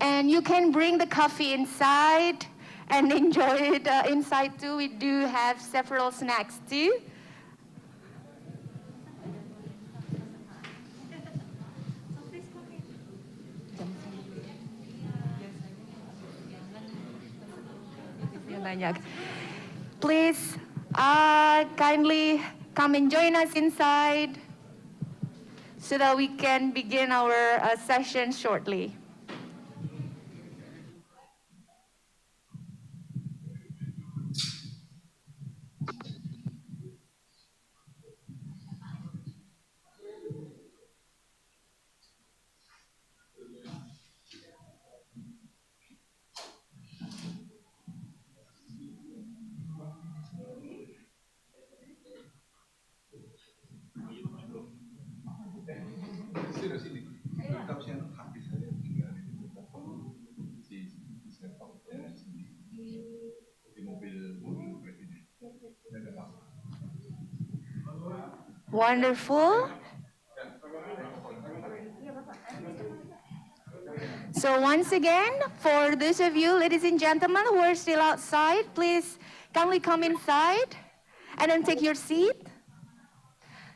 And you can bring the coffee inside and enjoy it inside too. We do have several snacks too. Please kindly come and join us inside so that we can begin our session shortly. Wonderful. So once again, for those of you, ladies and gentlemen, who are still outside, please kindly come inside and then take your seat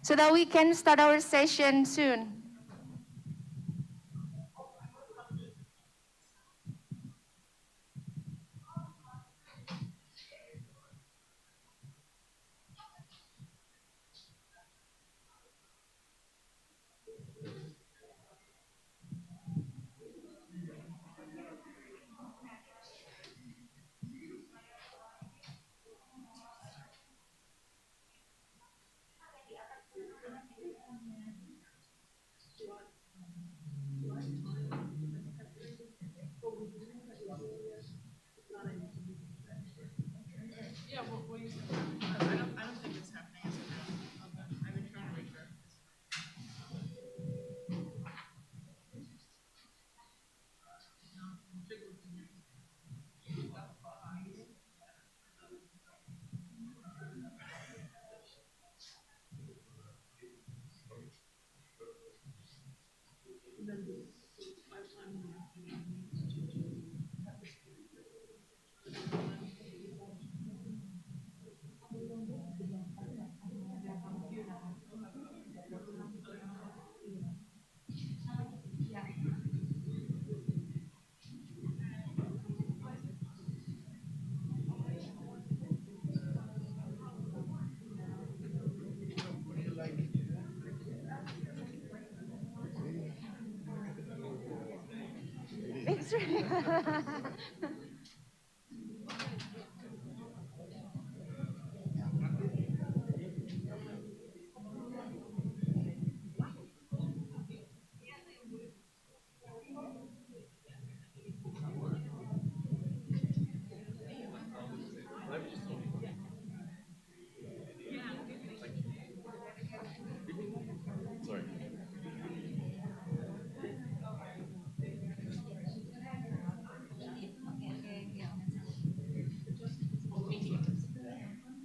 so that we can start our session soon.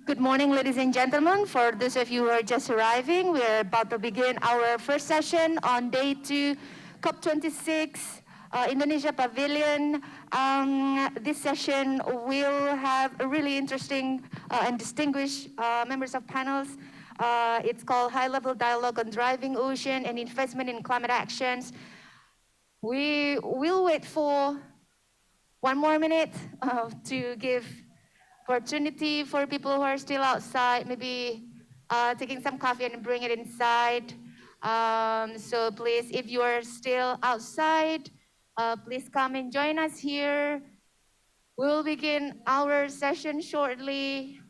Good morning, ladies and gentlemen. For those of you who are just arriving, we are about to begin our first session on day 2, COP26, Indonesia Pavilion. This session will have a really interesting and distinguished members of panels. It's called High-Level Dialogue on Driving Ocean and Investment in Climate Actions. We will wait for 1 more minute to give opportunity for people who are still outside, maybe taking some coffee and bring it inside. So please, if you are still outside, please come and join us here. We will begin our session shortly.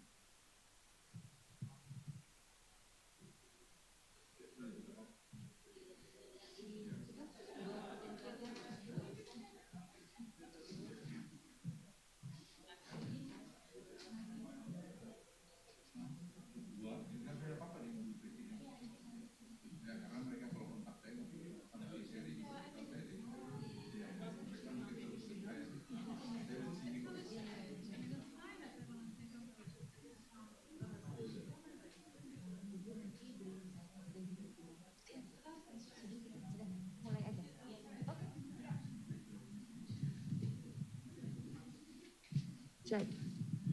check.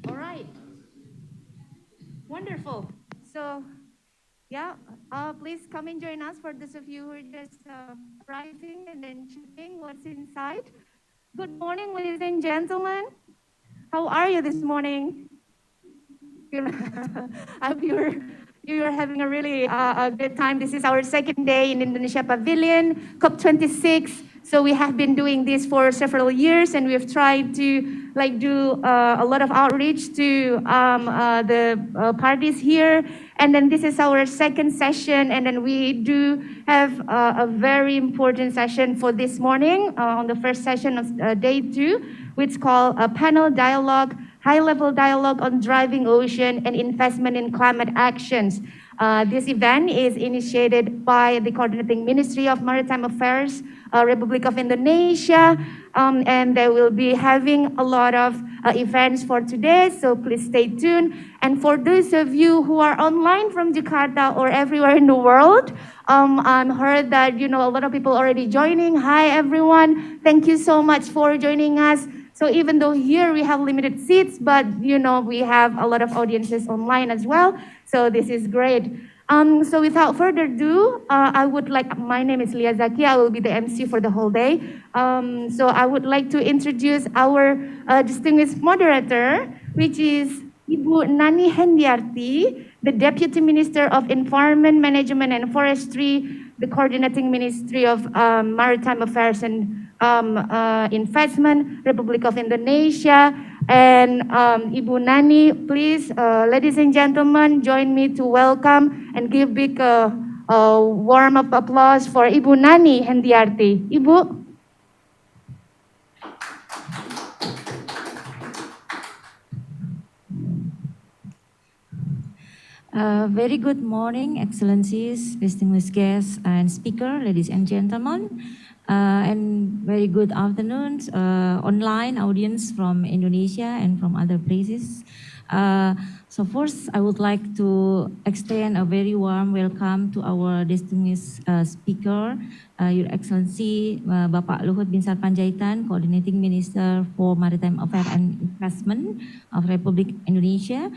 All right. Wonderful. So, yeah, please come and join us for those of you who are just arriving and then checking what's inside. Good morning, ladies and gentlemen. How are you this morning? I hope you're having a really a good time. This is our second day in Indonesia Pavilion, COP26. So we have been doing this for several years, and we've tried to do a lot of outreach to the parties here. And then this is our second session, and then we do have a very important session for this morning on the first session of day 2, which is called a panel dialogue, high-level dialogue on driving ocean and investment in climate actions. This event is initiated by the Coordinating Ministry of Maritime Affairs, Republic of Indonesia, and they will be having a lot of events for today, so please stay tuned. And for those of you who are online from Jakarta or everywhere in the world, I heard that a lot of people already joining. Hi everyone, thank you so much for joining us. So even though here we have limited seats, but we have a lot of audiences online as well. So this is great. So without further ado, my name is Lia Zaki. I will be the MC for the whole day. So I would like to introduce our distinguished moderator, which is Ibu Nani Hendiarti, the Deputy Minister of Environment, Management and Forestry, the Coordinating Ministry of Maritime Affairs and Investment, Republic of Indonesia. And Ibu Nani, please, ladies and gentlemen, join me to welcome and give big warm up applause for Ibu Nani Hendiarti. Ibu. Very good morning, Excellencies, distinguished guests and speaker, ladies and gentlemen, and very good afternoon, online audience from Indonesia and from other places. So first, I would like to extend a very warm welcome to our distinguished speaker, Your Excellency Bapak Luhut Binsar Panjaitan, Coordinating Minister for Maritime Affairs and Investment of Republic Indonesia.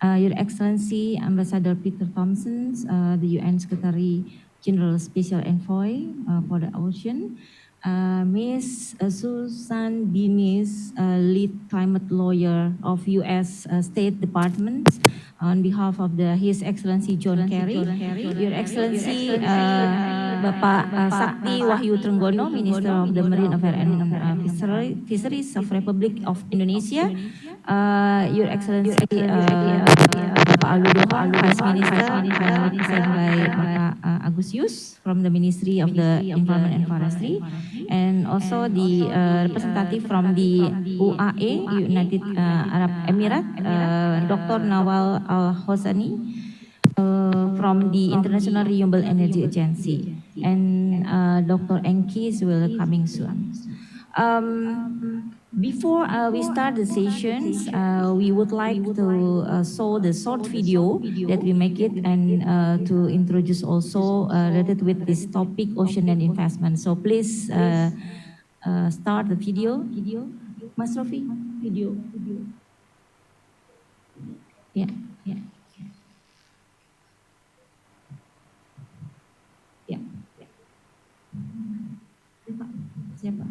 Your Excellency Ambassador Peter Thompson, the UN Secretary General Special Envoy for the Ocean, Ms. Susan Binis, lead climate lawyer of U.S. State Department, on behalf of His Excellency John Kerry, Your Excellency Bapak Sakti Wahyu Trenggono, Minister of the Marine Affairs and Fisheries of Republic of Indonesia, Your Excellency Bapak Aludoha, Vice Minister, represented by Bapak Agusius from the Ministry of the Environment and Forestry, and also the representative from the UAE, United Arab Emirates, Dr. Nawal Al-Hosani, from the International Renewable Energy Agency, and Dr. Enkis will coming soon. Before we start the sessions, we would like to show the short video that we make it, and to introduce also related with this topic, ocean and investment. So please start the video. Mas Rofi, video. Yeah, yeah. Yeah. Siapa?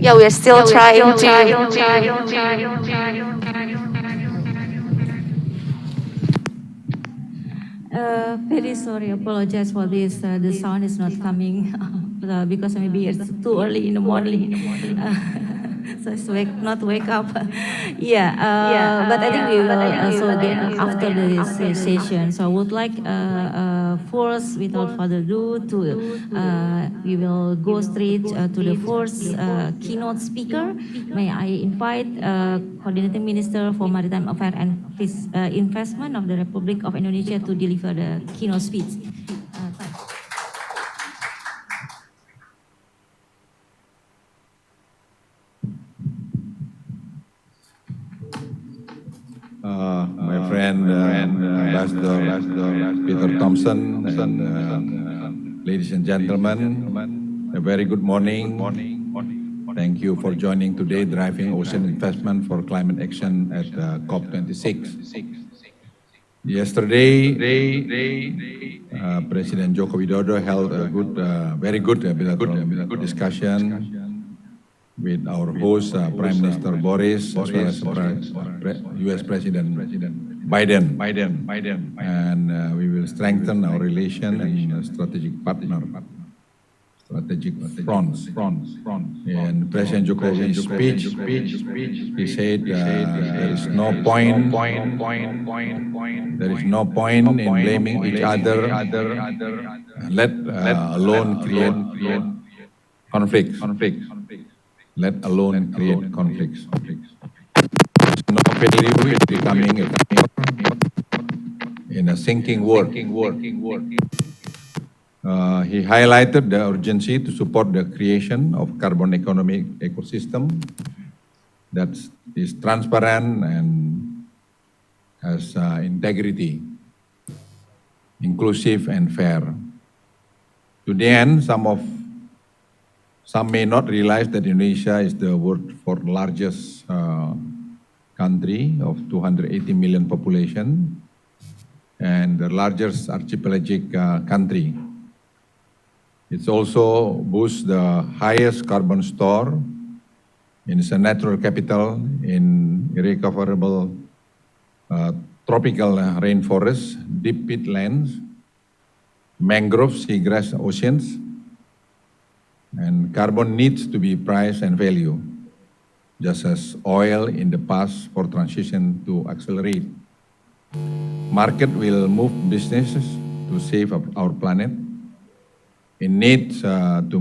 Yeah, we're still trying to. Very sorry, apologize for this. The sound is not coming because maybe it's too early in the morning. So it's not wake up. Yeah, but I think we will also again after this session. So I would like first, without further ado, we will go straight to the first keynote speaker. May I invite Coordinating Minister for Maritime Affairs and Investment of the Republic of Indonesia to deliver the keynote speech. Thanks. My friend, Ambassador Peter Thompson, and ladies and gentlemen, a very good morning. Thank you for joining today, Driving Ocean Investment for Climate Action at COP26. Yesterday, President Joko Widodo held a very good bilateral discussion with our host, Prime Minister Boris, as well as U.S. President Biden. And we will strengthen our relation and strategic fronts. In President Jokowi's speech, he said there is no point in blaming each other, let alone create conflicts. Let alone create conflicts. There's no value in becoming a in a sinking world. He highlighted the urgency to support the creation of carbon economic ecosystem that is transparent and has integrity, inclusive and fair. To the end, some may not realize that Indonesia is the world's fourth largest country of 280 million population and the largest archipelagic country. It also boasts the highest carbon store. It's a natural capital in irrecoverable tropical rainforests, deep peatlands, mangroves, seagrass, oceans. And carbon needs to be priced and valued, just as oil in the past for transition to accelerate. Market will move businesses to save our planet. It needs to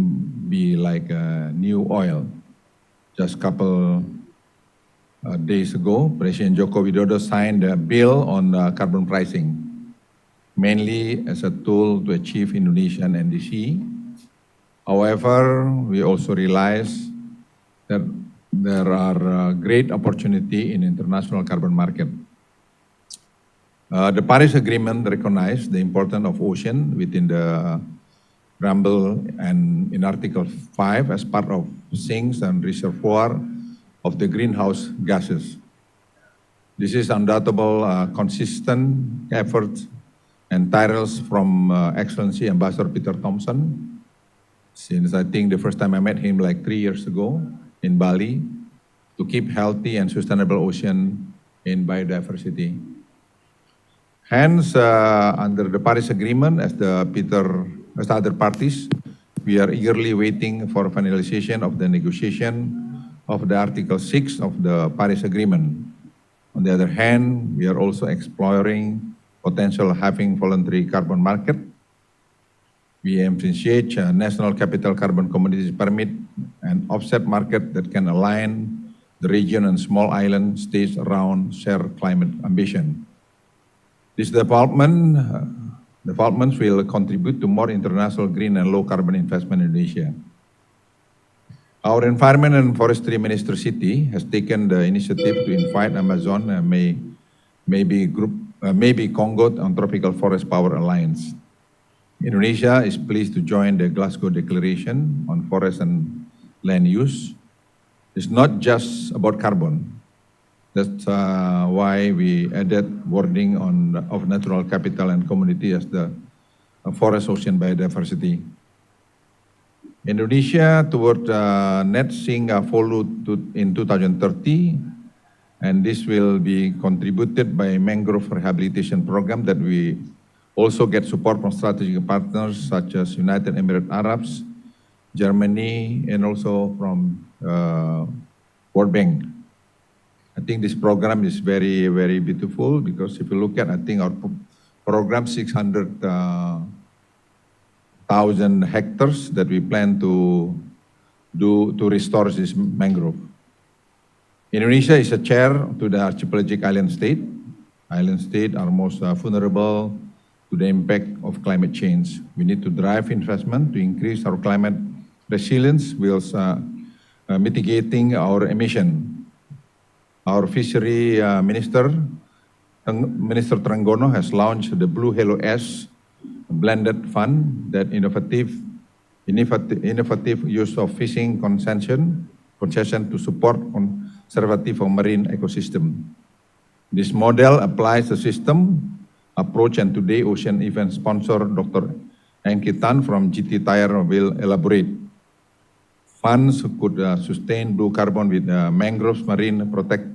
be like new oil. Just a couple days ago, President Joko Widodo signed a bill on carbon pricing, mainly as a tool to achieve Indonesian NDC. However, we also realize that there are great opportunity in international carbon market. The Paris Agreement recognized the importance of ocean within the preamble and in Article 5 as part of sinks and reservoir of the greenhouse gases. This is undoubtable consistent efforts and tireless from Excellency Ambassador Peter Thompson, since I think the first time I met him like 3 years ago in Bali, to keep healthy and sustainable ocean in biodiversity. Hence, under the Paris Agreement, as the other parties, we are eagerly waiting for finalization of the negotiation of the Article 6 of the Paris Agreement. On the other hand, we are also exploring potential having voluntary carbon market. We envisage a national capital carbon commodities permit and offset market that can align the region and small island states around shared climate ambition. This developments will contribute to more international green and low carbon investment in Indonesia. Our Environment and Forestry Minister City has taken the initiative to invite Amazon and maybe Congo on Tropical Forest Power Alliance. Indonesia is pleased to join the Glasgow Declaration on Forest and Land Use. It's not just about carbon. That's why we added wording of natural capital and community as the forest, ocean, biodiversity. Indonesia toward net sink follow in 2030, and this will be contributed by mangrove rehabilitation program that we also get support from strategic partners such as United Emirates Arabs, Germany, and also from World Bank. I think this program is very, very beautiful because if you look at, I think our program 600,000 hectares that we plan to do to restore this mangrove. Indonesia is a chair to the archipelagic island state. Island states are most vulnerable to the impact of climate change. We need to drive investment to increase our climate resilience whilst mitigating our emission. Our fishery minister, Minister Trenggono, has launched the Blue Halo S blended fund that innovative use of fishing concession to support conservative of marine ecosystem. This model applies the system approach, and today Ocean Event sponsor Dr. Engkitan from GT Tire will elaborate. Funds could sustain blue carbon with mangroves, marine protected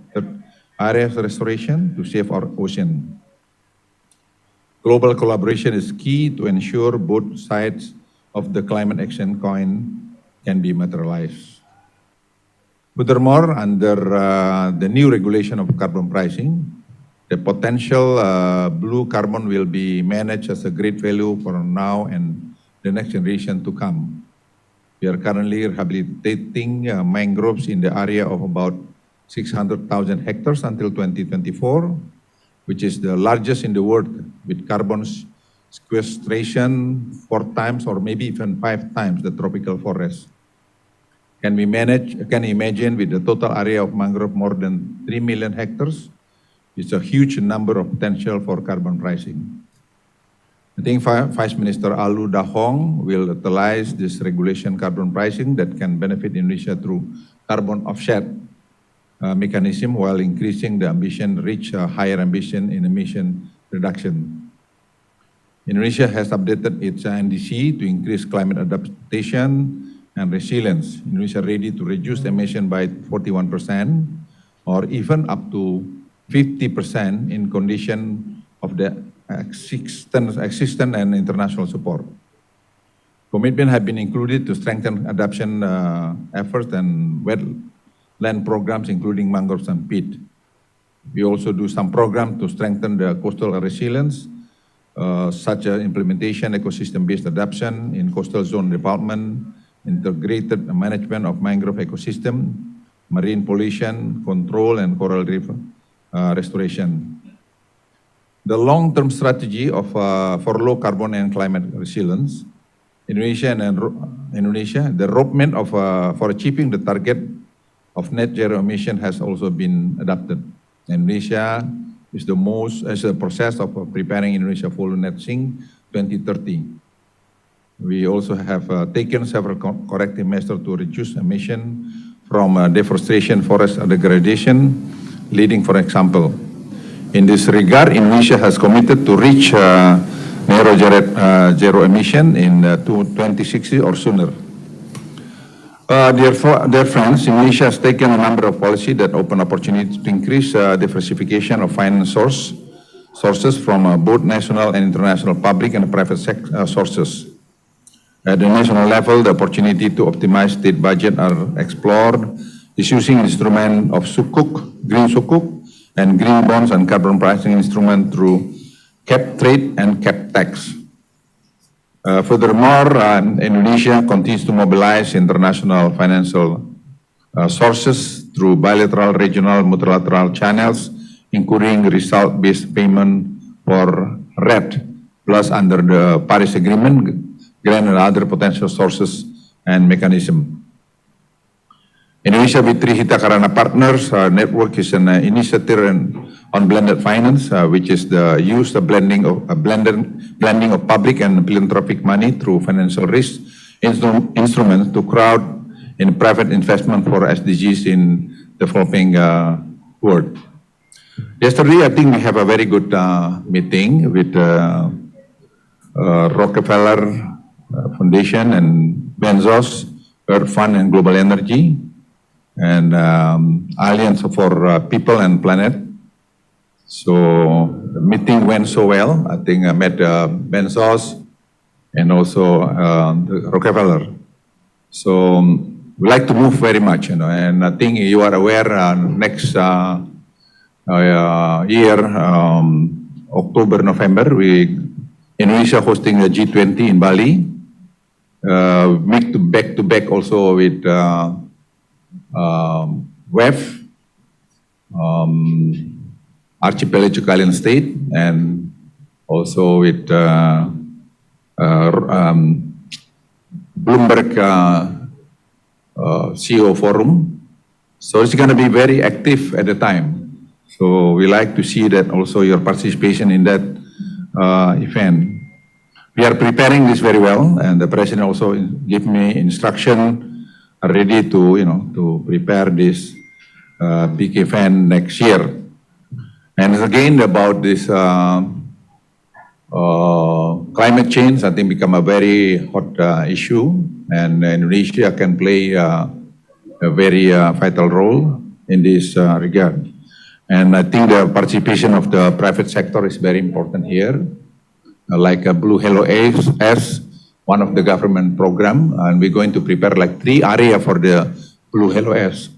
areas restoration to save our ocean. Global collaboration is key to ensure both sides of the climate action coin can be materialized. Furthermore, under the new regulation of carbon pricing, the potential blue carbon will be managed as a great value for now and the next generation to come. We are currently rehabilitating mangroves in the area of about 600,000 hectares until 2024, which is the largest in the world, with carbon sequestration 4 times or maybe even 5 times the tropical forest. Can we imagine with the total area of mangrove more than 3 million hectares? It's a huge number of potential for carbon pricing. I think Vice Minister Alu Dahong will utilize this regulation carbon pricing that can benefit Indonesia through carbon offset mechanism while increasing the ambition, reach a higher ambition in emission reduction. Indonesia has updated its NDC to increase climate adaptation and resilience. Indonesia ready to reduce emission by 41% or even up to 50% in condition of the existent and international support. Commitment have been included to strengthen adaptation efforts and wetland programs, including mangroves and peat. We also do some programs to strengthen the coastal resilience, such as implementation ecosystem-based adaptation in coastal zone development, integrated management of mangrove ecosystem, marine pollution control, and coral reef restoration. The long-term strategy for low carbon and climate resilience, Indonesia, the roadmap for achieving the target of net zero emission has also been adopted. Indonesia is a process of preparing Indonesia for net sink 2030. We also have taken several corrective measures to reduce emission from deforestation, forest degradation, leading, for example. In this regard, Indonesia has committed to reach zero emission in 2060 or sooner. Dear friends, Indonesia has taken a number of policies that open opportunities to increase diversification of finance sources from both national and international public and private sources. At the national level, the opportunity to optimize state budget are explored, is using instrument of sukuk, green sukuk, and green bonds and carbon pricing instrument through cap trade and cap tax. Furthermore, Indonesia continues to mobilize international financial sources through bilateral, regional, multilateral channels, including result-based payment for RED, plus under the Paris Agreement, grant and other potential sources and mechanism. Indonesia with Trihita Karana Partners network is an initiative on blended finance, which is the blending of public and philanthropic money through financial risk instruments to crowd in private investment for SDGs in developing world. Yesterday, I think we have a very good meeting with Rockefeller Foundation and Benzos, Earth Fund and Global Energy, and Alliance for People and Planet. So the meeting went so well. I think I met Benzos and also Rockefeller. So we like to move very much, and I think you are aware next year, October, November, Indonesia hosting the G20 in Bali. Back to back also with WEF, Archipelago Italian State, and also with Bloomberg CEO Forum. So it's going to be very active at the time. So we like to see that also your participation in that event. We are preparing this very well, and the president also gave me instruction ready to to prepare this big event next year. And again about this climate change, I think become a very hot issue, and Indonesia can play a very vital role in this regard. And I think the participation of the private sector is very important here, like a Blue Hello S, one of the government program, and we're going to prepare like 3 areas for the Blue Hello S.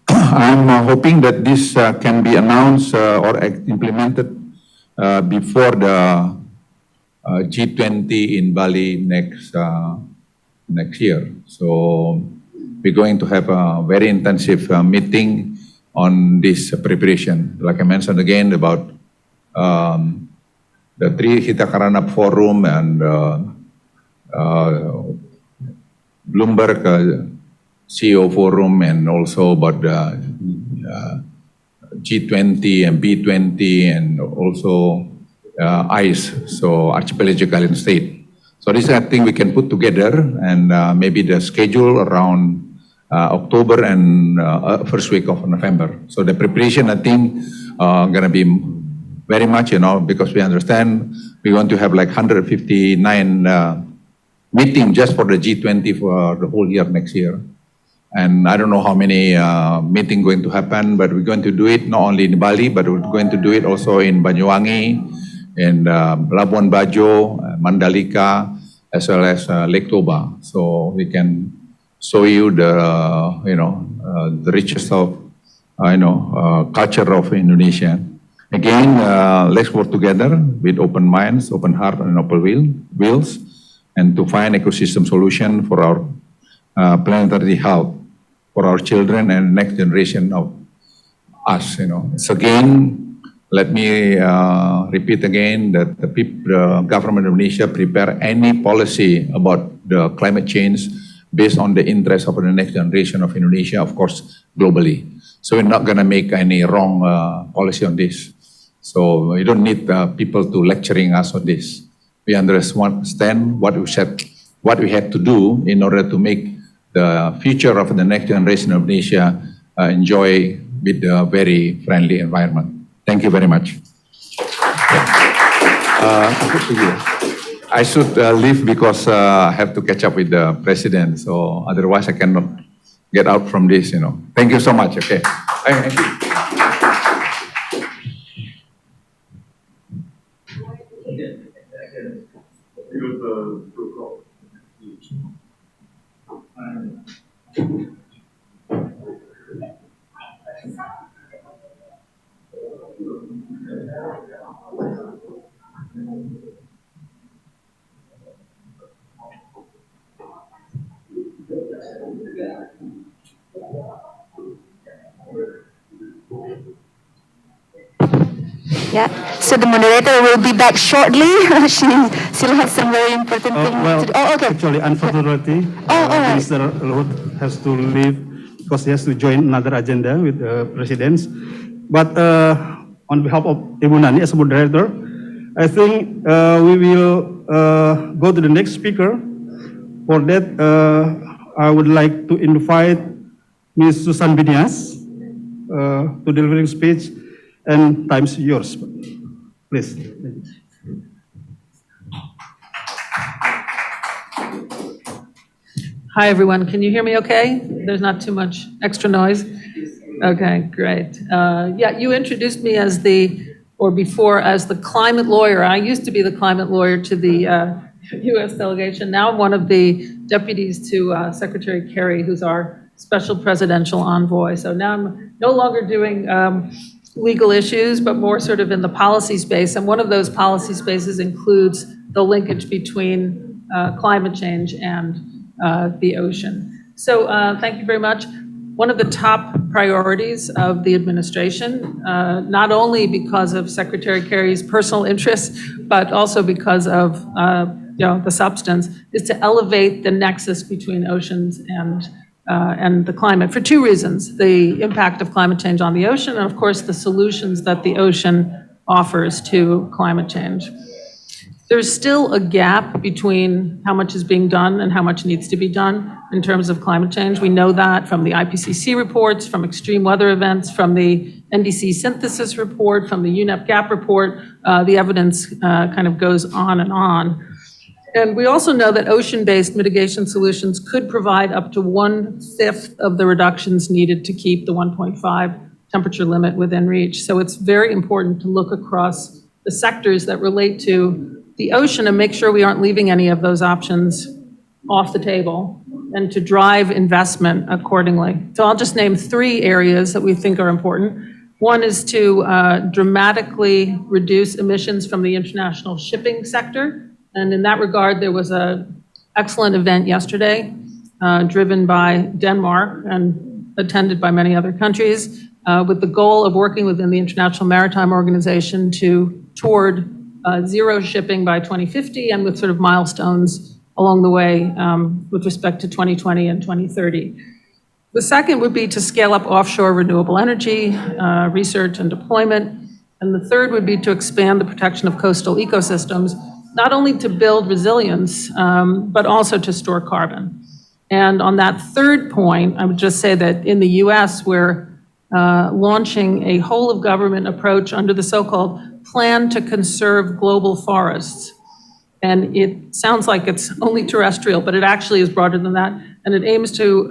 I'm hoping that this can be announced or implemented before the G20 in Bali next year. So we're going to have a very intensive meeting on this preparation. Like I mentioned again about the 3 Hitakarana Forum and Bloomberg CEO Forum, and also about the G20 and B20, and also ICE, so Archipelago Italian State. So this I think we can put together, and maybe the schedule around October and first week of November. So the preparation, I think, gonna be very much, because we understand we want to have like 159 meeting just for the G20 for the whole year next year. And I don't know how many meeting going to happen, but we're going to do it not only in Bali, but we're going to do it also in Banyuwangi, in Labuan Bajo, Mandalika, as well as Lake Toba. So we can show you the the richest of culture of Indonesia. Again, let's work together with open minds, open heart, and open wills, and to find ecosystem solution for our planetary health, for our children and next generation of us. So again, let me repeat again that the government of Indonesia prepare any policy about the climate change based on the interest of the next generation of Indonesia, of course, globally. So we're not going to make any wrong policy on this. So we don't need people to lecturing us on this. We understand what we said, what we had to do in order to make the future of the next generation of Indonesia enjoy with a very friendly environment. Thank you very much. I should leave because I have to catch up with the president, so otherwise I cannot get out from this, Thank you so much, okay? Thank you. Yeah, so the moderator will be back shortly. She still has some very important things to do. Oh, okay. Actually, unfortunately, all right. Mr. Luhut has to leave because he has to join another agenda with the presidents. But on behalf of Ibu Nani as a moderator, I think we will go to the next speaker. For that, I would like to invite Ms. Susan Binias to delivering speech, and time's yours, please. Hi, everyone. Can you hear me okay? There's not too much extra noise? Okay, great. Yeah, you introduced me as before as the climate lawyer. I used to be the climate lawyer to the U.S. delegation. Now I'm one of the deputies to Secretary Kerry, who's our special presidential envoy. So now I'm no longer doing legal issues, but more sort of in the policy space. And one of those policy spaces includes the linkage between climate change and the ocean. So thank you very much. One of the top priorities of the administration, not only because of Secretary Kerry's personal interests, but also because of the substance, is to elevate the nexus between oceans and the climate for two reasons: the impact of climate change on the ocean, and of course the solutions that the ocean offers to climate change. There's still a gap between how much is being done and how much needs to be done in terms of climate change. We know that from the IPCC reports, from extreme weather events, from the NDC synthesis report, from the UNEP gap report. The evidence kind of goes on and on. And we also know that ocean-based mitigation solutions could provide up to 1/5 of the reductions needed to keep the 1.5 temperature limit within reach. So it's very important to look across the sectors that relate to the ocean and make sure we aren't leaving any of those options off the table, and to drive investment accordingly. So I'll just name 3 areas that we think are important. One is to dramatically reduce emissions from the international shipping sector. And in that regard, there was an excellent event yesterday driven by Denmark and attended by many other countries with the goal of working within the International Maritime Organization toward zero shipping by 2050, and with sort of milestones along the way with respect to 2020 and 2030. The second would be to scale up offshore renewable energy research and deployment. And the third would be to expand the protection of coastal ecosystems, not only to build resilience, but also to store carbon. And on that third point, I would just say that in the US, we're launching a whole of government approach under the so-called Plan to Conserve Global Forests. And it sounds like it's only terrestrial, but it actually is broader than that. And it aims to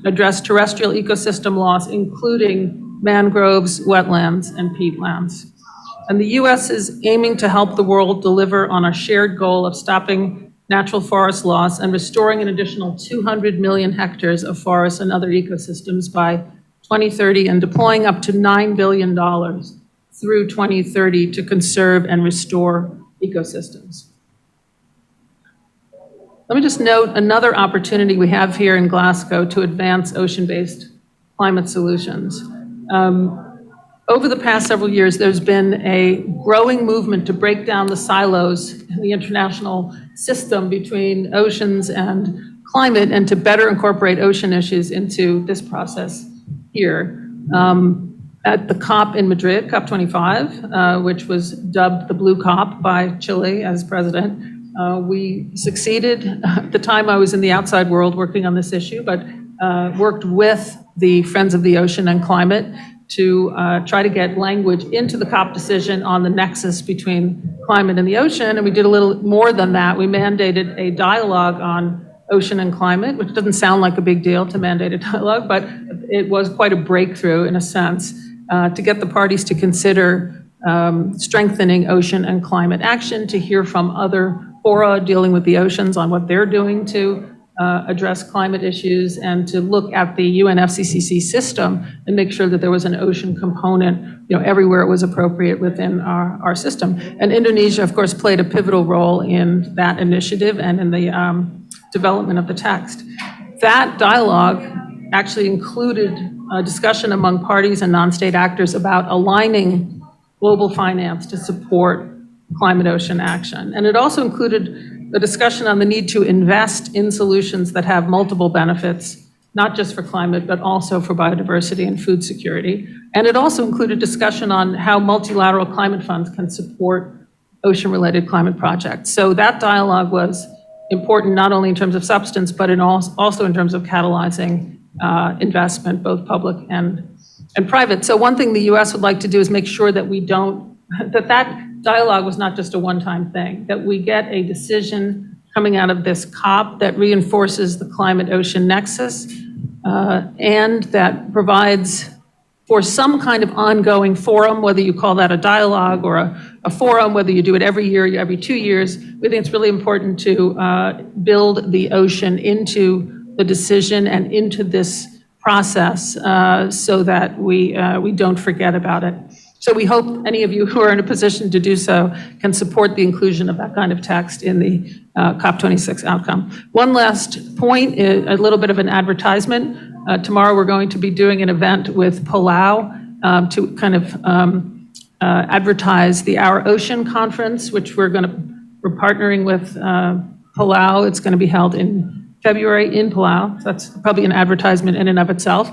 address terrestrial ecosystem loss, including mangroves, wetlands, and peatlands. And the US is aiming to help the world deliver on our shared goal of stopping natural forest loss and restoring an additional 200 million hectares of forests and other ecosystems by 2030, and deploying up to $9 billion through 2030 to conserve and restore ecosystems. Let me just note another opportunity we have here in Glasgow to advance ocean-based climate solutions. Over the past several years, there's been a growing movement to break down the silos in the international system between oceans and climate, and to better incorporate ocean issues into this process here. At the COP in Madrid, COP25, which was dubbed the Blue COP by Chile as president, we succeeded. At the time, I was in the outside world working on this issue, but worked with the Friends of the Ocean and Climate to try to get language into the COP decision on the nexus between climate and the ocean. And we did a little more than that. We mandated a dialogue on ocean and climate, which doesn't sound like a big deal to mandate a dialogue, but it was quite a breakthrough in a sense to get the parties to consider strengthening ocean and climate action, to hear from other fora dealing with the oceans on what they're doing to address climate issues, and to look at the UNFCCC system and make sure that there was an ocean component, everywhere it was appropriate within our system. And Indonesia, of course, played a pivotal role in that initiative and in the development of the text. That dialogue actually included a discussion among parties and non-state actors about aligning global finance to support climate ocean action. And it also included a discussion on the need to invest in solutions that have multiple benefits, not just for climate, but also for biodiversity and food security. And it also included discussion on how multilateral climate funds can support ocean-related climate projects. So that dialogue was important not only in terms of substance, but also in terms of catalyzing investment, both public and private. So one thing the US would like to do is make sure that that dialogue was not just a one-time thing, that we get a decision coming out of this COP that reinforces the climate-ocean nexus and that provides for some kind of ongoing forum, whether you call that a dialogue or a forum, whether you do it every year, every 2 years. We think it's really important to build the ocean into the decision and into this process so that we don't forget about it. So we hope any of you who are in a position to do so can support the inclusion of that kind of text in the COP26 outcome. One last point, a little bit of an advertisement. Tomorrow we're going to be doing an event with Palau to kind of advertise the Our Ocean Conference, which we're partnering with Palau. It's going to be held in February in Palau. So that's probably an advertisement in and of itself.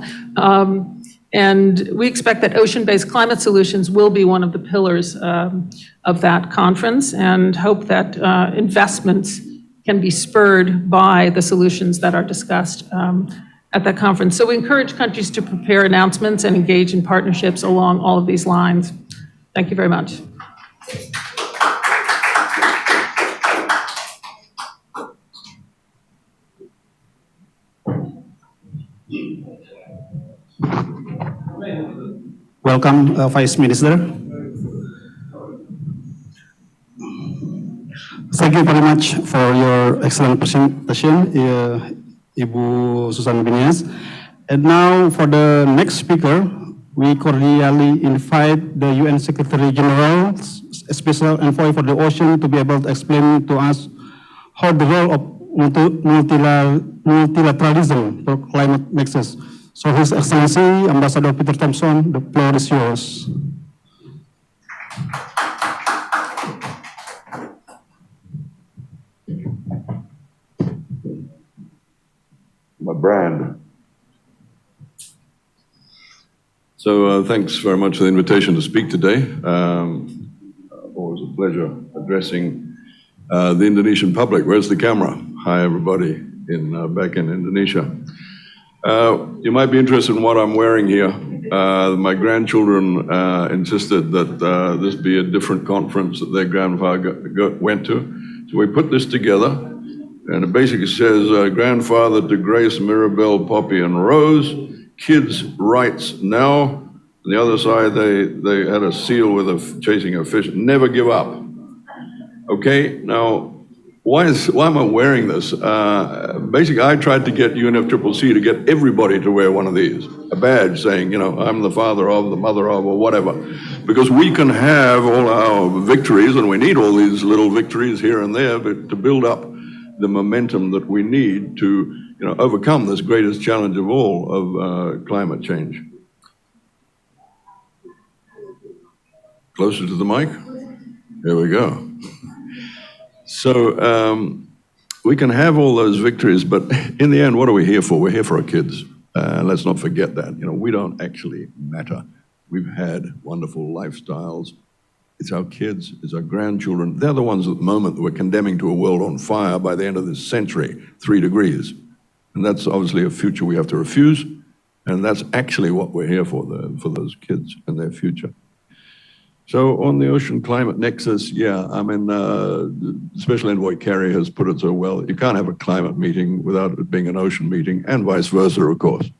And we expect that ocean-based climate solutions will be one of the pillars of that conference, and hope that investments can be spurred by the solutions that are discussed at that conference. So we encourage countries to prepare announcements and engage in partnerships along all of these lines. Thank you very much. Welcome, Vice Minister. Thank you very much for your excellent presentation, Ibu Susan Binias. And now for the next speaker, we cordially invite the UN Secretary General, Special Envoy for the Ocean, to be able to explain to us how the role of multilateralism for climate nexus. So His Excellency, Ambassador Peter Thompson, the floor is yours. My brand. So thanks very much for the invitation to speak today. Always a pleasure addressing the Indonesian public. Where's the camera? Hi, everybody back in Indonesia. You might be interested in what I'm wearing here. My grandchildren insisted that this be a different conference that their grandfather went to. So we put this together, and it basically says, grandfather to Grace, Mirabelle, Poppy, and Rose, kids' rights now. On the other side, they had a seal with chasing a fish. Never give up. Okay, now, why am I wearing this? Basically, I tried to get UNFCCC to get everybody to wear one of these, a badge saying, you know, I'm the father of, the mother of, or whatever. Because we can have all our victories, and we need all these little victories here and there, but to build up the momentum that we need to, you know, overcome this greatest challenge of all of climate change. Closer to the mic? There we go. So we can have all those victories, but in the end, what are we here for? We're here for our kids. Let's not forget that. You know, we don't actually matter. We've had wonderful lifestyles. It's our kids, it's our grandchildren. They're the ones at the moment that we're condemning to a world on fire by the end of this century, 3 degrees. And that's obviously a future we have to refuse. And that's actually what we're here for those kids and their future. So on the ocean climate nexus, yeah, I mean, Special Envoy Kerry has put it so well. You can't have a climate meeting without it being an ocean meeting, and vice versa, of course.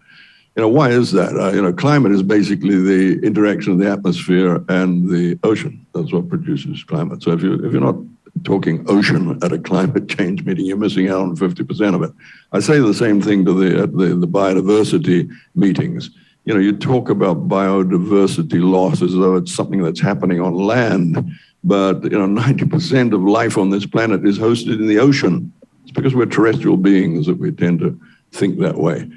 You know, why is that? You know, climate is basically the interaction of the atmosphere and the ocean. That's what produces climate. So if you're not talking ocean at a climate change meeting, you're missing out on 50% of it. I say the same thing to the biodiversity meetings. You know, you talk about biodiversity loss as though it's something that's happening on land, but, you know, 90% of life on this planet is hosted in the ocean. It's because we're terrestrial beings that we tend to think that way.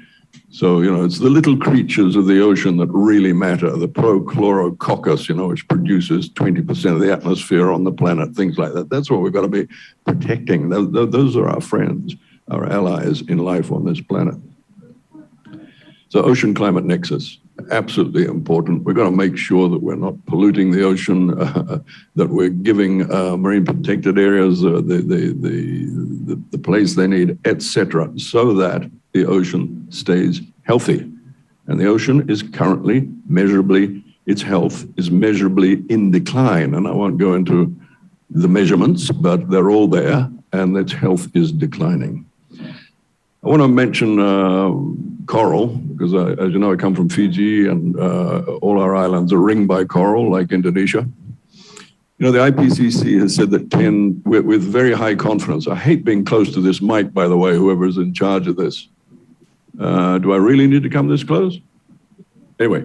So, you know, it's the little creatures of the ocean that really matter, the prochlorococcus, you know, which produces 20% of the atmosphere on the planet, things like that. That's what we've got to be protecting. Those are our friends, our allies in life on this planet. So ocean climate nexus, absolutely important. We've got to make sure that we're not polluting the ocean, that we're giving marine protected areas the place they need, etc., so that the ocean stays healthy. And the ocean is currently measurably, its health is measurably in decline. And I won't go into the measurements, but they're all there. and its health is declining. I want to mention coral, because as you know, I come from Fiji, and all our islands are ringed by coral, like Indonesia. You know, the IPCC has said that 10, with very high confidence. I hate being close to this mic, by the way, whoever's in charge of this. Do I really need to come this close? Anyway,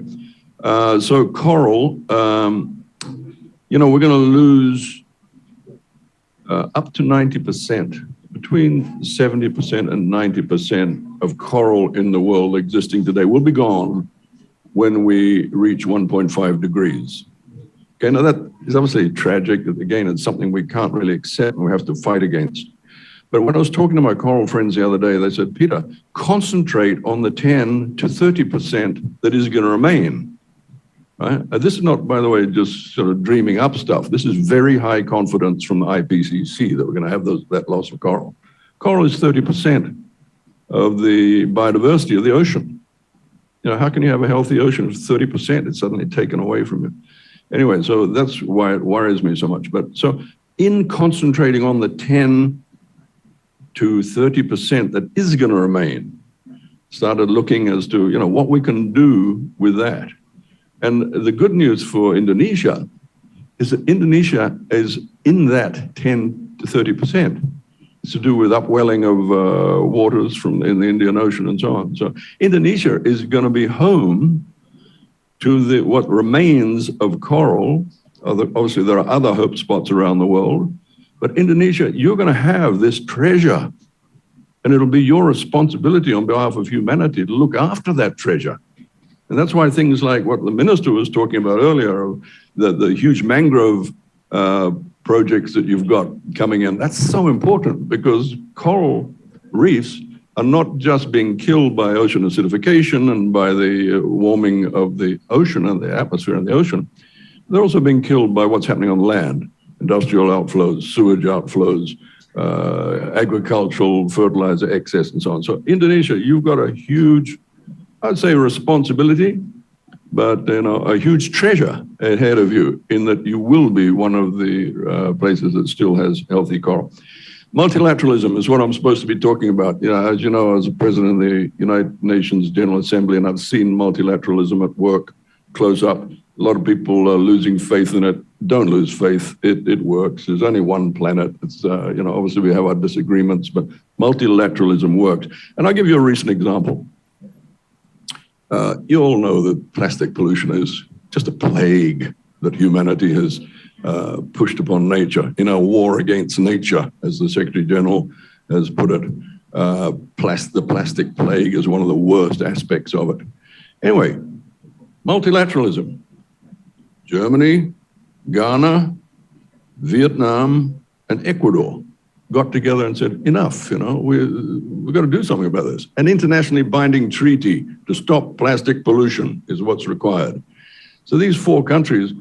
so coral, you know, we're going to lose up to 90%, between 70% and 90% of coral in the world existing today will be gone when we reach 1.5 degrees. Okay, now that is obviously tragic. Again, it's something we can't really accept and we have to fight against. But when I was talking to my coral friends the other day, they said, Peter, concentrate on the 10 to 30% that is going to remain. Right? This is not, by the way, just sort of dreaming up stuff. This is very high confidence from the IPCC that we're going to have that loss of coral. Coral is 30% of the biodiversity of the ocean. You know, how can you have a healthy ocean if 30% is suddenly taken away from you? Anyway, so that's why it worries me so much. But so in concentrating on the 10 to 30% that is going to remain, started looking as to, you know, what we can do with that. And the good news for Indonesia is that Indonesia is in that 10 to 30%. It's to do with upwelling of waters in the Indian Ocean and so on. So Indonesia is going to be home to what remains of coral. Obviously, there are other hope spots around the world, but Indonesia, you're going to have this treasure, and it'll be your responsibility on behalf of humanity to look after that treasure. And that's why things like what the minister was talking about earlier, the huge mangrove projects that you've got coming in, that's so important, because coral reefs are not just being killed by ocean acidification and by the warming of the ocean and the atmosphere in the ocean. They're also being killed by what's happening on land, industrial outflows, sewage outflows, agricultural fertilizer excess and so on. So Indonesia, you've got a huge, I'd say, responsibility, but you know, a huge treasure ahead of you, in that you will be one of the places that still has healthy coral. Multilateralism is what I'm supposed to be talking about. You know, as you know, I was a president of the United Nations General Assembly, and I've seen multilateralism at work close up. A lot of people are losing faith in it. Don't lose faith. It works. There's only one planet. It's, you know, obviously we have our disagreements, but multilateralism works. And I'll give you a recent example. You all know that plastic pollution is just a plague that humanity has pushed upon nature in our war against nature, as the Secretary General has put it. The plastic plague is one of the worst aspects of it. Anyway, multilateralism. Germany, Ghana, Vietnam, and Ecuador got together and said, enough, you know, we've got to do something about this. An internationally binding treaty to stop plastic pollution is what's required. So these four countries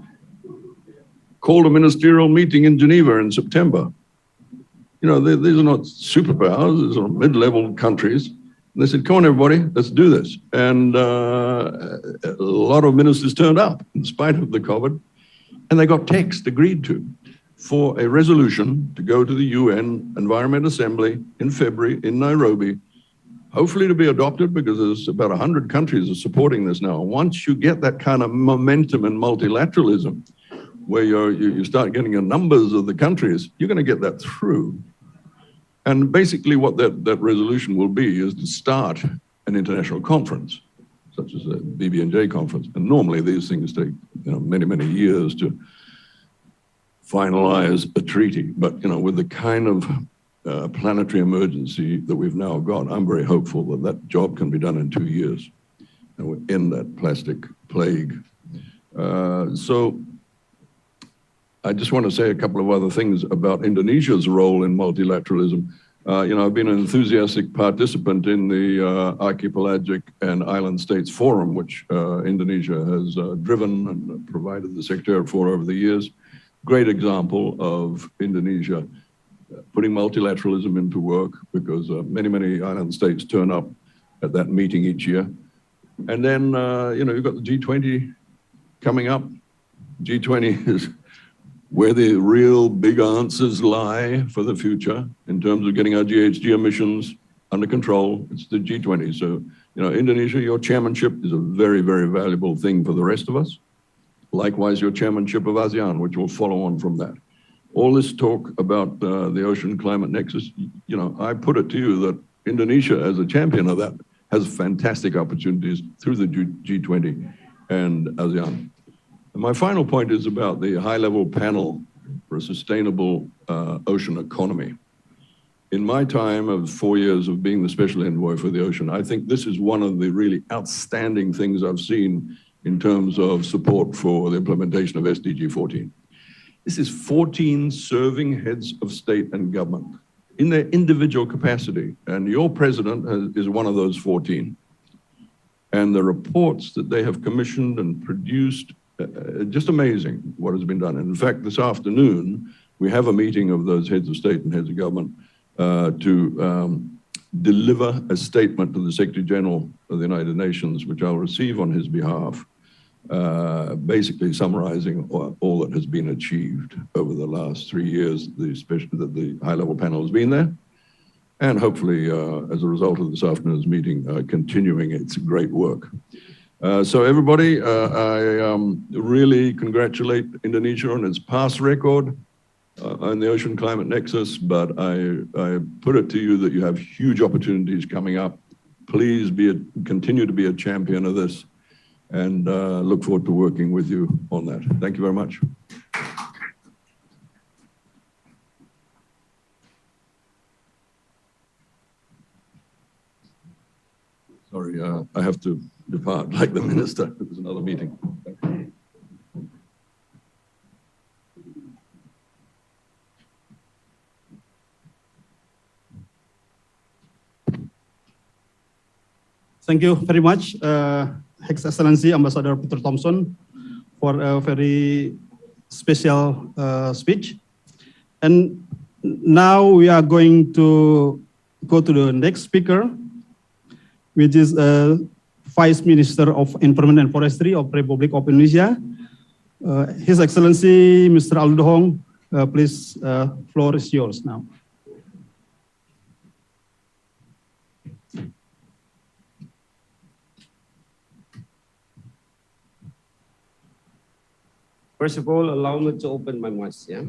called a ministerial meeting in Geneva in September. You know, these are not superpowers, these are mid-level countries. And they said, come on, everybody, let's do this. And a lot of ministers turned up in spite of the COVID, and they got text agreed to for a resolution to go to the UN Environment Assembly in February in Nairobi, hopefully to be adopted, because there's about 100 countries are supporting this now. Once you get that kind of momentum in multilateralism, where you start getting the numbers of the countries, you're going to get that through. And basically what that resolution will be is to start an international conference, such as the BB&J conference. And normally these things take, you know, many, many years to finalize a treaty. But, you know, with the kind of planetary emergency that we've now got, I'm very hopeful that that job can be done in 2 years, and we'll end that plastic plague. So I just want to say a couple of other things about Indonesia's role in multilateralism. You know, I've been an enthusiastic participant in the Archipelagic and Island States Forum, which Indonesia has driven and provided the Secretariat for over the years. Great example of Indonesia putting multilateralism into work, because many, many island states turn up at that meeting each year. And then, you know, you've got the G20 coming up. G20 is where the real big answers lie for the future in terms of getting our GHG emissions under control. It's the G20. So, Indonesia, your chairmanship is a very, very valuable thing for the rest of us. Likewise, your chairmanship of ASEAN, which will follow on from that. All this talk about the ocean climate nexus, I put it to you that Indonesia, as a champion of that, has fantastic opportunities through the G20 and ASEAN. And my final point is about the high-level panel for a sustainable ocean economy. In my time of 4 years of being the special envoy for the ocean, I think this is one of the really outstanding things I've seen in terms of support for the implementation of SDG 14. This is 14 serving heads of state and government in their individual capacity, and your president is one of those 14. And the reports that they have commissioned and produced, just amazing what has been done. And in fact, this afternoon, we have a meeting of those heads of state and heads of government to deliver a statement to the Secretary General of the United Nations, which I'll receive on his behalf, basically summarizing all that has been achieved over the last 3 years, especially that the high-level panel has been there, and hopefully, as a result of this afternoon's meeting, continuing its great work. So everybody, I really congratulate Indonesia on its past record on the Ocean Climate Nexus, but I put it to you that you have huge opportunities coming up. Please continue to be a champion of this, and look forward to working with you on that. Thank you very much. Sorry, I have to depart like the minister. There's another meeting. Thank you very much, His Excellency Ambassador Peter Thompson, for a very special speech. And now we are going to go to the next speaker, which is Vice Minister of Environment and Forestry of Republic of Indonesia. His Excellency Mr. Aldo Hong, please, floor is yours now. First of all, allow me to open my mic, yeah?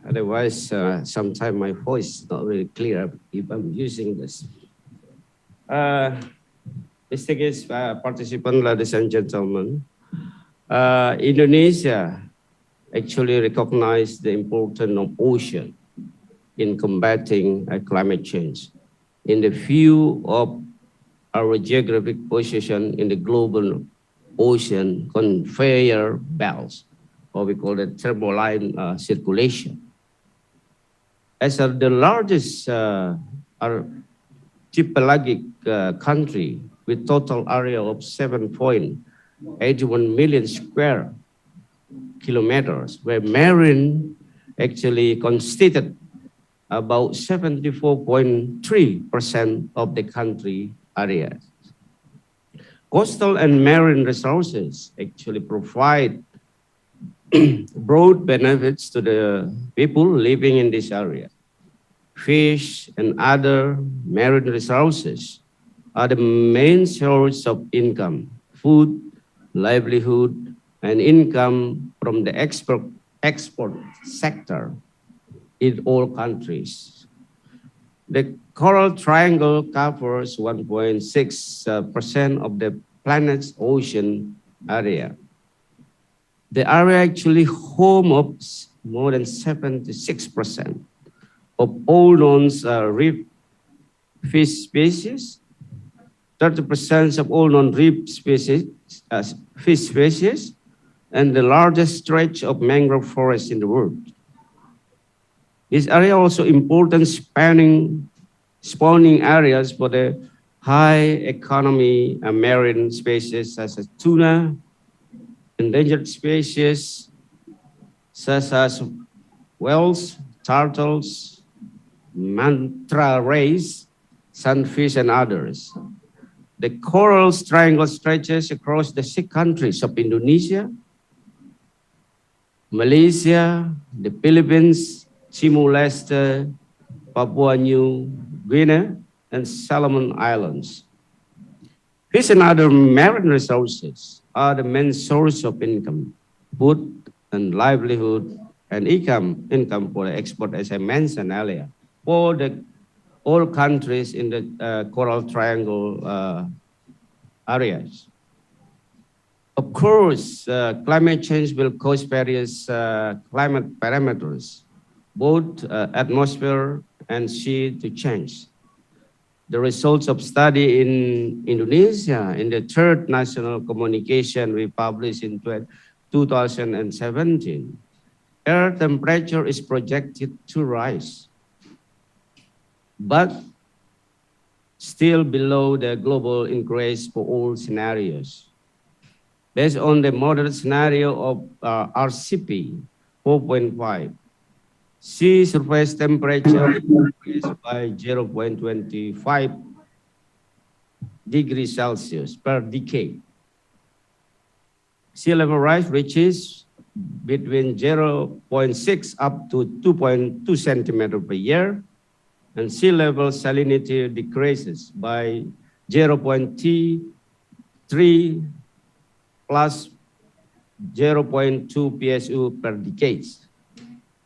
Otherwise, sometimes my voice is not really clear if I'm using this. Distinguished participants, ladies and gentlemen, Indonesia actually recognized the importance of ocean in combating climate change. In the view of our geographic position in the global ocean conveyor belts, or we call it thermoline circulation. As the largest archipelagic country with total area of 7.81 million square kilometers, where marine actually constituted about 74.3% of the country area. Coastal and marine resources actually provide broad benefits to the people living in this area. Fish and other marine resources are the main source of income, food, livelihood, and income from the export sector in all countries. The Coral Triangle covers 1.6% of the planet's ocean area. The area actually home of more than 76% of all known reef fish species, 30% of all known reef species, fish species, and the largest stretch of mangrove forest in the world. This area also important spawning areas for the high economy marine species such as tuna, endangered species such as whales, turtles, manta rays, sunfish, and others. The Coral Triangle stretches across the 6 countries of Indonesia, Malaysia, the Philippines, Timor-Leste, Papua New Guinea, and Solomon Islands. Fish and other marine resources are the main source of income, food and livelihood, and income for the export, as I mentioned earlier, for all countries in the Coral Triangle areas. Of course, climate change will cause various climate parameters, both atmosphere and sea to change. The results of study in Indonesia in the third national communication we published in 2017, air temperature is projected to rise, but still below the global increase for all scenarios. Based on the moderate scenario of RCP 4.5, sea surface temperature increased by 0.25 degrees Celsius per decade. Sea level rise reaches between 0.6 up to 2.2 centimeters per year, and sea level salinity decreases by 0.3 plus 0.2 PSU per decade.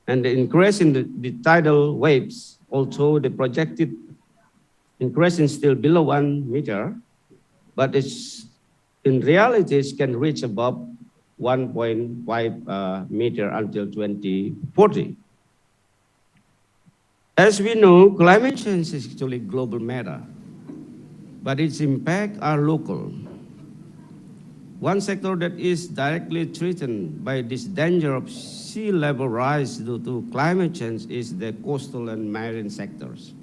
And the increase in the tidal waves, although the projected increase is still below 1 meter, but it's, in reality, it can reach above 1.5 meter until 2040. As we know, climate change is actually a global matter, but its impact are local. One sector that is directly threatened by this danger of sea level rise due to climate change is the coastal and marine sectors.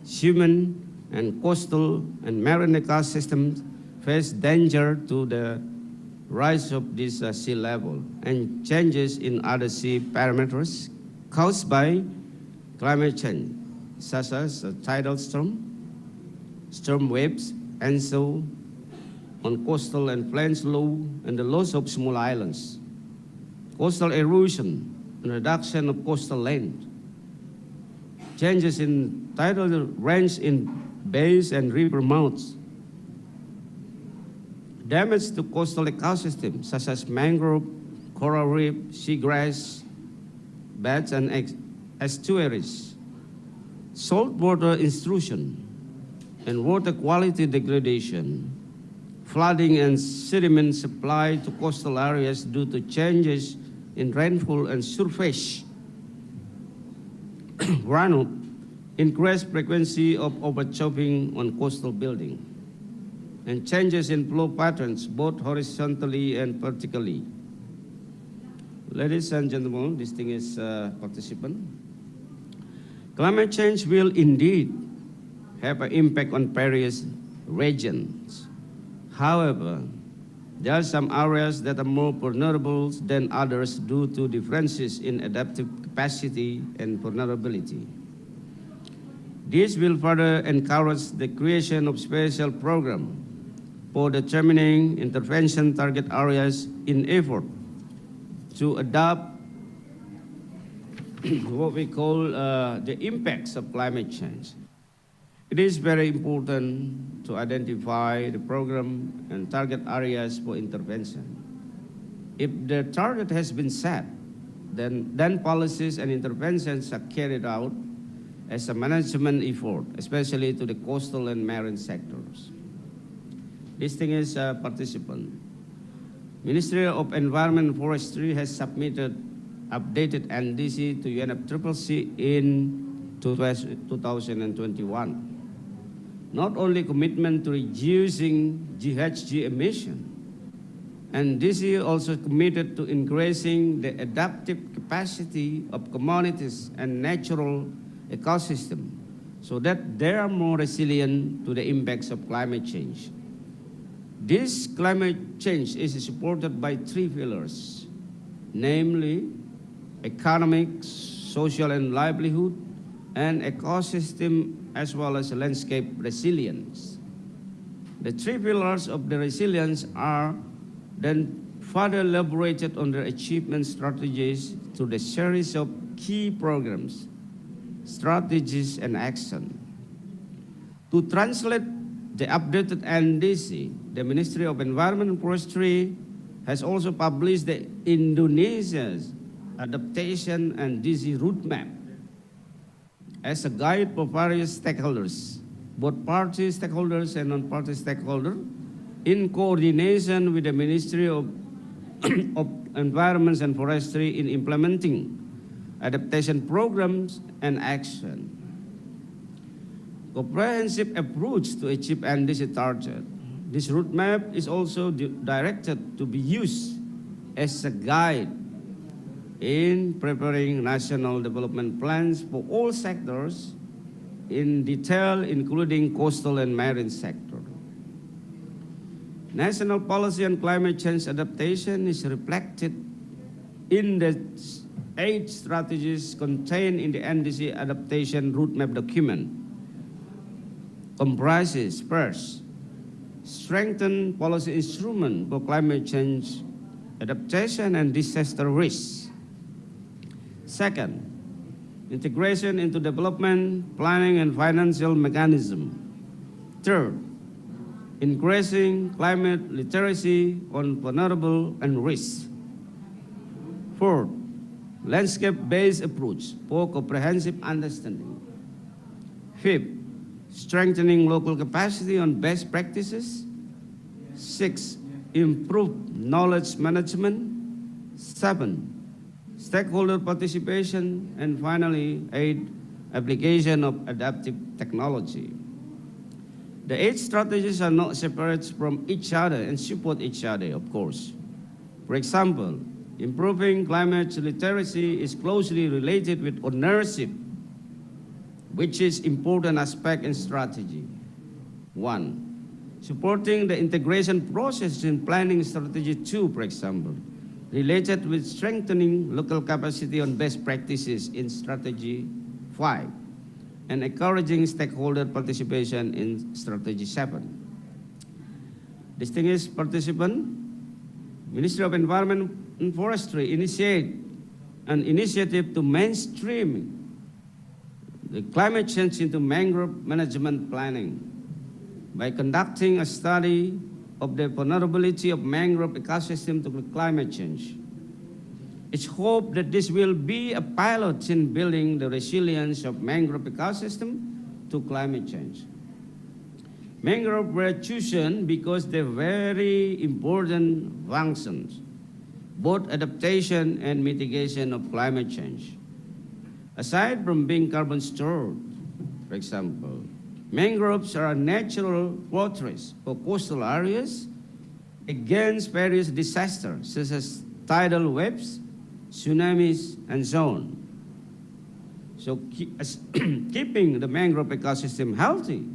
Human and coastal and marine ecosystems face danger to the rise of this sea level and changes in other sea parameters caused by climate change, such as tidal storm waves, and so on coastal and plains low, and the loss of small islands, coastal erosion and reduction of coastal land, changes in tidal range in bays and river mouths, damage to coastal ecosystems such as mangrove, coral reef, seagrass, beds and estuaries, saltwater intrusion, and water quality degradation, flooding and sediment supply to coastal areas due to changes in rainfall and surface runoff, increased frequency of overchopping on coastal building, and changes in flow patterns both horizontally and vertically. Ladies and gentlemen, distinguished participants, climate change will indeed have an impact on various regions. However, there are some areas that are more vulnerable than others due to differences in adaptive capacity and vulnerability. This will further encourage the creation of special programs for determining intervention target areas in effort to adapt what we call the impacts of climate change. It is very important to identify the program and target areas for intervention. If the target has been set, then policies and interventions are carried out as a management effort, especially to the coastal and marine sectors. Distinguished participants, Ministry of Environment and Forestry has submitted updated NDC to UNFCCC in 2021. Not only commitment to reducing GHG emission, and NDC also committed to increasing the adaptive capacity of communities and natural ecosystem so that they are more resilient to the impacts of climate change. This climate change is supported by three pillars, namely economic, social and livelihood, and ecosystem as well as landscape resilience. The three pillars of the resilience are then further elaborated on their achievement strategies through the series of key programs, strategies, and action. To translate the updated NDC, the Ministry of Environment and Forestry has also published the Indonesia's Adaptation and DC Roadmap as a guide for various stakeholders, both party stakeholders and non-party stakeholders, in coordination with the Ministry of Environment and Forestry in implementing adaptation programs and action. Comprehensive approach to achieve NDC target. This roadmap is also directed to be used as a guide in preparing national development plans for all sectors in detail, including coastal and marine sector. National policy on climate change adaptation is reflected in the 8 strategies contained in the NDC adaptation roadmap document. Comprises first, strengthen policy instrument for climate change adaptation and disaster risk. Second, integration into development, planning, and financial mechanism. Third, increasing climate literacy on vulnerable and risk. Fourth, landscape-based approach for comprehensive understanding. Fifth, strengthening local capacity on best practices. 6, improve knowledge management. 7, stakeholder participation. And finally, 8, application of adaptive technology. The 8 strategies are not separate from each other and support each other, of course. For example, improving climate literacy is closely related with ownership, which is important aspect in strategy. 1, supporting the integration process in planning strategy. 2, for example, related with strengthening local capacity on best practices in strategy. 5, and encouraging stakeholder participation in strategy. 7. Distinguished participant, Ministry of Environment and Forestry initiate an initiative to mainstream the climate change into mangrove management planning by conducting a study of the vulnerability of mangrove ecosystem to climate change. It's hoped that this will be a pilot in building the resilience of mangrove ecosystem to climate change. Mangrove were chosen because they're very important functions, both adaptation and mitigation of climate change. Aside from being carbon stored, for example, mangroves are a natural fortress for coastal areas against various disasters such as tidal waves, tsunamis, and so on. So keeping the mangrove ecosystem healthy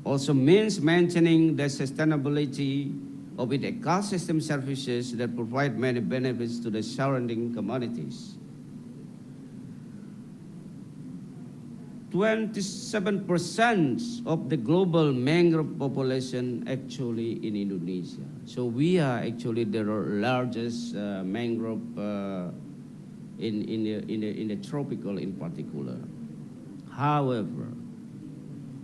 also means maintaining the sustainability of its ecosystem services that provide many benefits to the surrounding communities. 27% of the global mangrove population actually in Indonesia. So we are actually the largest mangrove in the tropical in particular. However,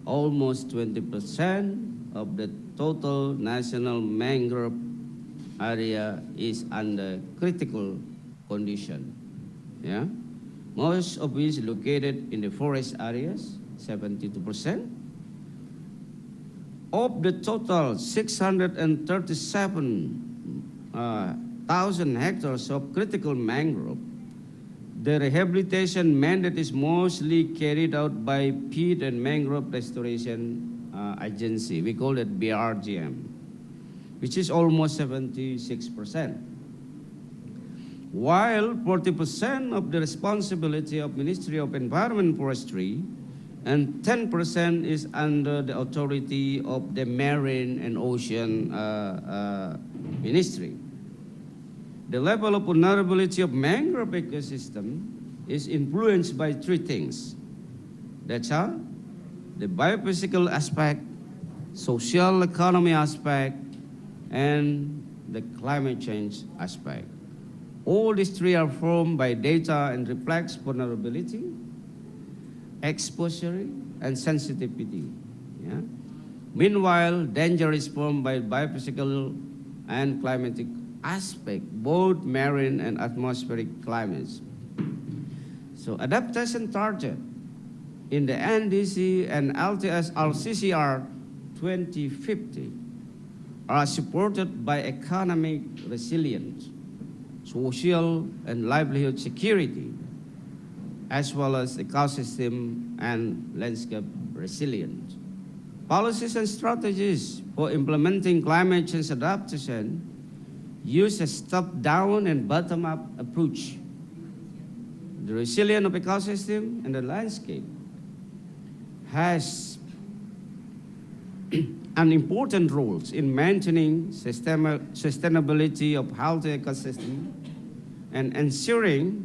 almost 20% of the total national mangrove area is under critical condition. Yeah? Most of which located in the forest areas, 72%. Of the total 637,000 hectares of critical mangrove, the rehabilitation mandate is mostly carried out by peat and mangrove restoration agency. We call it BRGM, which is almost 76%. While 40% of the responsibility of Ministry of Environment and Forestry and 10% is under the authority of the Marine and Ocean Ministry. The level of vulnerability of mangrove ecosystem is influenced by 3 things. That's how the biophysical aspect, social economy aspect, and the climate change aspect. All these three are formed by data and reflects vulnerability, exposure, and sensitivity. Yeah? Meanwhile, danger is formed by biophysical and climatic aspect, both marine and atmospheric climates. So adaptation target in the NDC and LCCR 2050 are supported by economic resilience, social and livelihood security, as well as ecosystem and landscape resilience. Policies and strategies for implementing climate change adaptation use a top-down and bottom-up approach. The resilience of ecosystem and the landscape has an important role in maintaining sustainability of healthy ecosystem and ensuring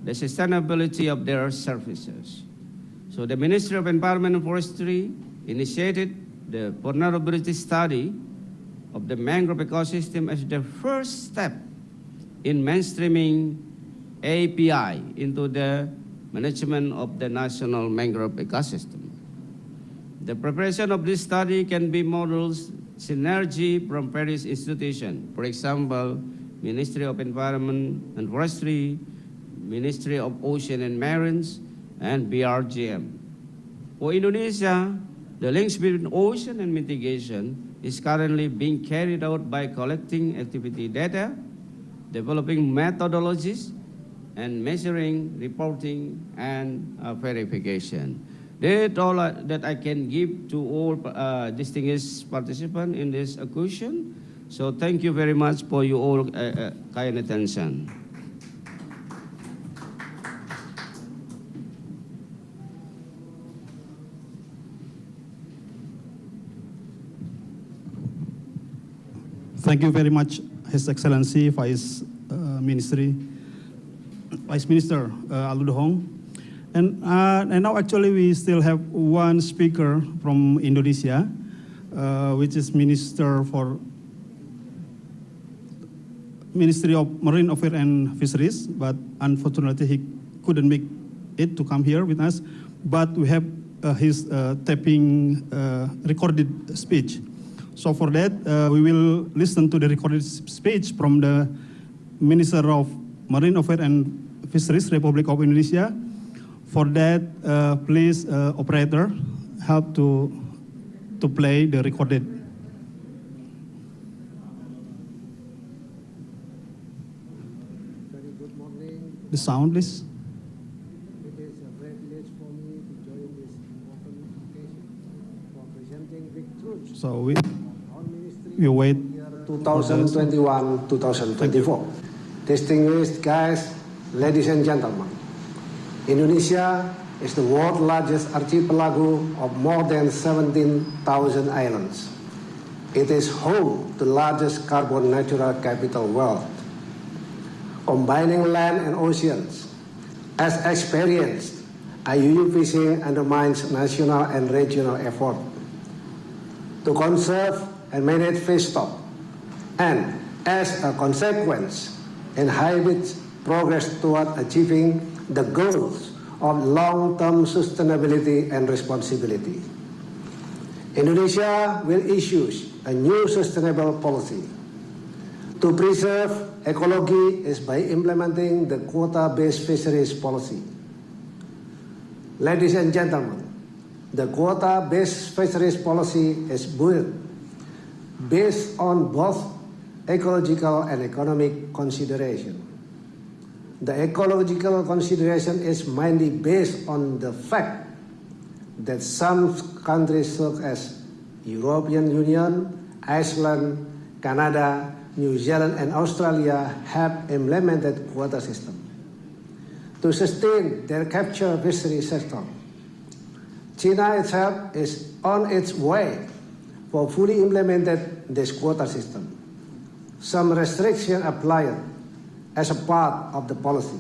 the sustainability of their services. So the Ministry of Environment and Forestry initiated the vulnerability study of the mangrove ecosystem as the first step in mainstreaming API into the management of the national mangrove ecosystem. The preparation of this study can be models synergy from various institutions. For example, Ministry of Environment and Forestry, Ministry of Ocean and Marines, and BRGM. For Indonesia, the links between ocean and mitigation is currently being carried out by collecting activity data, developing methodologies, and measuring, reporting, and verification. That's all that I can give to all distinguished participants in this occasion. So thank you very much for your all kind attention. Thank you very much, His Excellency Vice Minister Aludohong. And now actually we still have one speaker from Indonesia, which is Ministry of Marine Affairs and Fisheries, but unfortunately he couldn't make it to come here with us. But we have his taping recorded speech. So for that, we will listen to the recorded speech from the Minister of Marine Affairs and Fisheries, Republic of Indonesia. For that, please, operator, help to play the recorded. Very good morning. The sound, please. It is a privilege for me to join this important occasion for presenting big truths So we on ministry wait. year 2021-2024. Distinguished guests, ladies and gentlemen, Indonesia is the world's largest archipelago of more than 17,000 islands. It is home to the largest carbon natural capital world. Combining land and oceans, as experienced, IUU fishing undermines national and regional effort to conserve and manage fish stock, and as a consequence, inhibits progress toward achieving the goals of long-term sustainability and responsibility. Indonesia will issue a new sustainable policy. To preserve ecology is by implementing the quota-based fisheries policy. Ladies and gentlemen, the quota-based fisheries policy is built based on both ecological and economic consideration. The ecological consideration is mainly based on the fact that some countries such as European Union, Iceland, Canada, New Zealand, and Australia have implemented quota system to sustain their capture fishery sector. China itself is on its way for fully implemented this quota system. Some restriction applied as a part of the policy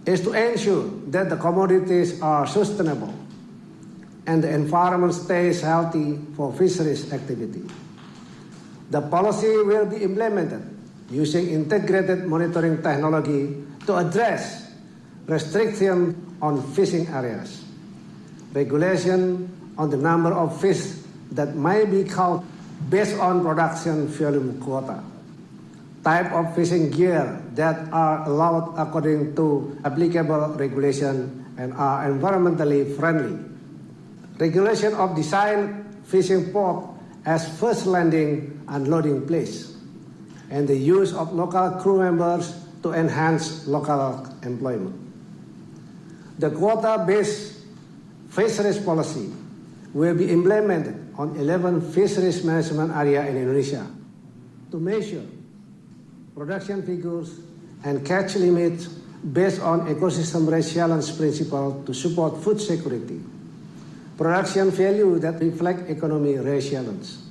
is to ensure that the commodities are sustainable and the environment stays healthy for fisheries activity. The policy will be implemented using integrated monitoring technology to address restrictions on fishing areas, regulation on the number of fish that may be caught based on production volume quota, type of fishing gear that are allowed according to applicable regulation and are environmentally friendly, regulation of design fishing port as first landing and loading place, and the use of local crew members to enhance local employment. The quota-based fisheries policy will be implemented on 11 fisheries management areas in Indonesia to measure production figures and catch limits based on ecosystem resilience principle to support food security, production value that reflect economic resilience,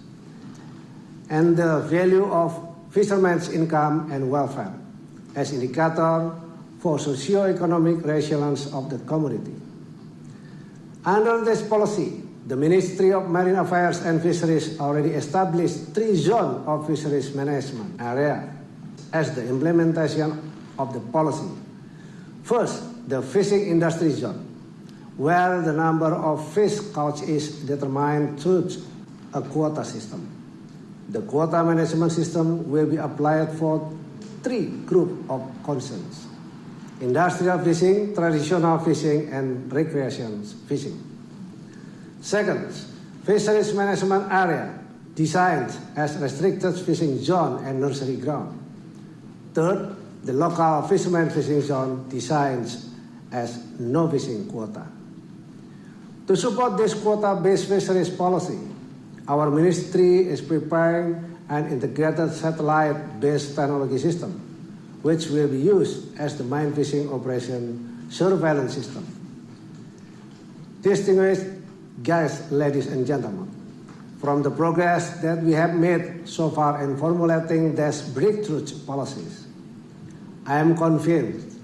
and the value of fishermen's income and welfare as indicator for socio-economic resilience of the community. Under this policy, the Ministry of Marine Affairs and Fisheries already established 3 zones of fisheries management area as the implementation of the policy. First, the fishing industry zone, where the number of fish caught is determined through a quota system. The quota management system will be applied for 3 groups of concerns: industrial fishing, traditional fishing, and recreation fishing. Second, fisheries management area designed as restricted fishing zone and nursery ground. Third, the local fishermen fishing zone designed as no fishing quota. To support this quota-based fisheries policy, our ministry is preparing an integrated satellite-based technology system, which will be used as the mine fishing operation surveillance system. Distinguished guests, ladies and gentlemen, from the progress that we have made so far in formulating these breakthrough policies, I am convinced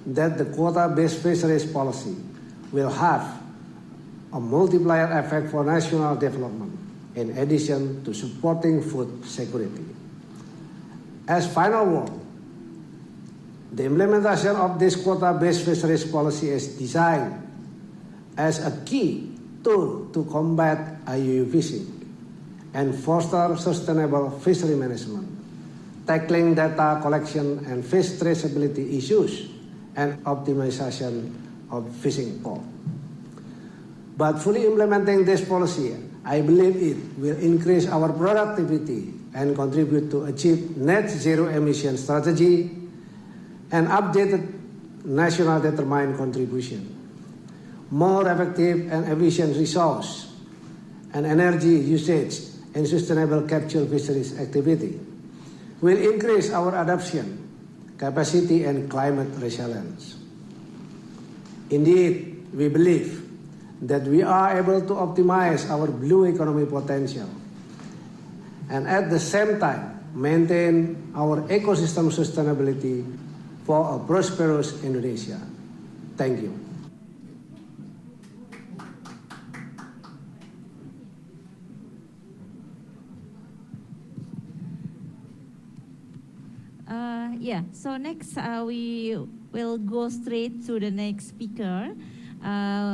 that the quota-based fisheries policy will have a multiplier effect for national development, in addition to supporting food security. As final word, the implementation of this quota-based fisheries policy is designed as a key tool to combat IUU fishing and foster sustainable fishery management, tackling data collection and fish traceability issues, and optimization of fishing port. But fully implementing this policy, I believe it will increase our productivity and contribute to achieve net zero emission strategy and updated national determined contribution, more effective and efficient resource and energy usage and sustainable capture fisheries activity will increase our adoption, capacity, and climate resilience. Indeed, we believe that we are able to optimize our blue economy potential and at the same time maintain our ecosystem sustainability for a prosperous Indonesia. Thank you. So next we will go straight to the next speaker.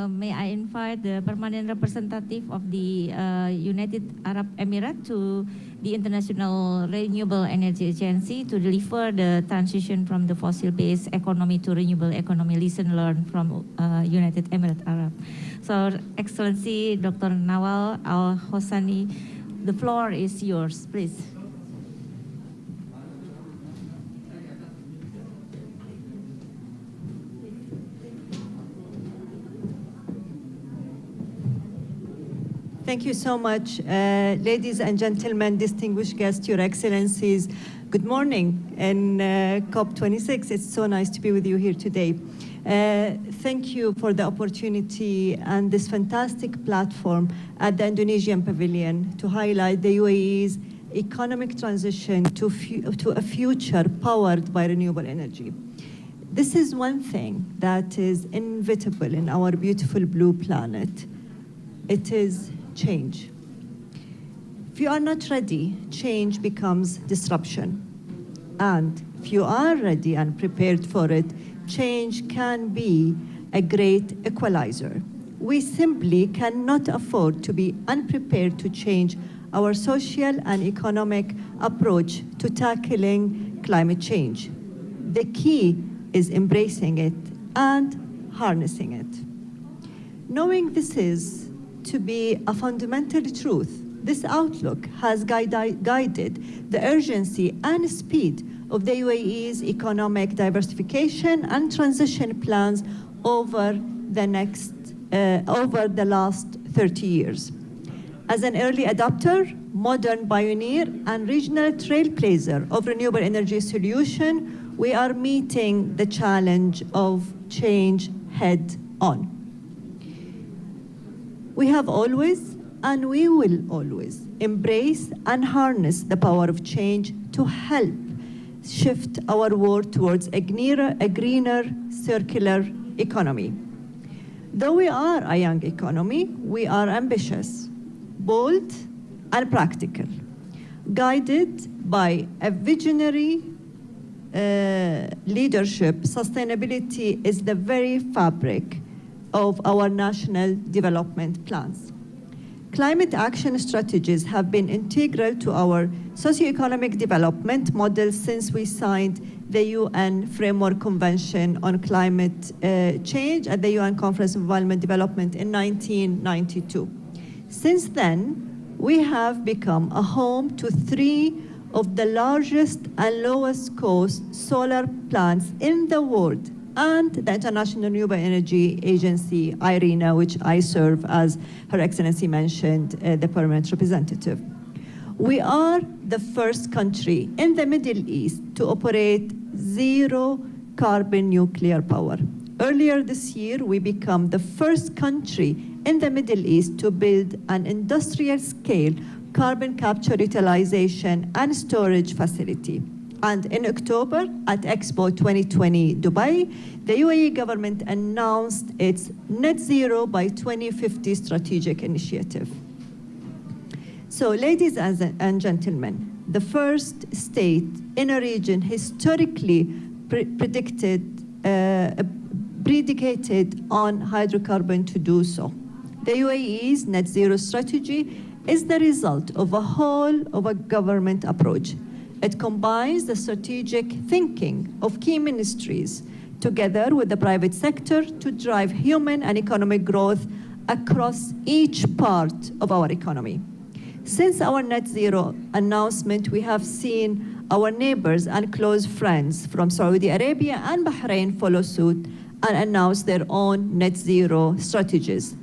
May I invite the permanent representative of the United Arab Emirates to the International Renewable Energy Agency to deliver the transition from the fossil-based economy to renewable economy lesson learned from United Emirates Arab. So, Excellency Dr. Nawal Al-Hosani, the floor is yours, please. Thank you so much, ladies and gentlemen, distinguished guests, Your Excellencies. Good morning, and COP26. It's so nice to be with you here today. Thank you for the opportunity and this fantastic platform at the Indonesian Pavilion to highlight the UAE's economic transition to a future powered by renewable energy. This is one thing that is inevitable in our beautiful blue planet. It is change. If you are not ready, change becomes disruption. And if you are ready and prepared for it, change can be a great equalizer. We simply cannot afford to be unprepared to change our social and economic approach to tackling climate change. The key is embracing it and harnessing it. Knowing this is to be a fundamental truth, this outlook has guided the urgency and speed of the UAE's economic diversification and transition plans over the last 30 years. As an early adopter, modern pioneer, and regional trailblazer of renewable energy solution, we are meeting the challenge of change head on. We have always, and we will always, embrace and harness the power of change to help shift our world towards a greener circular economy. Though we are a young economy, we are ambitious, bold, and practical, guided by a visionary leadership. Sustainability is the very fabric of our national development plans. Climate action strategies have been integral to our socioeconomic development model since we signed the UN Framework Convention on Climate Change at the UN Conference on Environment Development in 1992. Since then, we have become a home to 3 of the largest and lowest cost solar plants in the world, and the International Renewable Energy Agency, IRENA, which I serve as Her Excellency mentioned, the permanent representative. We are the first country in the Middle East to operate zero carbon nuclear power. Earlier this year, we became the first country in the Middle East to build an industrial-scale carbon capture, utilization, and storage facility. And in October, at Expo 2020 Dubai, the UAE government announced its net zero by 2050 strategic initiative. So, ladies and gentlemen, the first state in a region historically predicated on hydrocarbon to do so. The UAE's net zero strategy is the result of a whole of a government approach. It combines the strategic thinking of key ministries together with the private sector to drive human and economic growth across each part of our economy. Since our net zero announcement, we have seen our neighbors and close friends from Saudi Arabia and Bahrain follow suit and announce their own net zero strategies.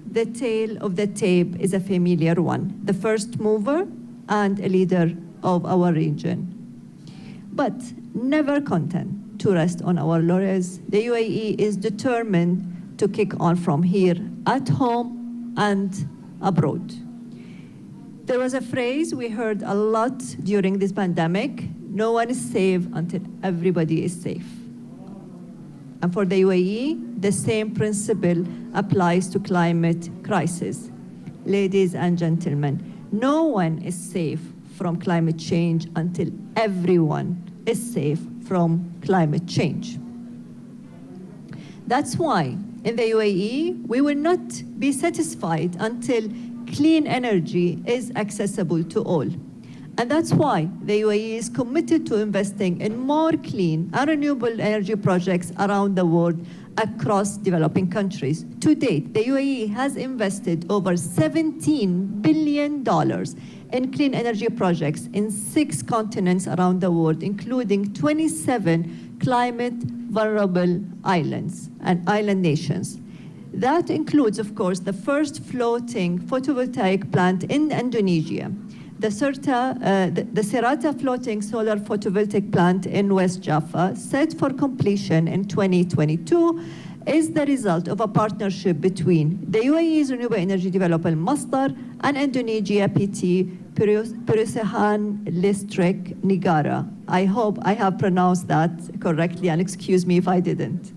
The tale of the tape is a familiar one, the first mover and a leader of our region. But never content to rest on our laurels, the UAE is determined to kick on from here at home and abroad. There was a phrase we heard a lot during this pandemic: no one is safe until everybody is safe. And for the UAE, the same principle applies to climate crisis. Ladies and gentlemen, no one is safe from climate change until everyone is safe from climate change. That's why in the UAE, we will not be satisfied until clean energy is accessible to all. And that's why the UAE is committed to investing in more clean and renewable energy projects around the world across developing countries. To date, the UAE has invested over $17 billion in clean energy projects in 6 continents around the world, including 27 climate vulnerable islands and island nations. That includes, of course, the first floating photovoltaic plant in Indonesia, the Serata floating solar photovoltaic plant in West Jaffa, set for completion in 2022, is the result of a partnership between the UAE's Renewable Energy Development Masdar and Indonesia PT Perusahaan Listrik Negara. I hope I have pronounced that correctly, and excuse me if I didn't.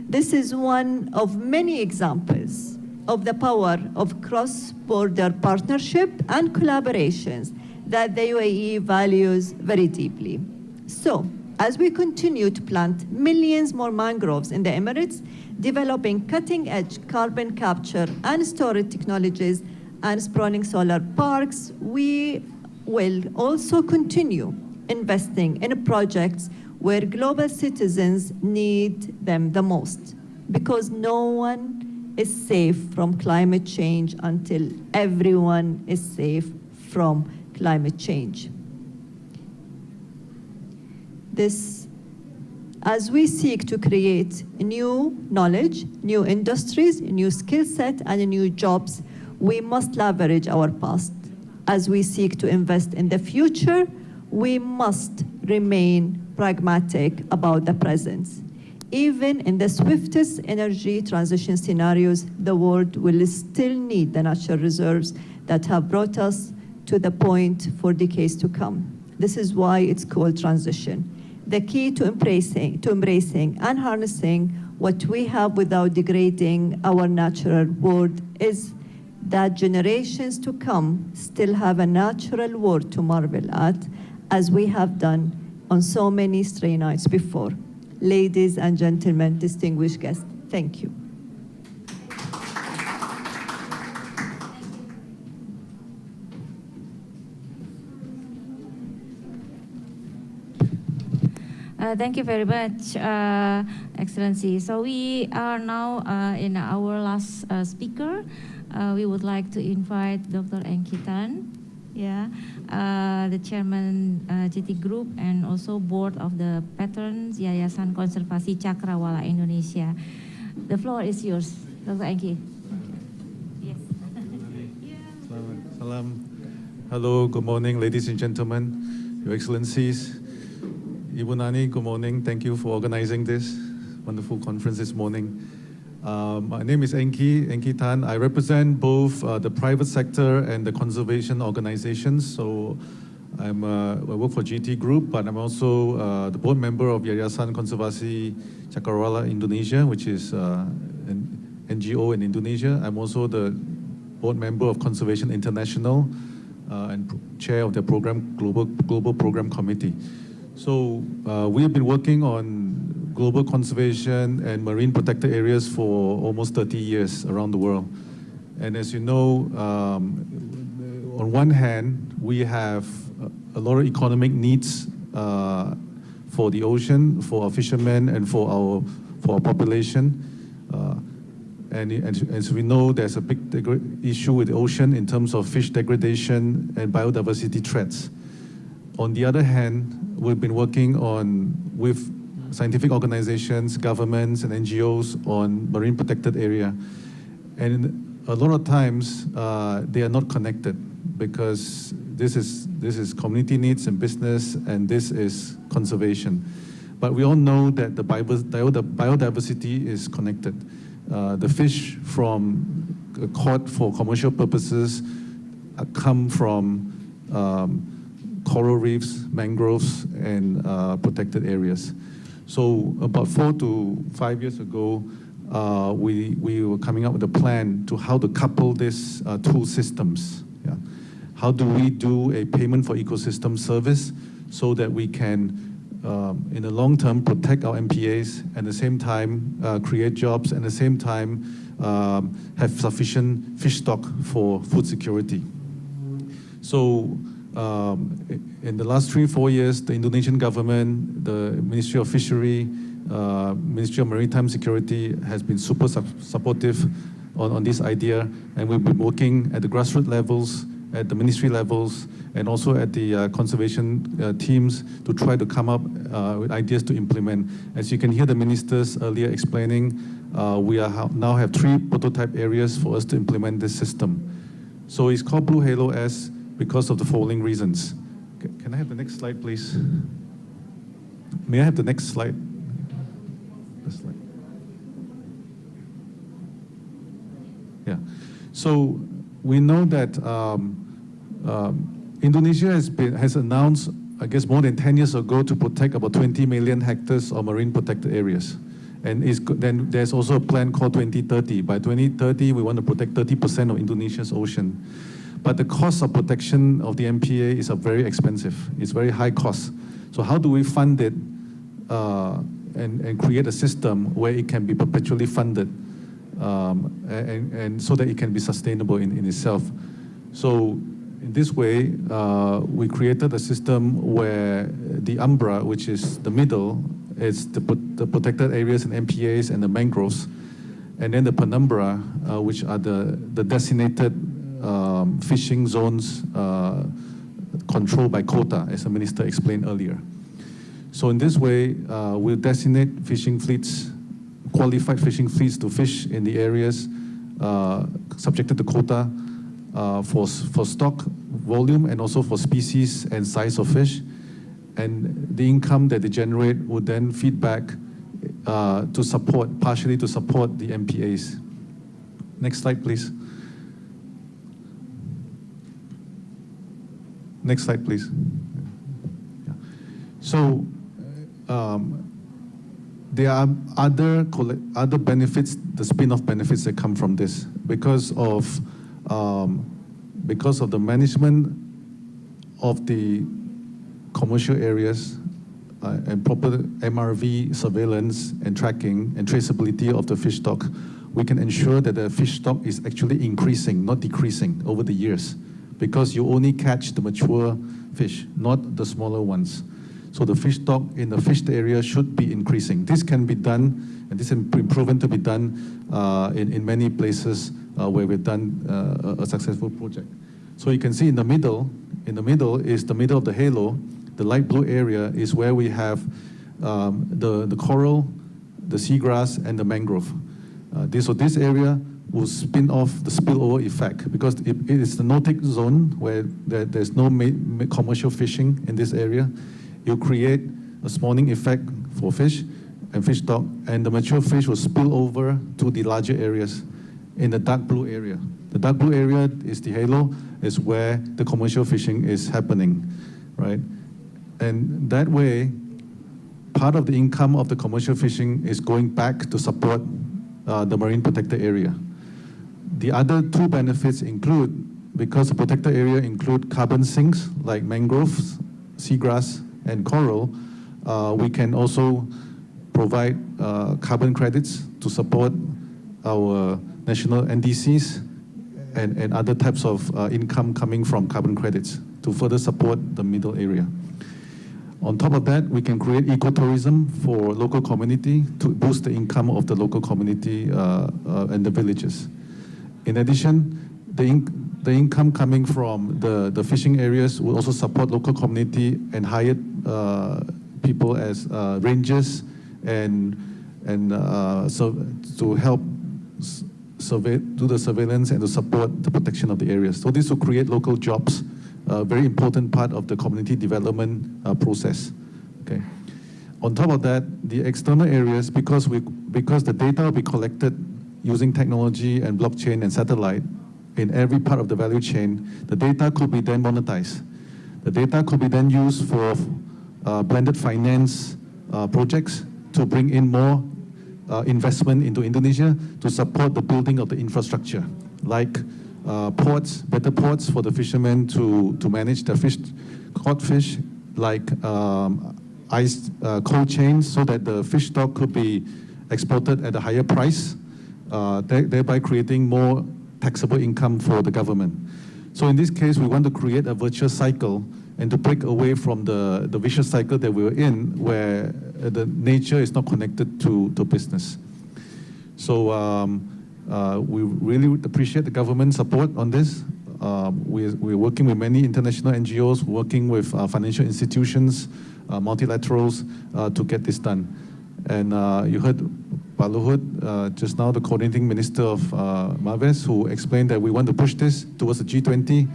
This is one of many examples of the power of cross-border partnership and collaborations that the UAE values very deeply. So, as we continue to plant millions more mangroves in the Emirates, developing cutting-edge carbon capture and storage technologies and sprawling solar parks, we will also continue investing in projects where global citizens need them the most, because no one is safe from climate change until everyone is safe from climate change. As we seek to create new knowledge, new industries, new skill set, and new jobs, we must leverage our past. As we seek to invest in the future, we must remain pragmatic about the present. Even in the swiftest energy transition scenarios, the world will still need the natural reserves that have brought us to the point for decades to come. This is why it's called transition. The key to embracing and harnessing what we have without degrading our natural world is that generations to come still have a natural world to marvel at, as we have done on so many stray nights before. Ladies and gentlemen, distinguished guests, thank you. Thank you very much, Excellency. So we are now in our last speaker. We would like to invite Dr. Engki Tan, the Chairman GT Group and also Board of the Patrons Yayasan Konservasi Cakrawala Indonesia. The floor is yours, Dr. Engki. Yes. Salam. Hello, good morning, ladies and gentlemen, Your Excellencies. Ibu Nani, good morning. Thank you for organizing this wonderful conference this morning. My name is Engki Tan. I represent both the private sector and the conservation organizations. So I work for GT Group, but I'm also the board member of Yayasan Konservasi Cakrawala Indonesia, which is an NGO in Indonesia. I'm also the board member of Conservation International and chair of the global program committee. So we have been working on global conservation and marine protected areas for almost 30 years around the world. And as you know, on one hand, we have a lot of economic needs for the ocean, for our fishermen, and for our population. And as we know, there's a big issue with the ocean in terms of fish degradation and biodiversity threats. On the other hand, we've been working with scientific organizations, governments, and NGOs on marine protected area. And a lot of times, they are not connected because this is community needs and business, and this is conservation. But we all know that the biodiversity is connected. The fish caught for commercial purposes come from coral reefs, mangroves, and protected areas. So about 4 to 5 years ago, we were coming up with a plan to how to couple these two systems. Yeah. How do we do a payment for ecosystem service so that we can, in the long term, protect our MPAs and at the same time create jobs and at the same time have sufficient fish stock for food security. So in the last 3-4 years, the Indonesian government, the Ministry of Fishery, Ministry of Maritime Security has been super supportive on this idea, and we've been working at the grassroots levels, at the ministry levels, and also at the conservation teams to try to come up with ideas to implement. As you can hear the ministers earlier explaining, we now have 3 prototype areas for us to implement this system. So it's called Blue Halo S because of the following reasons. Can I have the next slide, please? May I have the next slide? Yeah. So we know that Indonesia has announced, I guess, more than 10 years ago to protect about 20 million hectares of marine protected areas. And then there's also a plan called 2030. By 2030, we want to protect 30% of Indonesia's ocean. But the cost of protection of the MPA is very expensive. It's very high cost. So how do we fund it and create a system where it can be perpetually funded and so that it can be sustainable in itself? So in this way, we created a system where the umbra, which is the middle, is the protected areas and MPAs and the mangroves, and then the penumbra, which are the designated fishing zones controlled by quota, as the minister explained earlier. So in this way, we'll designate fishing fleets, qualified fishing fleets to fish in the areas subjected to quota for stock volume and also for species and size of fish. And the income that they generate would then feed back partially to support the MPAs. Next slide, please. Next slide, please. Yeah. So there are other benefits, the spin-off benefits that come from this because of the management of the commercial areas and proper MRV surveillance and tracking and traceability of the fish stock. We can ensure that the fish stock is actually increasing, not decreasing over the years, because you only catch the mature fish, not the smaller ones. So the fish stock in the fished area should be increasing. This can be done, and this has been proven to be done in many places where we've done a successful project. So you can see in the middle is the middle of the halo. The light blue area is where we have the coral, the seagrass, and the mangrove. So this area will spin off the spillover effect because it is the no-take zone where there's no commercial fishing in this area. You'll create a spawning effect for fish and fish stock, and the mature fish will spill over to the larger areas in the dark blue area. The dark blue area is the halo, is where the commercial fishing is happening, right? And that way, part of the income of the commercial fishing is going back to support the marine protected area. The other two benefits include, because the protected area include carbon sinks like mangroves, seagrass, and coral, we can also provide carbon credits to support our national NDCs and other types of income coming from carbon credits to further support the middle area. On top of that, we can create ecotourism for local community to boost the income of the local community and the villages. In addition, the income coming from the fishing areas will also support local community and hire people as rangers and so to help do the surveillance and to support the protection of the areas. So this will create local jobs, a very important part of the community development process. Okay. On top of that, the external areas, because the data will be collected using technology and blockchain and satellite in every part of the value chain, the data could be then monetized. The data could be then used for blended finance projects to bring in more investment into Indonesia to support the building of the infrastructure, like ports, better ports for the fishermen to manage their caught fish, like ice cold chains so that the fish stock could be exported at a higher price, thereby creating more taxable income for the government. So in this case, we want to create a virtuous cycle and to break away from the vicious cycle that we're in, where the nature is not connected to business. So we really appreciate the government support on this. We're working with many international NGOs, working with financial institutions, multilaterals to get this done. And you heard Pak Luhut just now, the coordinating minister of Maves, who explained that we want to push this towards the G20.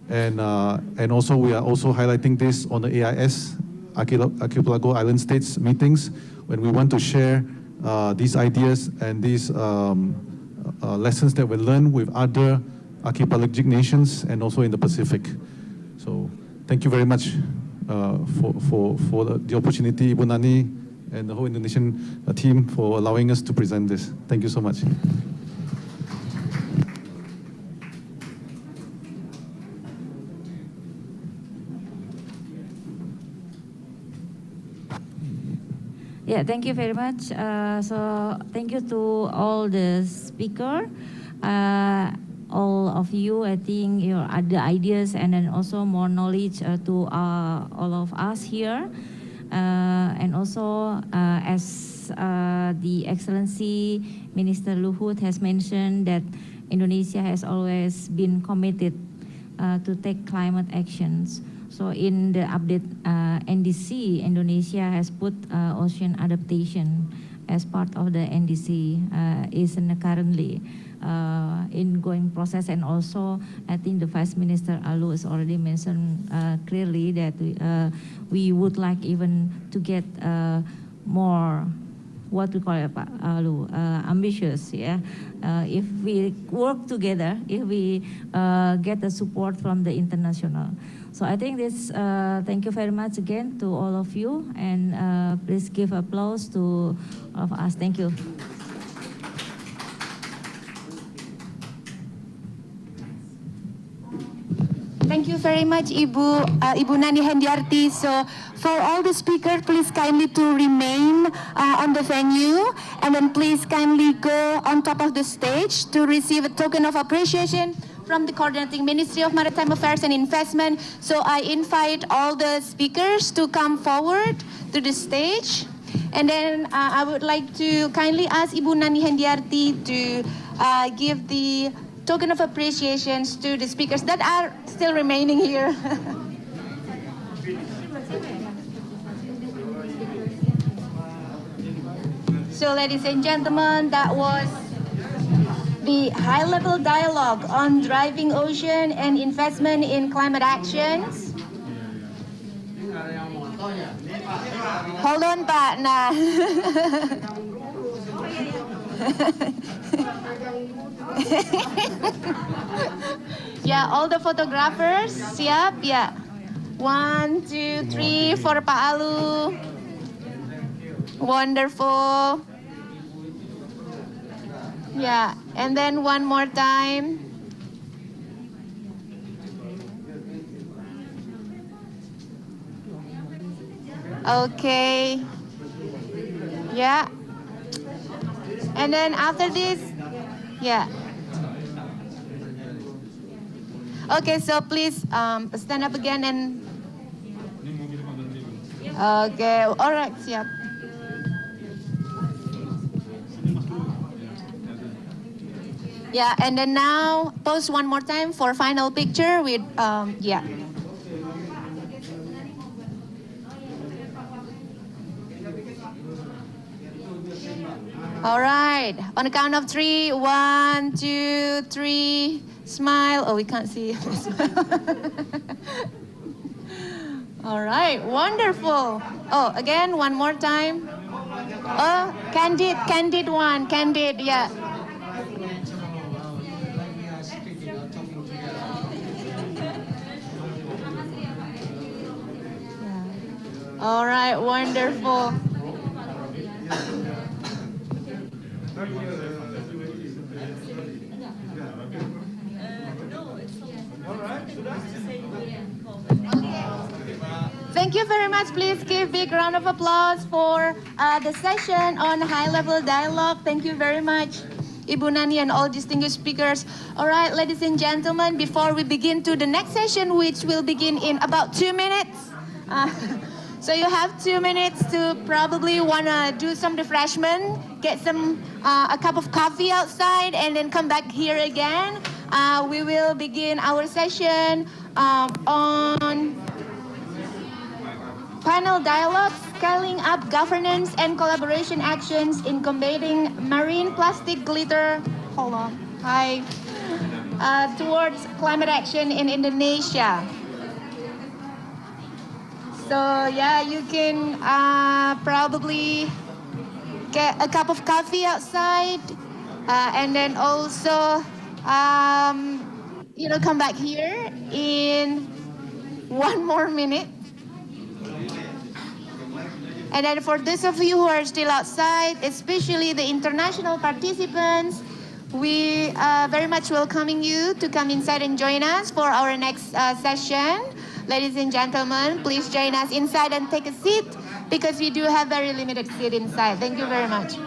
And also we are also highlighting this on the AIS, Archipelago Island States meetings, when we want to share these ideas and these lessons that we learn with other archipelagic nations and also in the Pacific. So thank you very much for the opportunity, Ibu Nani, and the whole Indonesian team for allowing us to present this. Thank you so much. Yeah, thank you very much. So thank you to all the speaker, all of you. I think your the ideas and then also more knowledge to all of us here, and also as the Excellency Minister Luhut has mentioned that Indonesia has always been committed to take climate actions. So in the update NDC, Indonesia has put ocean adaptation as part of the NDC, is currently in going process. And also, I think the Vice Minister Alu has already mentioned clearly that we would like even to get more, what we call it, Alu, ambitious, yeah. If we work together, if we get the support from the international. So I think this, thank you very much again to all of you, and please give applause to all of us. Thank you. Thank you very much, Ibu Nani Hendiarti. So for all the speakers, please kindly to remain on the venue, and then please kindly go on top of the stage to receive a token of appreciation from the Coordinating Ministry of Maritime Affairs and Investment. So I invite all the speakers to come forward to the stage. And then I would like to kindly ask Ibu Nani Hendiarti to give the token of appreciations to the speakers that are still remaining here. So ladies and gentlemen, that was the high-level dialogue on driving ocean and investment in climate actions. Hold on, Pak. Nah. Yeah, all the photographers, siap? Yeah. 1, 2, 3 for Pak Alu. Wonderful. Yeah, and then one more time. Okay. Yeah. And then after this, yeah. Okay, so please stand up again and. Okay, all right, siap. Yeah, and then now pose one more time for final picture with, yeah. All right, on the count of 3, 1, 2, 3, smile. Oh, we can't see. All right, wonderful. Oh, again, one more time. Oh, candid one, candid, yeah. All right, wonderful. Thank you very much. Please give a big round of applause for the session on high-level dialogue. Thank you very much, Ibu Nani and all distinguished speakers. All right, ladies and gentlemen, before we begin to the next session, which will begin in about 2 minutes. So you have 2 minutes to probably want to do some refreshment, get some a cup of coffee outside, and then come back here again. We will begin our session on panel dialogue, scaling up governance and collaboration actions in combating marine plastic litter. Hold on. Hi. Towards climate action in Indonesia. So yeah, you can probably get a cup of coffee outside, and then also, come back here in 1 more minute. And then for those of you who are still outside, especially the international participants, we are very much welcoming you to come inside and join us for our next session. Ladies and gentlemen, please join us inside and take a seat because we do have very limited seat inside. Thank you very much.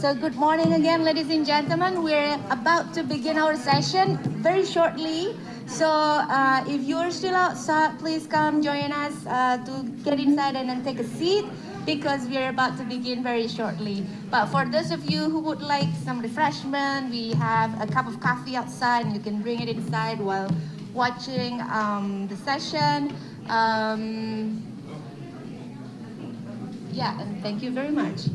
So good morning again, ladies and gentlemen. We're about to begin our session very shortly. So if you're still outside, please come join us to get inside and then take a seat because we're about to begin very shortly. But for those of you who would like some refreshment, we have a cup of coffee outside and you can bring it inside while watching the session. Yeah, and thank you very much.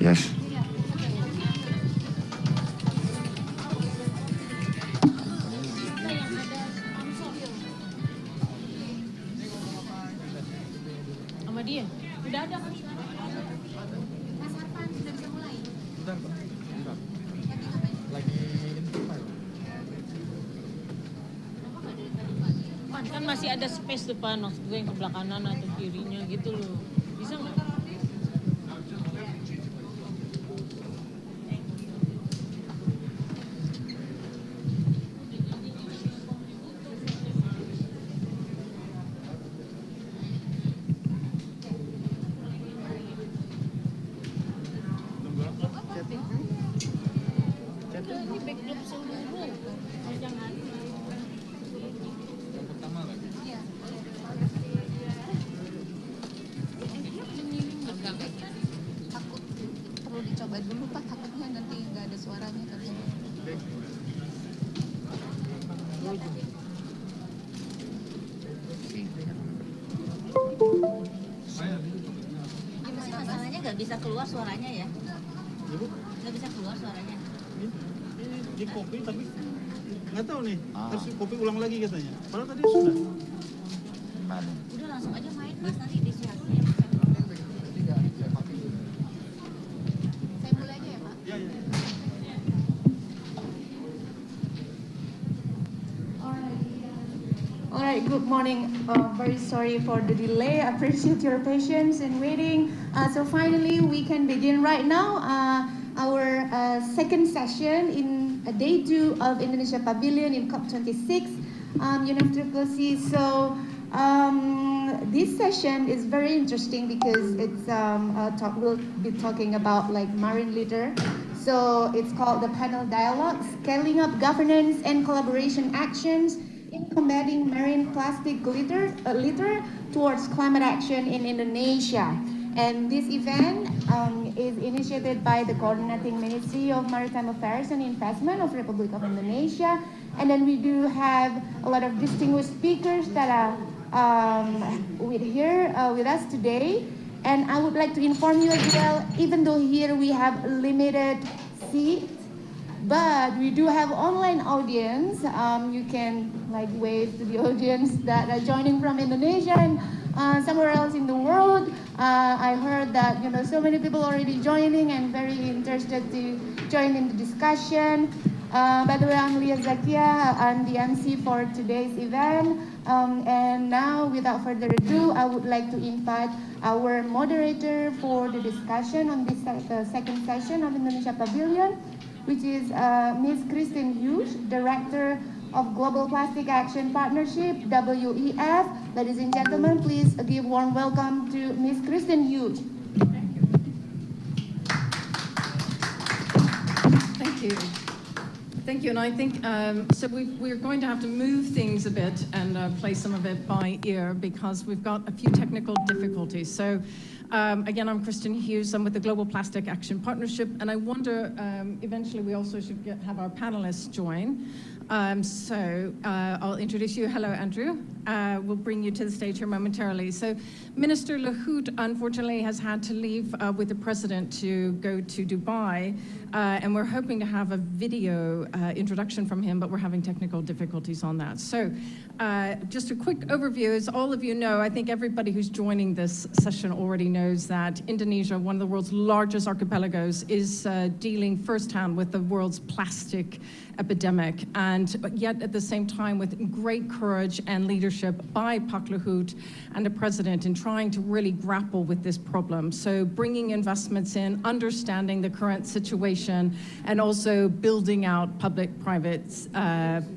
Yes. Sama dia. Udah ada kan? Kan masih ada space depan, maksud gue yang sebelah kanan atau kirinya gitu loh. Bisa nggak? Ini backdrop seluruh. Jangan. Takut perlu dicoba dulu Pak, takutnya nanti nggak ada suaranya katanya. Gimana masalahnya nggak bisa keluar suaranya ya? Nggak bisa keluar suaranya. Di copy tapi nggak tahu nih, harus copy ulang lagi katanya. Padahal tadi sudah. Udah langsung aja main Mas, nanti disiapin. Saya mulai aja ya Pak? Ya, ya. All right, good morning. Very sorry for the delay. I appreciate your patience in waiting. So finally, we can begin right now our second session in day 2 of Indonesia Pavilion in COP26, UNFCCC. So this session is very interesting because it's we'll be talking about like marine litter. So it's called the panel dialogue, scaling up governance and collaboration actions in combating marine plastic litter towards climate action in Indonesia. And this event is initiated by the Coordinating Ministry of Maritime Affairs and Investment of Republic of Indonesia. And then we do have a lot of distinguished speakers that are with us today. And I would like to inform you as well, even though here we have limited seats, but we do have online audience. You can like wave to the audience that are joining from Indonesia and somewhere else in the world. I heard that so many people already joining and very interested to join in the discussion. By the way, I'm Lia Zakia. I'm the MC for today's event. And now, without further ado, I would like to invite our moderator for the discussion on this second session of Indonesia Pavilion, which is Ms. Christine Hughes, Director of Global Plastic Action Partnership, WEF. Ladies and gentlemen, please give warm welcome to Ms. Christine Hughes. Thank you. Thank you, and I think, so we're going to have to move things a bit and play some of it by ear because we've got a few technical difficulties. So again, I'm Kristen Hughes, I'm with the Global Plastic Action Partnership, and I wonder, eventually we also should have our panelists join. I'll introduce you. Hello, Andrew. We'll bring you to the stage here momentarily. So Minister Lahoud, unfortunately, has had to leave with the president to go to Dubai, and we're hoping to have a video introduction from him, but we're having technical difficulties on that. So just a quick overview. As all of you know, I think everybody who's joining this session already knows that Indonesia, one of the world's largest archipelagos, is dealing firsthand with the world's plastic epidemic, and yet at the same time with great courage and leadership by Pak Luhut and the president in trying to really grapple with this problem. So bringing investments in, understanding the current situation, and also building out public-private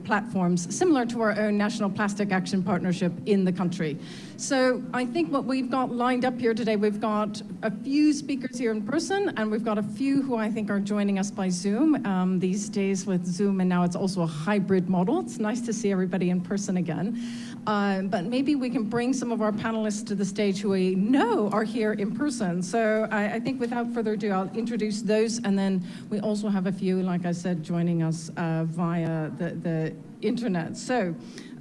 platforms similar to our own National Plastic Action Partnership in the country. So I think what we've got lined up here today, we've got a few speakers here in person, and we've got a few who I think are joining us by Zoom. These days with Zoom, and now it's also a hybrid model. It's nice to see everybody in person again. But maybe we can bring some of our panelists to the stage who we know are here in person. So I think without further ado, I'll introduce those, and then we also have a few, like I said, joining us via the internet. So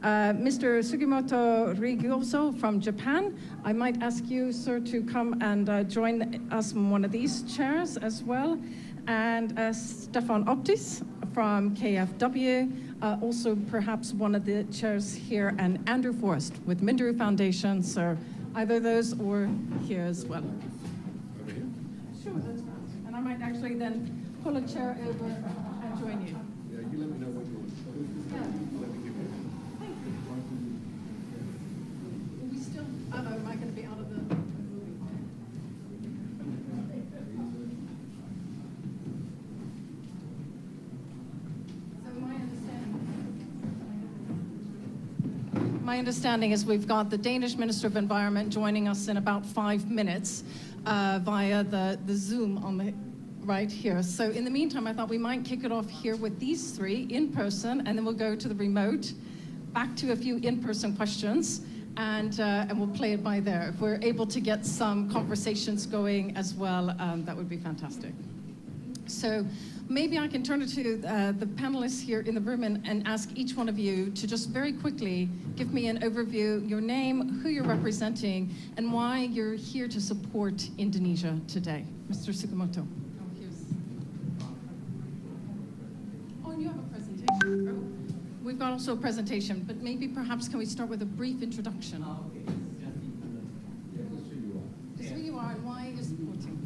Mr. Sugimoto Rigyoso from Japan, I might ask you, sir, to come and join us in one of these chairs as well. And Stefan Optis from KFW, also perhaps one of the chairs here, and Andrew Forrest with Minderu Foundation, so either those or here as well. Over here? Sure, that's fine. And I might actually then pull a chair over and join you. Yeah, you let me know what you want. Yeah. Let me give you. Thank you. Are we still, am I going to be out of the movie? My understanding is we've got the Danish Minister of Environment joining us in about 5 minutes via the Zoom on the right here. So in the meantime, I thought we might kick it off here with these three in person, and then we'll go to the remote, back to a few in-person questions, and we'll play it by there. If we're able to get some conversations going as well, that would be fantastic. So maybe I can turn it to the panelists here in the room and ask each one of you to just very quickly give me an overview, your name, who you're representing, and why you're here to support Indonesia today. Mr. Sugimoto. Oh, and you have a presentation. Oh, we've got also a presentation, but maybe perhaps can we start with a brief introduction? Just who you are and why you're supporting.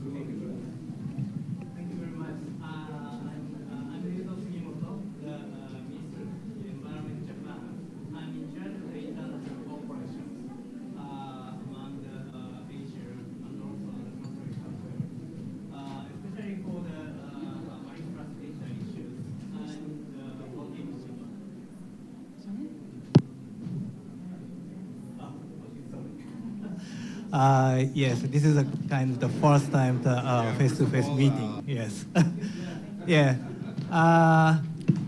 Yes, this is a kind of the first time the face-to-face meeting. Yes. Yeah. I'm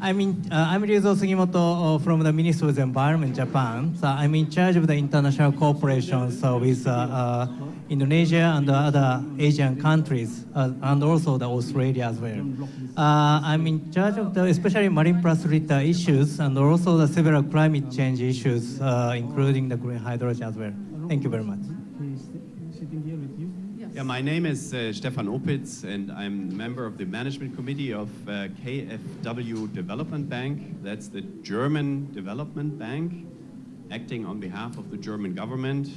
Ryuzo Sugimoto from the Ministry of Environment, Japan. So I'm in charge of the international cooperation with Indonesia and the other Asian countries, and also the Australia as well. I'm in charge of the especially marine plastic litter issues and also the several climate change issues, including the green hydrogen as well. Thank you very much. Yeah, my name is Stefan Opitz, and I'm a member of the management committee of KfW Development Bank. That's the German development bank, acting on behalf of the German government.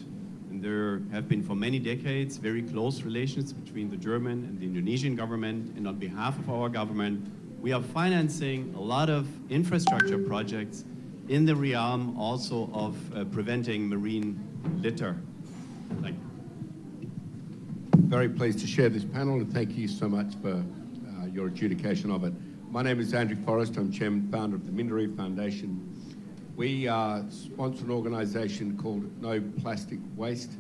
And there have been for many decades very close relations between the German and the Indonesian government. And on behalf of our government, we are financing a lot of infrastructure projects in the realm also of preventing marine litter. Very pleased to share this panel, and thank you so much for your adjudication of it. My name is Andrew Forrest. I'm chairman founder of the Minderu Foundation. We sponsor an organisation called No Plastic Waste.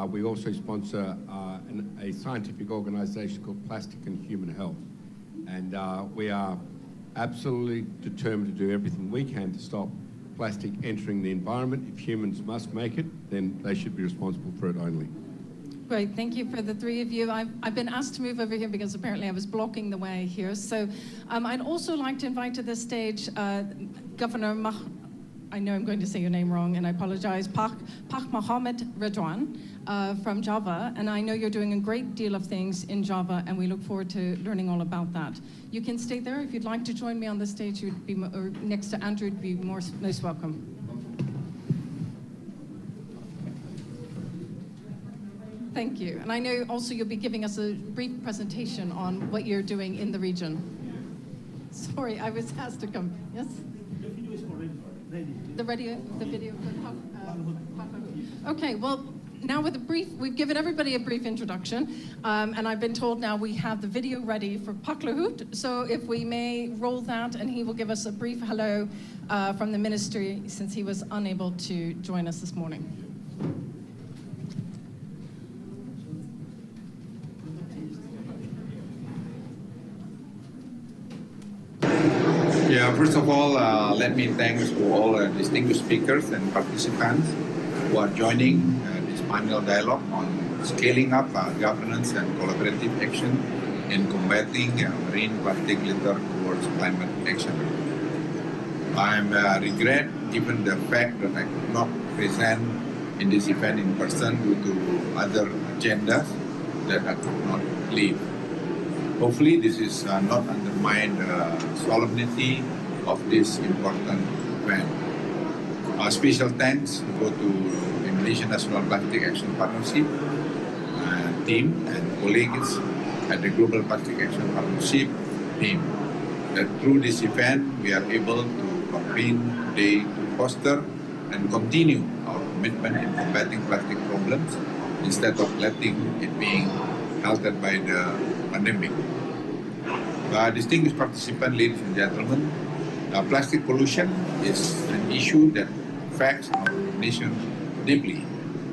We also sponsor a scientific organisation called Plastic and Human Health. And we are absolutely determined to do everything we can to stop plastic entering the environment. If humans must make it, then they should be responsible for it only. Great, thank you for the three of you. I've been asked to move over here because apparently I was blocking the way here. So I'd also like to invite to the stage Governor I know I'm going to say your name wrong, and I apologize, Pak Mohammed Redwan from Java. And I know you're doing a great deal of things in Java, and we look forward to learning all about that. You can stay there. If you'd like to join me on the stage, you'd be, or next to Andrew, you'd be most welcome. Thank you. And I know also you'll be giving us a brief presentation on what you're doing in the region. Sorry, I was asked to come. Yes? The video is already ready. The video. Okay, well, now with a brief, we've given everybody a brief introduction, and I've been told now we have the video ready for Pak Luhut. So if we may roll that, and he will give us a brief hello from the ministry since he was unable to join us this morning. Yeah, first of all, let me thank to all distinguished speakers and participants who are joining this panel dialogue on scaling up governance and collaborative action in combating marine plastic litter towards climate action. I regret given the fact that I could not present in this event in person due to other agendas, that I could not leave. Hopefully this is not undermine the solemnity of this important event. Special thanks go to Indonesian National Plastic Action Partnership team and colleagues at the Global Plastic Action Partnership team. That through this event, we are able to convene today to foster and continue our commitment in combating plastic problems instead of letting it being halted by the pandemic. Distinguished participants, ladies and gentlemen, plastic pollution is an issue that affects our nation deeply.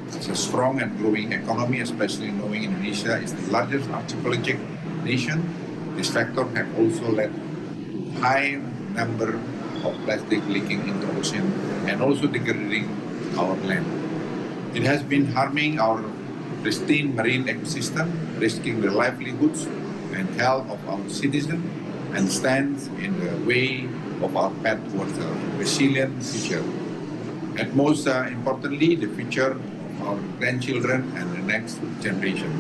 It's a strong and growing economy, especially knowing Indonesia is the largest archipelagic nation. This factor has also led to high number of plastic leaking into the ocean and also degrading our land. It has been harming our pristine marine ecosystem, risking the livelihoods and health of our citizens, and stands in the way of our path towards a resilient future. And most importantly, the future our grandchildren and the next generation.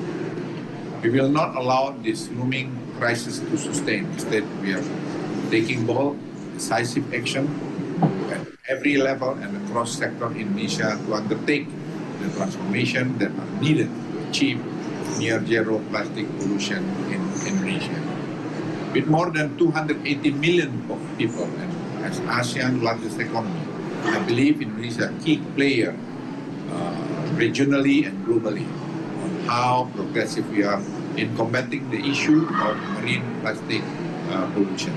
We will not allow this looming crisis to sustain. Instead, we are taking bold, decisive action at every level and across sector in Indonesia to undertake the transformation that are needed to achieve near zero plastic pollution in Indonesia. With more than 280 million people and as ASEAN's largest economy, I believe Indonesia is a key player regionally and globally on how progressive we are in combating the issue of marine plastic pollution.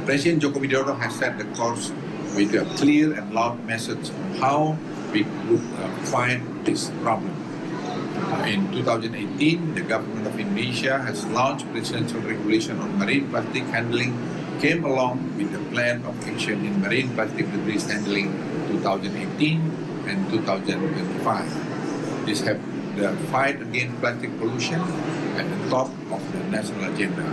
President Joko Widodo has set the course with a clear and loud message on how we would fight this problem. In 2018, the government of Indonesia has launched presidential regulation on marine plastic handling, came along with the plan of action in marine plastic debris handling 2018 and 2025. This have the fight against plastic pollution at the top of the national agenda,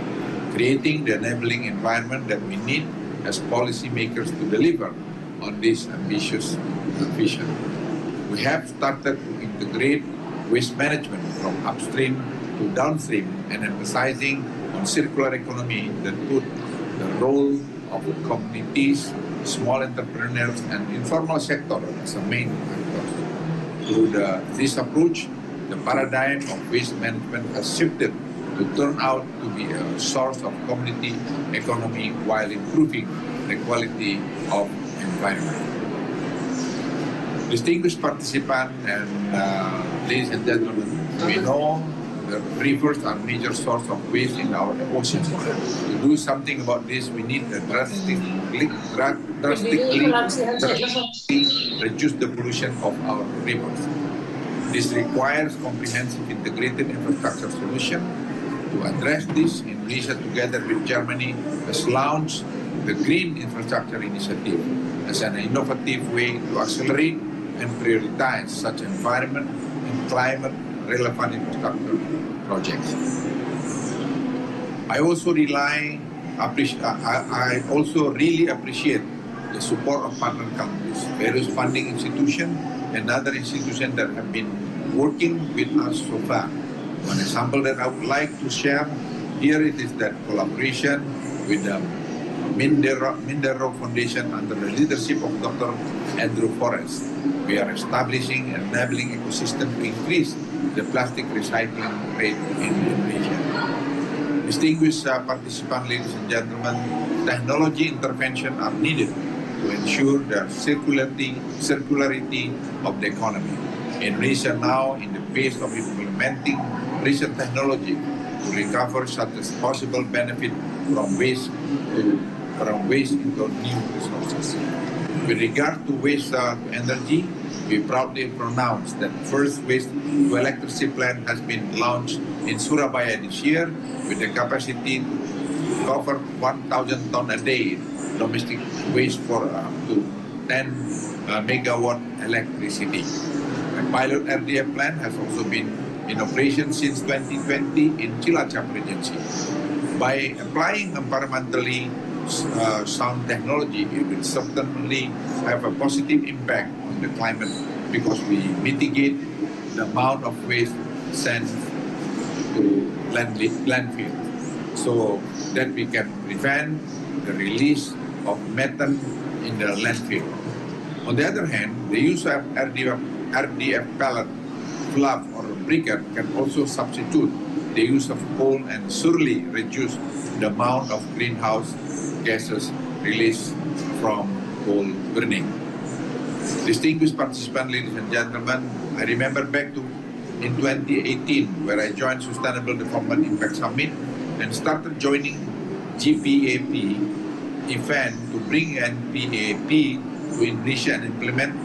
creating the enabling environment that we need as policymakers to deliver on this ambitious vision. We have started to integrate waste management from upstream to downstream and emphasizing on circular economy that put the role of the communities, small entrepreneurs and informal sector as a main factor. Through this approach, the paradigm of waste management has shifted to turn out to be a source of community economy while improving the quality of environment. Distinguished participants and ladies and gentlemen, we know the rivers are major source of waste in our oceans. To do something about this, we need to drastically reduce the pollution of our rivers. This requires comprehensive integrated infrastructure solution. To address this, Indonesia, together with Germany, has launched the Green Infrastructure Initiative as an innovative way to accelerate and prioritize such environment and climate relevant infrastructure projects. I also really appreciate the support of partner countries, various funding institutions and other institutions that have been working with us so far. One example that I would like to share here it is that collaboration with the Mindero Foundation under the leadership of Dr. Andrew Forrest. We are establishing an enabling ecosystem to increase the plastic recycling rate in Indonesia. Distinguished participants, ladies and gentlemen, technology intervention are needed to ensure the circularity of the economy. Indonesia now in the phase of implementing recent technology to recover such as possible benefit from waste into new resources. With regard to waste to energy, we proudly pronounce that first waste to electricity plant has been launched in Surabaya this year with the capacity to cover 1,000 tons a day domestic waste for up to 10 megawatt electricity. A pilot RDF plant has also been in operation since 2020 in Cilacap Regency. By applying environmentally sound technology, it will certainly have a positive impact on the climate because we mitigate the amount of waste sent to landfill, so that we can prevent the release of methane in the landfill. On the other hand, the use of RDF pellet, fluff, or briquette can also substitute the use of coal and surely reduce the amount of greenhouse gases released from coal burning. Distinguished participants, ladies and gentlemen, I remember back to in 2018 where I joined Sustainable Development Impact Summit and started joining GPAP event to bring NPAP to Indonesia and implement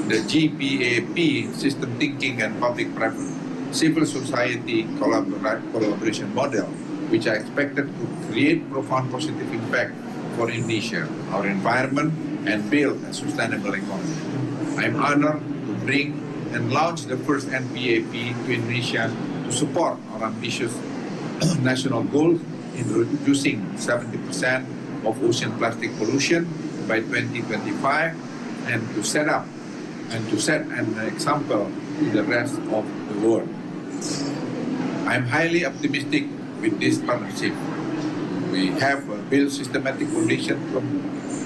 the GPAP system thinking and public-private civil society collaboration model, which I expected to create profound positive impact for Indonesia, our environment, and build a sustainable economy. I am honored to bring and launch the first NPAP to Indonesia to support our ambitious national goals in reducing 70% of ocean plastic pollution by 2025 and to set an example to the rest of the world. I am highly optimistic with this partnership. We have built systematic foundation from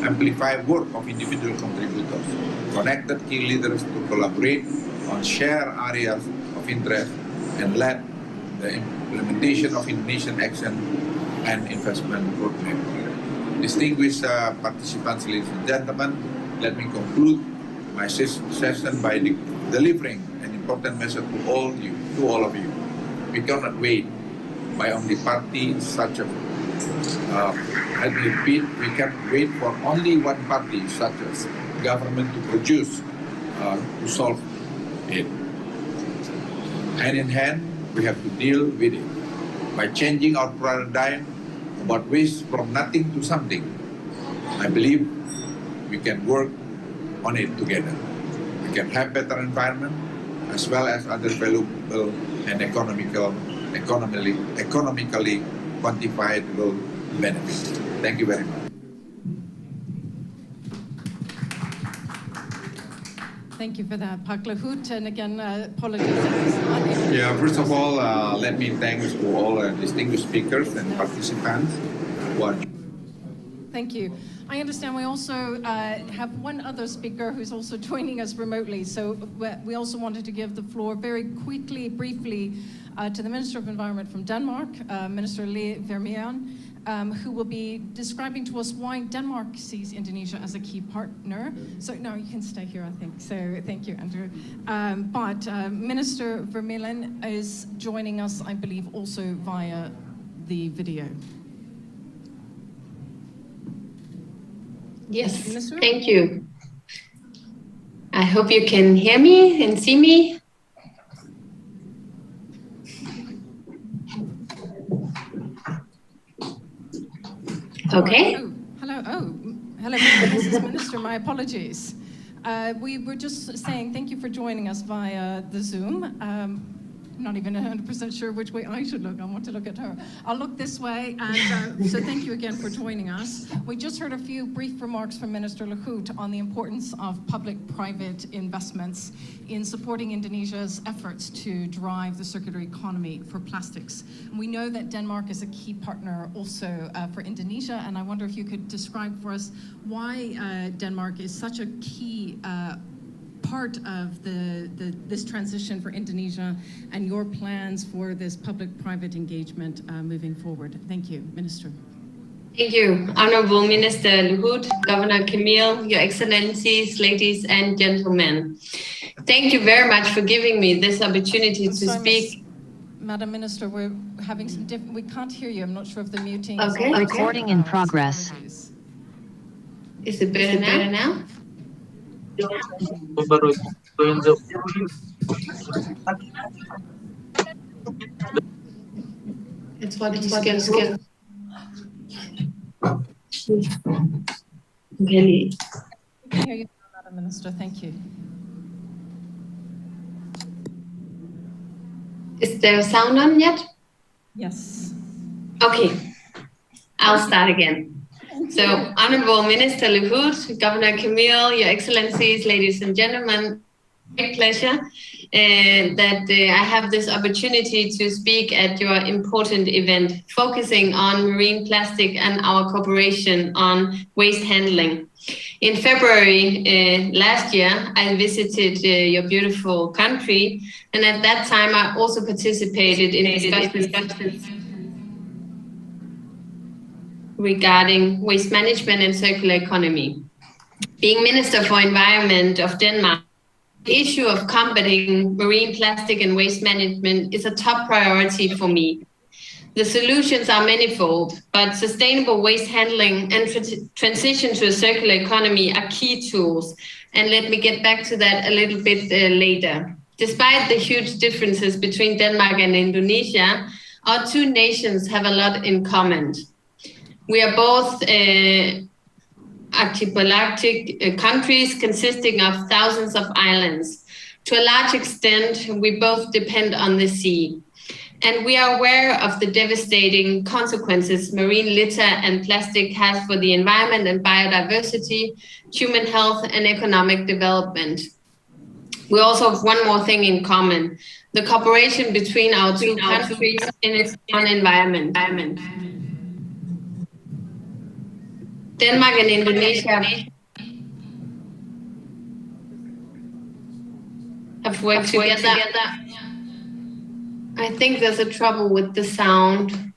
amplified work of individual contributors, connected key leaders to collaborate on shared areas of interest, and led the implementation of Indonesian action and investment roadmap. Distinguished participants, ladies and gentlemen, let me conclude my session by delivering an important message to all of you. We cannot wait by only party such a I repeat, we can't wait for only one party such as government to produce to solve it. Hand in hand, we have to deal with it by changing our paradigm about waste from nothing to something. I believe we can work on it together. We can have better environment as well as other valuable and economically quantifiable benefits. Thank you very much. Thank you for that, Pak Luhut. And again, apologies. Yeah, first of all, let me thank to all distinguished speakers and participants who are. Thank you. I understand we also have one other speaker who's also joining us remotely. So we also wanted to give the floor very quickly, briefly, to the Minister of Environment from Denmark, Minister Le Vermeulen, who will be describing to us why Denmark sees Indonesia as a key partner. So no, you can stay here, I think. So thank you, Andrew. But Minister Vermeulen is joining us, I believe, also via the video. Yes, thank you. I hope you can hear me and see me. Okay. Hello, Mrs. Minister, my apologies. We were just saying thank you for joining us via the Zoom. I'm not even 100% sure which way I should look. I want to look at her. I'll look this way, and so thank you again for joining us. We just heard a few brief remarks from Minister Luhut on the importance of public-private investments in supporting Indonesia's efforts to drive the circular economy for plastics. And we know that Denmark is a key partner also for Indonesia, and I wonder if you could describe for us why Denmark is such a key part of this transition for Indonesia and your plans for this public-private engagement moving forward. Thank you, Minister. Thank you, Honorable Minister Luhut, Governor Camille, Your Excellencies, ladies and gentlemen. Thank you very much for giving me this opportunity to speak. Madam Minister, we're having some we can't hear you. I'm not sure if the muting is on. Recording in progress. Is it better now? It's what it's good. Really. I can hear you, Madam Minister. Thank you. Is there sound on yet? Yes. Okay. I'll start again. So, Honorable Minister Luhut, Governor Camille, Your Excellencies, ladies and gentlemen, great pleasure that I have this opportunity to speak at your important event focusing on marine plastic and our cooperation on waste handling. In February last year, I visited your beautiful country, and at that time I also participated in discussions regarding waste management and circular economy. Being Minister for Environment of Denmark, the issue of combating marine plastic and waste management is a top priority for me. The solutions are manifold, but sustainable waste handling and transition to a circular economy are key tools. And let me get back to that a little bit later. Despite the huge differences between Denmark and Indonesia, our two nations have a lot in common. We are both archipelagic countries consisting of thousands of islands. To a large extent, we both depend on the sea. And we are aware of the devastating consequences marine litter and plastic has for the environment and biodiversity, human health, and economic development. We also have one more thing in common, the cooperation between our two countries in its own environment. Denmark and Indonesia have worked together. I think there's a trouble with the sound.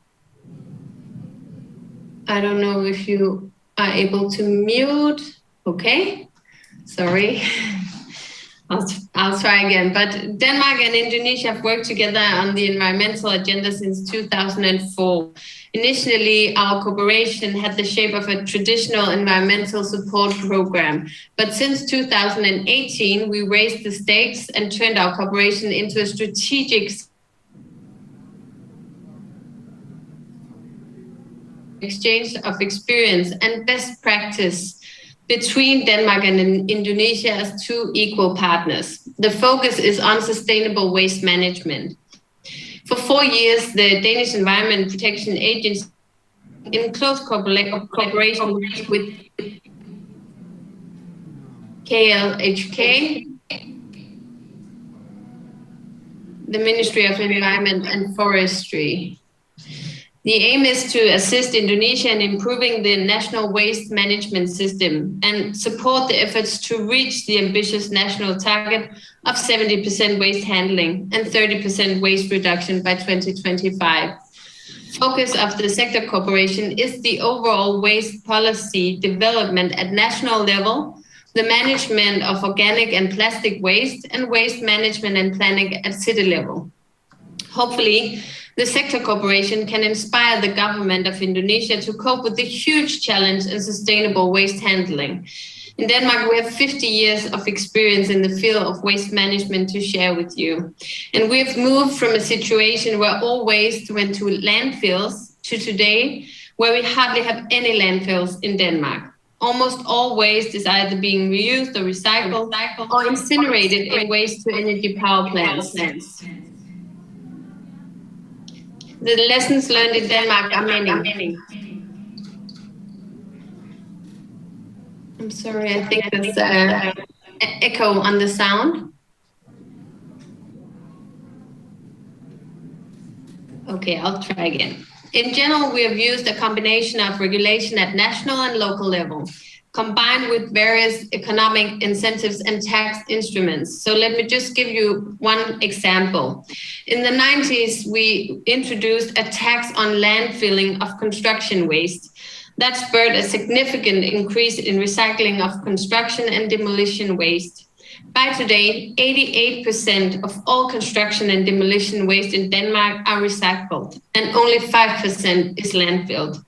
I don't know if you are able to mute. Okay, sorry. I'll try again. But Denmark and Indonesia have worked together on the environmental agenda since 2004. Initially, our cooperation had the shape of a traditional environmental support program. But since 2018, we raised the stakes and turned our cooperation into a strategic exchange of experience and best practice between Denmark and Indonesia as two equal partners. The focus is on sustainable waste management. For 4 years, the Danish Environment Protection Agency, in close cooperation with KLHK, the Ministry of Environment and Forestry. The aim is to assist Indonesia in improving the national waste management system and support the efforts to reach the ambitious national target of 70% waste handling and 30% waste reduction by 2025. Focus of the sector cooperation is the overall waste policy development at national level, the management of organic and plastic waste, and waste management and planning at city level. Hopefully, the sector cooperation can inspire the government of Indonesia to cope with the huge challenge in sustainable waste handling. In Denmark, we have 50 years of experience in the field of waste management to share with you. And we've moved from a situation where all waste went to landfills to today, where we hardly have any landfills in Denmark. Almost all waste is either being reused or recycled or incinerated in waste-to-energy power plants. The lessons learned in Denmark are many. I'm sorry, I think there's an echo on the sound. Okay, I'll try again. In general, we have used a combination of regulation at national and local level, combined with various economic incentives and tax instruments. So let me just give you one example. In the 90s, we introduced a tax on landfilling of construction waste. That spurred a significant increase in recycling of construction and demolition waste. By today, 88% of all construction and demolition waste in Denmark are recycled, and only 5% is landfilled.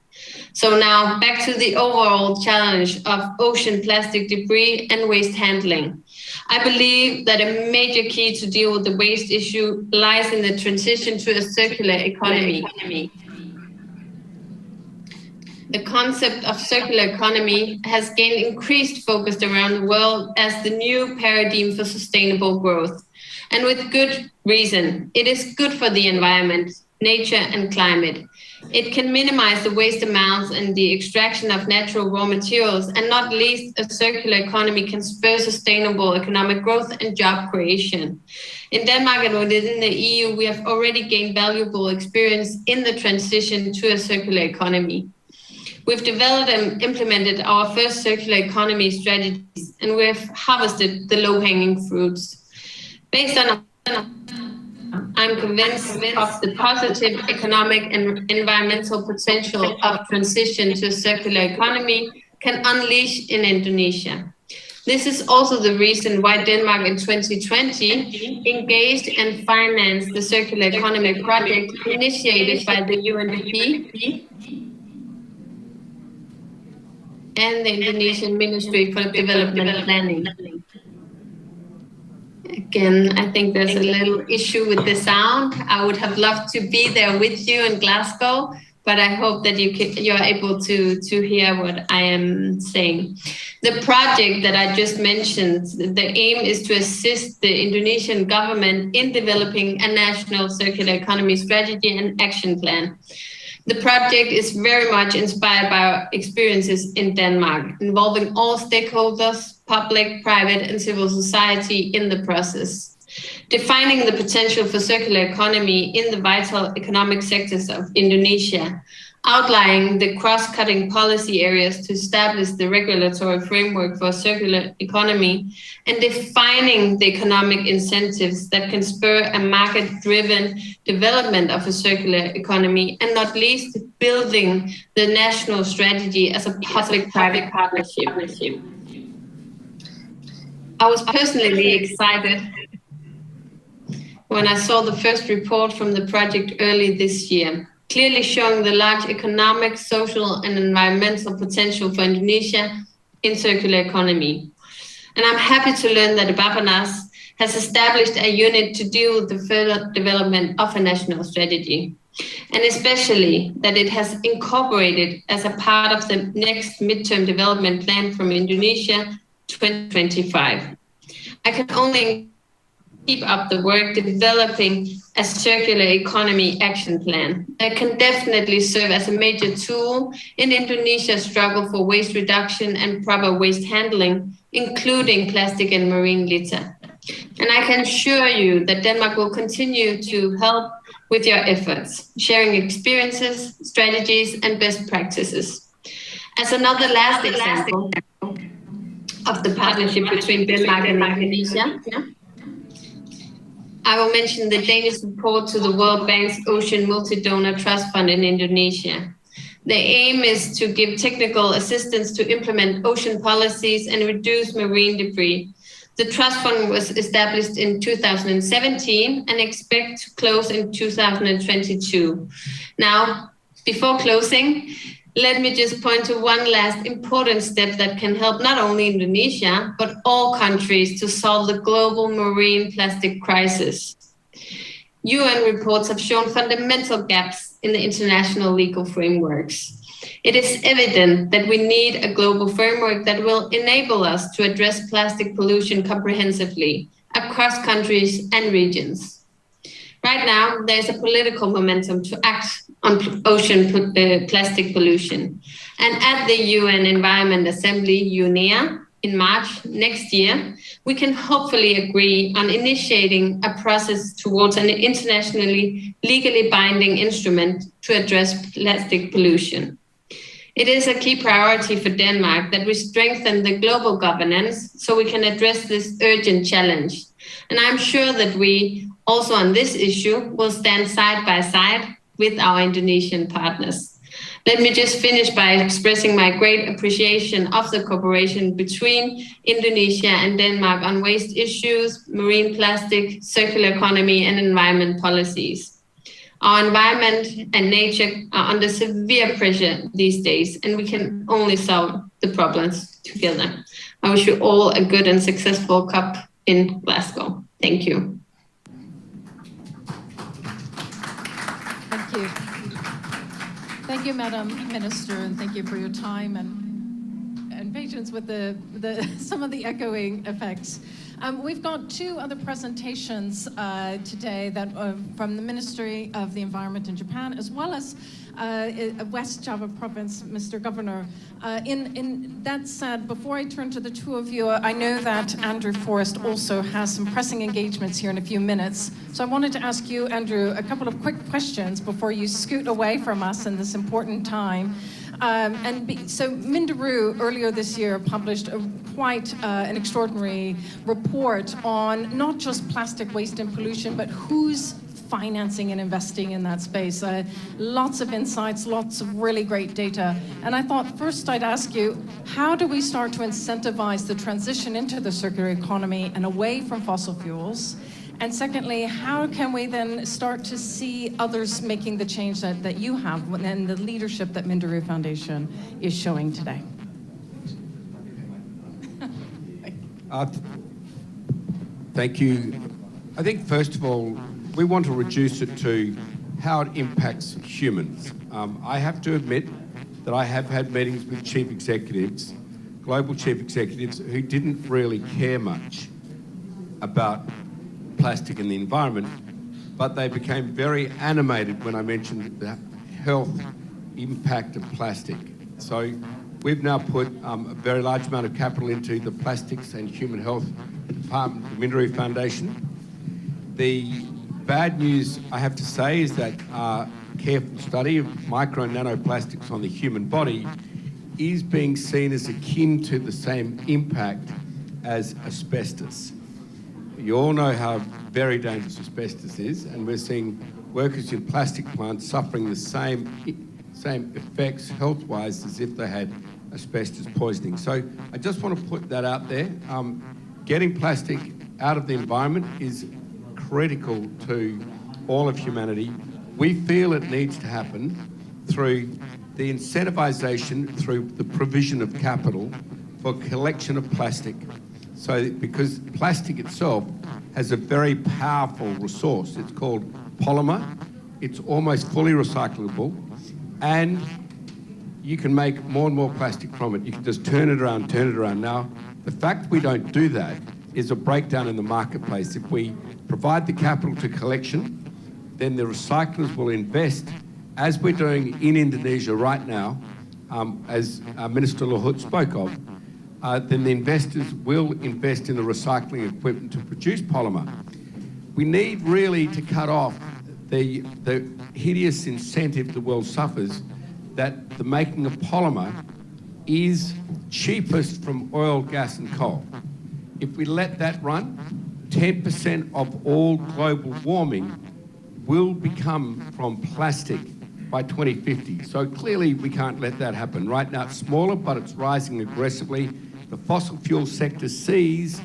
So now back to the overall challenge of ocean plastic debris and waste handling. I believe that a major key to deal with the waste issue lies in the transition to a circular economy. The concept of circular economy has gained increased focus around the world as the new paradigm for sustainable growth. And with good reason. It is good for the environment. nature, and climate. It can minimize the waste amounts and the extraction of natural raw materials, and not least, a circular economy can spur sustainable economic growth and job creation. In Denmark and within the EU, we have already gained valuable experience in the transition to a circular economy. We've developed and implemented our first circular economy strategies, and we have harvested the low-hanging fruits. Based on I'm convinced of the positive economic and environmental potential of transition to a circular economy can unleash in Indonesia. This is also the reason why Denmark in 2020 engaged and financed the Circular Economy Project initiated by the UNDP and the Indonesian Ministry for Development Planning. Again, I think there's a little issue with the sound. I would have loved to be there with you in Glasgow, but I hope that you're able to hear what I am saying. The project that I just mentioned, the aim is to assist the Indonesian government in developing a national circular economy strategy and action plan. The project is very much inspired by our experiences in Denmark, involving all stakeholders, public, private, and civil society in the process. Defining the potential for circular economy in the vital economic sectors of Indonesia, outlining the cross-cutting policy areas to establish the regulatory framework for a circular economy, and defining the economic incentives that can spur a market-driven development of a circular economy, and not least, building the national strategy as a public-private partnership. I was personally excited when I saw the first report from the project early this year, clearly showing the large economic, social, and environmental potential for Indonesia in circular economy. And I'm happy to learn that Bappenas has established a unit to deal with the further development of a national strategy, and especially that it has incorporated as a part of the next midterm development plan from Indonesia 2025. I can only keep up the work developing a circular economy action plan that can definitely serve as a major tool in Indonesia's struggle for waste reduction and proper waste handling, including plastic and marine litter. And I can assure you that Denmark will continue to help with your efforts, sharing experiences, strategies, and best practices. As another last example of the partnership between Denmark and Indonesia, I will mention the Danish support to the World Bank's Ocean Multi-Donor Trust Fund in Indonesia. The aim is to give technical assistance to implement ocean policies and reduce marine debris. The trust fund was established in 2017 and expect to close in 2022. Now, before closing, let me just point to one last important step that can help not only Indonesia, but all countries to solve the global marine plastic crisis. UN reports have shown fundamental gaps in the international legal frameworks. It is evident that we need a global framework that will enable us to address plastic pollution comprehensively across countries and regions. Right now, there's a political momentum to act on ocean plastic pollution. And at the UN Environment Assembly, UNEA, in March next year, we can hopefully agree on initiating a process towards an internationally legally binding instrument to address plastic pollution. It is a key priority for Denmark that we strengthen the global governance so we can address this urgent challenge. And I'm sure that we also on this issue will stand side by side with our Indonesian partners. Let me just finish by expressing my great appreciation of the cooperation between Indonesia and Denmark on waste issues, marine plastic, circular economy, and environment policies. Our environment and nature are under severe pressure these days, and we can only solve the problems together. I wish you all a good and successful COP in Glasgow. Thank you. Thank you. Thank you, Madam Minister, and thank you for your time and patience with some of the echoing effects. We've got two other presentations today that from the Ministry of the Environment in Japan, as well as West Java Province, Mr. Governor. In that said, before I turn to the two of you, I know that Andrew Forrest also has some pressing engagements here in a few minutes. So I wanted to ask you, Andrew, a couple of quick questions before you scoot away from us in this important time. So Minderoo earlier this year published quite an extraordinary report on not just plastic waste and pollution, but who's financing and investing in that space. Lots of insights, lots of really great data. And I thought first I'd ask you, how do we start to incentivize the transition into the circular economy and away from fossil fuels? And secondly, how can we then start to see others making the change that you have and the leadership that Minderoo Foundation is showing today? Thank you. I think, first of all, we want to reduce it to how it impacts humans. I have to admit that I have had meetings with chief executives, global chief executives, who didn't really care much about plastic and the environment, but they became very animated when I mentioned the health impact of plastic. So we've now put a very large amount of capital into the Plastics and Human Health Department of the Minderoo Foundation. The bad news, I have to say, is that careful study of micro and nanoplastics on the human body is being seen as akin to the same impact as asbestos. You all know how very dangerous asbestos is, and we're seeing workers in plastic plants suffering the same effects health-wise as if they had asbestos poisoning. So I just want to put that out there. Getting plastic out of the environment is critical to all of humanity. We feel it needs to happen through the incentivization, through the provision of capital for collection of plastic. So because plastic itself has a very powerful resource. It's called polymer. It's almost fully recyclable, and you can make more and more plastic from it. You can just turn it around. Now, the fact we don't do that is a breakdown in the marketplace. If we provide the capital to collection, then the recyclers will invest, as we're doing in Indonesia right now, as Minister Luhut spoke of, then the investors will invest in the recycling equipment to produce polymer. We need really to cut off the hideous incentive the world suffers that the making of polymer is cheapest from oil, gas and coal. If we let that run, 10% of all global warming will become from plastic by 2050. So clearly we can't let that happen. Right now it's smaller, but it's rising aggressively. The fossil fuel sector sees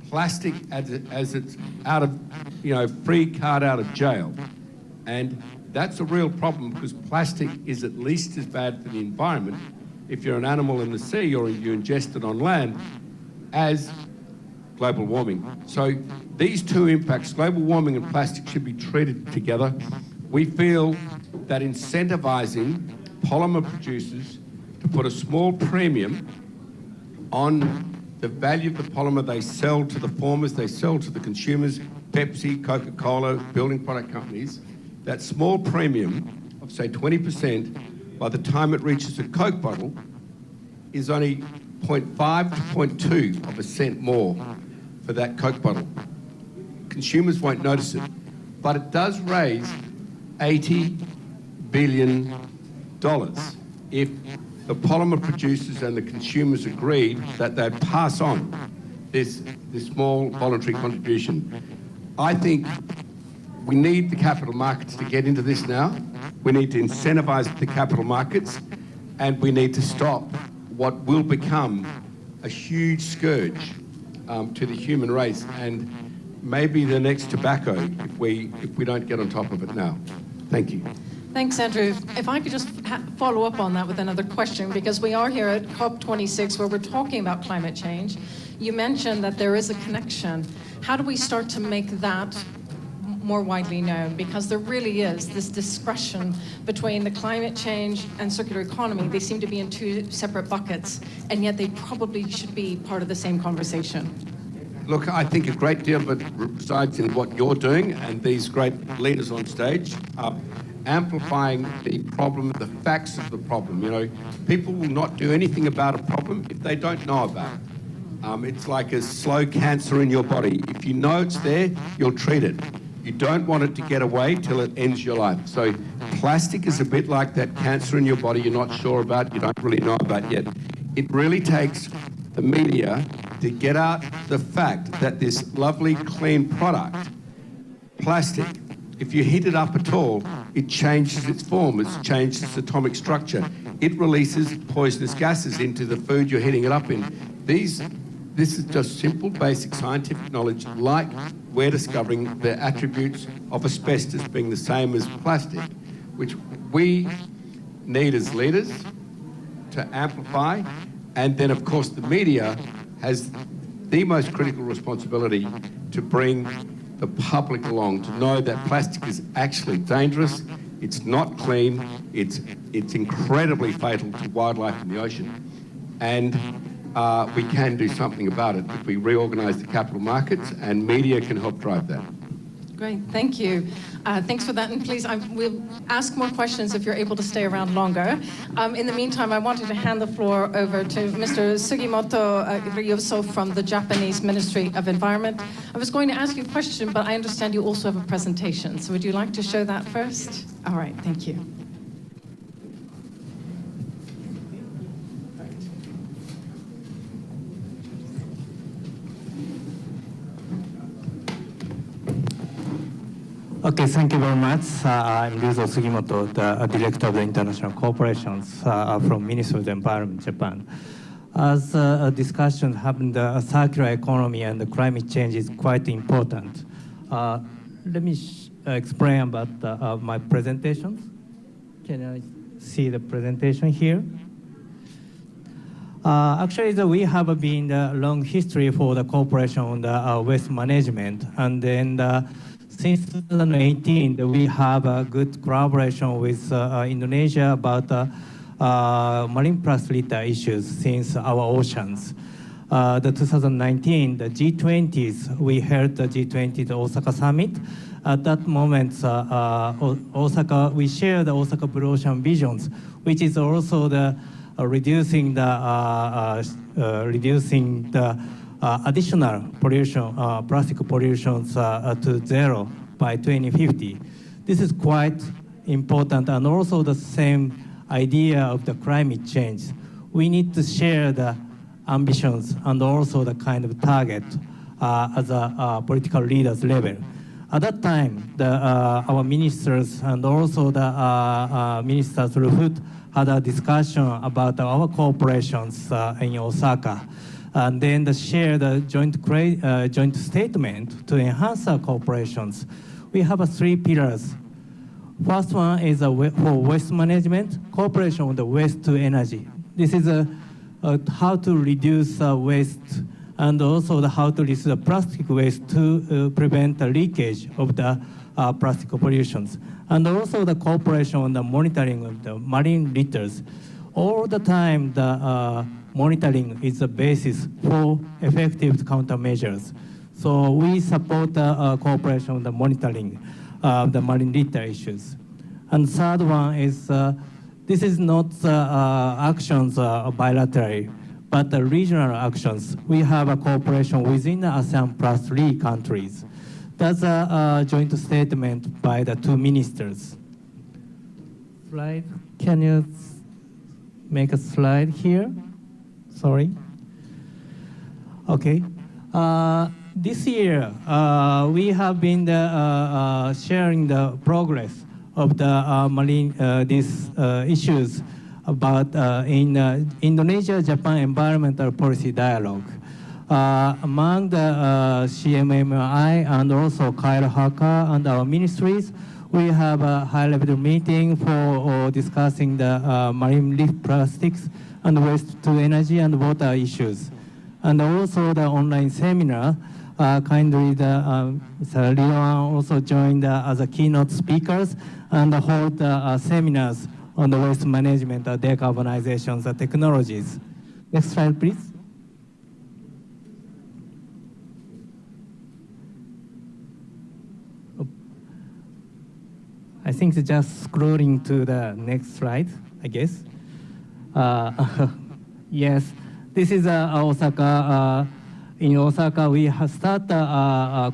plastic as it's out of, free card out of jail. And that's a real problem because plastic is at least as bad for the environment if you're an animal in the sea or you ingest it on land as global warming. So these two impacts, global warming and plastic, should be treated together. We feel that incentivizing polymer producers to put a small premium on the value of the polymer they sell to the farmers, they sell to the consumers, Pepsi, Coca-Cola, building product companies, that small premium of say 20% by the time it reaches a Coke bottle is only 0.5 to 0.2 of a cent more for that Coke bottle. Consumers won't notice it, but it does raise $80 billion if the polymer producers and the consumers agreed that they'd pass on this small voluntary contribution. I think we need the capital markets to get into this now. We need to incentivize the capital markets, and we need to stop what will become a huge scourge to the human race, and maybe the next tobacco if we don't get on top of it now. Thank you. Thanks, Andrew. If I could just follow up on that with another question, because we are here at COP26 where we're talking about climate change. You mentioned that there is a connection. How do we start to make that more widely known? Because there really is this discretion between the climate change and circular economy. They seem to be in two separate buckets, and yet they probably should be part of the same conversation. Look, I think a great deal of it resides in what you're doing and these great leaders on stage are amplifying the problem, the facts of the problem. You know, people will not do anything about a problem if they don't know about it. It's like a slow cancer in your body. If you know it's there, you'll treat it. You don't want it to get away till it ends your life. So plastic is a bit like that cancer in your body you're not sure about, you don't really know about yet. It really takes the media to get out the fact that this lovely, clean product, plastic, if you heat it up at all, it changes its form, it changes its atomic structure. It releases poisonous gases into the food you're heating it up in. This is just simple, basic scientific knowledge, like we're discovering the attributes of asbestos being the same as plastic, which we need as leaders to amplify. And then, of course, the media has the most critical responsibility to bring the public along, to know that plastic is actually dangerous, it's not clean, it's incredibly fatal to wildlife in the ocean. And we can do something about it if we reorganise the capital markets, and media can help drive that. Great, thank you. Thanks for that, and please, we'll ask more questions if you're able to stay around longer. In the meantime, I wanted to hand the floor over to Mr. Sugimoto Ryoso from the Japanese Ministry of Environment. I was going to ask you a question, but I understand you also have a presentation, so would you like to show that first? All right, thank you. Okay, thank you very much. I'm Ryuzo Sugimoto, the Director of the International Corporations from Ministry of the Environment, Japan. As a discussion happened, circular economy and the climate change is quite important. Let me explain about my presentations. Can I see the presentation here? Actually, we have been a long history for the cooperation on the waste management, and then since 2018, we have a good collaboration with Indonesia about marine plastic litter issues since our oceans. The 2019, the G20s, we held the G20, the Osaka summit. At that moment, Osaka, we shared the Osaka Blue Ocean visions, which is also the reducing the additional pollution, plastic pollution to zero by 2050. This is quite important, and also the same idea of the climate change. We need to share the ambitions and also the kind of target as a political leaders level. At that time, our ministers and also the ministers Luhut had a discussion about our cooperations in Osaka. And then share the joint statement to enhance our cooperations. We have 3 pillars. First one is for waste management, cooperation on the waste to energy. This is how to reduce waste and also how to reduce the plastic waste to prevent the leakage of the plastic pollutions. And also the cooperation on the monitoring of the marine litters. All the time, the monitoring is the basis for effective countermeasures. So we support cooperation on the monitoring of the marine litter issues. And third one is, this is not actions bilaterally, but the regional actions. We have a cooperation within the ASEAN plus 3 countries. That's a joint statement by the 2 ministers. Slide, can you make a slide here? Sorry. Okay. This year, we have been sharing the progress of the marine these issues about in Indonesia-Japan Environmental Policy Dialogue. Among the CMMI and also Kyle Haka and our ministries, we have a high-level meeting for discussing the marine leaf plastics and waste to energy and water issues. And also the online seminar, kindly Mr. Liwan also joined as a keynote speakers and hold seminars on the waste management, decarbonizations, technologies. Next slide, please. I think it's just scrolling to the next slide, I guess. Yes, this is Osaka. In Osaka, we have started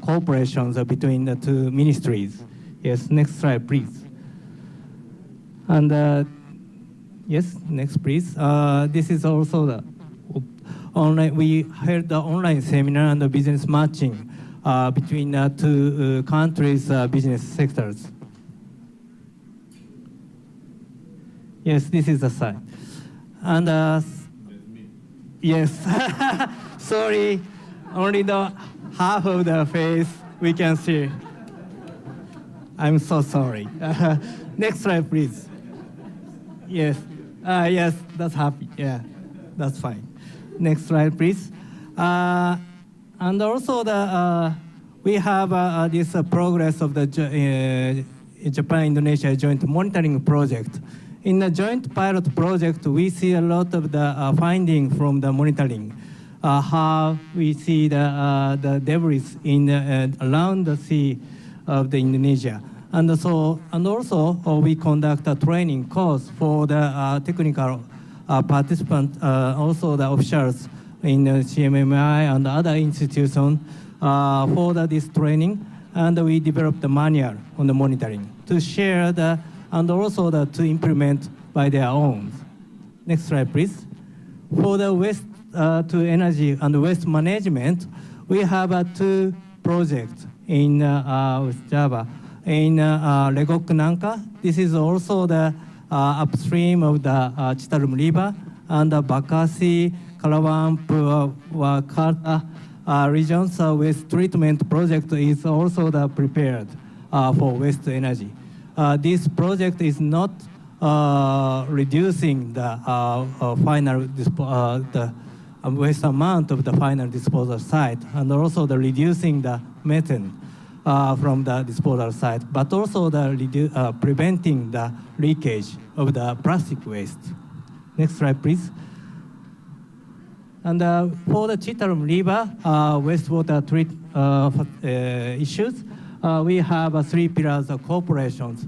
cooperations between the two ministries. Yes, next slide, please. And yes, next, please. This is also the online. We held the online seminar and the business matching between the two countries' business sectors. Yes, this is the side. And yes, sorry, only the half of the face we can see. I'm so sorry. Next slide, please. Yes, yes, that's happy. Yeah, that's fine. Next slide, please. And also we have this progress of the Japan-Indonesia joint monitoring project. In the joint pilot project, we see a lot of the finding from the monitoring, how we see the debris in around the sea of the Indonesia. And also we conduct a training course for the technical participants, also the officials in the CMMI and other institutions for this training. And we developed the manual on the monitoring to share and also to implement by their own. Next slide, please. For the waste to energy and waste management, we have two projects in with Java. In Legok Nangka, this is also the upstream of the Citarum River, and the Bakasi, Kalawang, Purwakarta regions waste treatment project is also prepared for waste to energy. This project is not reducing the final waste amount of the final disposal site, and also reducing the methane from the disposal site, but also preventing the leakage of the plastic waste. Next slide, please. And for the Citarum River wastewater issues, we have three pillars of cooperations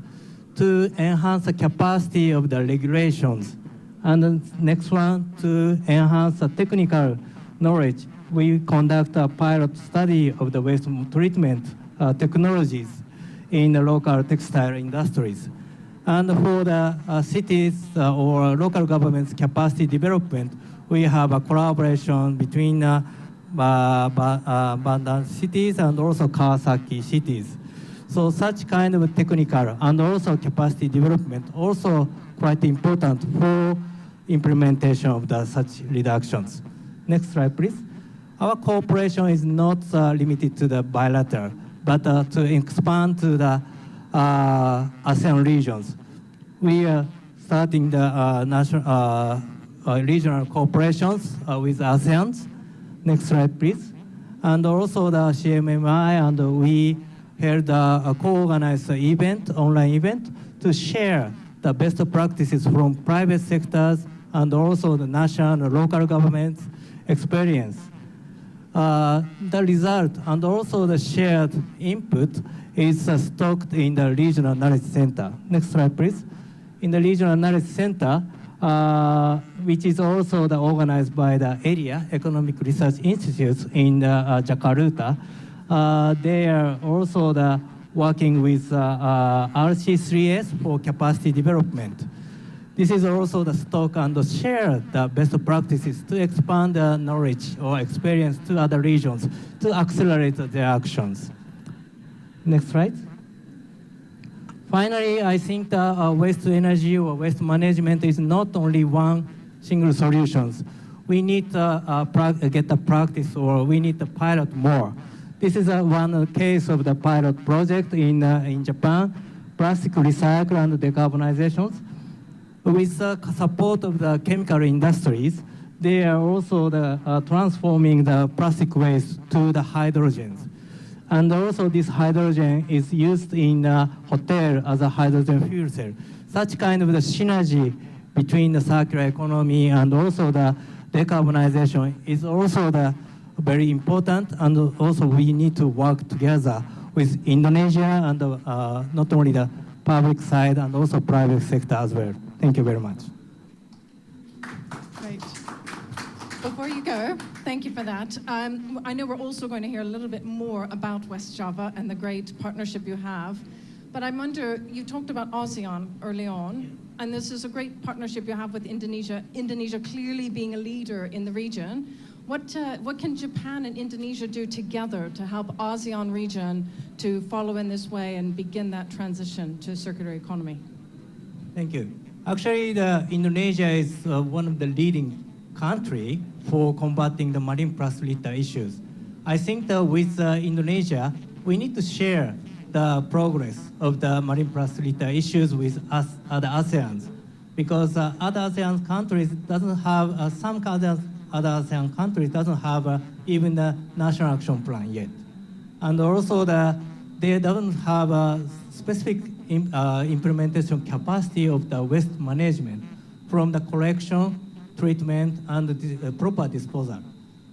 to enhance the capacity of the regulations. And the next one, to enhance the technical knowledge, we conduct a pilot study of the waste treatment technologies in the local textile industries. And for the cities or local governments capacity development, we have a collaboration between Bandan cities and also Kawasaki cities. So such kind of technical and also capacity development also quite important for implementation of such reductions. Next slide, please. Our cooperation is not limited to the bilateral, but to expand to the ASEAN regions. We are starting the national regional cooperations with ASEAN. Next slide, please. And also the CMMI, and we held a co-organized event, online event, to share the best practices from private sectors and also the national and local governments' experience. The result and also the shared input is stocked in the Regional Knowledge Center. Next slide, please. In the Regional Knowledge Center, which is also organized by the Area Economic Research Institutes in Jakarta, they are also working with RC3S for capacity development. This is also the stock and share the best practices to expand the knowledge or experience to other regions to accelerate their actions. Next slide. Finally, I think the waste to energy or waste management is not only one single solutions. We need to get the practice, or we need to pilot more. This is one case of the pilot project in Japan, plastic recycle and decarbonizations. With the support of the chemical industries, they are also transforming the plastic waste to the hydrogens. And also this hydrogen is used in hotel as a hydrogen fuel cell. Such kind of the synergy between the circular economy and also the decarbonization is also very important, and also we need to work together with Indonesia and not only the public side and also private sector as well. Thank you very much. Great. Before you go, thank you for that. I know we're also going to hear a little bit more about West Java and the great partnership you have. But I wonder, you talked about ASEAN early on, and this is a great partnership you have with Indonesia, Indonesia clearly being a leader in the region. What can Japan and Indonesia do together to help ASEAN region to follow in this way and begin that transition to a circular economy? Thank you. Actually, Indonesia is one of the leading country for combating the marine plus litter issues. I think that with Indonesia, we need to share the progress of the marine plus litter issues with us, other ASEANs, because other ASEAN countries doesn't have, some other ASEAN countries doesn't have even the national action plan yet. And also they don't have a specific implementation capacity of the waste management from the collection, treatment, and the proper disposal.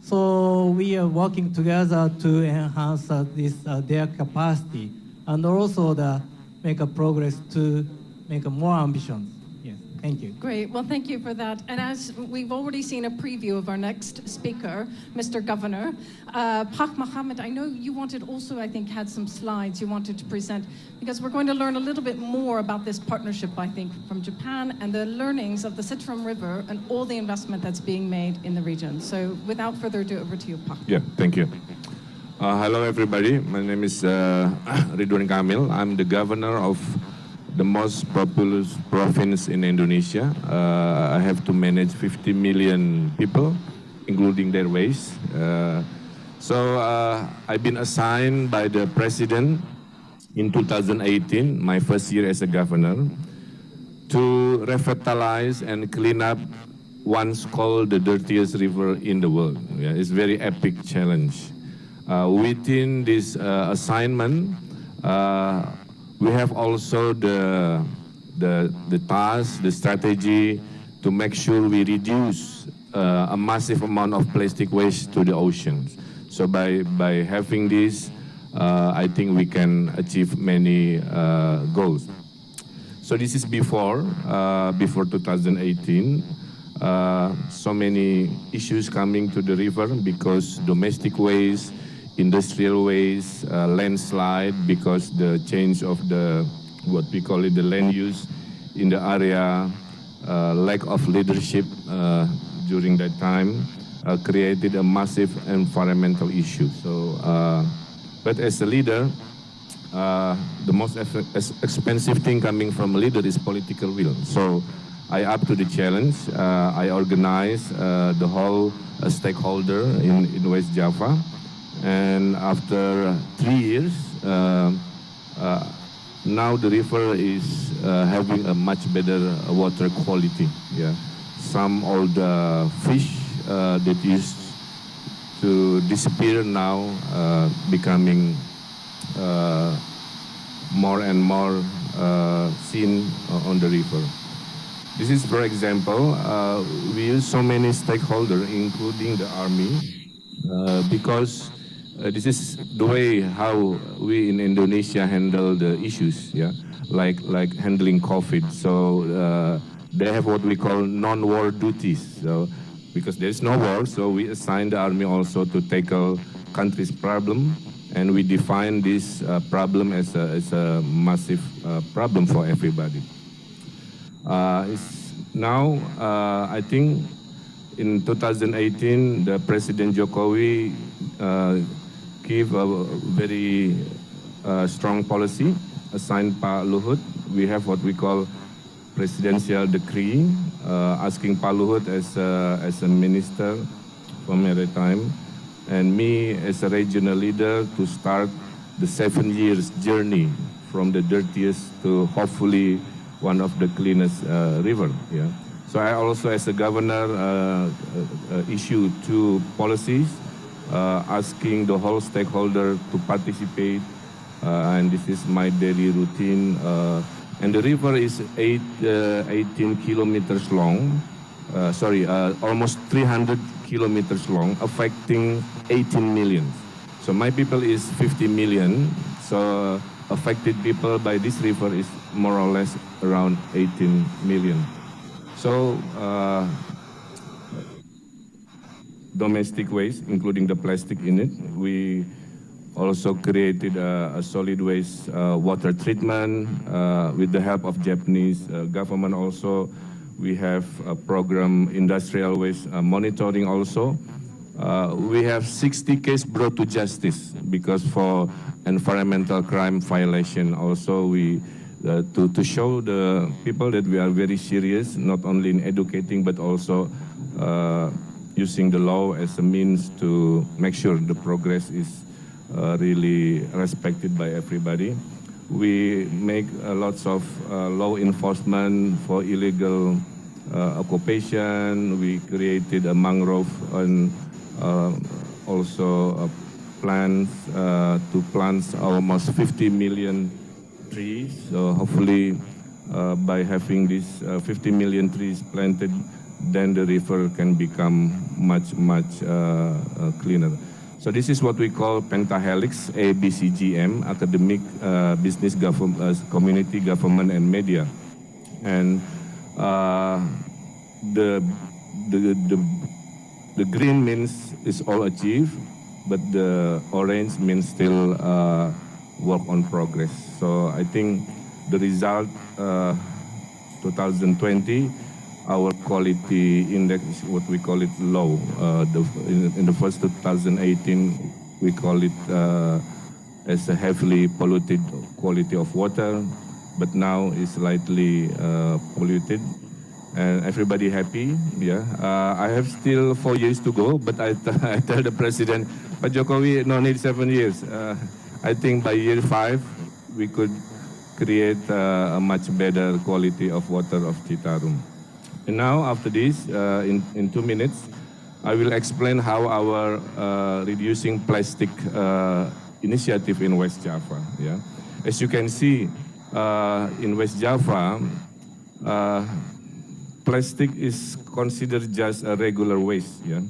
So we are working together to enhance their capacity and also make a progress to make a more ambition. Yes, thank you. Great, well, thank you for that. And as we've already seen a preview of our next speaker, Mr. Governor, Pak Mohammed, I know you wanted also, I think, had some slides you wanted to present, because we're going to learn a little bit more about this partnership, I think, from Japan and the learnings of the Sittram River and all the investment that's being made in the region. So without further ado, over to you, Pak. Yeah, thank you. Hello, everybody. My name is Ridwan Kamil. I'm the governor of the most populous province in Indonesia. I have to manage 50 million people, including their waste. So I've been assigned by the president in 2018, my first year as a governor, to revitalize and clean up once called the dirtiest river in the world. Yeah, it's a very epic challenge. Within this assignment, we have also the task, the strategy to make sure we reduce a massive amount of plastic waste to the oceans. So by having this, I think we can achieve many goals. So this is before 2018. So many issues coming to the river because domestic waste, industrial waste, landslide because the change of what we call it, the land use in the area, lack of leadership during that time created a massive environmental issue. So, but as a leader, the most expensive thing coming from a leader is political will. So I up to the challenge. I organize the whole stakeholder in West Java. And after 3 years, now the river is having a much better water quality. Yeah, some old fish that used to disappear now becoming more and more seen on the river. This is, for example, we use so many stakeholders, including the army, because this is the way how we in Indonesia handle the issues, yeah, like handling COVID. So they have what we call non-war duties. So because there is no war, so we assign the army also to tackle country's problem, and we define this problem as a massive problem for everybody. Now, I think in 2018, the President Jokowi gave a very strong policy, assigned Pak Luhut. We have what we call presidential decree, asking Pak Luhut as a minister for maritime, and me as a regional leader to start the 7 years journey from the dirtiest to hopefully one of the cleanest river. Yeah. So I also, as a governor, issued 2 policies asking the whole stakeholder to participate, and this is my daily routine. And the river is 18 kilometers long, almost 300 kilometers long, affecting 18 million. So my people is 50 million. So affected people by this river is more or less around 18 million. So domestic waste, including the plastic in it. We also created a solid waste water treatment with the help of Japanese government also. We have a program industrial waste monitoring also. We have 60 cases brought to justice because for environmental crime violation also we to show the people that we are very serious, not only in educating but also using the law as a means to make sure the progress is really respected by everybody. We make lots of law enforcement for illegal occupation. We created a mangrove and also plans to plant almost 50 million trees. So hopefully by having these 50 million trees planted, then the river can become much cleaner. So this is what we call pentahelix, ABCGM, academic, business, community, government, and media. And the green means is all achieved, but the orange means still work on progress. So I think the result 2020, our quality index is what we call it low. In the first 2018, we call it as a heavily polluted quality of water, but now it's slightly polluted. And everybody happy, yeah. I have still 4 years to go, but I tell the president, Pak Jokowi, no need 7 years. I think by year 5, we could create a much better quality of water of Citarum. And now, after this, in 2 minutes, I will explain how our reducing plastic initiative in West Java. Yeah, as you can see, in West Java, plastic is considered just a regular waste. Yeah,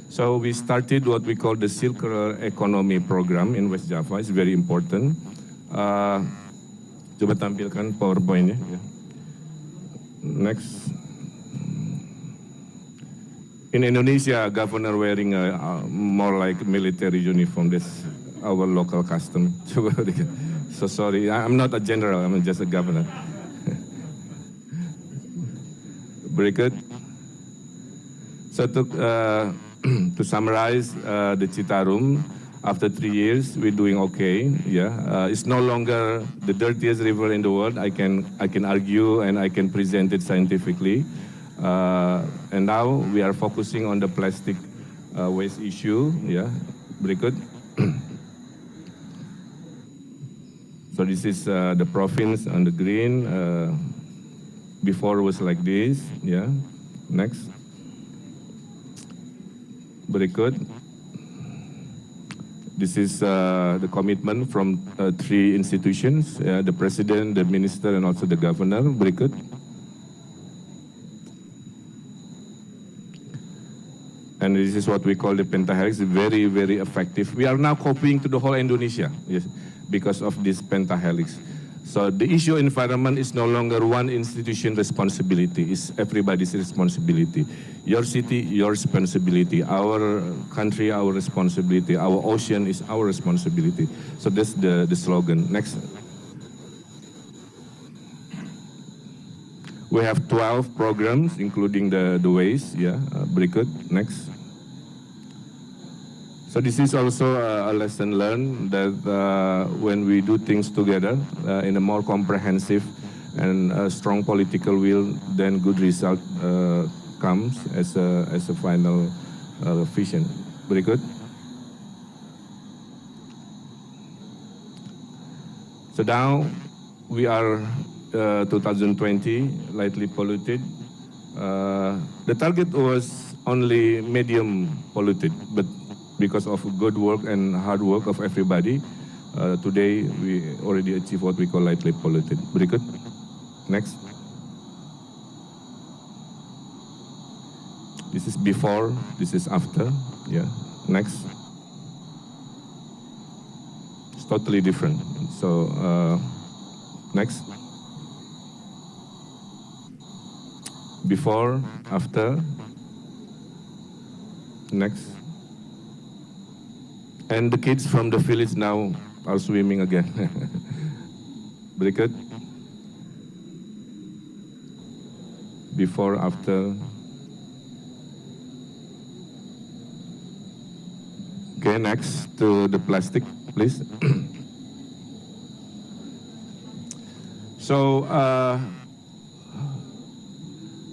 so we started what we call the circular economy program in West Java. It's very important. Coba tampilkan PowerPoint-nya. Yeah. Next. In Indonesia, governor wearing a more like military uniform. That's our local custom. So sorry, I'm not a general. I'm just a governor. Very good. So to summarize the Citarum, after 3 years, we're doing okay. Yeah, it's no longer the dirtiest river in the world. I can argue and I can present it scientifically. And now we are focusing on the plastic waste issue. Yeah, berikut. So this is the province on the green. Before it was like this. Yeah, next. Berikut. This is the commitment from 3 institutions, the president, the minister, and also the governor. Berikut. And this is what we call the pentahelix, very, very effective. We are now copying to the whole Indonesia, yes, because of this pentahelix. So the issue of environment is no longer one institution responsibility, it's everybody's responsibility. Your city, your responsibility. Our country, our responsibility. Our ocean is our responsibility. So that's the slogan. Next. We have 12 programs, including the waste. Yeah, berikut. Next. So this is also a lesson learned that when we do things together in a more comprehensive and strong political will, then good result comes as a final vision. Berikut. So now we are 2020, lightly polluted. The target was only medium polluted, but because of good work and hard work of everybody, today we already achieved what we call lightly polluted. Berikut. Next. This is before, this is after. Yeah. Next. totally different. So next. Before, after. Next. And the kids from the village now are swimming again. Berikut. Before, after. Okay, next to the plastic, please. So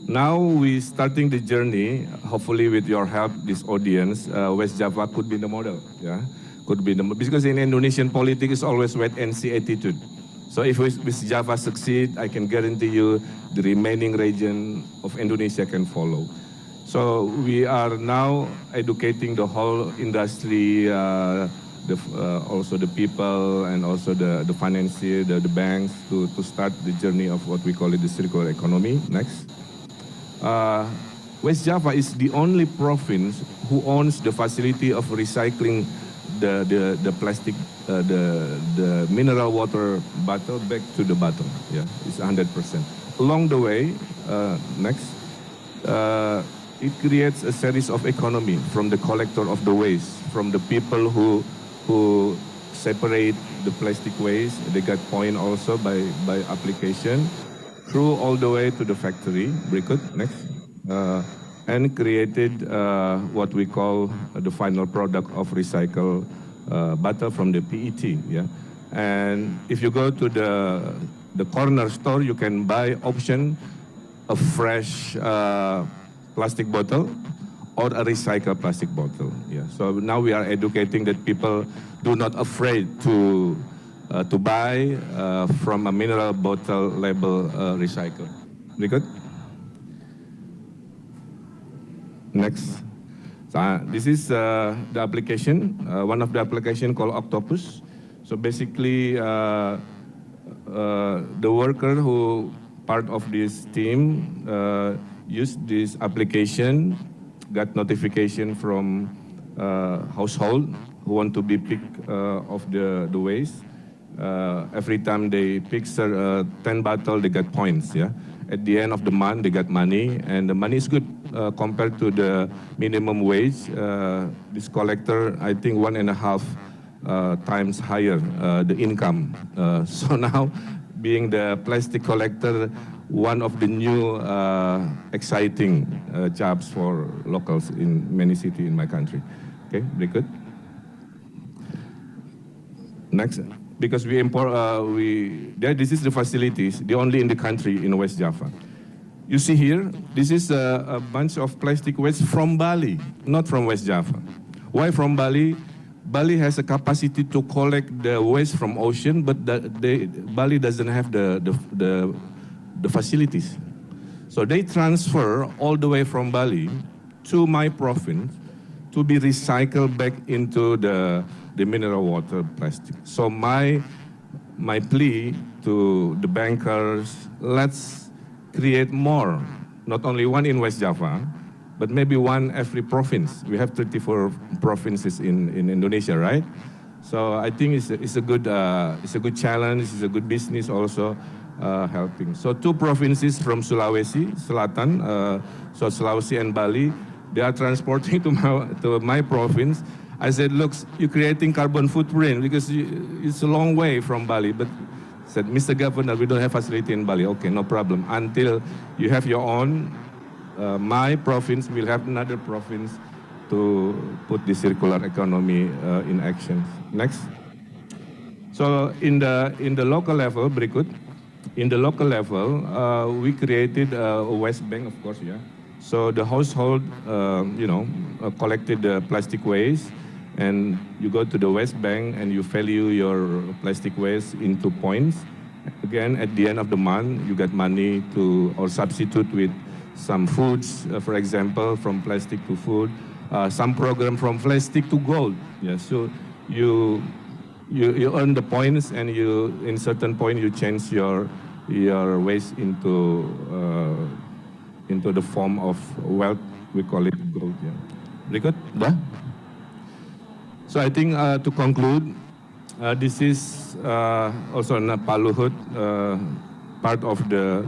now we're starting the journey. Hopefully, with your help, this audience, West Java could be the model. Yeah, could be the because in Indonesian politics, it's always wait and see attitude. So if West Java succeed, I can guarantee you the remaining region of Indonesia can follow. So we are now educating the whole industry, also the people, and also the financier, the banks to start the journey of what we call it the circular economy. Next. West Java is the only province who owns the facility of recycling the plastic, the mineral water bottle back to the bottom. Yeah, it's 100%. Along the way, next, it creates a series of economy from the collector of the waste, from the people who separate the plastic waste. They get point also by application, through all the way to the factory. Berikut, next. And created what we call the final product of recycled bottle from the PET. Yeah, and if you go to the corner store, you can buy option a fresh plastic bottle or a recycled plastic bottle. Yeah, so now we are educating that people do not afraid to buy from a mineral bottle label recycled. Berikut. Next. This is the application, one of the application called Octopus. So basically, the worker who part of this team used this application, got notification from household who want to be picked of the waste. Every time they pick 10 bottle, they get points. Yeah. At the end of the month, they get money, and the money is good compared to the minimum wage. This collector, I think, 1.5 times higher the income. So now, being the plastic collector, one of the new exciting jobs for locals in many cities in my country. Okay, berikut. Next. Because we import, this is the facilities, the only in the country in West Java. You see here, this is a bunch of plastic waste from Bali, not from West Java. Why from Bali? Bali has a capacity to collect the waste from ocean, but Bali doesn't have the facilities. So they transfer all the way from Bali to my province to be recycled back into the mineral water plastic. So my plea to the bankers, let's create more, not only one in West Java, but maybe one every province. We have 34 provinces in Indonesia, right? So I think it's a good challenge. It's a good business also helping. So 2 provinces from Sulawesi Selatan, so Sulawesi and Bali, they are transporting to my province. I said, look, you're creating carbon footprint because it's a long way from Bali. But I said, Mr. Governor, we don't have facility in Bali. Okay, no problem. Until you have your own, my province will have another province to put the circular economy in action. Next. So in the local level, berikut, in the local level, we created a waste bank, of course, yeah. So the household, collected the plastic waste, and you go to the waste bank and you value your plastic waste into points. Again, at the end of the month, you get money to or substitute with some foods, for example, from plastic to food. Some program from plastic to gold. Yeah, so you earn the points, and in certain point you change your waste into the form of wealth. We call it gold. Yeah. Berikut, dah. So I think to conclude, This is also Pak Luhut, part of the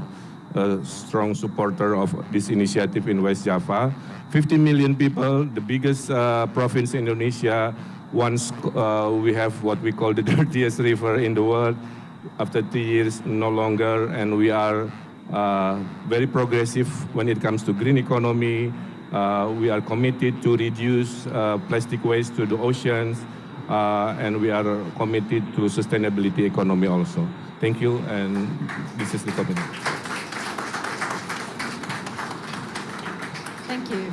strong supporter of this initiative in West Java. 50 million people, the biggest province in Indonesia. Once we have what we call the dirtiest river in the world. After 3 years, no longer, and we are very progressive when it comes to green economy. We are committed to reduce plastic waste to the oceans, and we are committed to sustainability economy also. Thank you, and this is the committee. Thank you.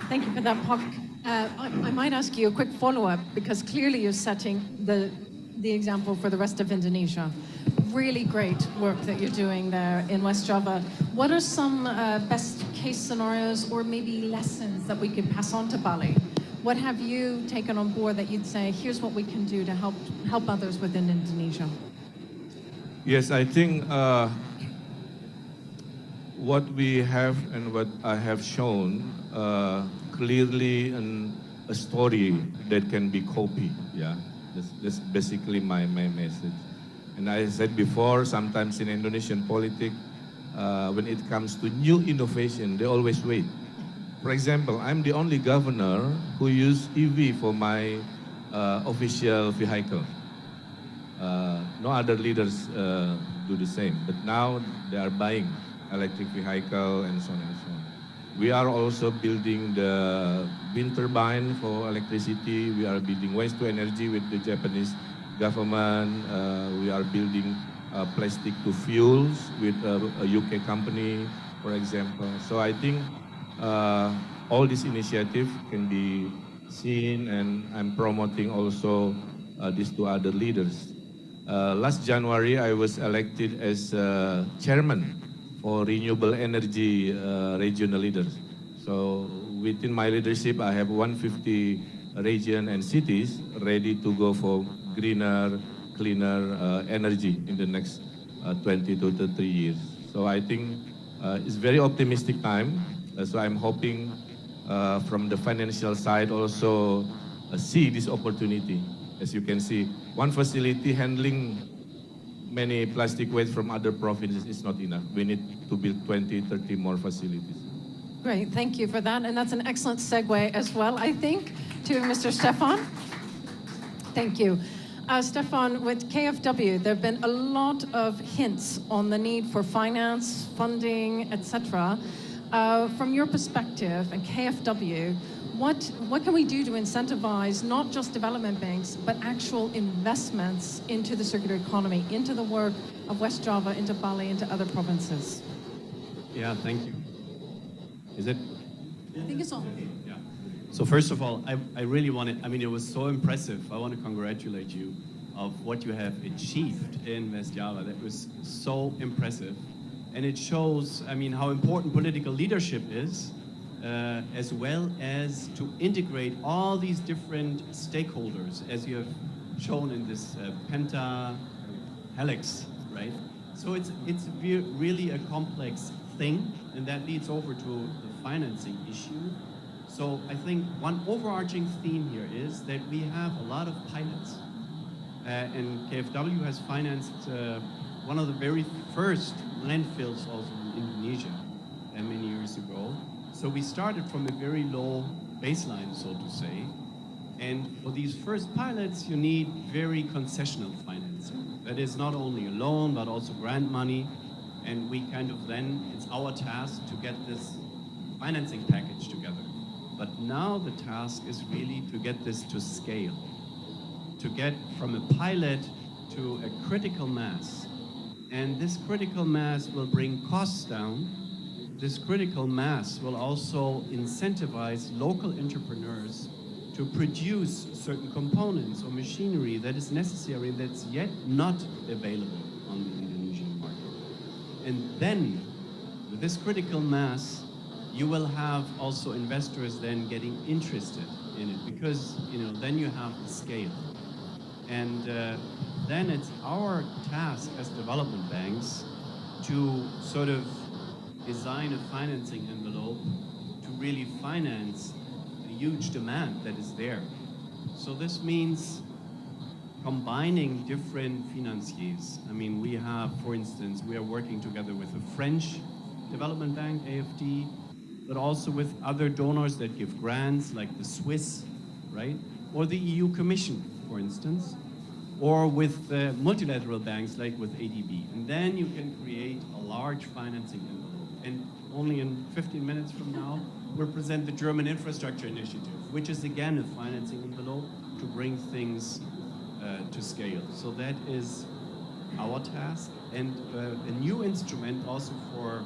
Thank you for that, Pak. I might ask you a quick follow-up, because clearly you're setting the example for the rest of Indonesia. Really great work that you're doing there in West Java. What are some best case scenarios or maybe lessons that we could pass on to Bali? What have you taken on board that you'd say, here's what we can do to help others within Indonesia? Yes, I think what we have and what I have shown clearly a story that can be copied. Yeah, that's basically my message. And I said before, sometimes in Indonesian politics, when it comes to new innovation, they always wait. For example, I'm the only governor who used EV for my official vehicle. No other leaders do the same, but now they are buying electric vehicle and so on and so on. We are also building the wind turbine for electricity. We are building waste to energy with the Japanese government. We are building plastic to fuels with a UK company, for example. So I think all this initiative can be seen, and I'm promoting also this to other leaders. Last January, I was elected as chairman for renewable energy regional leaders. So within my leadership, I have 150 regions and cities ready to go for greener, cleaner energy in the next 20 to 30 years. So I think it's very optimistic time. So I'm hoping from the financial side also see this opportunity. As you can see, one facility handling many plastic waste from other provinces is not enough. We need to build 20, 30 more facilities. Great, thank you for that. And that's an excellent segue as well, I think, to Mr. Stefan. Thank you. Stefan, with KfW, there have been a lot of hints on the need for finance, funding, etc. From your perspective and KfW, what can we do to incentivize not just development banks, but actual investments into the circular economy, into the work of West Java, into Bali, into other provinces? Yeah, thank you. Is it? I think it's on. Yeah. So first of all, I really want to, I mean, it was so impressive. I want to congratulate you of what you have achieved in West Java. That was so impressive. And it shows, I mean, how important political leadership is, as well as to integrate all these different stakeholders, as you have shown in this penta-helix, right? So it's really a complex thing, and that leads over to the financing issue. So I think one overarching theme here is that we have a lot of pilots, and KfW has financed one of the very first landfills also in Indonesia many years ago. So we started from a very low baseline, so to say. And for these first pilots, you need very concessional financing. That is not only a loan, but also grant money. And we kind of then, it's our task to get this financing package together. But now the task is really to get this to scale, to get from a pilot to a critical mass. And this critical mass will bring costs down. This critical mass will also incentivize local entrepreneurs to produce certain components or machinery that is necessary that's yet not available on the Indonesian market. And then, with this critical mass, you will have also investors then getting interested in it, because then you have the scale. And then it's our task as development banks to sort of design a financing envelope to really finance the huge demand that is there. So this means combining different financiers. I mean, we have, for instance, we are working together with the French Development Bank, AFD, but also with other donors that give grants, like the Swiss, right? Or the EU Commission, for instance, or with multilateral banks, like with ADB. And then you can create a large financing envelope. And only in 15 minutes from now, we'll present the German Infrastructure Initiative, which is again a financing envelope to bring things to scale. So that is our task. And a new instrument also for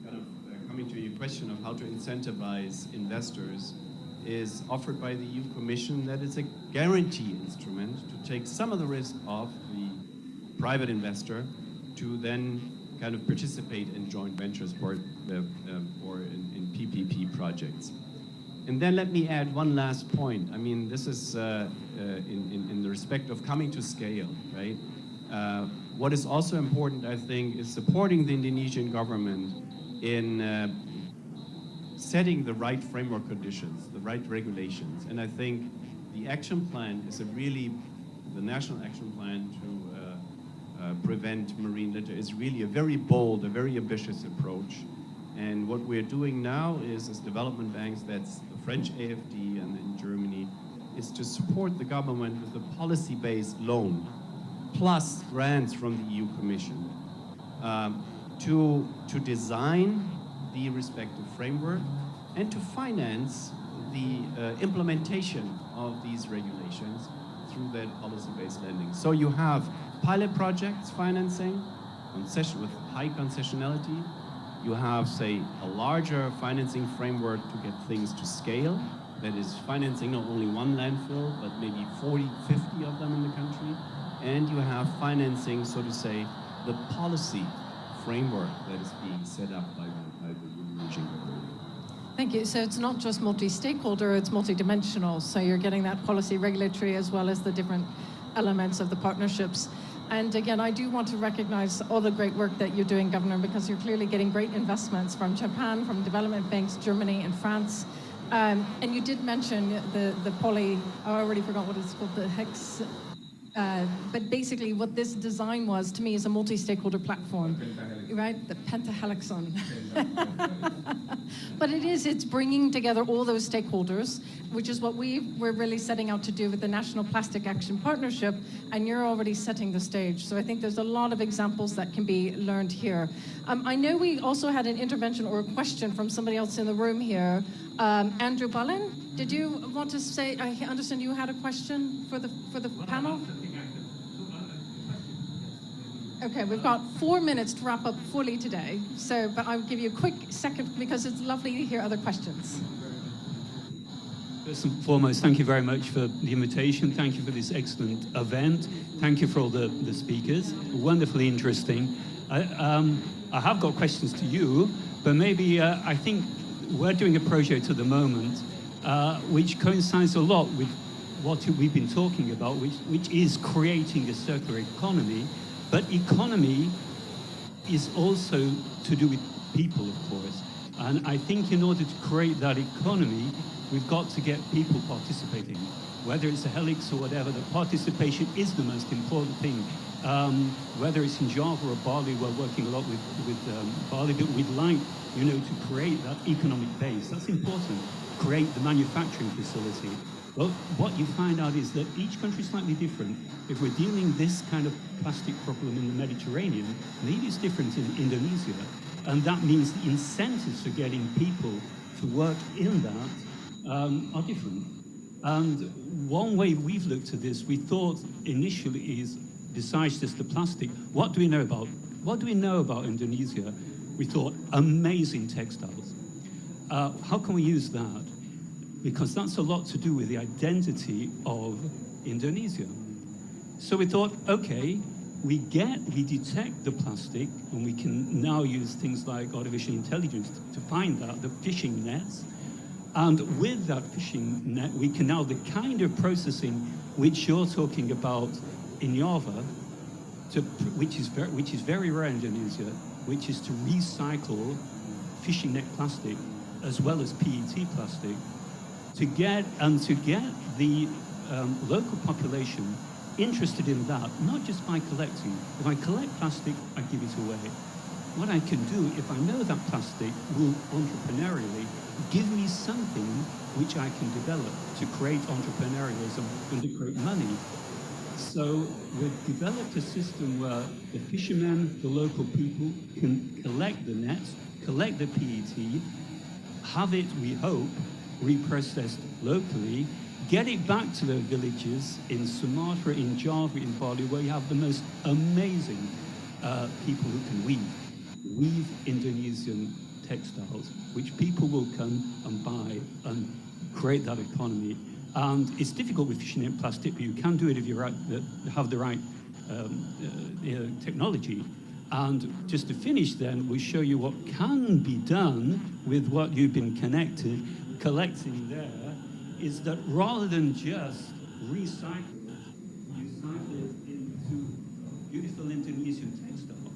kind of coming to your question of how to incentivize investors is offered by the EU Commission, that is a guarantee instrument to take some of the risk off the private investor to then kind of participate in joint ventures or in PPP projects. And then let me add one last point. I mean, this is in the respect of coming to scale, right? What is also important, I think, is supporting the Indonesian government in setting the right framework conditions, the right regulations. And I think the action plan is the national action plan to prevent marine litter is really a very bold, a very ambitious approach. And what we're doing now is, as development banks, that's the French AFD and in Germany, is to support the government with a policy-based loan, plus grants from the EU Commission, to design the respective framework and to finance the implementation of these regulations through that policy-based lending. So you have pilot projects financing, with high concessionality. You have, say, a larger financing framework to get things to scale, that is financing not only one landfill, but maybe 40, 50 of them in the country. And you have financing, so to say, the policy framework that is being set up by the Indonesian government. Thank you. So it's not just multi-stakeholder, it's multi-dimensional. So you're getting that policy, regulatory, as well as the different elements of the partnerships. And again, I do want to recognize all the great work that you're doing, Governor, because you're clearly getting great investments from Japan, from development banks, Germany and France. And you did mention the poly, I already forgot what it's called, the hex. But basically what this design was, to me, is a multi-stakeholder platform, right? The pentahelixon. But it's bringing together all those stakeholders, which is what we're really setting out to do with the National Plastic Action Partnership, and you're already setting the stage. So I think there's a lot of examples that can be learned here. I know we also had an intervention or a question from somebody else in the room here. Andrew Bullen, did you want to say, I understand you had a question for the panel? Okay, we've got 4 minutes to wrap up fully today. So, but I'll give you a quick second because it's lovely to hear other questions. First and foremost, thank you very much for the invitation. Thank you for this excellent event. Thank you for all the speakers. Wonderfully interesting. I have got questions to you, but maybe I think we're doing a project at the moment which coincides a lot with what we've been talking about, which is creating a circular economy. But economy is also to do with people, of course. And I think in order to create that economy, we've got to get people participating. Whether it's a helix or whatever, the participation is the most important thing. Whether it's in Java or Bali, we're working a lot with Bali, but we'd like, to create that economic base. That's important. Create the manufacturing facility. Well, what you find out is that each country is slightly different. If we're dealing this kind of plastic problem in the Mediterranean, maybe it's different in Indonesia. And that means the incentives for getting people to work in that are different. And one way we've looked at this, we thought initially is, besides just the plastic, what do we know about Indonesia? We thought amazing textiles. How can we use that? Because that's a lot to do with the identity of Indonesia. So we thought, okay, we detect the plastic, and we can now use things like artificial intelligence to find that, the fishing nets. And with that fishing net, we can now, the kind of processing which you're talking about in Java, which is very rare in Indonesia, which is to recycle fishing net plastic as well as PET plastic, to get the local population interested in that, not just by collecting. If I collect plastic, I give it away. What I can do, if I know that plastic will entrepreneurially give me something which I can develop to create entrepreneurialism and to create money. So we've developed a system where the fishermen, the local people can collect the nets, collect the PET, have it, we hope, reprocessed locally, get it back to their villages in Sumatra, in Java, in Bali, where you have the most amazing people who can weave Indonesian textiles, which people will come and buy and create that economy. And it's difficult with fishing in plastic, but you can do it if you have the right technology. And just to finish then, we show you what can be done with what you've been collecting there, is that rather than just recycle it, you cycle it into beautiful Indonesian textile,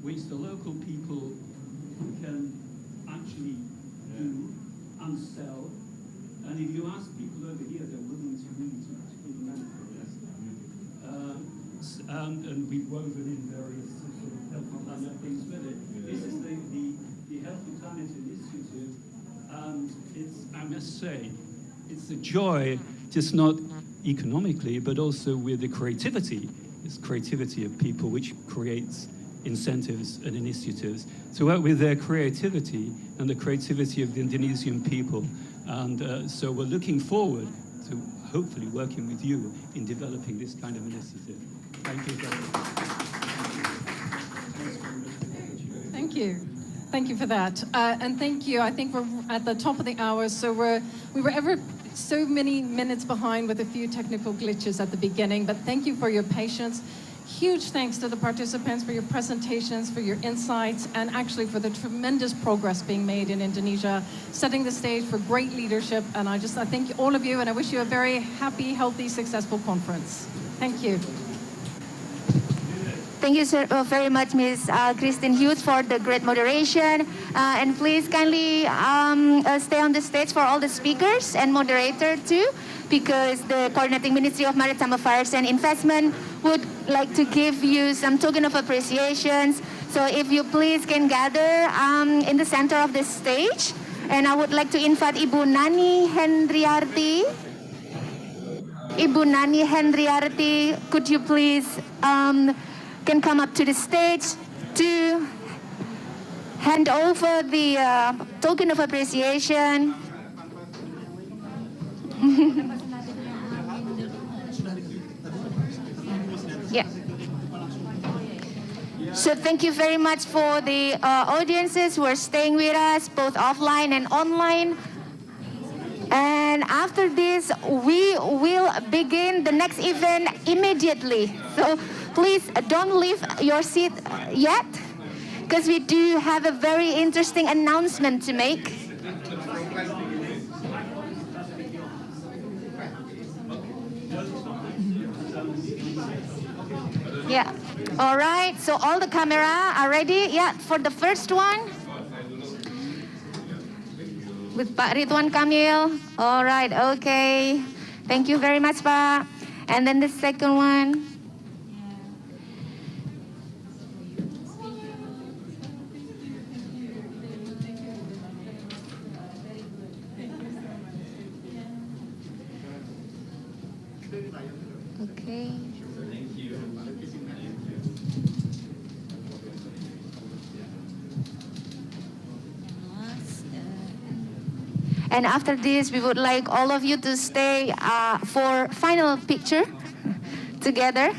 which the local people can actually do and sell. And if you ask people over here, they're willing to really pay money for this. And we've woven in various sort of health and planet things with it. This is the Healthy Planet Initiative, and it's, I must say, it's a joy, just not economically, but also with the creativity. It's creativity of people which creates incentives and initiatives to work with their creativity and the creativity of the Indonesian people. And so we're looking forward to hopefully working with you in developing this kind of initiative. Thank you very much. Thank you. Thank you for that. And thank you. I think we're at the top of the hour, so we were ever so many minutes behind with a few technical glitches at the beginning, but thank you for your patience. Huge thanks to the participants for your presentations, for your insights, and actually for the tremendous progress being made in Indonesia, setting the stage for great leadership. And I thank all of you, and I wish you a very happy, healthy, successful conference. Thank you. Thank you very much, Ms. Christine Hughes, for the great moderation. And please kindly stay on the stage for all the speakers and moderator too, because the Coordinating Ministry of Maritime Affairs and Investment would like to give you some token of appreciations. So if you please can gather in the center of the stage. And I would like to invite Ibu Nani Hendriarti. Ibu Nani Hendriarti, could you please can come up to the stage to hand over the token of appreciation. Yeah. So thank you very much for the audiences who are staying with us, both offline and online. And after this, we will begin the next event immediately. So please don't leave your seat yet, because we do have a very interesting announcement to make. Yeah. All right. So all the camera are ready. Yeah. For the first one, with Pak Ridwan Kamil. All right. Okay. Thank you very much, Pak. And then the second one. Okay. And after this, we would like all of you to stay for final picture together.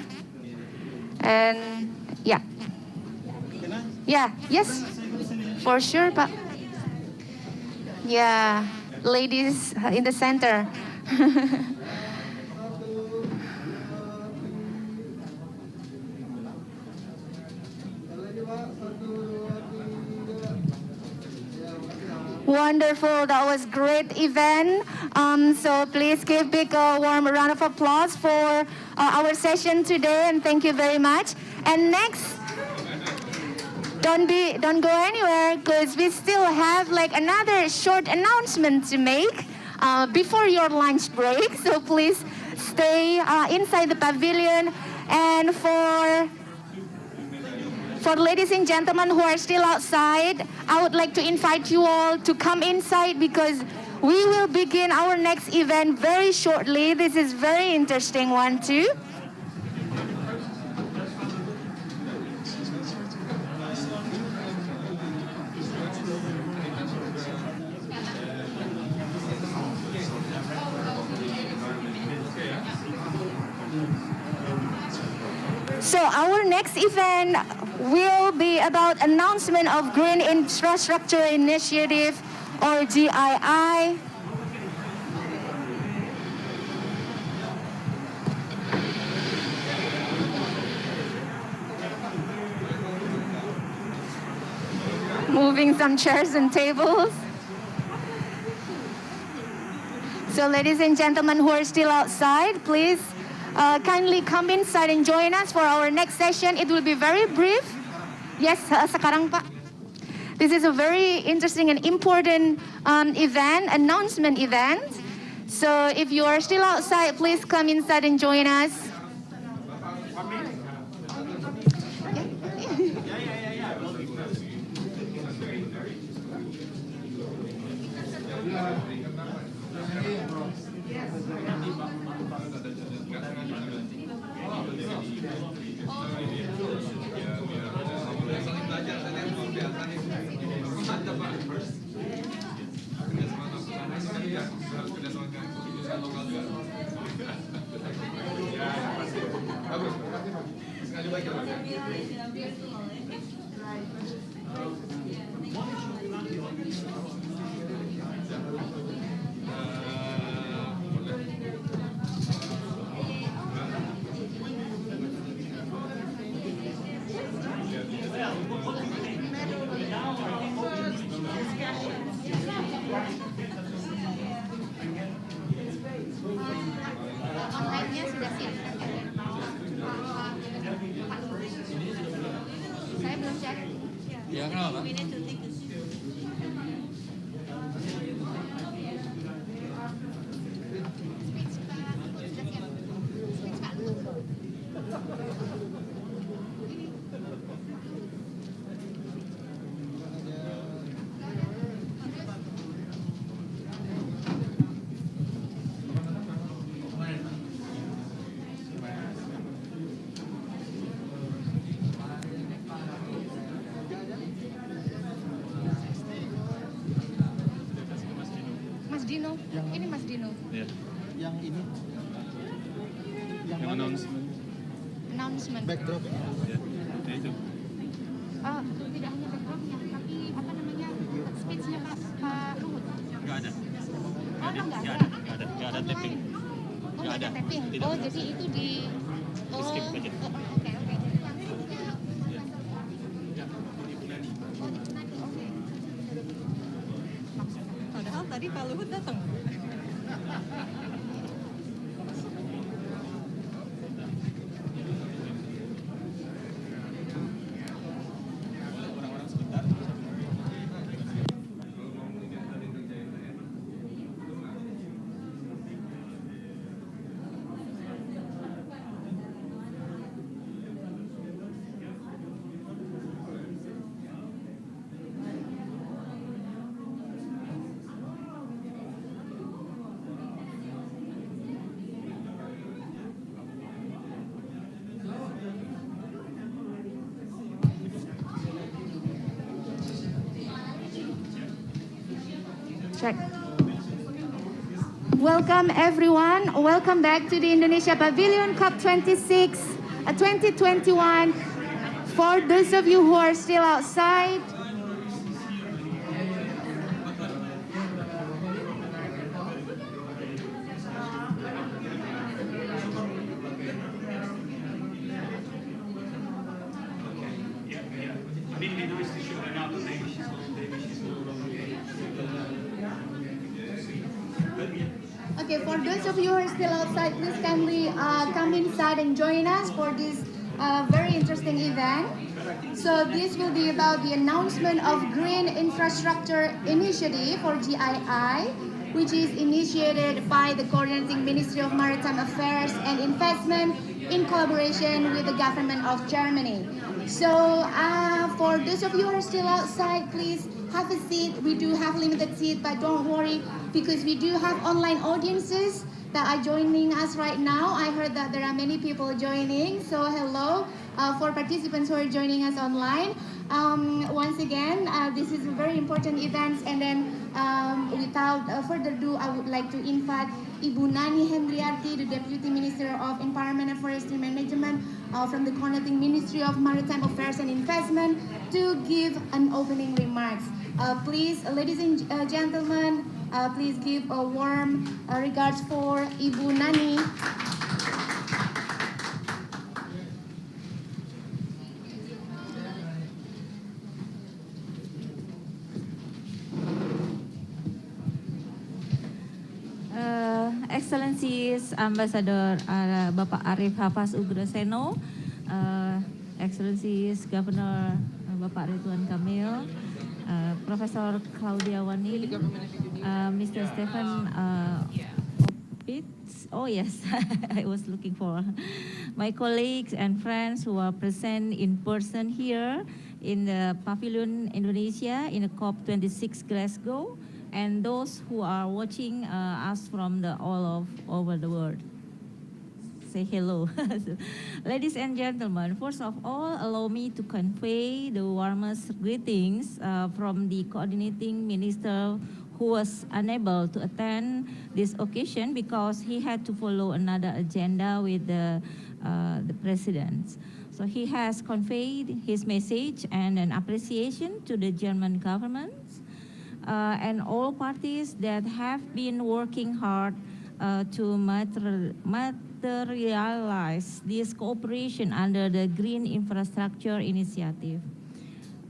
And yeah. Yeah, yes, for sure, but yeah, ladies in the center. Wonderful, that was great event. So please give big warm round of applause for our session today, and thank you very much. And next, don't go anywhere, because we still have like another short announcement to make before your lunch break. So please stay inside the pavilion. And for ladies and gentlemen who are still outside, I would like to invite you all to come inside because we will begin our next event very shortly. This is very interesting one too. So our next event will be about announcement of Green Infrastructure Initiative, or GII. Moving some chairs and tables. So ladies and gentlemen who are still outside, please kindly come inside and join us for our next session. It will be very brief. Yes, sekarang Pak. This is a very interesting and important announcement event. So if you are still outside, please come inside and join us. Online-nya sudah siap. Saya belum cek. Ya, kenapa? Mas Dino, ini Mas Dino. Ya. Yang ini. Yang announcement. Announcement. Backdrop. Ya. Itu. Tidak hanya backdropnya, tapi apa namanya speech-nya Pak Luhut. Nggak ada. Oh, nggak ada. Nggak ada tapping. Oh, Nggak ada. tapping. Tidak. Oh, jadi itu di. Di skip aja. Oke. Padahal tadi Pak Luhut datang. Check. Welcome everyone. Welcome back to the Indonesia Pavilion COP26 2021. For those of you who are still outside, okay, for those of you who are still outside, please kindly come inside and join us for this very interesting event. So this will be about the announcement of Green Infrastructure Initiative, or GII. which is initiated by the Coordinating Ministry of Maritime Affairs and Investment in collaboration with the government of Germany. So for those of you who are still outside, please have a seat. We do have limited seats, but don't worry because we do have online audiences that are joining us right now. I heard that there are many people joining, so hello for participants who are joining us online. Once again, this is a very important event, and then without further ado, I would like to invite Ibu Nani Hendriarti, the Deputy Minister of Environment and Forestry Management from the Coordinating Ministry of Maritime Affairs and Investment, to give an opening remarks. Please, ladies and gentlemen, please give a warm regards for Ibu Nani. Excellencies, Ambassador Bapak Arif Hafaz Ugraseno, Excellencies Governor Bapak Ridwan Kamil, Professor Claudia Wani, Mr. Stephen Opitz. Oh yes, I was looking for my colleagues and friends who are present in person here in the Pavilion Indonesia in the COP26 Glasgow, and those who are watching us from all over the world. Say hello. Ladies and gentlemen, first of all, allow me to convey the warmest greetings from the coordinating minister who was unable to attend this occasion because he had to follow another agenda with the president. So he has conveyed his message and an appreciation to the German government and all parties that have been working hard to materialize this cooperation under the Green Infrastructure Initiative.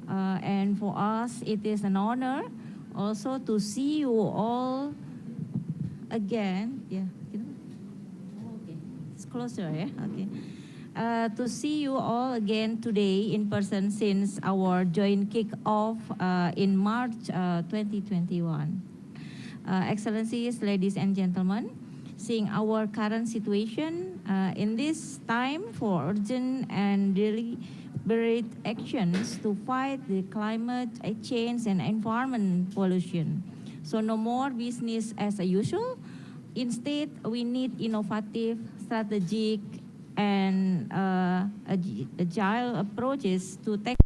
And for us, it is an honor also to see you all again. Yeah, okay, it's closer, yeah, okay. To see you all again today in person since our joint kick-off in March 2021. Excellencies, ladies and gentlemen, seeing our current situation in this time for urgent and deliberate actions to fight the climate change and environment pollution. So no more business as usual. Instead, we need innovative, strategic, and agile approaches to tackle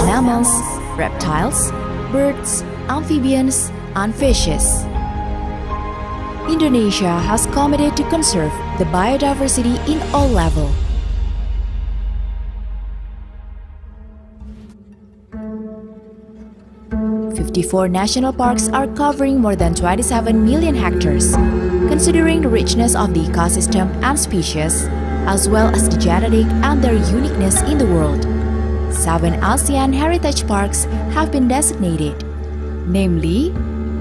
Mammals, reptiles, birds, amphibians, and fishes. Indonesia has committed to conserve the biodiversity in all levels. Fifty-four national parks are covering more than 27 million hectares, considering the richness of the ecosystem and species, as well as the genetic and their uniqueness in the world. 7 ASEAN Heritage Parks have been designated, namely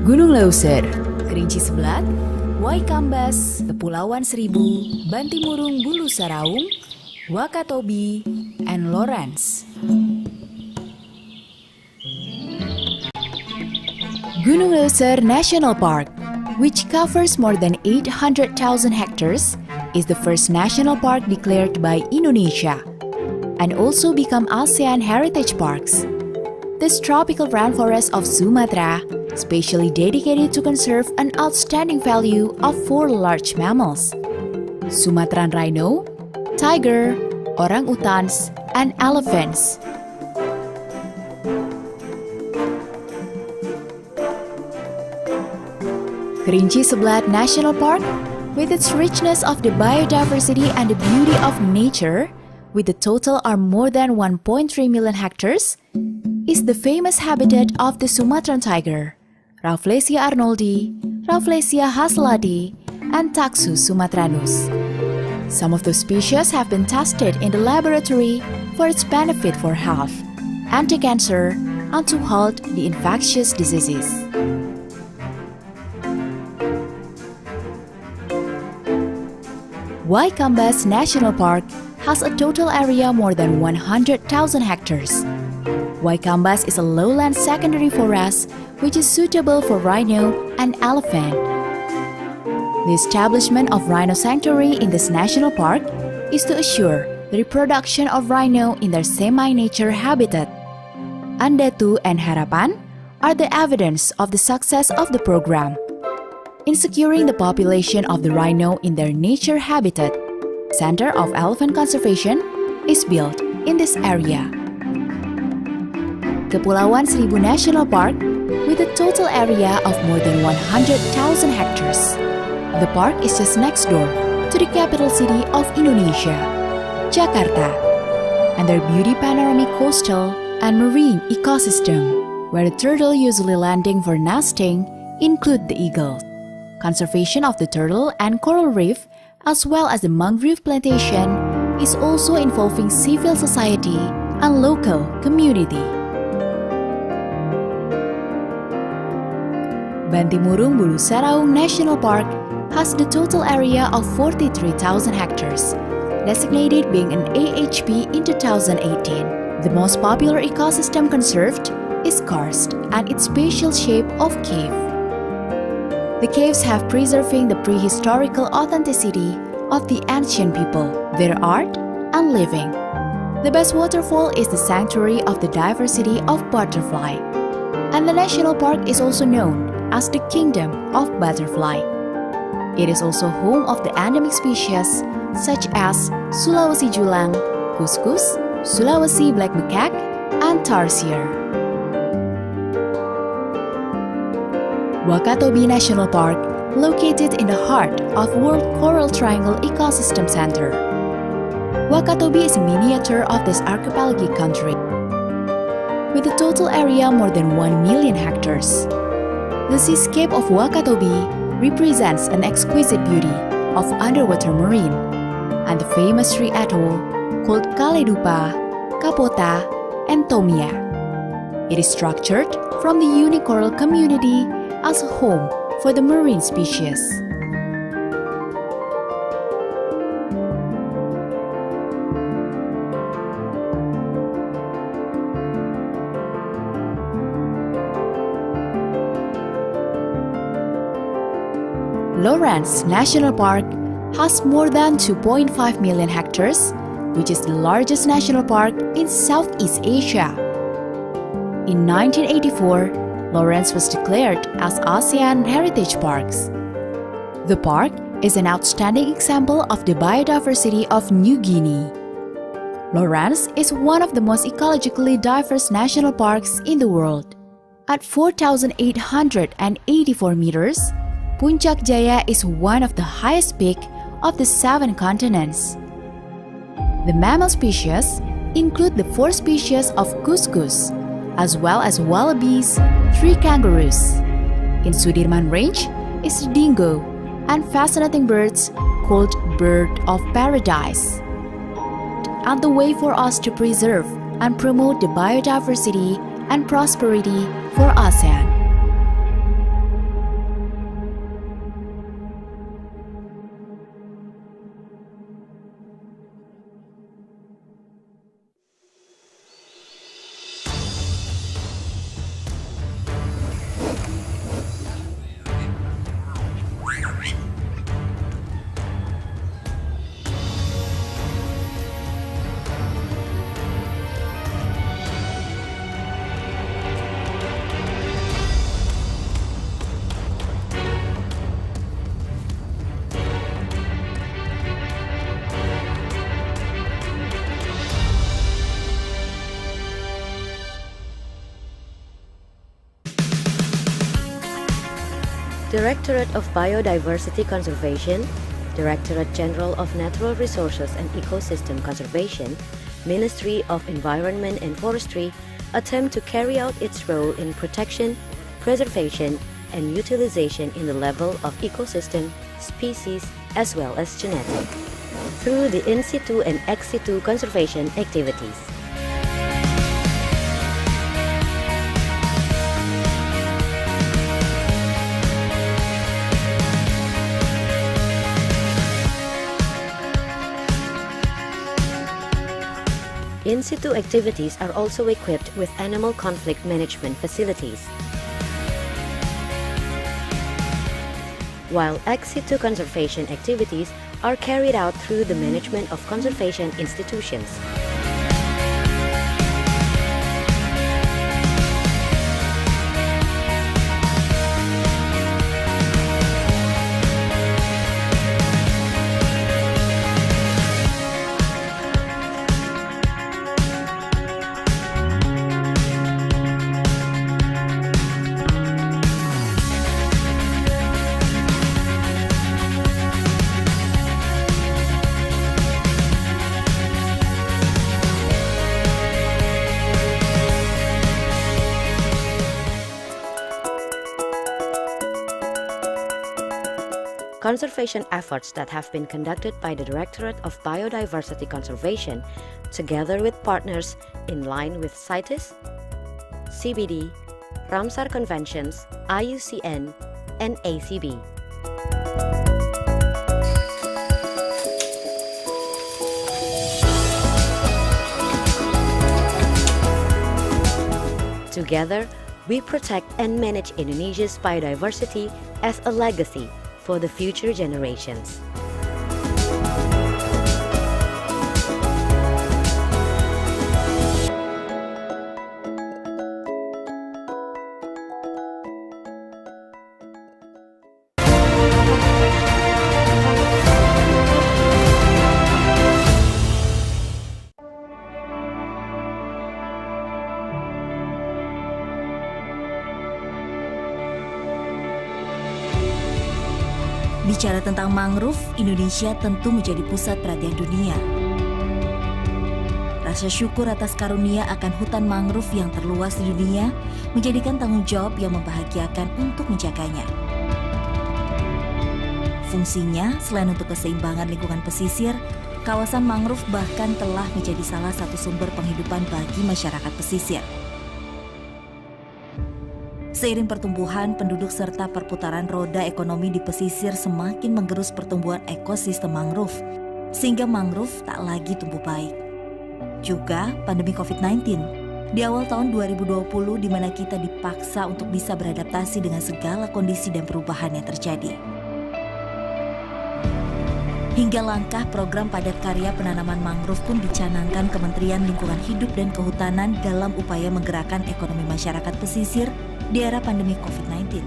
Gunung Leuser, Kerinci Sebelat, Waikambas, Kepulauan Seribu, Bantimurung Bulu Saraung, Wakatobi, and Lawrence. Gunung Leuser National Park, which covers more than 800,000 hectares, is the first national park declared by Indonesia and also become ASEAN Heritage Parks. This tropical rainforest of Sumatra, specially dedicated to conserve an outstanding value of 4 large mammals: Sumatran rhino, tiger, orang-utans, and elephants. Kerinci Sebelat National Park, with its richness of the biodiversity and the beauty of nature, with the total are more than 1.3 million hectares, is the famous habitat of the Sumatran tiger, Rafflesia arnoldi, Rafflesia hasselati, and Taxus sumatranus. Some of those species have been tested in the laboratory for its benefit for health, anti-cancer, and to halt the infectious diseases. Waikambas National Park has a total area more than 100,000 hectares. Waikambas is a lowland secondary forest which is suitable for rhino and elephant. The establishment of rhino sanctuary in this national park is to assure the reproduction of rhino in their semi-nature habitat. Andatu and Harapan are the evidence of the success of the program. In securing the population of the rhino in their nature habitat, Center of Elephant Conservation is built in this area. Kepulauan Seribu National Park, with a total area of more than 100,000 hectares. The park is just next door to the capital city of Indonesia, Jakarta, and their beauty panoramic coastal and marine ecosystem, where the turtle usually landing for nesting include the eagles. Conservation of the turtle and coral reef, as well as the mangrove plantation, is also involving civil society and local community. Bantimurung Bulu Saraung National Park has the total area of 43,000 hectares, designated being an AHP in 2018. The most popular ecosystem conserved is karst and its spatial shape of cave. The caves have preserving the prehistorical authenticity of the ancient people, their art, and living. The best waterfall is the sanctuary of the diversity of butterfly, and the national park is also known as the Kingdom of Butterfly. It is also home of the endemic species such as Sulawesi julang, kuskus, Sulawesi black macaque, and tarsier. Wakatobi National Park, located in the heart of World Coral Triangle Ecosystem Center. Wakatobi is a miniature of this archipelagic country, with a total area more than 1 million hectares. The seascape of Wakatobi represents an exquisite beauty of underwater marine, and the famous tree atoll called Kaledupa, Kapota, and Tomia. It is structured from the unique coral community as a home for the marine species. Lawrence National Park has more than 2.5 million hectares, which is the largest national park in Southeast Asia. In 1984, Lawrence was declared as ASEAN Heritage Parks. The park is an outstanding example of the biodiversity of New Guinea. Lawrence is one of the most ecologically diverse national parks in the world. At 4,884 meters, Puncak Jaya is one of the highest peaks of the 7 continents. The mammal species include the 4 species of kuskus, as well as wallabies, 3 kangaroos. In Sudirman Range is the dingo and fascinating birds called bird of paradise. And the way for us to preserve and promote the biodiversity and prosperity for ASEAN. Directorate of Biodiversity Conservation, Directorate General of Natural Resources and Ecosystem Conservation, Ministry of Environment and Forestry attempt to carry out its role in protection, preservation, and utilization in the level of ecosystem, species, as well as genetic, through the in situ and ex situ conservation activities. In situ activities are also equipped with animal conflict management facilities, while ex situ conservation activities are carried out through the management of conservation institutions. Conservation efforts that have been conducted by the Directorate of Biodiversity Conservation, together with partners in line with CITES, CBD, Ramsar Conventions, IUCN, and ACB. Together, we protect and manage Indonesia's biodiversity as a legacy for the future generations. Bicara tentang mangrove, Indonesia tentu menjadi pusat perhatian dunia. Rasa syukur atas karunia akan hutan mangrove yang terluas di dunia menjadikan tanggung jawab yang membahagiakan untuk menjaganya. Fungsinya, selain untuk keseimbangan lingkungan pesisir, kawasan mangrove bahkan telah menjadi salah satu sumber penghidupan bagi masyarakat pesisir. Seiring pertumbuhan penduduk serta perputaran roda ekonomi di pesisir semakin menggerus pertumbuhan ekosistem mangrove, sehingga mangrove tak lagi tumbuh baik. Juga pandemi COVID-19 di awal tahun 2020 di mana kita dipaksa untuk bisa beradaptasi dengan segala kondisi dan perubahan yang terjadi. Hingga langkah program padat karya penanaman mangrove pun dicanangkan Kementerian Lingkungan Hidup dan Kehutanan dalam upaya menggerakkan ekonomi masyarakat pesisir di era pandemi COVID-19.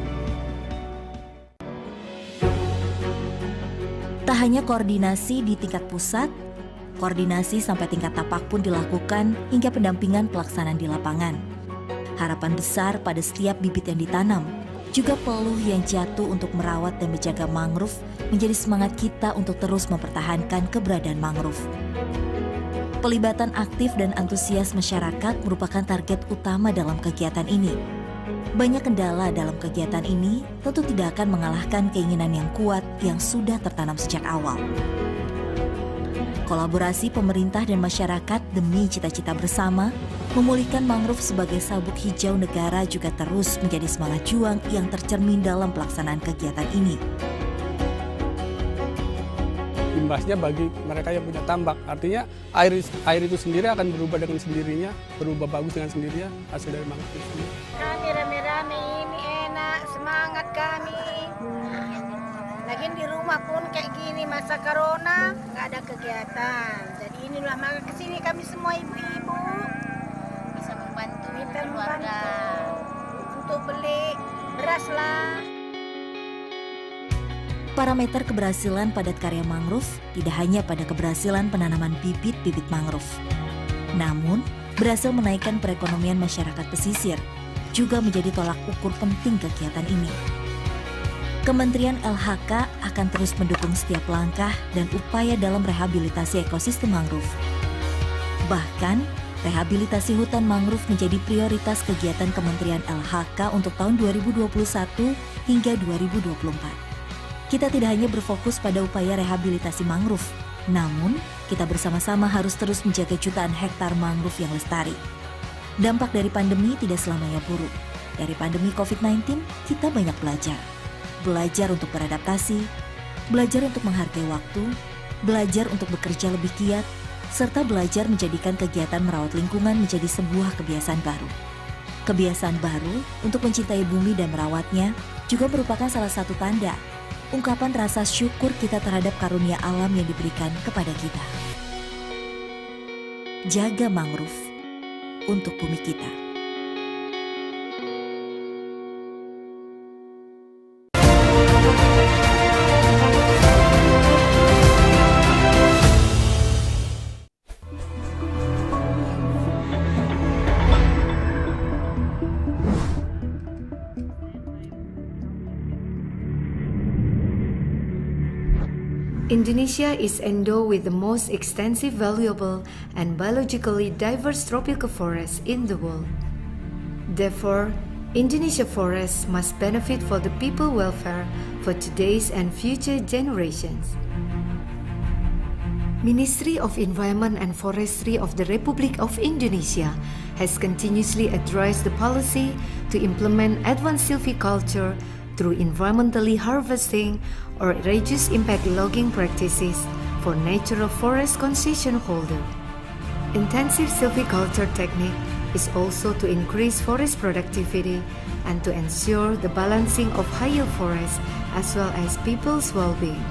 Tak hanya koordinasi di tingkat pusat, koordinasi sampai tingkat tapak pun dilakukan hingga pendampingan pelaksanaan di lapangan. Harapan besar pada setiap bibit yang ditanam, juga peluh yang jatuh untuk merawat dan menjaga mangrove menjadi semangat kita untuk terus mempertahankan keberadaan mangrove. Pelibatan aktif dan antusias masyarakat merupakan target utama dalam kegiatan ini. Banyak kendala dalam kegiatan ini tentu tidak akan mengalahkan keinginan yang kuat yang sudah tertanam sejak awal. Kolaborasi pemerintah dan masyarakat demi cita-cita bersama, memulihkan mangrove sebagai sabuk hijau negara juga terus menjadi semangat juang yang tercermin dalam pelaksanaan kegiatan ini. Imbasnya bagi mereka yang punya tambak, artinya air itu sendiri akan berubah dengan sendirinya, berubah bagus dengan sendirinya hasil dari mangrove itu. Kami rame-rame ini enak, semangat kami. Lagian di rumah pun kayak gini masa corona nggak ada kegiatan. Jadi inilah maka kesini kami semua ibu-ibu bisa membantu keluarga untuk beli beras lah. Parameter keberhasilan padat karya mangrove tidak hanya pada keberhasilan penanaman bibit-bibit mangrove, namun berhasil menaikkan perekonomian masyarakat pesisir juga menjadi tolak ukur penting kegiatan ini. Kementerian LHK akan terus mendukung setiap langkah dan upaya dalam rehabilitasi ekosistem mangrove. Bahkan, rehabilitasi hutan mangrove menjadi prioritas kegiatan Kementerian LHK untuk tahun 2021 hingga 2024. Kita tidak hanya berfokus pada upaya rehabilitasi mangrove, namun kita bersama-sama harus terus menjaga jutaan hektar mangrove yang lestari. Dampak dari pandemi tidak selamanya buruk. Dari pandemi COVID-19, kita banyak belajar. Belajar untuk beradaptasi, belajar untuk menghargai waktu, belajar untuk bekerja lebih giat, serta belajar menjadikan kegiatan merawat lingkungan menjadi sebuah kebiasaan baru. Kebiasaan baru untuk mencintai bumi dan merawatnya juga merupakan salah satu tanda ungkapan rasa syukur kita terhadap karunia alam yang diberikan kepada kita. Jaga mangrove untuk bumi kita. Indonesia is endowed with the most extensive, valuable, and biologically diverse tropical forests in the world. Therefore, Indonesia forests must benefit for the people welfare for today's and future generations. Ministry of Environment and Forestry of the Republic of Indonesia has continuously addressed the policy to implement advanced silviculture through environmentally harvesting or reduced impact logging practices for natural forest concession holder. Intensive silviculture technique is also to increase forest productivity and to ensure the balancing of higher forests as well as people's well-being.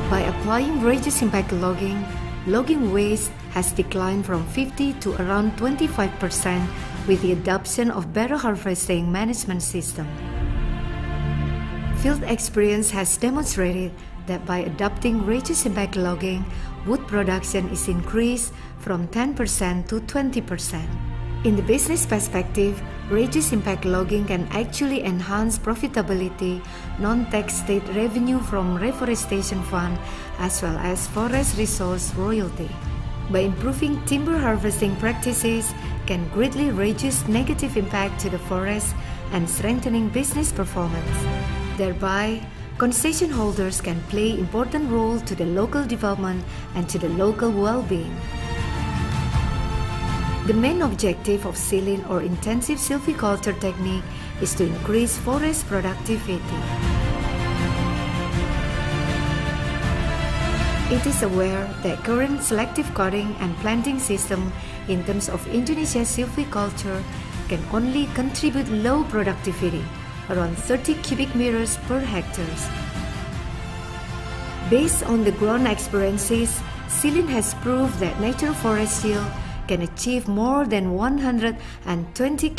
By applying reduced impact logging, logging waste has declined from 50 to around 25% with the adoption of better harvesting management system. Field experience has demonstrated that by adopting reduced impact logging, wood production is increased from 10% to 20%. In the business perspective, reduced impact logging can actually enhance profitability, non-tax state revenue from reforestation fund, as well as forest resource royalty. By improving timber harvesting practices, can greatly reduce negative impact to the forest and strengthening business performance. Thereby, concession holders can play important role to the local development and to the local well-being. The main objective of silane or intensive silviculture technique is to increase forest productivity. It is aware that current selective cutting and planting system in terms of Indonesia's silviculture can only contribute low productivity, around 30 cubic meters per hectare. Based on the ground experiences, silane has proved that natural forest yield can achieve more than 120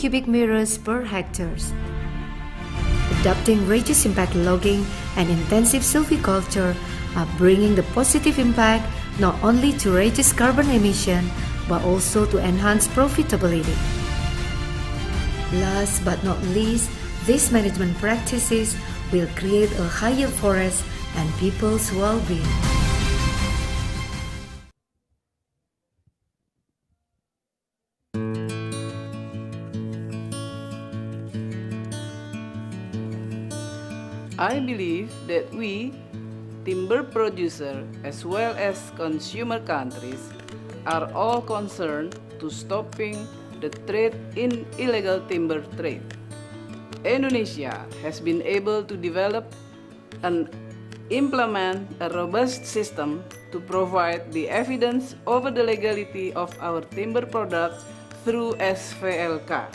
cubic meters per hectare. Adopting reduced impact logging and intensive silviculture are bringing the positive impact not only to reduce carbon emission but also to enhance profitability. Last but not least, these management practices will create a higher forest and people's well-being. I believe that we, timber producer as well as consumer countries, are all concerned to stopping the trade in illegal timber trade. Indonesia has been able to develop and implement a robust system to provide the evidence over the legality of our timber products through SVLK.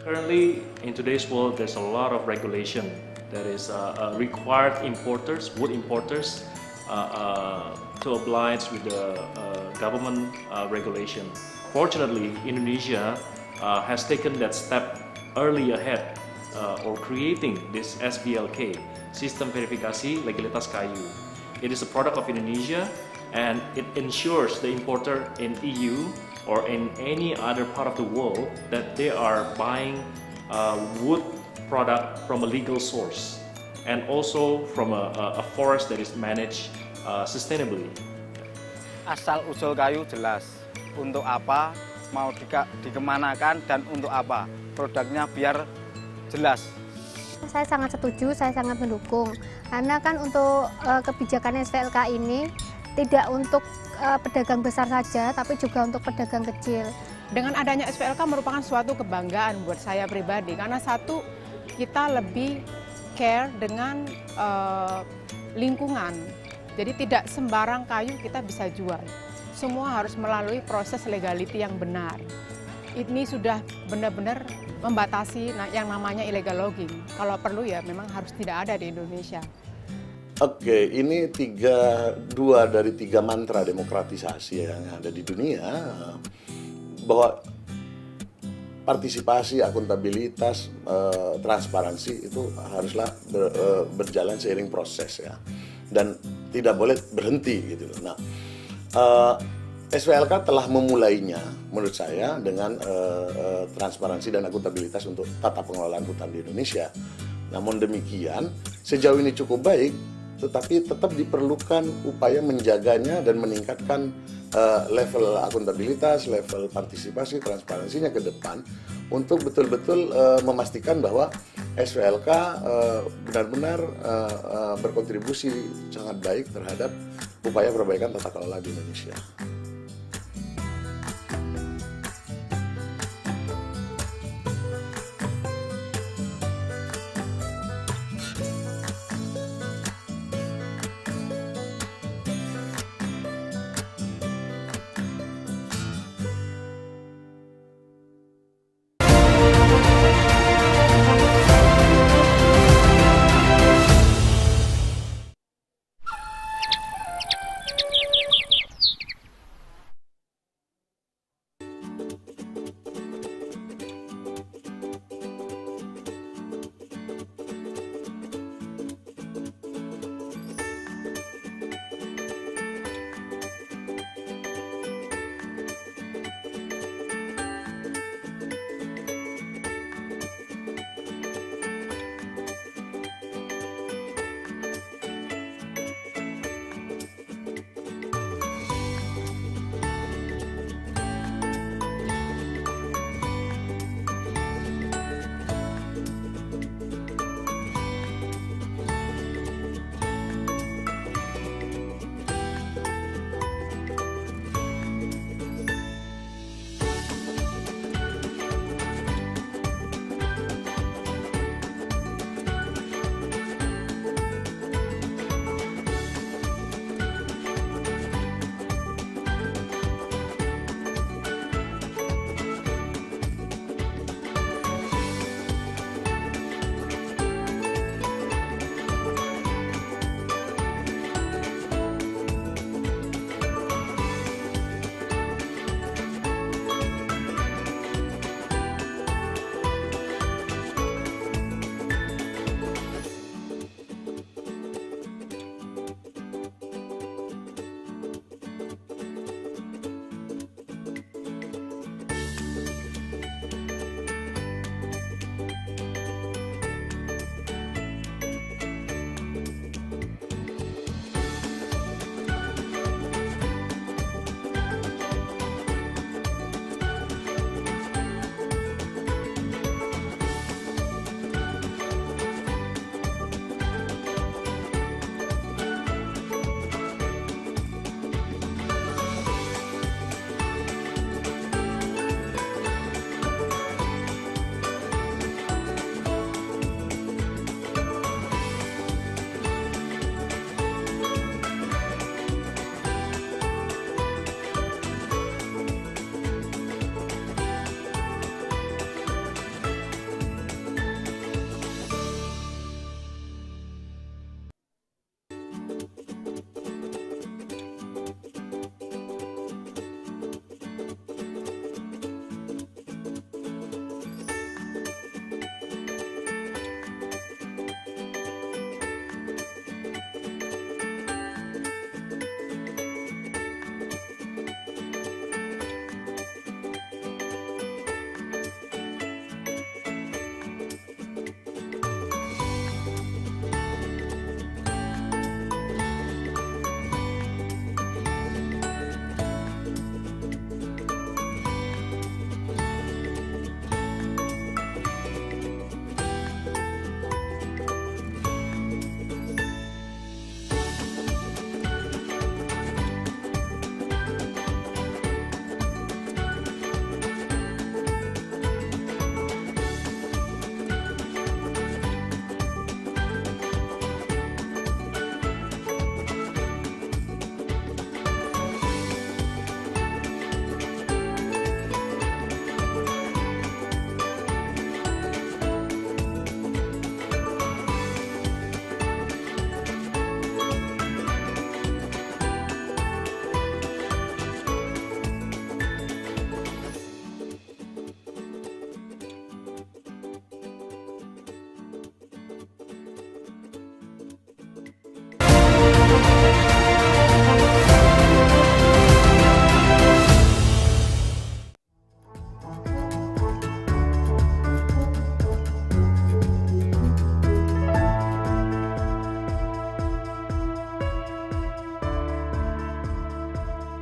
Currently, in today's world, there's a lot of regulation that is required importers, wood importers, to oblige with the government regulation. Fortunately, Indonesia has taken that step early ahead, or creating this SVLK, Sistem Verifikasi Legalitas Kayu. It is a product of Indonesia, and it ensures the importer in EU or in any other part of the world that they are buying wood product from a legal source and also from a forest that is managed sustainably. Asal usul kayu jelas, untuk apa mau dikemanakan dan untuk apa produknya biar jelas. Saya sangat setuju, saya sangat mendukung karena kan untuk kebijakan SVLK ini tidak untuk pedagang besar saja tapi juga untuk pedagang kecil. Dengan adanya SVLK merupakan suatu kebanggaan buat saya pribadi karena satu, kita lebih care dengan lingkungan. Jadi tidak sembarang kayu kita bisa jual. Semua harus melalui proses legality yang benar. Ini sudah benar-benar membatasi yang namanya illegal logging. Kalau perlu ya memang harus tidak ada di Indonesia. Oke, ini dua dari tiga mantra demokratisasi yang ada di dunia, bahwa partisipasi, akuntabilitas, transparansi itu haruslah berjalan seiring proses ya, dan tidak boleh berhenti gitu. Nah, SVLK telah memulainya menurut saya dengan transparansi dan akuntabilitas untuk tata pengelolaan hutan di Indonesia. Namun demikian, sejauh ini cukup baik, tetapi tetap diperlukan upaya menjaganya dan meningkatkan level akuntabilitas, level partisipasi, transparansinya ke depan untuk betul-betul memastikan bahwa SVLK benar-benar berkontribusi sangat baik terhadap upaya perbaikan tata kelola di Indonesia.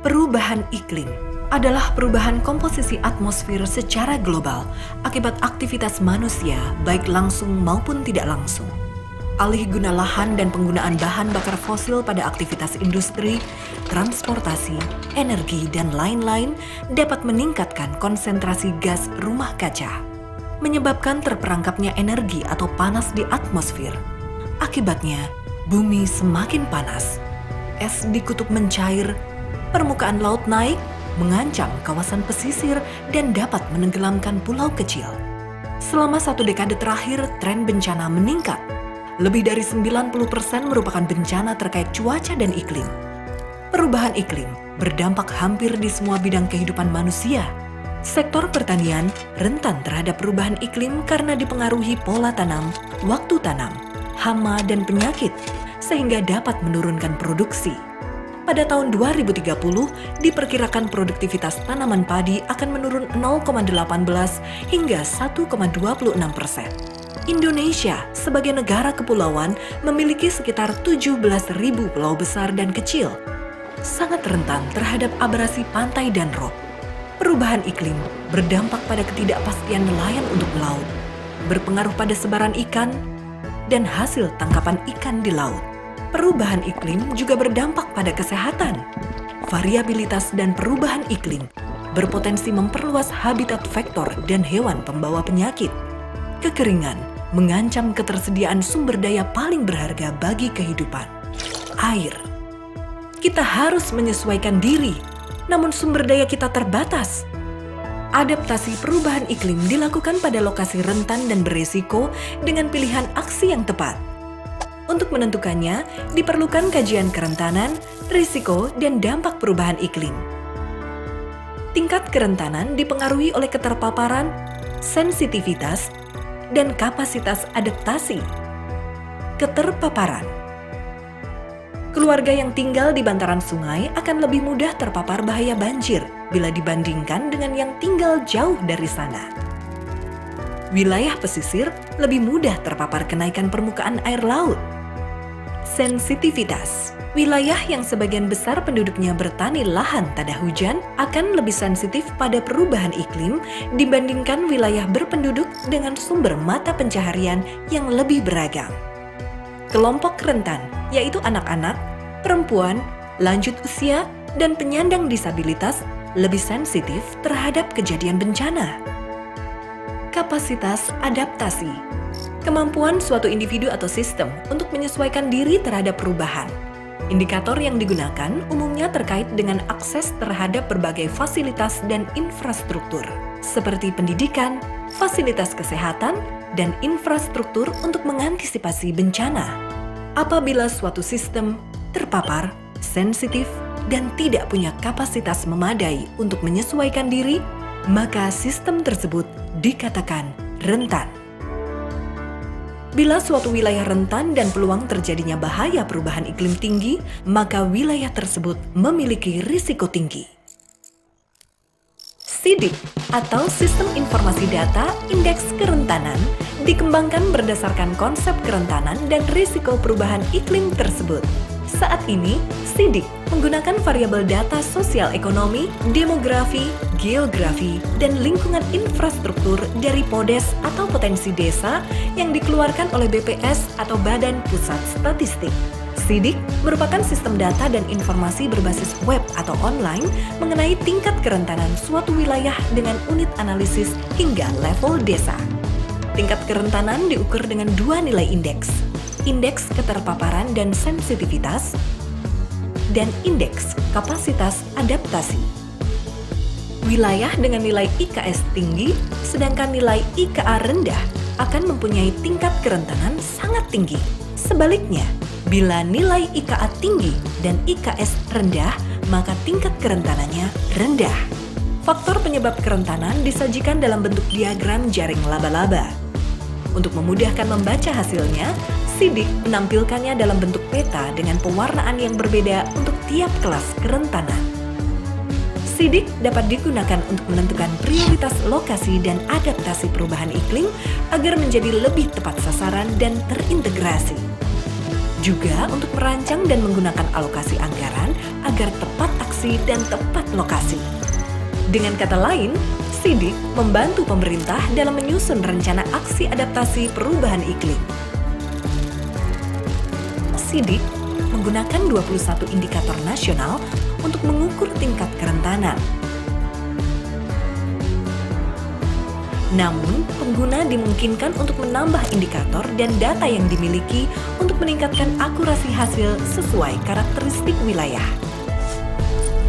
Perubahan iklim adalah perubahan komposisi atmosfer secara global akibat aktivitas manusia baik langsung maupun tidak langsung. Alih guna lahan dan penggunaan bahan bakar fosil pada aktivitas industri, transportasi, energi, dan lain-lain dapat meningkatkan konsentrasi gas rumah kaca, menyebabkan terperangkapnya energi atau panas di atmosfer. Akibatnya, bumi semakin panas, es di kutub mencair, permukaan laut naik, mengancam kawasan pesisir dan dapat menenggelamkan pulau kecil. Selama 1 dekade terakhir, tren bencana meningkat. Lebih dari 90% merupakan bencana terkait cuaca dan iklim. Perubahan iklim berdampak hampir di semua bidang kehidupan manusia. Sektor pertanian rentan terhadap perubahan iklim karena dipengaruhi pola tanam, waktu tanam, hama dan penyakit, sehingga dapat menurunkan produksi. Pada tahun 2030, diperkirakan produktivitas tanaman padi akan menurun 0,18 hingga 1,26%. Indonesia sebagai negara kepulauan memiliki sekitar 17.000 pulau besar dan kecil, sangat rentan terhadap abrasi pantai dan rob. Perubahan iklim berdampak pada ketidakpastian nelayan untuk melaut, berpengaruh pada sebaran ikan, dan hasil tangkapan ikan di laut. Perubahan iklim juga berdampak pada kesehatan. Variabilitas dan perubahan iklim berpotensi memperluas habitat vektor dan hewan pembawa penyakit. Kekeringan mengancam ketersediaan sumber daya paling berharga bagi kehidupan, air. Kita harus menyesuaikan diri, namun sumber daya kita terbatas. Adaptasi perubahan iklim dilakukan pada lokasi rentan dan beresiko dengan pilihan aksi yang tepat. Untuk menentukannya, diperlukan kajian kerentanan, risiko, dan dampak perubahan iklim. Tingkat kerentanan dipengaruhi oleh keterpaparan, sensitivitas, dan kapasitas adaptasi. Keterpaparan. Keluarga yang tinggal di bantaran sungai akan lebih mudah terpapar bahaya banjir bila dibandingkan dengan yang tinggal jauh dari sana. Wilayah pesisir lebih mudah terpapar kenaikan permukaan air laut. Sensitivitas. Wilayah yang sebagian besar penduduknya bertani lahan tada hujan akan lebih sensitif pada perubahan iklim dibandingkan wilayah berpenduduk dengan sumber mata pencaharian yang lebih beragam. Kelompok rentan, yaitu anak-anak, perempuan, lanjut usia, dan penyandang disabilitas lebih sensitif terhadap kejadian bencana. Kapasitas adaptasi. Kemampuan suatu individu atau sistem untuk menyesuaikan diri terhadap perubahan. Indikator yang digunakan umumnya terkait dengan akses terhadap berbagai fasilitas dan infrastruktur, seperti pendidikan, fasilitas kesehatan, dan infrastruktur untuk mengantisipasi bencana. Apabila suatu sistem terpapar, sensitif, dan tidak punya kapasitas memadai untuk menyesuaikan diri, maka sistem tersebut dikatakan rentan. Bila suatu wilayah rentan dan peluang terjadinya bahaya perubahan iklim tinggi, maka wilayah tersebut memiliki risiko tinggi. SIDIK atau Sistem Informasi Data Indeks Kerentanan dikembangkan berdasarkan konsep kerentanan dan risiko perubahan iklim tersebut. Saat ini, SIDIK menggunakan variabel data sosial ekonomi, demografi, geografi, dan lingkungan infrastruktur dari PODES atau potensi desa yang dikeluarkan oleh BPS atau Badan Pusat Statistik. SIDIK merupakan sistem data dan informasi berbasis web atau online mengenai tingkat kerentanan suatu wilayah dengan unit analisis hingga level desa. Tingkat kerentanan diukur dengan 2 nilai indeks. Indeks keterpaparan dan sensitivitas, dan indeks kapasitas adaptasi. Wilayah dengan nilai IKS tinggi, sedangkan nilai IKA rendah akan mempunyai tingkat kerentanan sangat tinggi. Sebaliknya, bila nilai IKA tinggi dan IKS rendah, maka tingkat kerentanannya rendah. Faktor penyebab kerentanan disajikan dalam bentuk diagram jaring laba-laba. Untuk memudahkan membaca hasilnya, SIDIK menampilkannya dalam bentuk peta dengan pewarnaan yang berbeda untuk tiap kelas kerentanan. SIDIK dapat digunakan untuk menentukan prioritas lokasi dan adaptasi perubahan iklim agar menjadi lebih tepat sasaran dan terintegrasi. Juga untuk merancang dan menggunakan alokasi anggaran agar tepat aksi informasi dan tepat lokasi. Dengan kata lain, SIDIK membantu pemerintah dalam menyusun rencana aksi adaptasi perubahan iklim. SIDIK menggunakan 21 indikator nasional untuk mengukur tingkat kerentanan. Namun, pengguna dimungkinkan untuk menambah indikator dan data yang dimiliki untuk meningkatkan akurasi hasil sesuai karakteristik wilayah.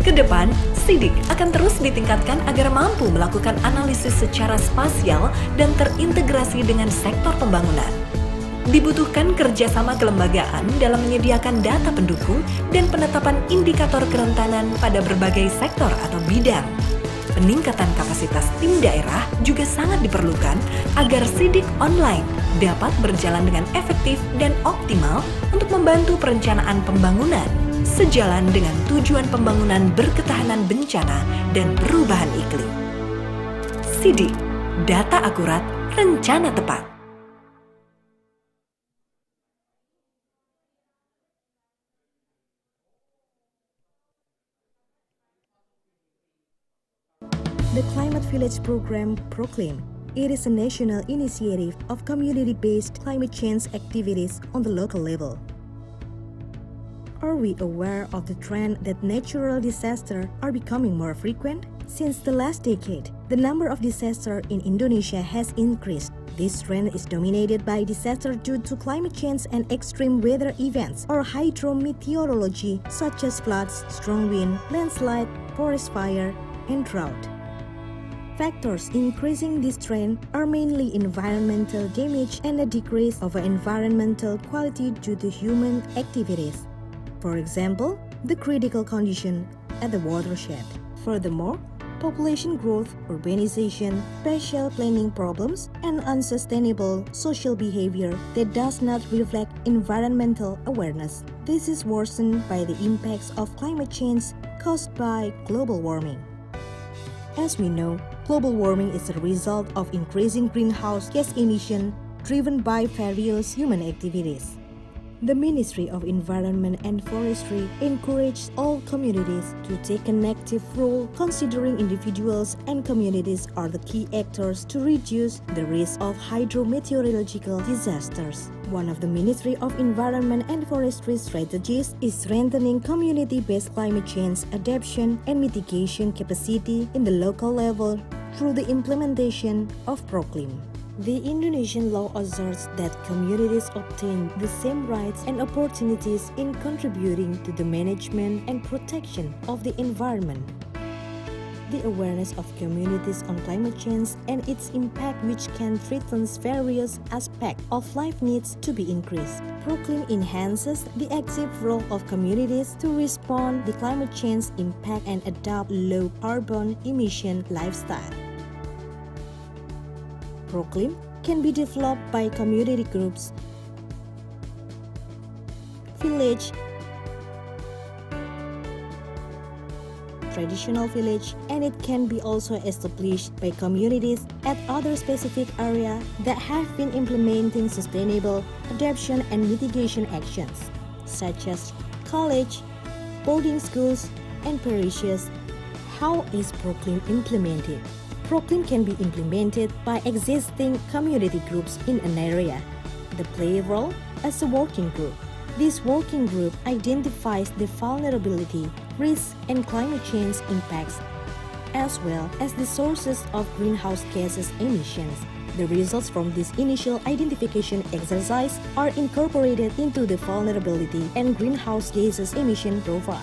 Kedepan, SIDIK akan terus ditingkatkan agar mampu melakukan analisis secara spasial dan terintegrasi dengan sektor pembangunan. Dibutuhkan kerjasama kelembagaan dalam menyediakan data pendukung dan penetapan indikator kerentanan pada berbagai sektor atau bidang. Peningkatan kapasitas tim daerah juga sangat diperlukan agar SIDIK online dapat berjalan dengan efektif dan optimal untuk membantu perencanaan pembangunan sejalan dengan tujuan pembangunan berketahanan bencana dan perubahan iklim. SIDIK, data akurat, rencana tepat. The Climate Village program, PROCLAIM, it is a national initiative of community-based climate change activities on the local level. Are we aware of the trend that natural disasters are becoming more frequent? Since the last decade, the number of disasters in Indonesia has increased. This trend is dominated by disasters due to climate change and extreme weather events or hydrometeorology such as floods, strong wind, landslide, forest fire, and drought. Factors increasing this trend are mainly environmental damage and a decrease of environmental quality due to human activities. For example, the critical condition at the watershed. Furthermore, population growth, urbanization, spatial planning problems, and unsustainable social behavior that does not reflect environmental awareness. This is worsened by the impacts of climate change caused by global warming. As we know, global warming is a result of increasing greenhouse gas emission driven by various human activities. The Ministry of Environment and Forestry encourages all communities to take an active role, considering individuals and communities are the key actors to reduce the risk of hydrometeorological disasters. One of the Ministry of Environment and Forestry strategies is strengthening community-based climate change adaptation and mitigation capacity in the local level through the implementation of PROCLAIM. The Indonesian law asserts that communities obtain the same rights and opportunities in contributing to the management and protection of the environment. The awareness of communities on climate change and its impact, which can threaten various aspects of life, needs to be increased. PROCLAIM enhances the active role of communities to respond to climate change impact and adopt low carbon emission lifestyle. PROCLAIM can be developed by community groups, village, traditional village, and it can be also established by communities at other specific areas that have been implementing sustainable adaptation and mitigation actions, such as college, boarding schools, and parishes. How is PROCLAIM implemented? PROCLAIM can be implemented by existing community groups in an area. They play a role as a working group. This working group identifies the vulnerability, risks, and climate change impacts, as well as the sources of greenhouse gases emissions. The results from this initial identification exercise are incorporated into the vulnerability and greenhouse gases emission profile.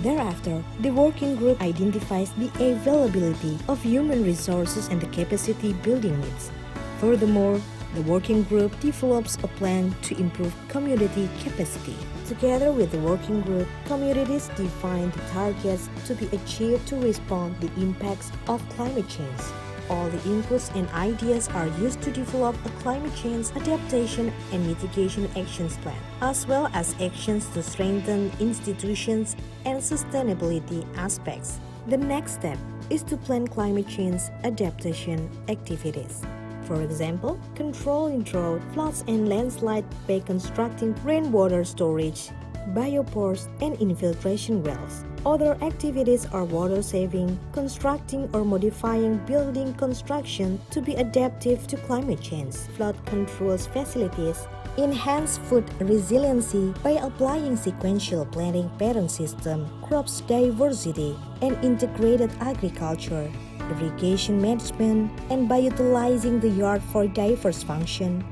Thereafter, the working group identifies the availability of human resources and the capacity building needs. Furthermore, the working group develops a plan to improve community capacity. Together with the working group, communities define the targets to be achieved to respond to the impacts of climate change. All the inputs and ideas are used to develop a climate change adaptation and mitigation actions plan, as well as actions to strengthen institutions and sustainability aspects. The next step is to plan climate change adaptation activities. For example, controlling drought, floods, and landslide by constructing rainwater storage, biopores, and infiltration wells. Other activities are water saving, constructing or modifying building construction to be adaptive to climate change, flood control facilities, enhance food resiliency by applying sequential planting pattern system, crops diversity, and integrated agriculture, irrigation management, and by utilizing the yard for diverse function.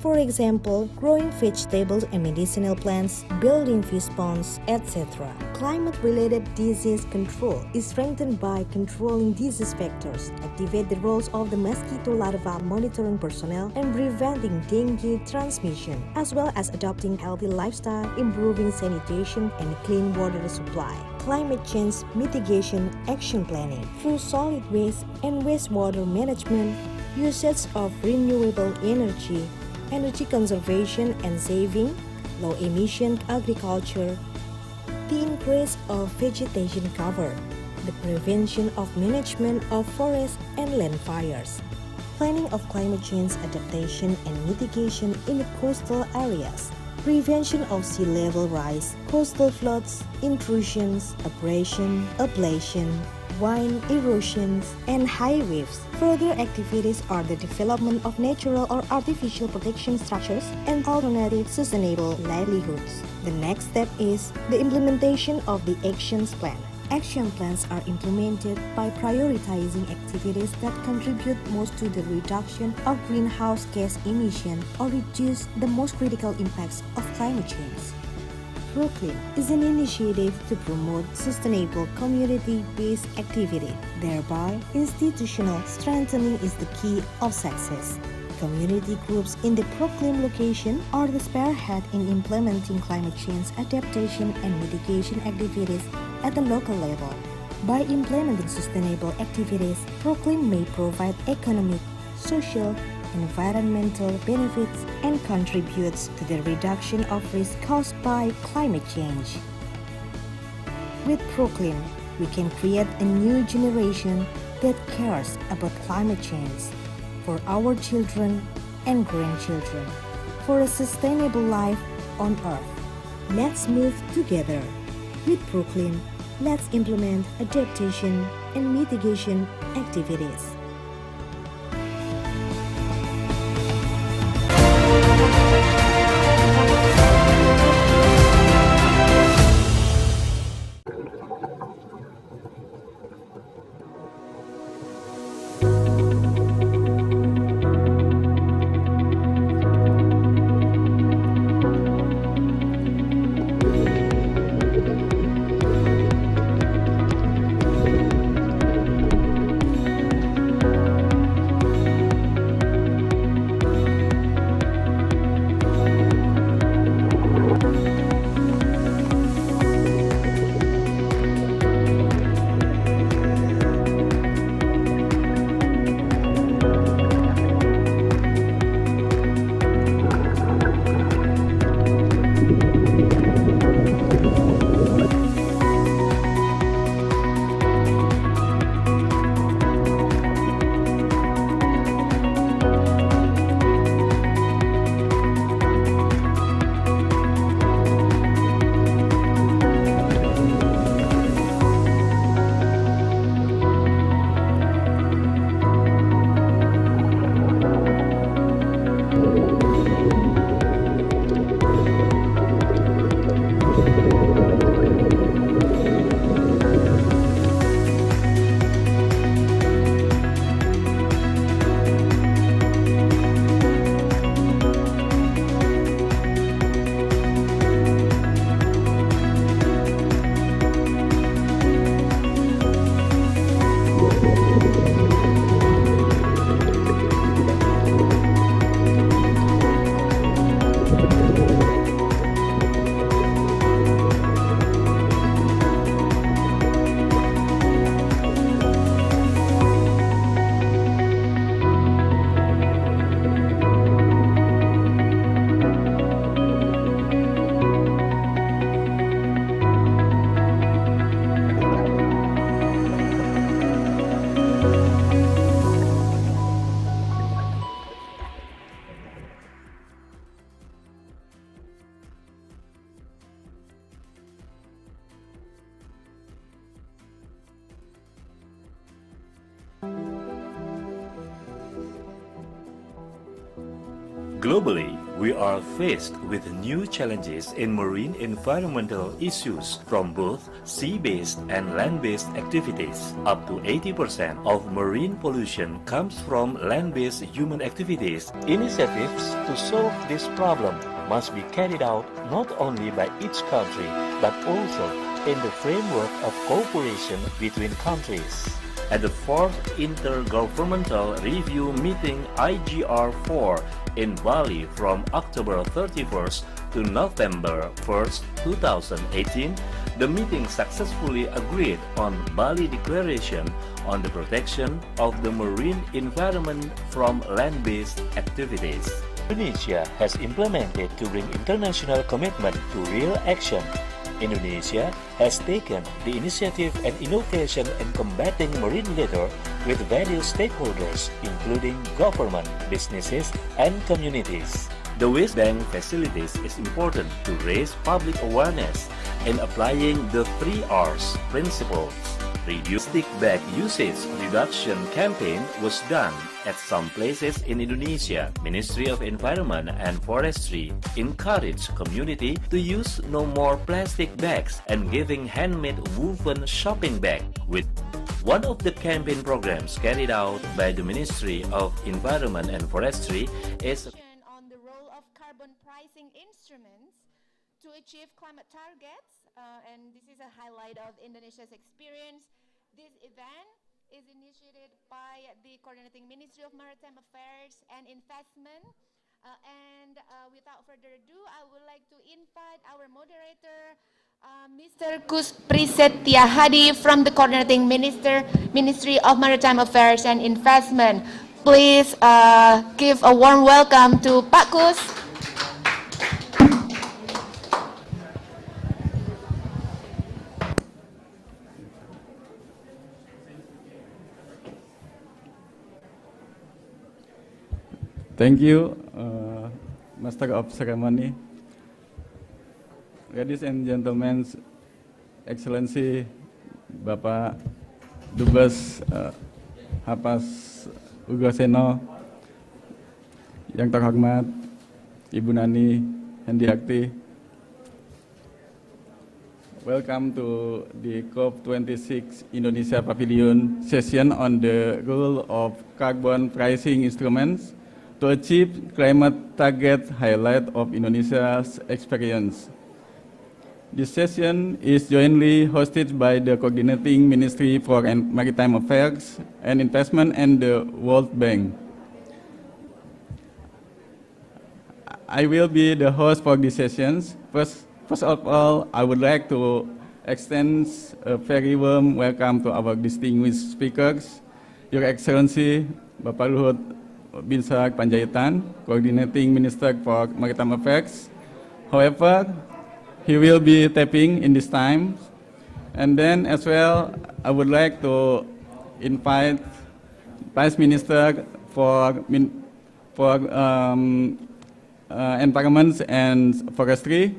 For example, growing vegetables and medicinal plants, building fish ponds, etc. Climate-related disease control is strengthened by controlling disease factors, activate the roles of the mosquito larva monitoring personnel, and preventing dengue transmission, as well as adopting healthy lifestyle, improving sanitation and clean water supply. Climate change mitigation action planning through solid waste and wastewater management, usage of renewable energy, energy conservation and saving, low-emission agriculture, the increase of vegetation cover, the prevention of management of forest and land fires, planning of climate change adaptation and mitigation in the coastal areas, prevention of sea level rise, coastal floods, intrusions, ablation, wind erosions, and high waves. Further activities are the development of natural or artificial protection structures and alternative sustainable livelihoods. The next step is the implementation of the action plan. Action plans are implemented by prioritizing activities that contribute most to the reduction of greenhouse gas emission or reduce the most critical impacts of climate change. Proclaim is an initiative to promote sustainable community-based activity. Thereby, institutional strengthening is the key of success. Community groups in the Proclaim location are the spearhead in implementing climate change adaptation and mitigation activities at the local level. By implementing sustainable activities, Proclaim may provide economic, social, environmental benefits and contributes to the reduction of risk caused by climate change. With Proclaim, we can create a new generation that cares about climate change for our children and grandchildren, for a sustainable life on Earth. Let's move together. With Proclaim, let's implement adaptation and mitigation activities. Globally, we are faced with new challenges in marine environmental issues from both sea-based and land-based activities. Up to 80% of marine pollution comes from land-based human activities. Initiatives to solve this problem must be carried out not only by each country, but also in the framework of cooperation between countries. At the 4th Intergovernmental Review Meeting IGR4 in Bali from October 31st to November 1st, 2018, the meeting successfully agreed on Bali Declaration on the protection of the marine environment from land-based activities. Indonesia has implemented to bring international commitment to real action. Indonesia has taken the initiative and innovation in combating marine litter with various stakeholders, including government, businesses, and communities. The waste bank facilities is important to raise public awareness in applying the 3 R's principles. Reduce stick bag usage reduction campaign was done at some places in Indonesia. Ministry of Environment and Forestry encouraged community to use no more plastic bags and giving handmade woven shopping bag. With one of the campaign programs carried out by the Ministry of Environment and Forestry is on the role of carbon pricing instruments to achieve climate targets, and this is a highlight of Indonesia's experience. This event is initiated by the Coordinating Ministry of Maritime Affairs and Investment. Without further ado, I would like to invite our moderator, Mr. Kus Prisetia Hadi from the Coordinating Ministry of Maritime Affairs and Investment. Please give a warm welcome to Pak Kus. Thank you, Master of Ceremony. Ladies and gentlemen, Excellency Bapak Dubes Hapas Ugoseno, yang terhormat Ibu Nani Hendiakti, welcome to the COP26 Indonesia Pavilion session on the role of carbon pricing instruments to achieve climate target highlight of Indonesia's experience. This session is jointly hosted by the Coordinating Ministry for Maritime Affairs and Investment and the World Bank. I will be the host for these sessions. First of all, I would like to extend a very warm welcome to our distinguished speakers, Your Excellency Bapak Luhut Binsar Panjaitan, Coordinating Minister for Maritime Affairs. However, he will be tapping in this time. And then as well, I would like to invite Vice Minister for Environment and Forestry,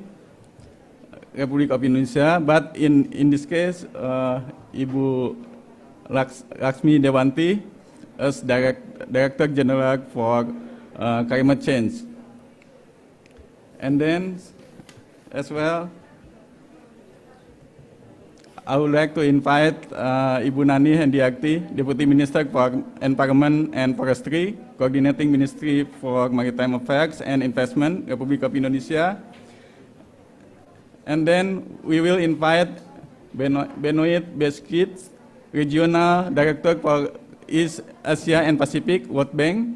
Republic of Indonesia. But in this case, Ibu Laksmi Dewanti, as Director General for Climate Change. And then, as well, I would like to invite Ibu Nani Hendiakti, Deputy Minister for Environment and Forestry, Coordinating Ministry for Maritime Affairs and Investment, Republic of Indonesia. And then we will invite Benoit Beskid, Regional Director for East Asia and Pacific, World Bank.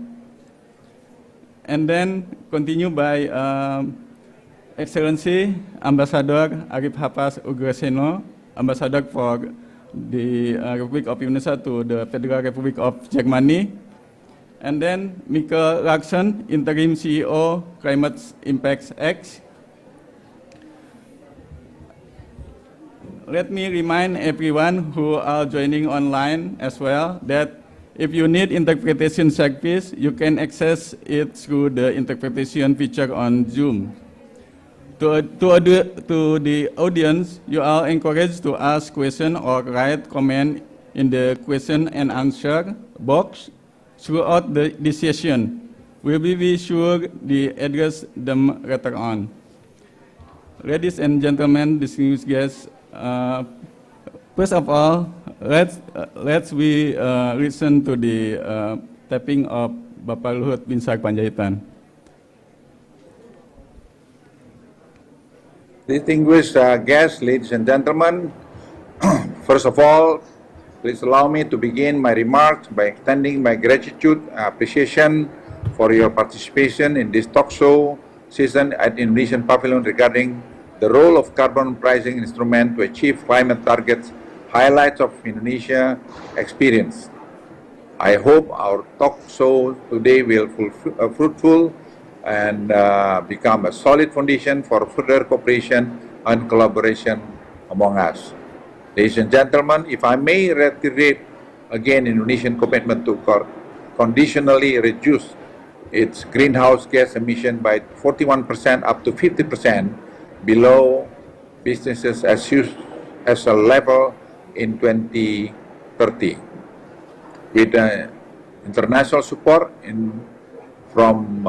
And then continue by Excellency Ambassador Arif Hapas Ugoseno, Ambassador for the Republic of Indonesia to the Federal Republic of Germany. And then Michael Larsen, Interim CEO, Climate Impacts X. Let me remind everyone who are joining online as well that if you need interpretation service, you can access it through the interpretation feature on Zoom. To the audience, you are encouraged to ask questions or write comment in the question and answer box throughout the session. We will be sure to address them later on. Ladies and gentlemen, distinguished guests, first of all, let's listen to the tapping of Bapak Luhut Binsar Panjaitan. Distinguished guests, ladies and gentlemen, first of all, please allow me to begin my remarks by extending my gratitude and appreciation for your participation in this talk show season at Indonesian Pavilion regarding the role of carbon pricing instrument to achieve climate targets, highlights of Indonesia experience. I hope our talk show today will be fruitful and become a solid foundation for further cooperation and collaboration among us. Ladies and gentlemen, if I may reiterate again Indonesian commitment to conditionally reduce its greenhouse gas emission by 41% up to 50% below businesses as a level in 2030. With international support in form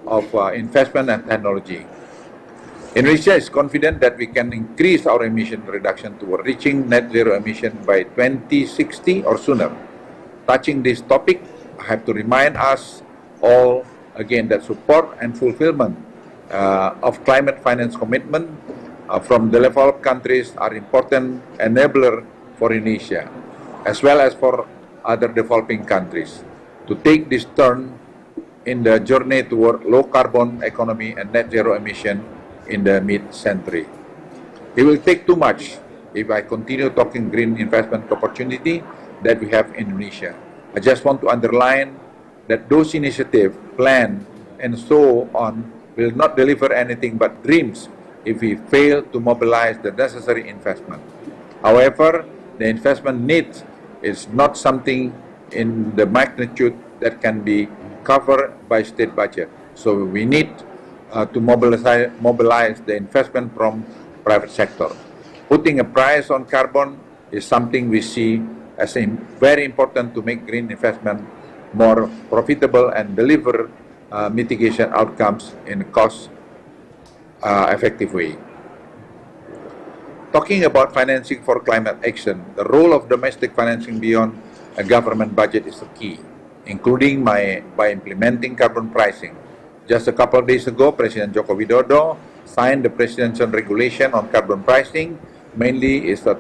of investment and technology. Indonesia is confident that we can increase our emission reduction toward reaching net zero emission by 2060 or sooner. Touching this topic, I have to remind us all again that support and fulfillment of climate finance commitment from developed countries are important enabler for Indonesia, as well as for other developing countries, to take this turn in the journey toward low carbon economy and net zero emission in the mid-century. It will take too much if I continue talking green investment opportunity that we have in Indonesia. I just want to underline that those initiatives, planned and so on, will not deliver anything but dreams if we fail to mobilize the necessary investment. However, the investment needs is not something in the magnitude that can be covered by state budget. So we need to mobilize the investment from private sector. Putting a price on carbon is something we see as very important to make green investment more profitable and deliver mitigation outcomes in a cost-effective way. Talking about financing for climate action, the role of domestic financing beyond a government budget is the key, including by implementing carbon pricing. Just a couple of days ago, President Joko Widodo signed the presidential regulation on carbon pricing, mainly as a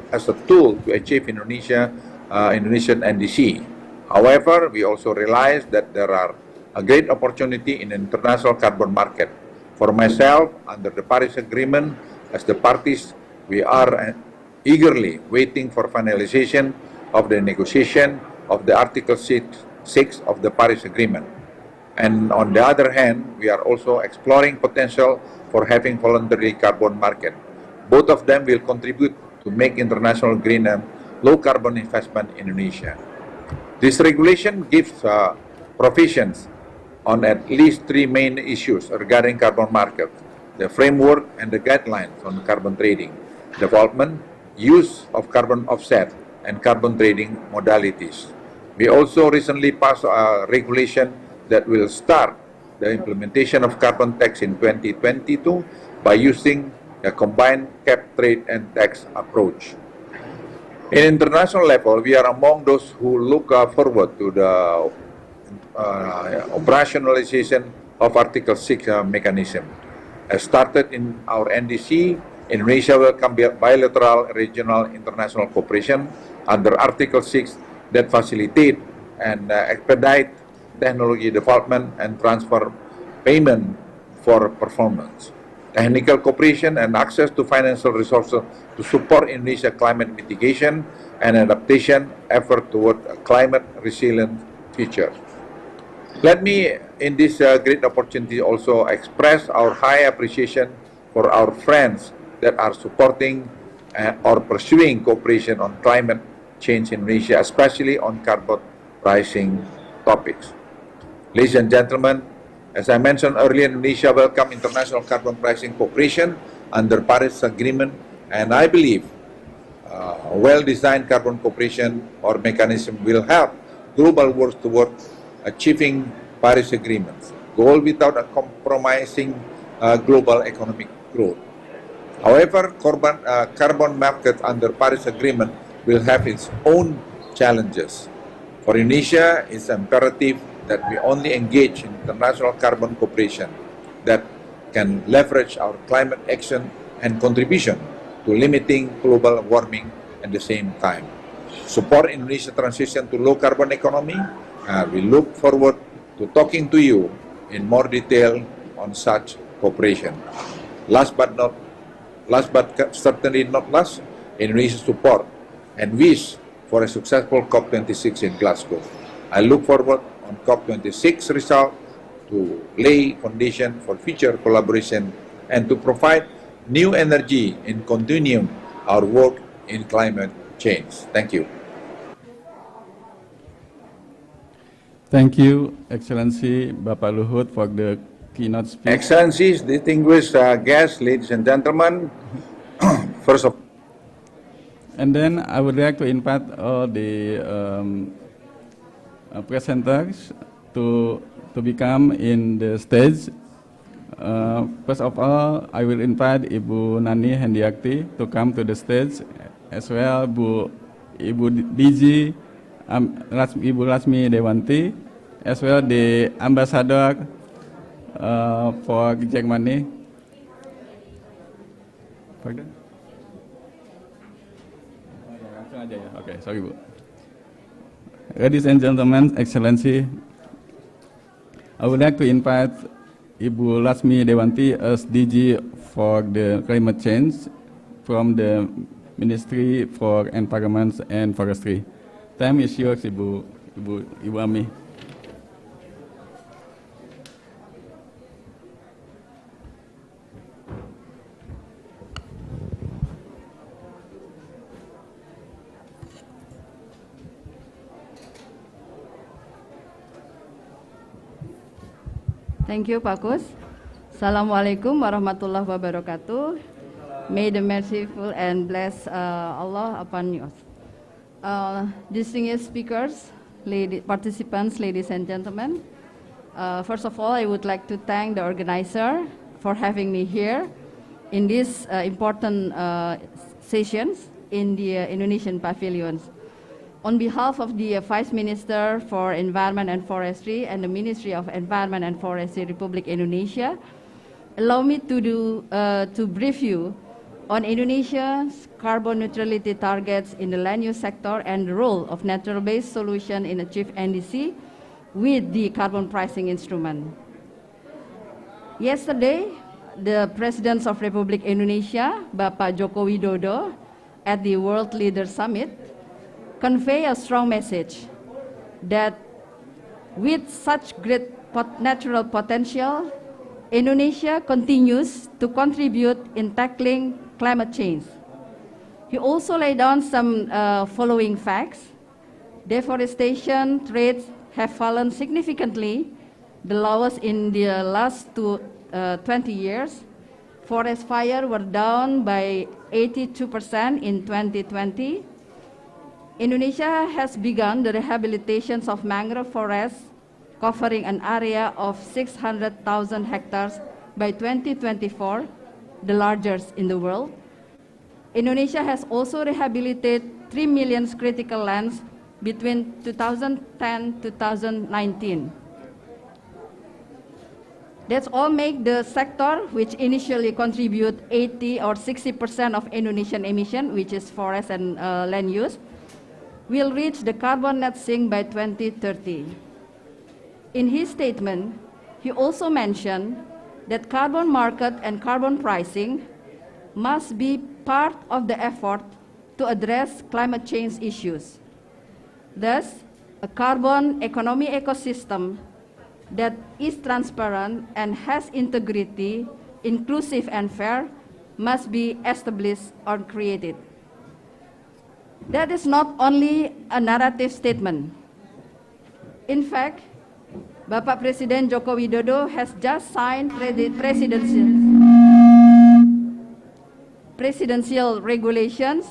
tool to achieve Indonesian NDC. However, we also realize that there are a great opportunity in the international carbon market. For myself, under the Paris Agreement, as the parties, we are eagerly waiting for finalization of the negotiation of the Article 6 of the Paris Agreement. And on the other hand, we are also exploring potential for having voluntary carbon market. Both of them will contribute to make international green and low carbon investment in Indonesia. This regulation gives provisions on at least three main issues regarding carbon market: the framework and the guidelines on carbon trading, development, use of carbon offset, and carbon trading modalities. We also recently passed a regulation that will start the implementation of carbon tax in 2022 by using a combined cap trade and tax approach. In international level, we are among those who look forward to the operationalization of Article 6 mechanism. As started in our NDC, Indonesia welcome bilateral, regional, international cooperation under Article 6 that facilitate and expedite technology development and transfer payment for performance, technical cooperation and access to financial resources to support Indonesia climate mitigation and adaptation effort toward a climate resilient future. Let me, in this great opportunity, also express our high appreciation for our friends that are supporting or pursuing cooperation on climate change in Indonesia, especially on carbon pricing topics. Ladies and gentlemen, as I mentioned earlier, Indonesia welcomes international carbon pricing cooperation under Paris Agreement, and I believe a well-designed carbon cooperation or mechanism will help global work toward achieving Paris Agreement goal without compromising global economic growth. However, carbon market under Paris Agreement will have its own challenges. For Indonesia, it's imperative that we only engage in international carbon cooperation that can leverage our climate action and contribution to limiting global warming at the same time. Support Indonesia's transition to low carbon economy. We look forward to talking to you in more detail on such cooperation. Last but certainly not last, Indonesia's support and wish for a successful COP26 in Glasgow. I look forward on COP26 result to lay foundation for future collaboration and to provide new energy in continuing our work in climate change. Thank you. Thank you, Excellency Bapak Luhut, for the keynote speech. Excellencies, distinguished guests, ladies and gentlemen, first of And then I would like to invite all the presenters to become in the stage. First of all, I will invite Ibu Nani Hendiakti to come to the stage, as well Ibu DG, Ibu Lasmi Dewanti, as well the ambassador for Germany. Pardon? Okay, sorry, Bu. Ladies and gentlemen, Excellency, I would like to invite Ibu Lasmi Dewanti as DG for the climate change from the Ministry for Environment and Forestry. Time is yours, Ibu Ami. Thank you, Pak Kus. Assalamualaikum warahmatullahi wabarakatuh. May the merciful and bless Allah upon you. Distinguished speakers, participants, ladies and gentlemen. First of all, I would like to thank the organizer for having me here in these important sessions in the Indonesian pavilions. On behalf of the Vice Minister for Environment and Forestry and the Ministry of Environment and Forestry Republic Indonesia, allow me to brief you on Indonesia's carbon neutrality targets in the land use sector and the role of natural-based solution in achieve NDC with the carbon pricing instrument. Yesterday, the President of Republic Indonesia, Bapak Joko Widodo, at the World Leaders Summit, convey a strong message that with such great natural potential, Indonesia continues to contribute in tackling climate change. He also laid down some following facts. Deforestation rates have fallen significantly, the lowest in the last 20 years. Forest fires were down by 82% in 2020. Indonesia has begun the rehabilitation of mangrove forests, covering an area of 600,000 hectares by 2024, the largest in the world. Indonesia has also rehabilitated 3 million critical lands between 2010 to 2019. That's all make the sector, which initially contribute 80 or 60% of Indonesian emission, which is forest and land use, will reach the carbon net sink by 2030. In his statement, he also mentioned that carbon market and carbon pricing must be part of the effort to address climate change issues. Thus, a carbon economy ecosystem that is transparent and has integrity, inclusive and fair must be established or created. That is not only a narrative statement. In fact, Bapak Presiden Joko Widodo has just signed presidential regulations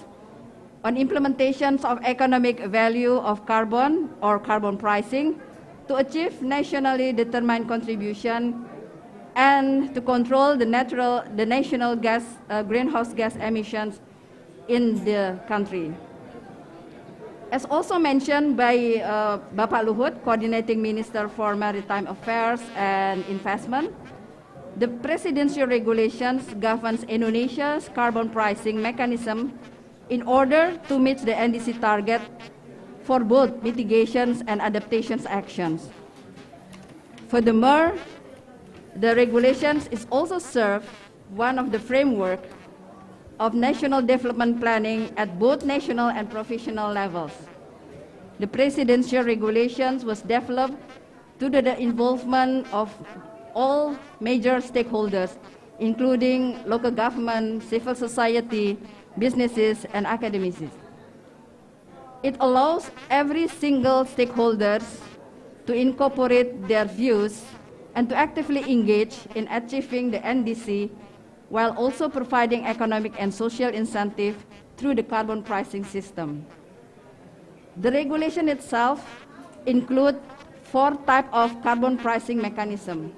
on implementations of economic value of carbon or carbon pricing to achieve nationally determined contribution and to control the national greenhouse gas emissions in the country. As also mentioned by Bapak Luhut, Coordinating Minister for Maritime Affairs and Investment, the presidential regulations governs Indonesia's carbon pricing mechanism in order to meet the NDC target for both mitigations and adaptations actions. Furthermore, the regulations is also serve one of the framework of national development planning at both national and professional levels. The presidential regulations was developed due to the involvement of all major stakeholders, including local government, civil society, businesses, and academics. It allows every single stakeholder to incorporate their views and to actively engage in achieving the NDC while also providing economic and social incentive through the carbon pricing system. The regulation itself includes 4 types of carbon pricing mechanism.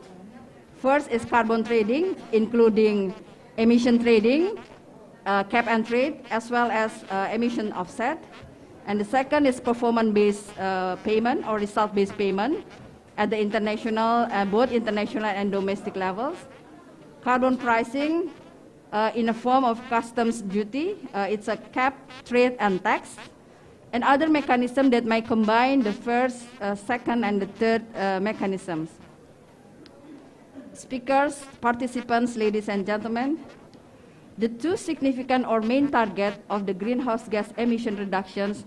First is carbon trading, including emission trading, cap and trade, as well as emission offset. And the second is performance-based payment or result-based payment at the international, both international and domestic levels. Carbon pricing in a form of customs duty, it's a cap, trade, and tax. And other mechanisms that might combine the first, second, and the third mechanisms. Speakers, participants, ladies and gentlemen, the 2 significant or main targets of the greenhouse gas emission reductions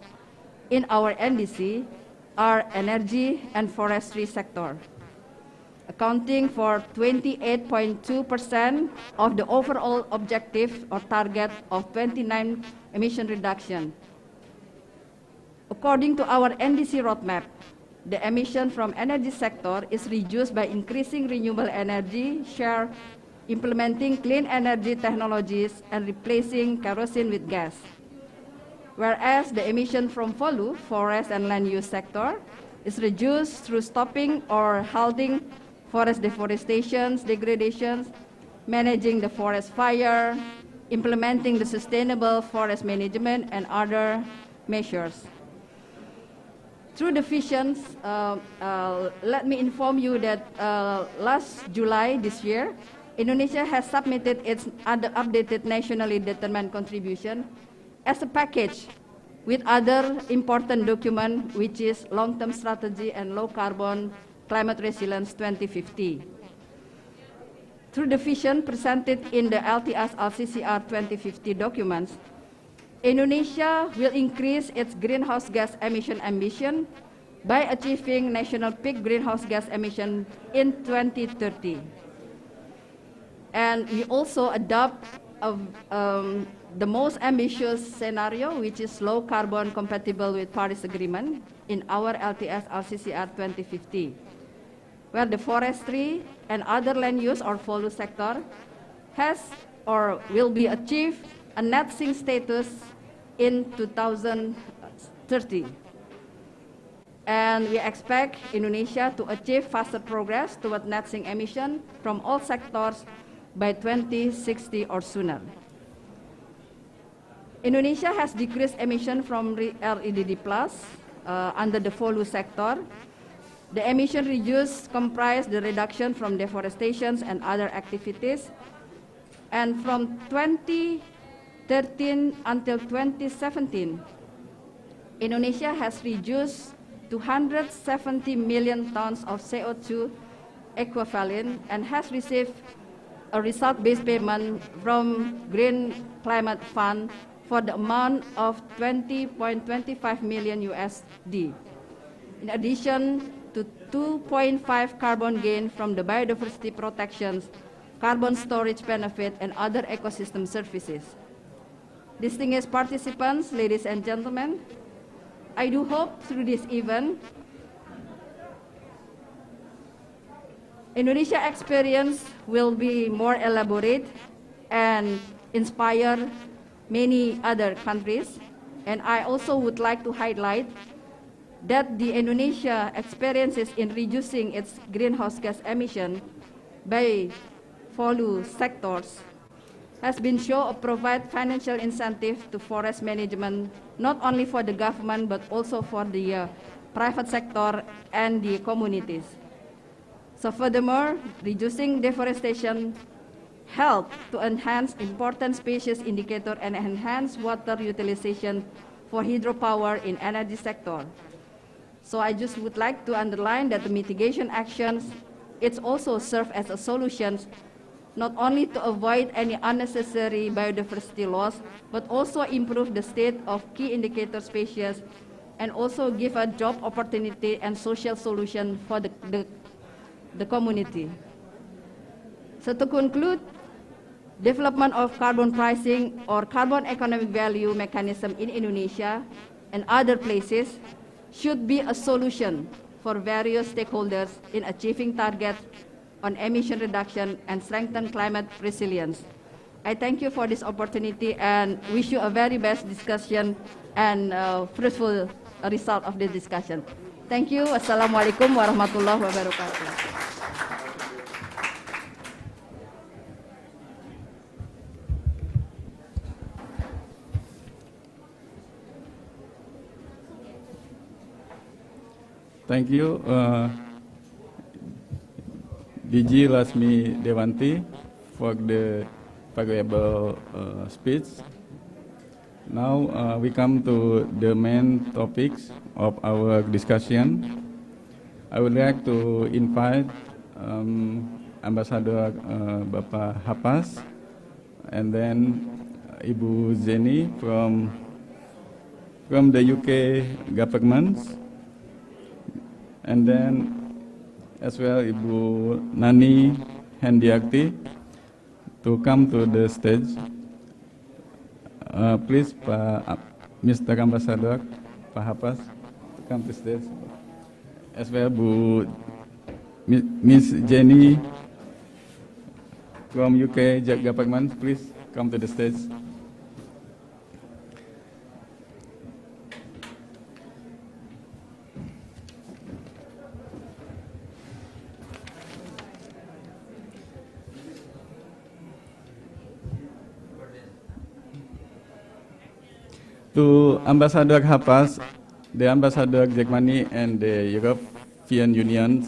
in our NDC are energy and forestry sector, accounting for 28.2% of the overall objective or target of 29 emission reduction. According to our NDC roadmap, the emission from energy sector is reduced by increasing renewable energy share, implementing clean energy technologies, and replacing kerosene with gas. Whereas the emission from FOLU, forest and land use sector, is reduced through stopping or halting forest deforestation, degradations, managing the forest fire, implementing the sustainable forest management, and other measures. Through the visions, let me inform you that last July this year, Indonesia has submitted its updated nationally determined contribution as a package with other important document, which is long-term strategy and low carbon climate resilience 2050. Through the vision presented in the LTS LCCR 2050 documents, Indonesia will increase its greenhouse gas emission ambition by achieving national peak greenhouse gas emission in 2030. And we also adopt the most ambitious scenario, which is low carbon compatible with Paris Agreement in our LTS LCCR 2050, where the forestry and other land use or FOLU sector has or will be achieved a net sink status in 2030. And we expect Indonesia to achieve faster progress toward net sink emission from all sectors by 2060 or sooner. Indonesia has decreased emission from REDD+ under the FOLU sector. The emission reduced comprise the reduction from deforestation and other activities. And from 2013 until 2017, Indonesia has reduced 270 million tons of CO2 equivalent and has received a result-based payment from Green Climate Fund for the amount of 20.25 million USD. In addition to 2.5 carbon gain from the biodiversity protections, carbon storage benefit, and other ecosystem services. Distinguished participants, ladies and gentlemen, I do hope through this event, Indonesia experience will be more elaborate and inspire many other countries And I also would like to highlight that the Indonesia experiences in reducing its greenhouse gas emission by follow sectors has been shown to provide financial incentive to forest management, not only for the government, but also for the private sector and the communities. So furthermore, reducing deforestation help to enhance important species indicator and enhance water utilization for hydropower in energy sector. So I just would like to underline that the mitigation actions, it's also serve as a solution not only to avoid any unnecessary biodiversity loss, but also improve the state of key indicator species and also give a job opportunity and social solution for the community. So to conclude, development of carbon pricing or carbon economic value mechanism in Indonesia and other places should be a solution for various stakeholders in achieving targets on emission reduction and strengthen climate resilience. I thank you for this opportunity and wish you a very best discussion and fruitful result of the discussion. Thank you. Wassalamualaikum warahmatullahi wabarakatuh. Thank you, DG Lasmi Dewanti, for the valuable speech. Now we come to the main topics of our discussion. I would like to invite Ambassador Bapak Hapas, and then Ibu Zeni from the UK government, and then as well Ibu Nani Hendiakti to come to the stage. Please, Mr. Ambassador, Pak Hapas, to come to stage. As well, Miss Jenny from UK government, please come to the stage. To Ambassador Hapas, the Ambassador Germany and the European Union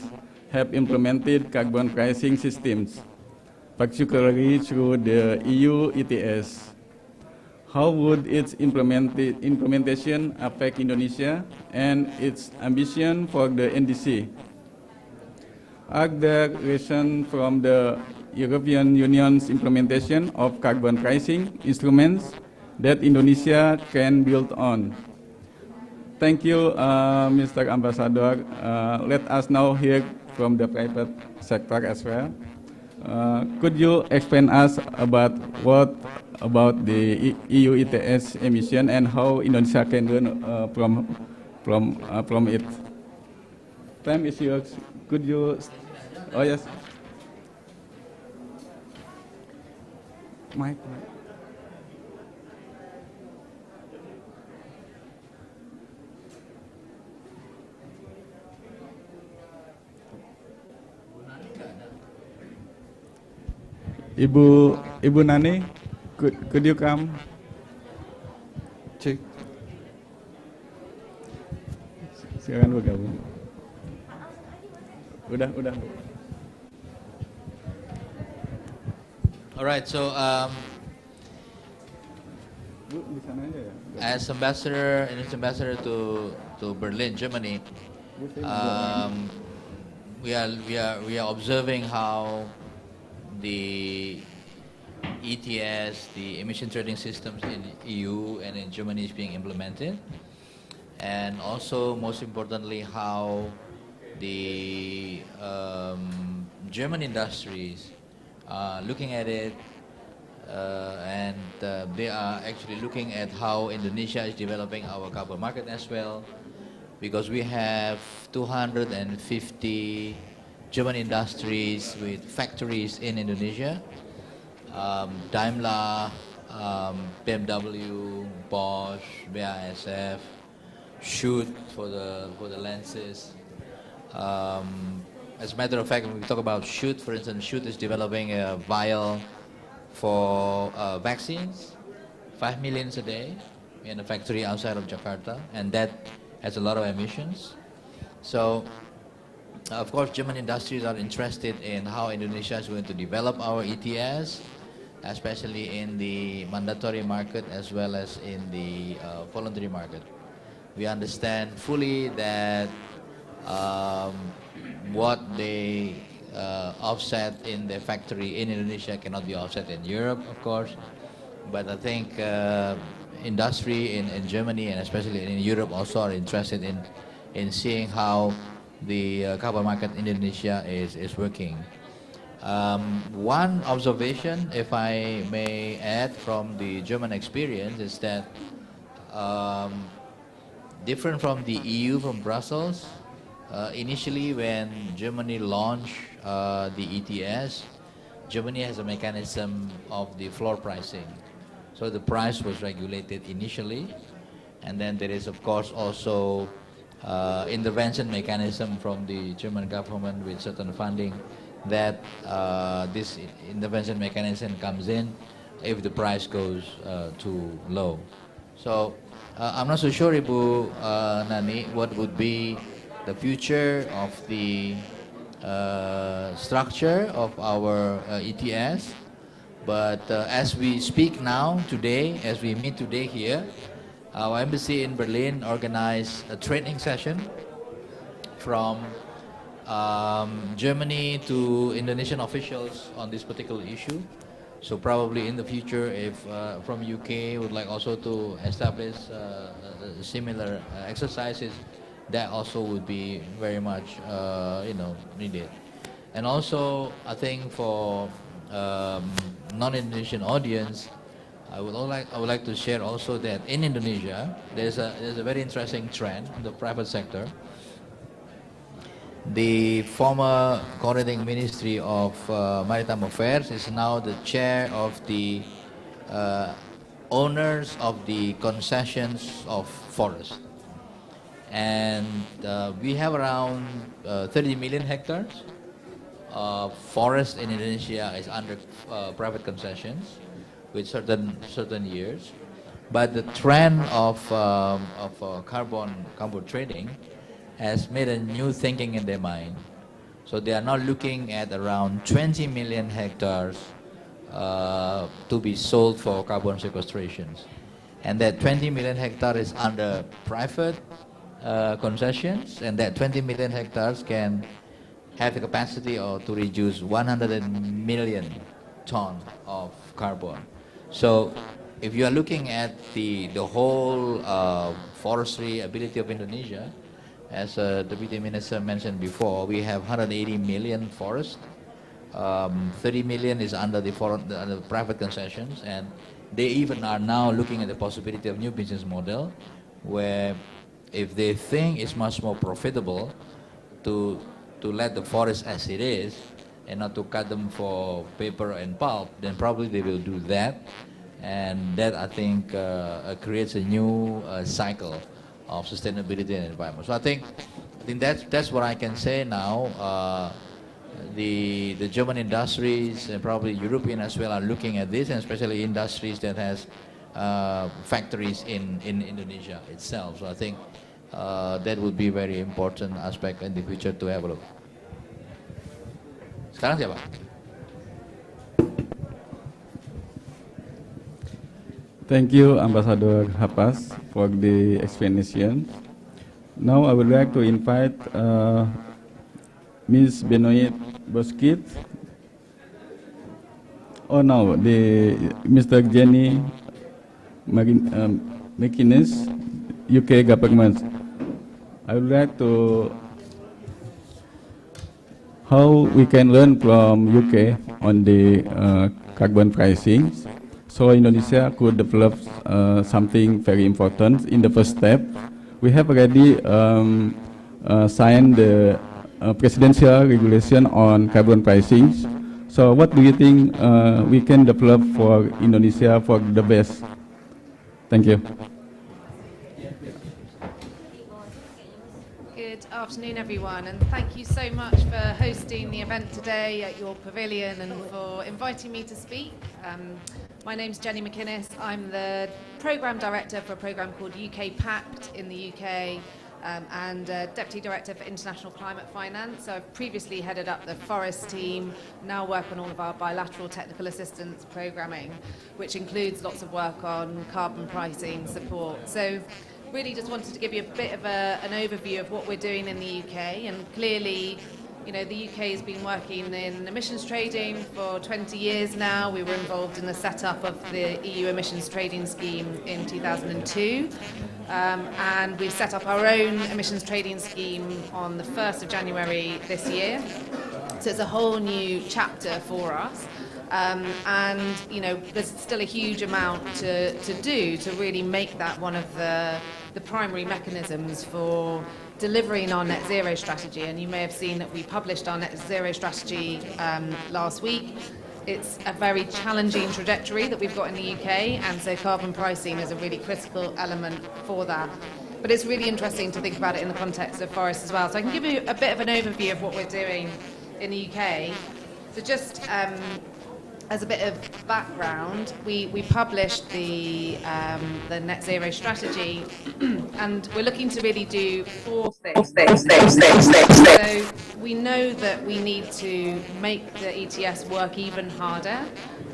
have implemented carbon pricing systems, particularly through the EU ETS. How would its implementation affect Indonesia and its ambition for the NDC? Are there lessons from the European Union's implementation of carbon pricing instruments that Indonesia can build on? Thank you, Mr. Ambassador. Let us now hear from the private sector as well. Could you explain us about what about the EU ETS emission and how Indonesia can learn from it? Time is yours. Could you? Oh yes. Mike. Ibu Nani, could you come? Cek. Silakan bergabung. Udah. All right, so as ambassador to Berlin, Germany, we are observing how the ETS, the emission trading systems in EU and in Germany is being implemented, and also most importantly how the German industries are looking at it, and they are actually looking at how Indonesia is developing our carbon market as well, because we have 250 German industries with factories in Indonesia. Daimler BMW, Bosch, BASF, Shoot for the lenses. As a matter of fact, when we talk about Shoot, for instance, Shoot is developing a vial for vaccines, 5 million a day in a factory outside of Jakarta, and that has a lot of emissions. So, of course, German industries are interested in how Indonesia is going to develop our ETS, especially in the mandatory market as well as in the voluntary market. We understand fully that what they offset in the factory in Indonesia cannot be offset in Europe, of course. But I think industry in Germany and especially in Europe also are interested in seeing how the carbon market in Indonesia is working. One observation, if I may add, from the German experience is that different from the EU, from Brussels, initially when Germany launched the ETS, Germany has a mechanism of the floor pricing. So the price was regulated initially, and then there is of course also intervention mechanism from the German government with certain funding that this intervention mechanism comes in if the price goes too low. So I'm not so sure, Ibu Nani, what would be the future of the structure of our ETS, but as we speak now, today, as we meet today here, our embassy in Berlin organized a training session from Germany to Indonesian officials on this particular issue. So probably in the future, if from UK would like also to establish similar exercises, that also would be very much needed. And also, I think for non-Indonesian audience, I would like to share also that in Indonesia there's a very interesting trend in the private sector. The former coordinating Ministry of Maritime Affairs is now the chair of the owners of the concessions of forest. And we have around 30 million hectares of forest in Indonesia is under private concessions with certain years. But the trend of carbon trading has made a new thinking in their mind. So they are now looking at around 20 million hectares to be sold for carbon sequestrations. And that 20 million hectares is under private concessions, and that 20 million hectares can have the capacity to reduce 100 million tons of carbon. So if you are looking at the whole forestry ability of Indonesia, as the Deputy Minister mentioned before, we have 180 million forests. 30 million is under the private concessions, and they even are now looking at the possibility of new business model, where if they think it's much more profitable to let the forest as it is and not to cut them for paper and pulp, then probably they will do that, and that I think creates a new cycle of sustainability and environment. So I think that's what I can say now. The German industries and probably European as well are looking at this, and especially industries that has factories in Indonesia itself. So I think that would be a very important aspect in the future to have a look. Sekarang siapa? Thank you, Ambassador Hapas, for the explanation. Now I would like to invite Ms. Benoit Boskit. Oh no, Mr. Jenny McInnes, UK government. I would like to how we can learn from UK on the carbon pricing. So Indonesia could develop something very important. In the first step, we have already signed the presidential regulation on carbon pricing. So what do you think we can develop for Indonesia for the best? Thank you. Good afternoon, everyone, and thank you so much for hosting the event today at your pavilion and for inviting me to speak. My name's Jenny McInnes. I'm the Programme Director for a programme called UK Pact in the UK and Deputy Director for International Climate Finance. So I've previously headed up the forest team, now work on all of our bilateral technical assistance programming, which includes lots of work on carbon pricing support. So really just wanted to give you a bit of an overview of what we're doing in the UK, and clearly, you know, the UK has been working in emissions trading for 20 years now. We were involved in the setup of the EU emissions trading scheme in 2002, and we've set up our own emissions trading scheme on the 1st of January this year. So it's a whole new chapter for us. And, you know, there's still a huge amount to do to really make that one of the primary mechanisms for delivering our net zero strategy. And you may have seen that we published our net zero strategy last week. It's a very challenging trajectory that we've got in the UK, and so carbon pricing is a really critical element for that. But it's really interesting to think about it in the context of forests as well. So I can give you a bit of an overview of what we're doing in the UK. So just as a bit of background, we published the net zero strategy, and we're looking to really do 4 things. So we know that we need to make the ETS work even harder,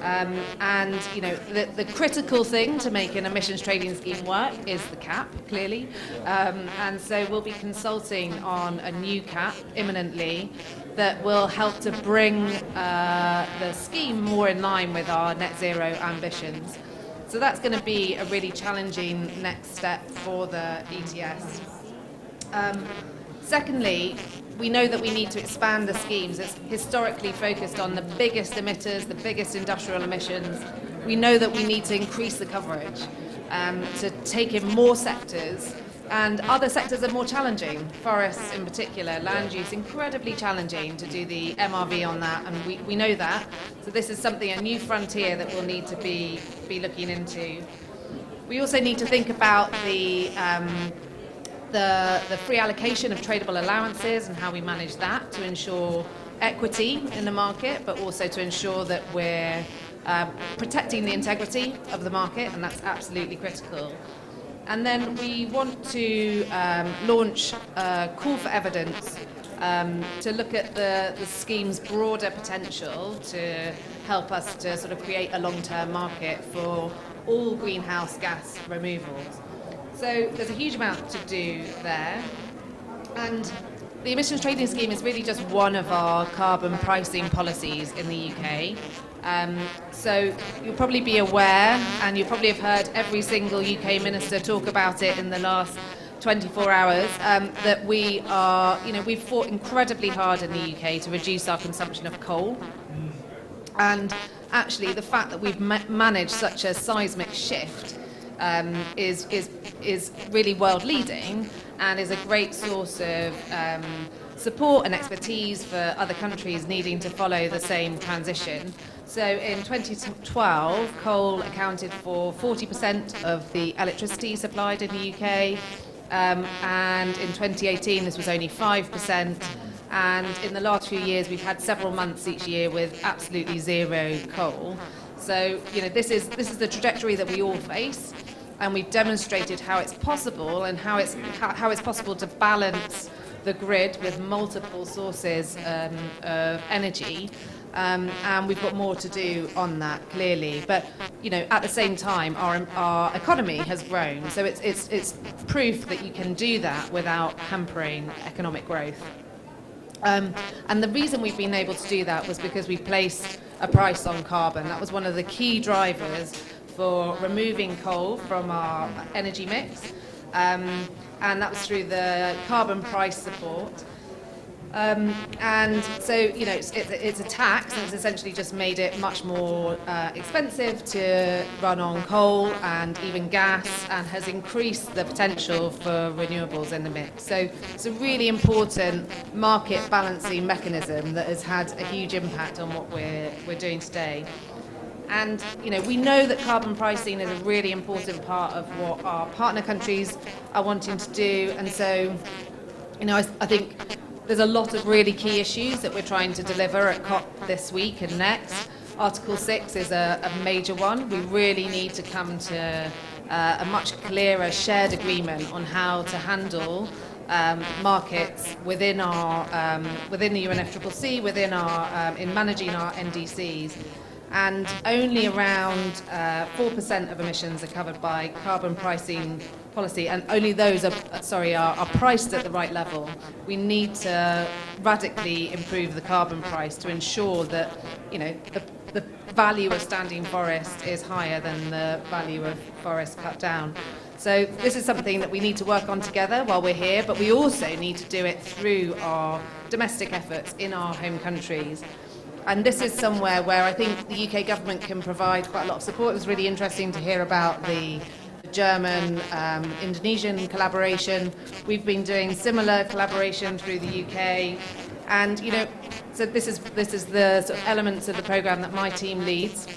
and you know the critical thing to make an emissions trading scheme work is the cap, clearly, and so we'll be consulting on a new cap imminently that will help to bring the scheme more in line with our net zero ambitions. So that's going to be a really challenging next step for the ETS. Secondly, we know that we need to expand the schemes. It's historically focused on the biggest emitters, the biggest industrial emissions. We know that we need to increase the coverage to take in more sectors. And other sectors are more challenging, forests in particular, land use, incredibly challenging to do the MRV on that, and we know that. So this is something, a new frontier that we'll need to be looking into. We also need to think about the free allocation of tradable allowances and how we manage that to ensure equity in the market, but also to ensure that we're protecting the integrity of the market, and that's absolutely critical. And then we want to launch a call for evidence to look at the scheme's broader potential to help us to sort of create a long-term market for all greenhouse gas removals. So there's a huge amount to do there. And the emissions trading scheme is really just one of our carbon pricing policies in the UK. So you'll probably be aware, and you probably have heard every single UK minister talk about it in the last 24 hours, that we are, you know, we've fought incredibly hard in the UK to reduce our consumption of coal. And actually the fact that we've managed such a seismic shift is really world leading, and is a great source of support and expertise for other countries needing to follow the same transition. So in 2012, coal accounted for 40% of the electricity supplied in the UK, and in 2018 this was only 5%, and in the last few years we've had several months each year with absolutely zero coal. So, you know, this is the trajectory that we all face, and we've demonstrated how it's possible, and how it's possible to balance the grid with multiple sources of energy. And we've got more to do on that, clearly. But, you know, at the same time, our economy has grown. So it's proof that you can do that without hampering economic growth. And the reason we've been able to do that was because we placed a price on carbon. That was one of the key drivers for removing coal from our energy mix. And that was through the carbon price support. And so, you know, it's a tax, and it's essentially just made it much more expensive to run on coal and even gas, and has increased the potential for renewables in the mix. So it's a really important market balancing mechanism that has had a huge impact on what we're doing today. And, you know, we know that carbon pricing is a really important part of what our partner countries are wanting to do. And so, you know, I think there's a lot of really key issues that we're trying to deliver at COP this week and next. Article 6 is a major one. We really need to come to a much clearer shared agreement on how to handle markets within our within the UNFCCC, within our in managing our NDCs. And only around 4% of emissions are covered by carbon pricing policy, and only those are priced at the right level. We need to radically improve the carbon price to ensure that, you know, the value of standing forest is higher than the value of forest cut down. So this is something that we need to work on together while we're here, but we also need to do it through our domestic efforts in our home countries. And this is somewhere where I think the UK government can provide quite a lot of support. It was really interesting to hear about the German-Indonesian collaboration. We've been doing similar collaboration through the UK. And, you know, so this is the sort of elements of the programme that my team leads.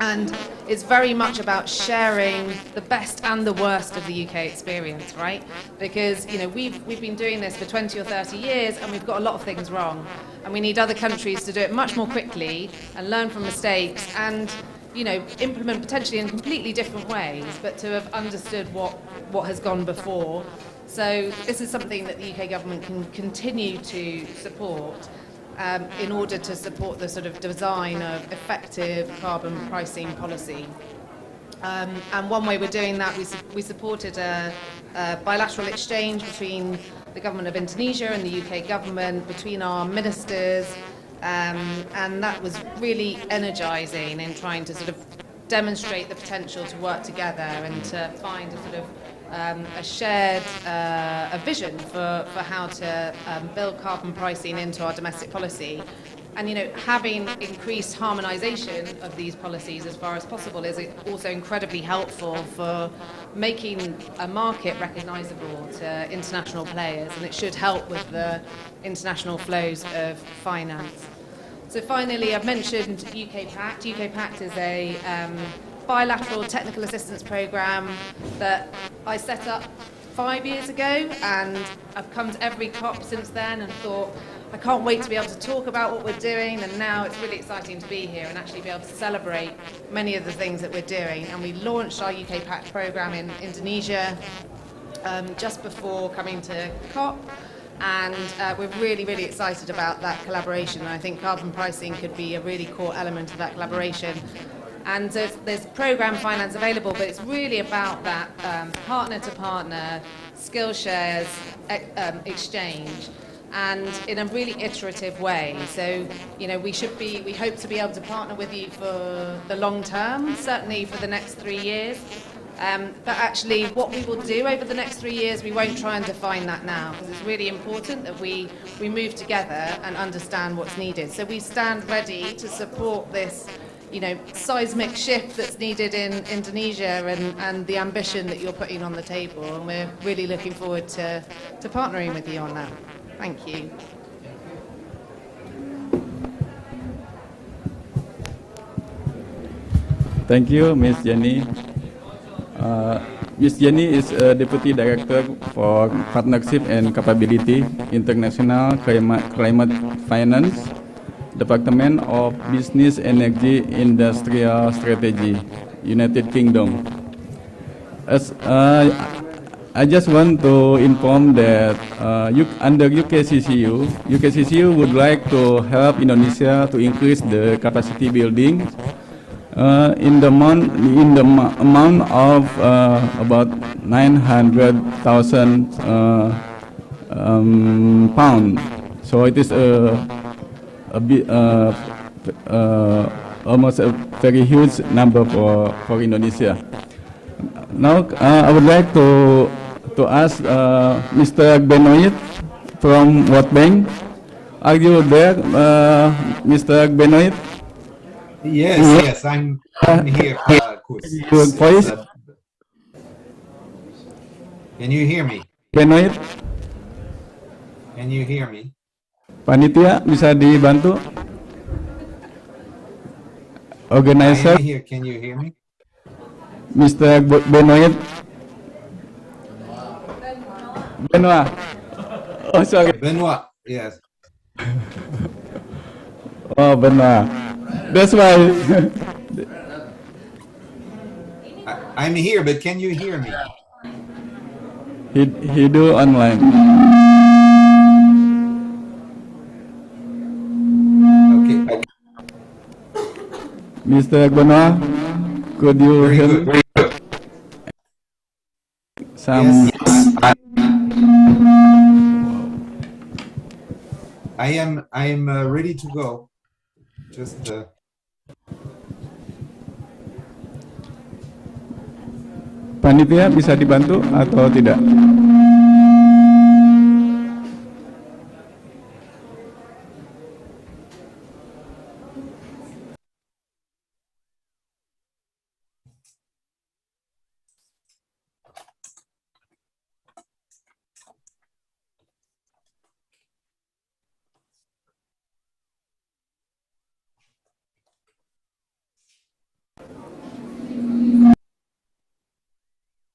And it's very much about sharing the best and the worst of the UK experience, right? Because, you know, we've been doing this for 20 or 30 years, and we've got a lot of things wrong. And we need other countries to do it much more quickly and learn from mistakes and, you know, implement potentially in completely different ways, but to have understood what has gone before. So this is something that the UK government can continue to support. In order to support the sort of design of effective carbon pricing policy. And one way we're doing that, we supported a bilateral exchange between the government of Indonesia and the UK government, between our ministers, and that was really energising in trying to sort of demonstrate the potential to work together and to find a sort of a shared a vision for how to build carbon pricing into our domestic policy. And, you know, having increased harmonisation of these policies as far as possible is also incredibly helpful for making a market recognisable to international players, and it should help with the international flows of finance. So finally, I've mentioned UK Pact. UK Pact is a bilateral technical assistance programme that I set up 5 years ago, and I've come to every COP since then and thought, I can't wait to be able to talk about what we're doing, and now it's really exciting to be here and actually be able to celebrate many of the things that we're doing. And we launched our UK Pact programme in Indonesia just before coming to COP, and we're really, really excited about that collaboration. And I think carbon pricing could be a really core element of that collaboration. And there's programme finance available, but it's really about that partner-to-partner skill shares exchange, and in a really iterative way. So, you know, we hope to be able to partner with you for the long term, certainly for the next 3 years. But actually, what we will do over the next 3 years, we won't try and define that now, because it's really important that we move together and understand what's needed. So we stand ready to support this, you know, seismic shift that's needed in Indonesia, and the ambition that you're putting on the table. And we're really looking forward to partnering with you on that. Thank you. Thank you, Ms. Jenny. Ms. Jenny is a Deputy Director for Partnership and Capability, International Climate Finance, Department of Business, Energy, Industrial Strategy, United Kingdom. I just want to inform that under UKCCU would like to help Indonesia to increase the capacity building in the amount of about 900,000 pounds. So it is almost a very huge number for Indonesia. Now I would like to ask Mr. Benoit from World Bank Are you there, Mr. Benoit? Yes, I'm here, Kus. Your voice? Can you hear me? Benoit? Can you hear me? Panitia, bisa dibantu? Organizer? I am here. Can you hear me? Mr. Benoit? Benoit. Oh, sorry. Benoit, yes. Oh, Benoit. That's why. I'm here, but can you hear me? He do online. Okay. Mr. Benoit, could you hear me? Some. Yes. I am ready to go. Just. Panitia bisa dibantu atau tidak?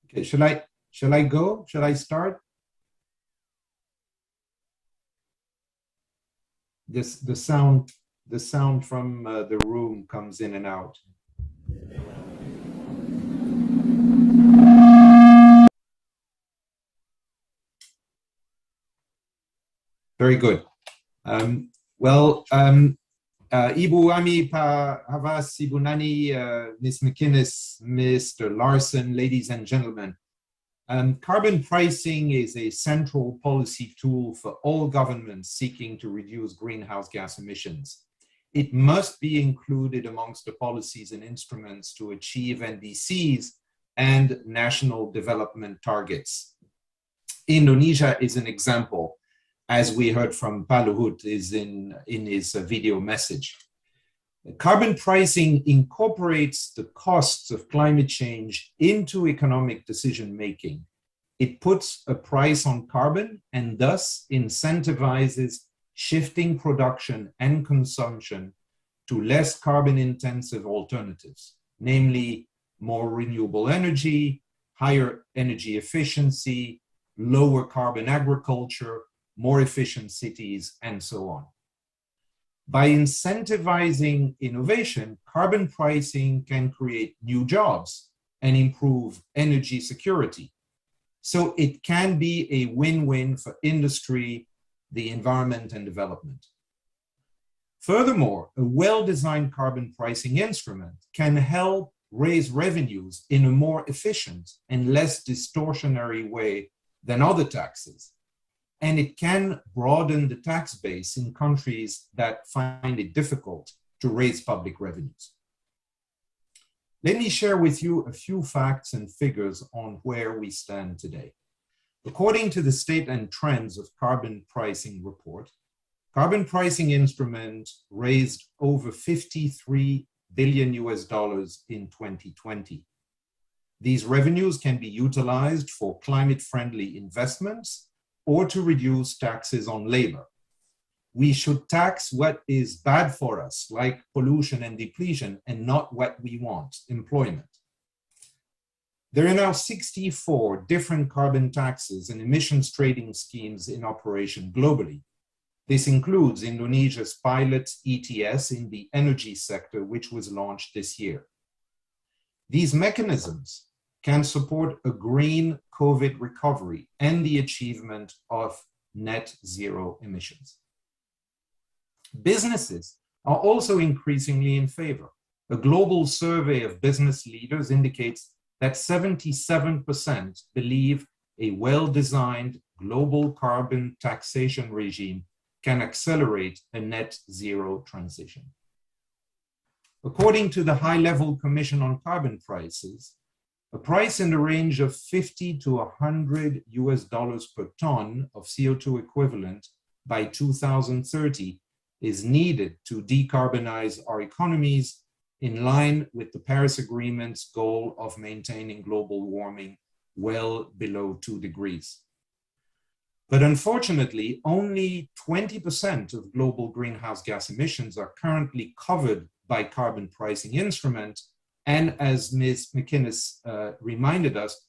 Okay, shall I go? Shall I start? The sound from the room comes in and out. Very good. Ibu Ami Pa Havas, Ibu Nani, Ms. McInnes, Mr. Larson, ladies and gentlemen. Carbon pricing is a central policy tool for all governments seeking to reduce greenhouse gas emissions. It must be included amongst the policies and instruments to achieve NDCs and national development targets. Indonesia is an example, as we heard from Pak Luhut is in his video message. Carbon pricing incorporates the costs of climate change into economic decision-making. It puts a price on carbon and thus incentivizes shifting production and consumption to less carbon-intensive alternatives, namely more renewable energy, higher energy efficiency, lower carbon agriculture, more efficient cities, and so on. By incentivizing innovation, carbon pricing can create new jobs and improve energy security. So it can be a win-win for industry, the environment, and development. Furthermore, a well-designed carbon pricing instrument can help raise revenues in a more efficient and less distortionary way than other taxes. And it can broaden the tax base in countries that find it difficult to raise public revenues. Let me share with you a few facts and figures on where we stand today. According to the State and Trends of Carbon Pricing report, carbon pricing instrument raised over $53 billion in 2020. These revenues can be utilized for climate-friendly investments or to reduce taxes on labor. We should tax what is bad for us, like pollution and depletion, and not what we want, employment. There are now 64 different carbon taxes and emissions trading schemes in operation globally. This includes Indonesia's pilot ETS in the energy sector, which was launched this year. These mechanisms can support a green COVID recovery and the achievement of net zero emissions. Businesses are also increasingly in favor. A global survey of business leaders indicates that 77% believe a well-designed global carbon taxation regime can accelerate a net zero transition. According to the High-Level Commission on Carbon Prices, a price in the range of $50 to $100 per ton of CO2 equivalent by 2030 is needed to decarbonize our economies in line with the Paris Agreement's goal of maintaining global warming well below 2 degrees. But unfortunately, only 20% of global greenhouse gas emissions are currently covered by carbon pricing instruments. And as Ms. McInnes reminded us,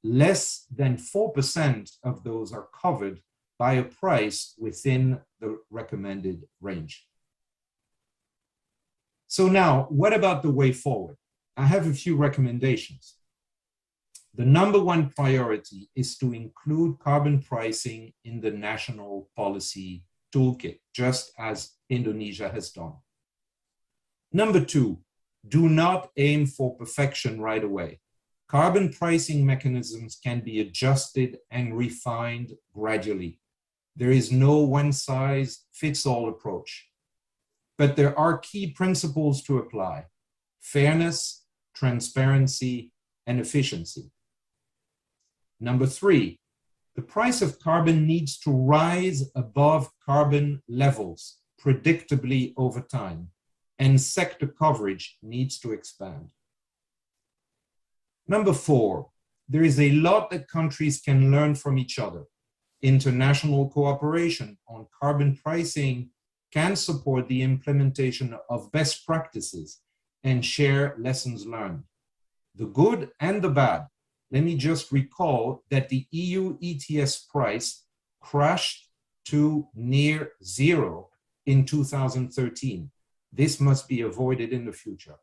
less than 4% of those are covered by a price within the recommended range. So now, what about the way forward? I have a few recommendations. The number one priority is to include carbon pricing in the national policy toolkit, just as Indonesia has done. Number two, do not aim for perfection right away. Carbon pricing mechanisms can be adjusted and refined gradually. There is no one-size-fits-all approach. But there are key principles to apply: fairness, transparency, and efficiency. Number three, the price of carbon needs to rise above carbon levels predictably over time, and sector coverage needs to expand. Number four, there is a lot that countries can learn from each other. International cooperation on carbon pricing can support the implementation of best practices and share lessons learned. The good and the bad. Let me just recall that the EU ETS price crashed to near zero in 2013. This must be avoided in the future.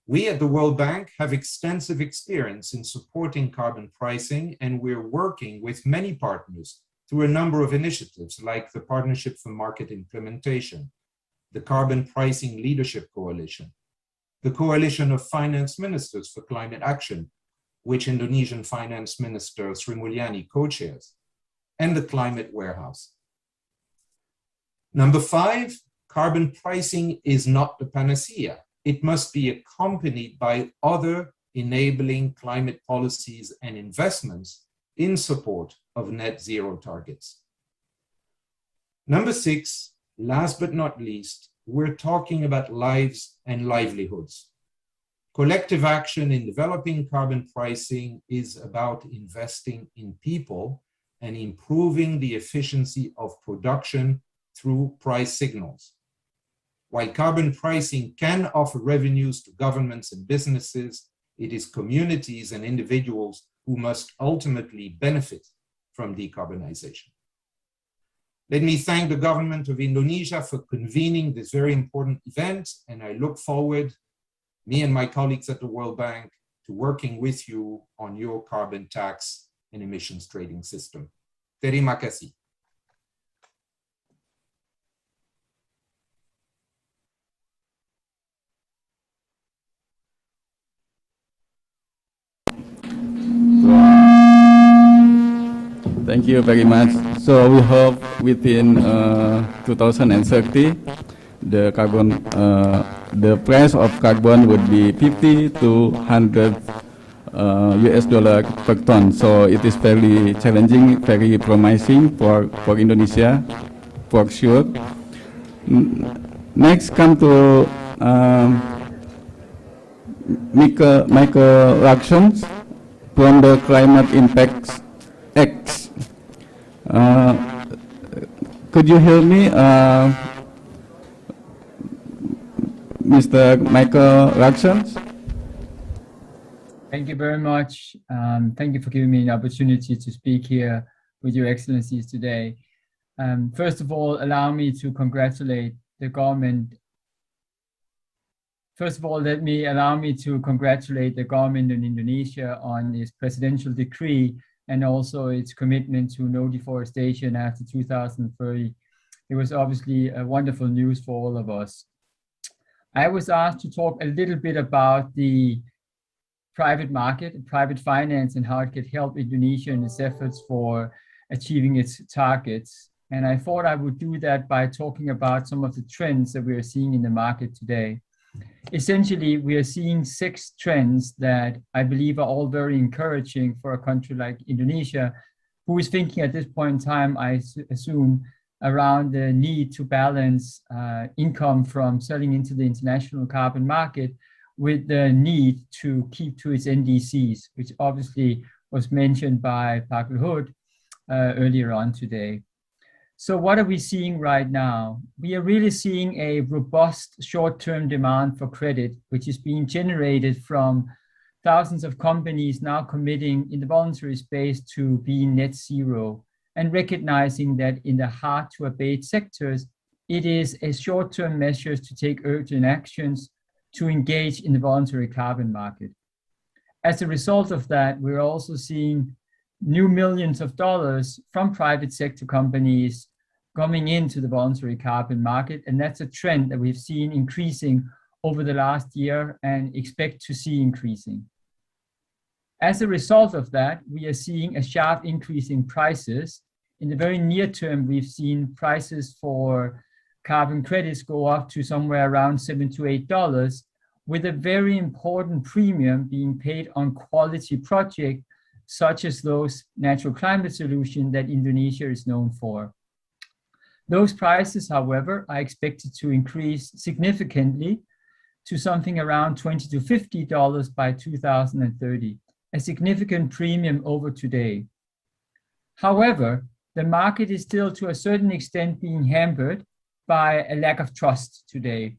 We at the World Bank have extensive experience in supporting carbon pricing, and we're working with many partners through a number of initiatives like the Partnership for Market Implementation, the Carbon Pricing Leadership Coalition, the Coalition of Finance Ministers for Climate Action, which Indonesian Finance Minister Sri Mulyani co-chairs, and the Climate Warehouse. Number five, carbon pricing is not the panacea. It must be accompanied by other enabling climate policies and investments in support of net zero targets. Number six, last but not least, we're talking about lives and livelihoods. Collective action in developing carbon pricing is about investing in people and improving the efficiency of production through price signals. While carbon pricing can offer revenues to governments and businesses, it is communities and individuals who must ultimately benefit from decarbonization. Let me thank the government of Indonesia for convening this very important event, and I look forward, me and my colleagues at the World Bank, to working with you on your carbon tax and emissions trading system. Terima kasih. Thank you very much. So we hope within 2030, the price of carbon would be 50 to 100 US dollar per ton. So it is very challenging, very promising for Indonesia, for sure. Next, come to Michael Laxons from the Climate Impacts X. Could you hear me, Mr. Michael Laxons? Thank you very much. Thank you for giving me an opportunity to speak here with your excellencies today. First of all, allow me to congratulate the government. First of all, allow me to congratulate the government in Indonesia on its presidential decree and also its commitment to no deforestation after 2030. It was obviously a wonderful news for all of us. I was asked to talk a little bit about the private market, private finance, and how it could help Indonesia in its efforts for achieving its targets. And I thought I would do that by talking about some of the trends that we are seeing in the market today. Essentially, we are seeing 6 trends that I believe are all very encouraging for a country like Indonesia who is thinking at this point in time, I assume, around the need to balance income from selling into the international carbon market with the need to keep to its NDCs, which obviously was mentioned by Pak Luhut earlier on today. So what are we seeing right now? We are really seeing a robust short-term demand for credit, which is being generated from thousands of companies now committing in the voluntary space to be net zero, and recognizing that in the hard-to-abate sectors, it is a short-term measures to take urgent actions to engage in the voluntary carbon market. As a result of that, we're also seeing new millions of dollars from private sector companies coming into the voluntary carbon market. And that's a trend that we've seen increasing over the last year and expect to see increasing. As a result of that, we are seeing a sharp increase in prices. In the very near term, we've seen prices for carbon credits go up to somewhere around $7 to $8, with a very important premium being paid on quality projects, such as those natural climate solutions that Indonesia is known for. Those prices, however, are expected to increase significantly to something around $20 to $50 by 2030, a significant premium over today. However, the market is still to a certain extent being hampered by a lack of trust today.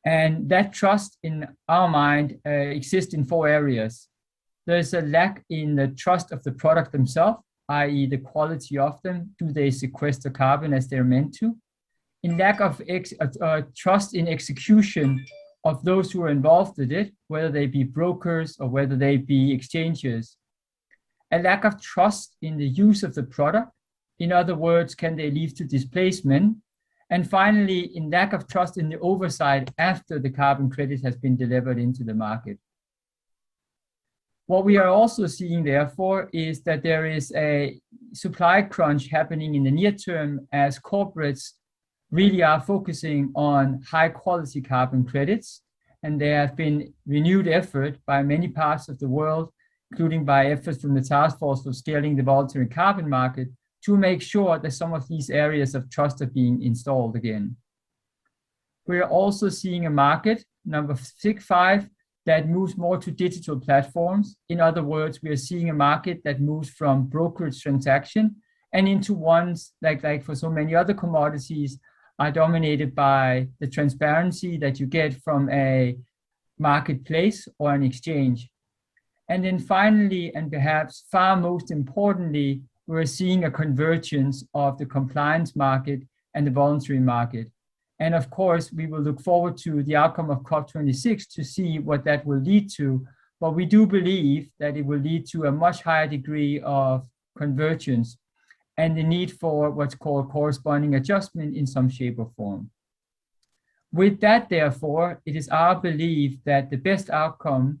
And that trust, in our mind, exists in 4 areas. There's a lack in the trust of the product themselves, i.e. the quality of them. Do they sequester carbon as they're meant to? In lack of trust in execution of those who are involved in it, whether they be brokers or whether they be exchanges. A lack of trust in the use of the product. In other words, can they lead to displacement? And finally, in lack of trust in the oversight after the carbon credit has been delivered into the market. What we are also seeing, therefore, is that there is a supply crunch happening in the near term as corporates really are focusing on high quality carbon credits. And there have been renewed effort by many parts of the world, including by efforts from the Task Force for Scaling the Voluntary Carbon Market, to make sure that some of these areas of trust are being installed again. We're also seeing a market, number 5, that moves more to digital platforms. In other words, we are seeing a market that moves from brokerage transaction and into ones like for so many other commodities are dominated by the transparency that you get from a marketplace or an exchange. And then finally, and perhaps far most importantly, we're seeing a convergence of the compliance market and the voluntary market. And of course, we will look forward to the outcome of COP26 to see what that will lead to. But we do believe that it will lead to a much higher degree of convergence and the need for what's called corresponding adjustment in some shape or form. With that, therefore, it is our belief that the best outcome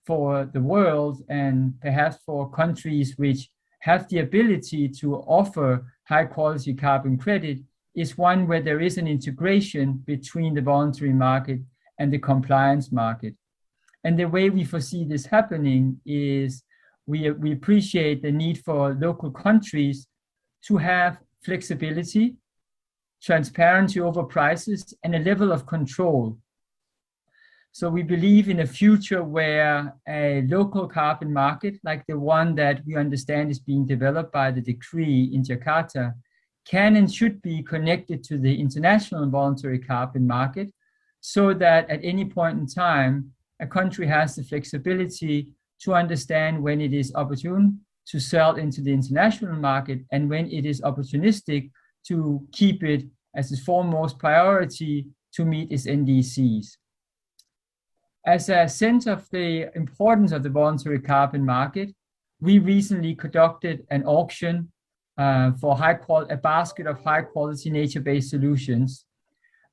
for the world and perhaps for countries which have the ability to offer high quality carbon credit is one where there is an integration between the voluntary market and the compliance market. And the way we foresee this happening is we appreciate the need for local countries to have flexibility, transparency over prices, and a level of control. So we believe in a future where a local carbon market, like the one that we understand is being developed by the decree in Jakarta, can and should be connected to the international voluntary carbon market so that at any point in time, a country has the flexibility to understand when it is opportune to sell into the international market and when it is opportunistic to keep it as its foremost priority to meet its NDCs. As a sense of the importance of the voluntary carbon market, we recently conducted an auction for a basket of high quality nature-based solutions.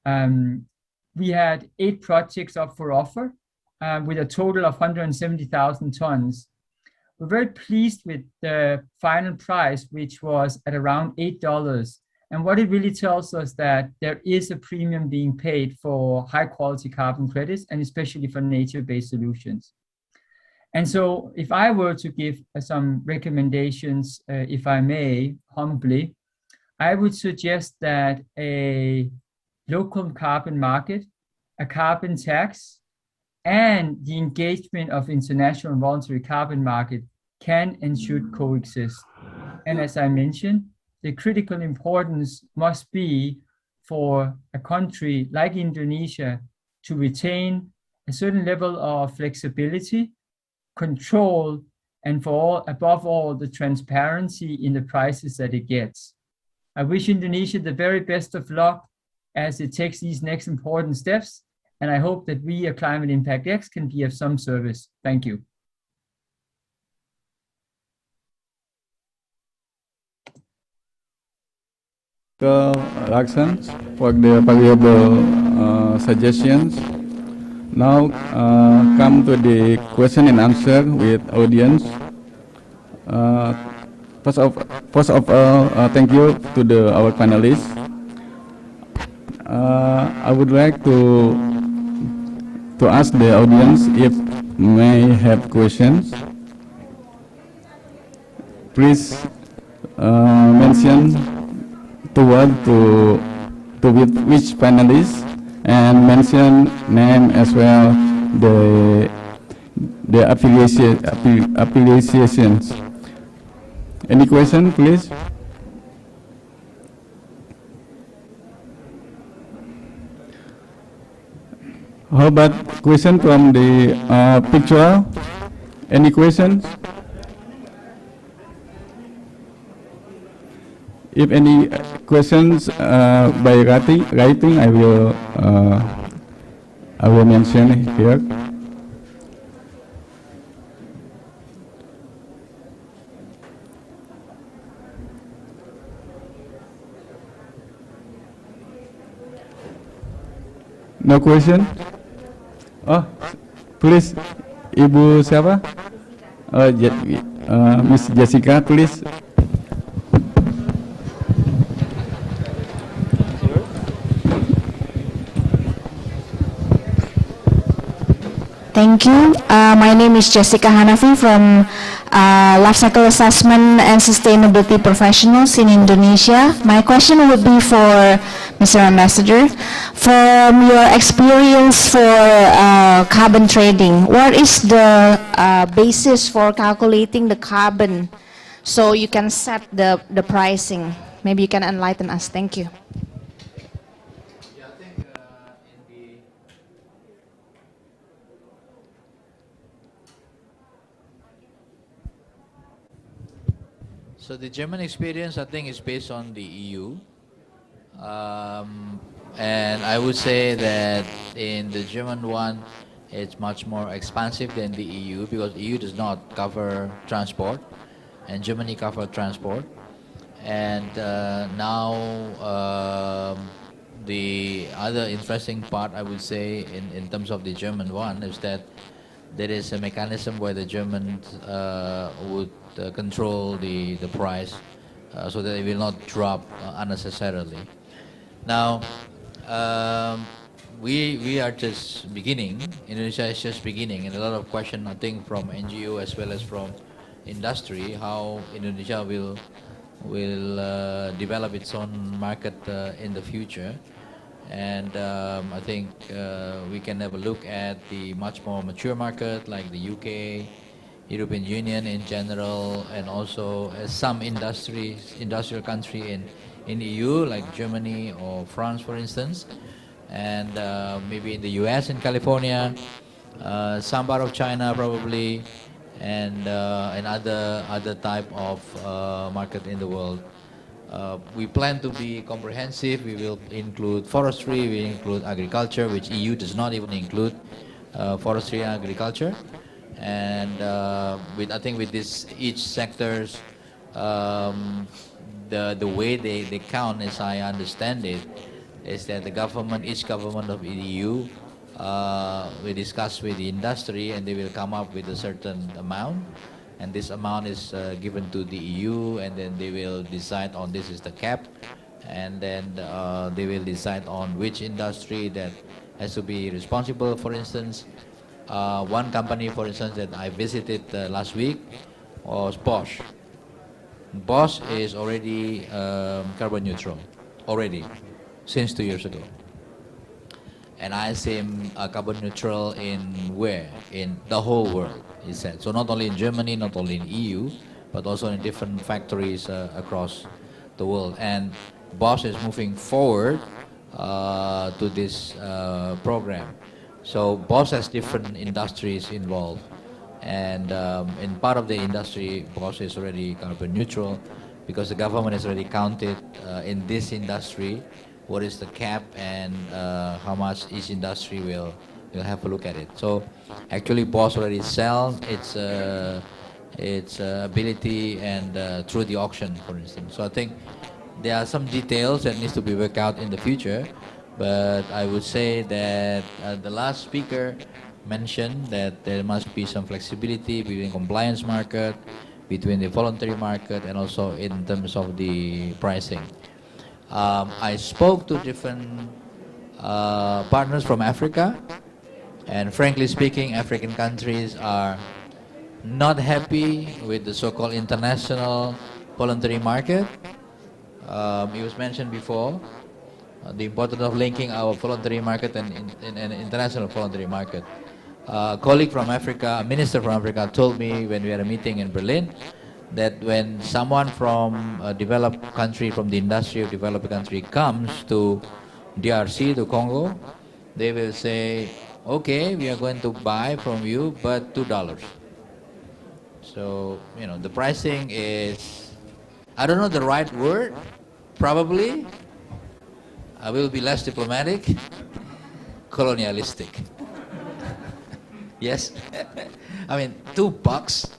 We had 8 projects up for offer with a total of 170,000 tons. We're very pleased with the final price, which was at around $8. And what it really tells us that there is a premium being paid for high quality carbon credits and especially for nature-based solutions. And so if I were to give some recommendations, if I may, humbly, I would suggest that a local carbon market, a carbon tax, and the engagement of international voluntary carbon market can and should coexist. And as I mentioned, the critical importance must be for a country like Indonesia to retain a certain level of flexibility, control, and above all, the transparency in the prices that it gets. I wish Indonesia the very best of luck as it takes these next important steps, and I hope that we at Climate Impact X can be of some service. Thank you. Actions for the valuable suggestions. Now come to the question and answer with audience. First of all, thank you to our panelists. I would like to ask the audience if may have questions. Please mention to which panelist and mention name as well the affiliations. Any question, please? How about question from the picture? Any questions? If any questions by writing, I will mention here. No question? Oh, please, Ibu siapa? Miss Jessica, please. Thank you. My name is Jessica Hanafi from Life Cycle Assessment and Sustainability Professionals in Indonesia. My question would be for Mr. Ambassador. From your experience for carbon trading, what is the basis for calculating the carbon so you can set the pricing? Maybe you can enlighten us. Thank you. So the German experience, I think, is based on the EU. And I would say that in the German one, it's much more expansive than the EU because EU does not cover transport and Germany covers transport. And now the other interesting part, I would say, in terms of the German one is that there is a mechanism where the Germans would control the price so that it will not drop unnecessarily. Now, we are just beginning. Indonesia is just beginning, and a lot of questions, I think, from NGO as well as from industry, how Indonesia will develop its own market in the future. And I think we can have a look at the much more mature market like the UK, European Union in general, and also some industrial country in EU like Germany or France, for instance, and maybe in the US in California, some part of China probably, and other type of market in the world. We plan to be comprehensive. We will include forestry, we include agriculture, which EU does not even include forestry and agriculture. And I think with this, each sectors, the way they count, as I understand it, is that each government of the EU will discuss with the industry, and they will come up with a certain amount, and this amount is given to the EU, and then they will decide on this is the cap, and then they will decide on which industry that has to be responsible, for instance. One company, for instance, that I visited last week was Bosch. Bosch is already carbon neutral, already, since 2 years ago. And I see him carbon neutral in where? In the whole world, he said. So not only in Germany, not only in EU, but also in different factories across the world. And Bosch is moving forward to this program. So Bosch has different industries involved. And in part of the industry, Bosch is already carbon neutral because the government has already counted in this industry what is the cap and how much each industry will have a look at it. So actually Bosch already sells its ability and through the auction, for instance. So I think there are some details that needs to be worked out in the future, but I would say that the last speaker mentioned that there must be some flexibility between compliance market, between the voluntary market, and also in terms of the pricing. I spoke to different partners from Africa, and frankly speaking, African countries are not happy with the so-called international voluntary market. It was mentioned before, the importance of linking our voluntary market and international voluntary market. A colleague from Africa, a minister from Africa, told me when we had a meeting in Berlin that when someone from a developed country, from the industry of developed country comes to DRC, to Congo, they will say, okay, we are going to buy from you, but $2. So, you know, the pricing is, I don't know the right word, probably, I will be less diplomatic, colonialistic. Yes? I mean, $2,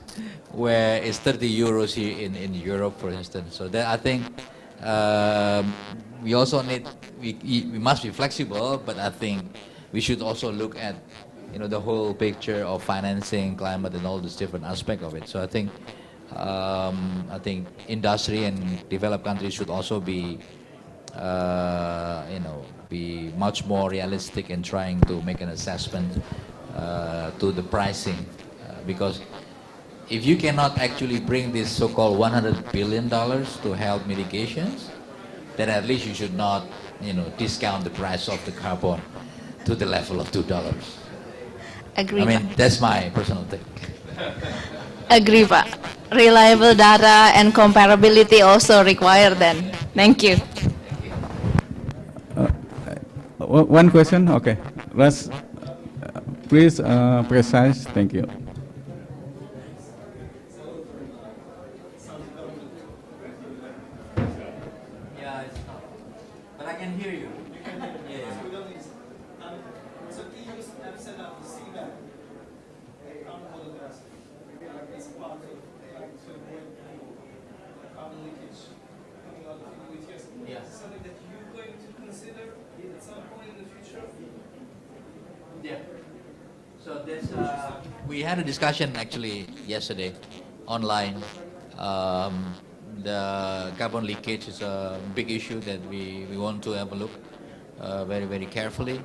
where it's 30 euros here in Europe, for instance. So that I think we also need, we must be flexible, but I think we should also look at, you know, the whole picture of financing, climate, and all these different aspects of it. So I think industry and developed countries should also be, you know, be much more realistic in trying to make an assessment to the pricing, because if you cannot actually bring this so-called $100 billion to health mitigations, then at least you should not, you know, discount the price of the carbon to the level of $2. Agree, I mean, Pak. that's my personal take. Agree, Pak. Reliable data and comparability also required then. Thank you. One question, okay. Let's please precise. Thank you. Yeah, it's not. But I can hear you. Yeah. So EU's have set up the CBAC as part of to avoid carbon leakage coming out of the ETS. Yeah. Is this something that you're going to consider at some point in the future? Yeah. So that's, we had a discussion actually yesterday online. The carbon leakage is a big issue that we want to have a look very, very carefully.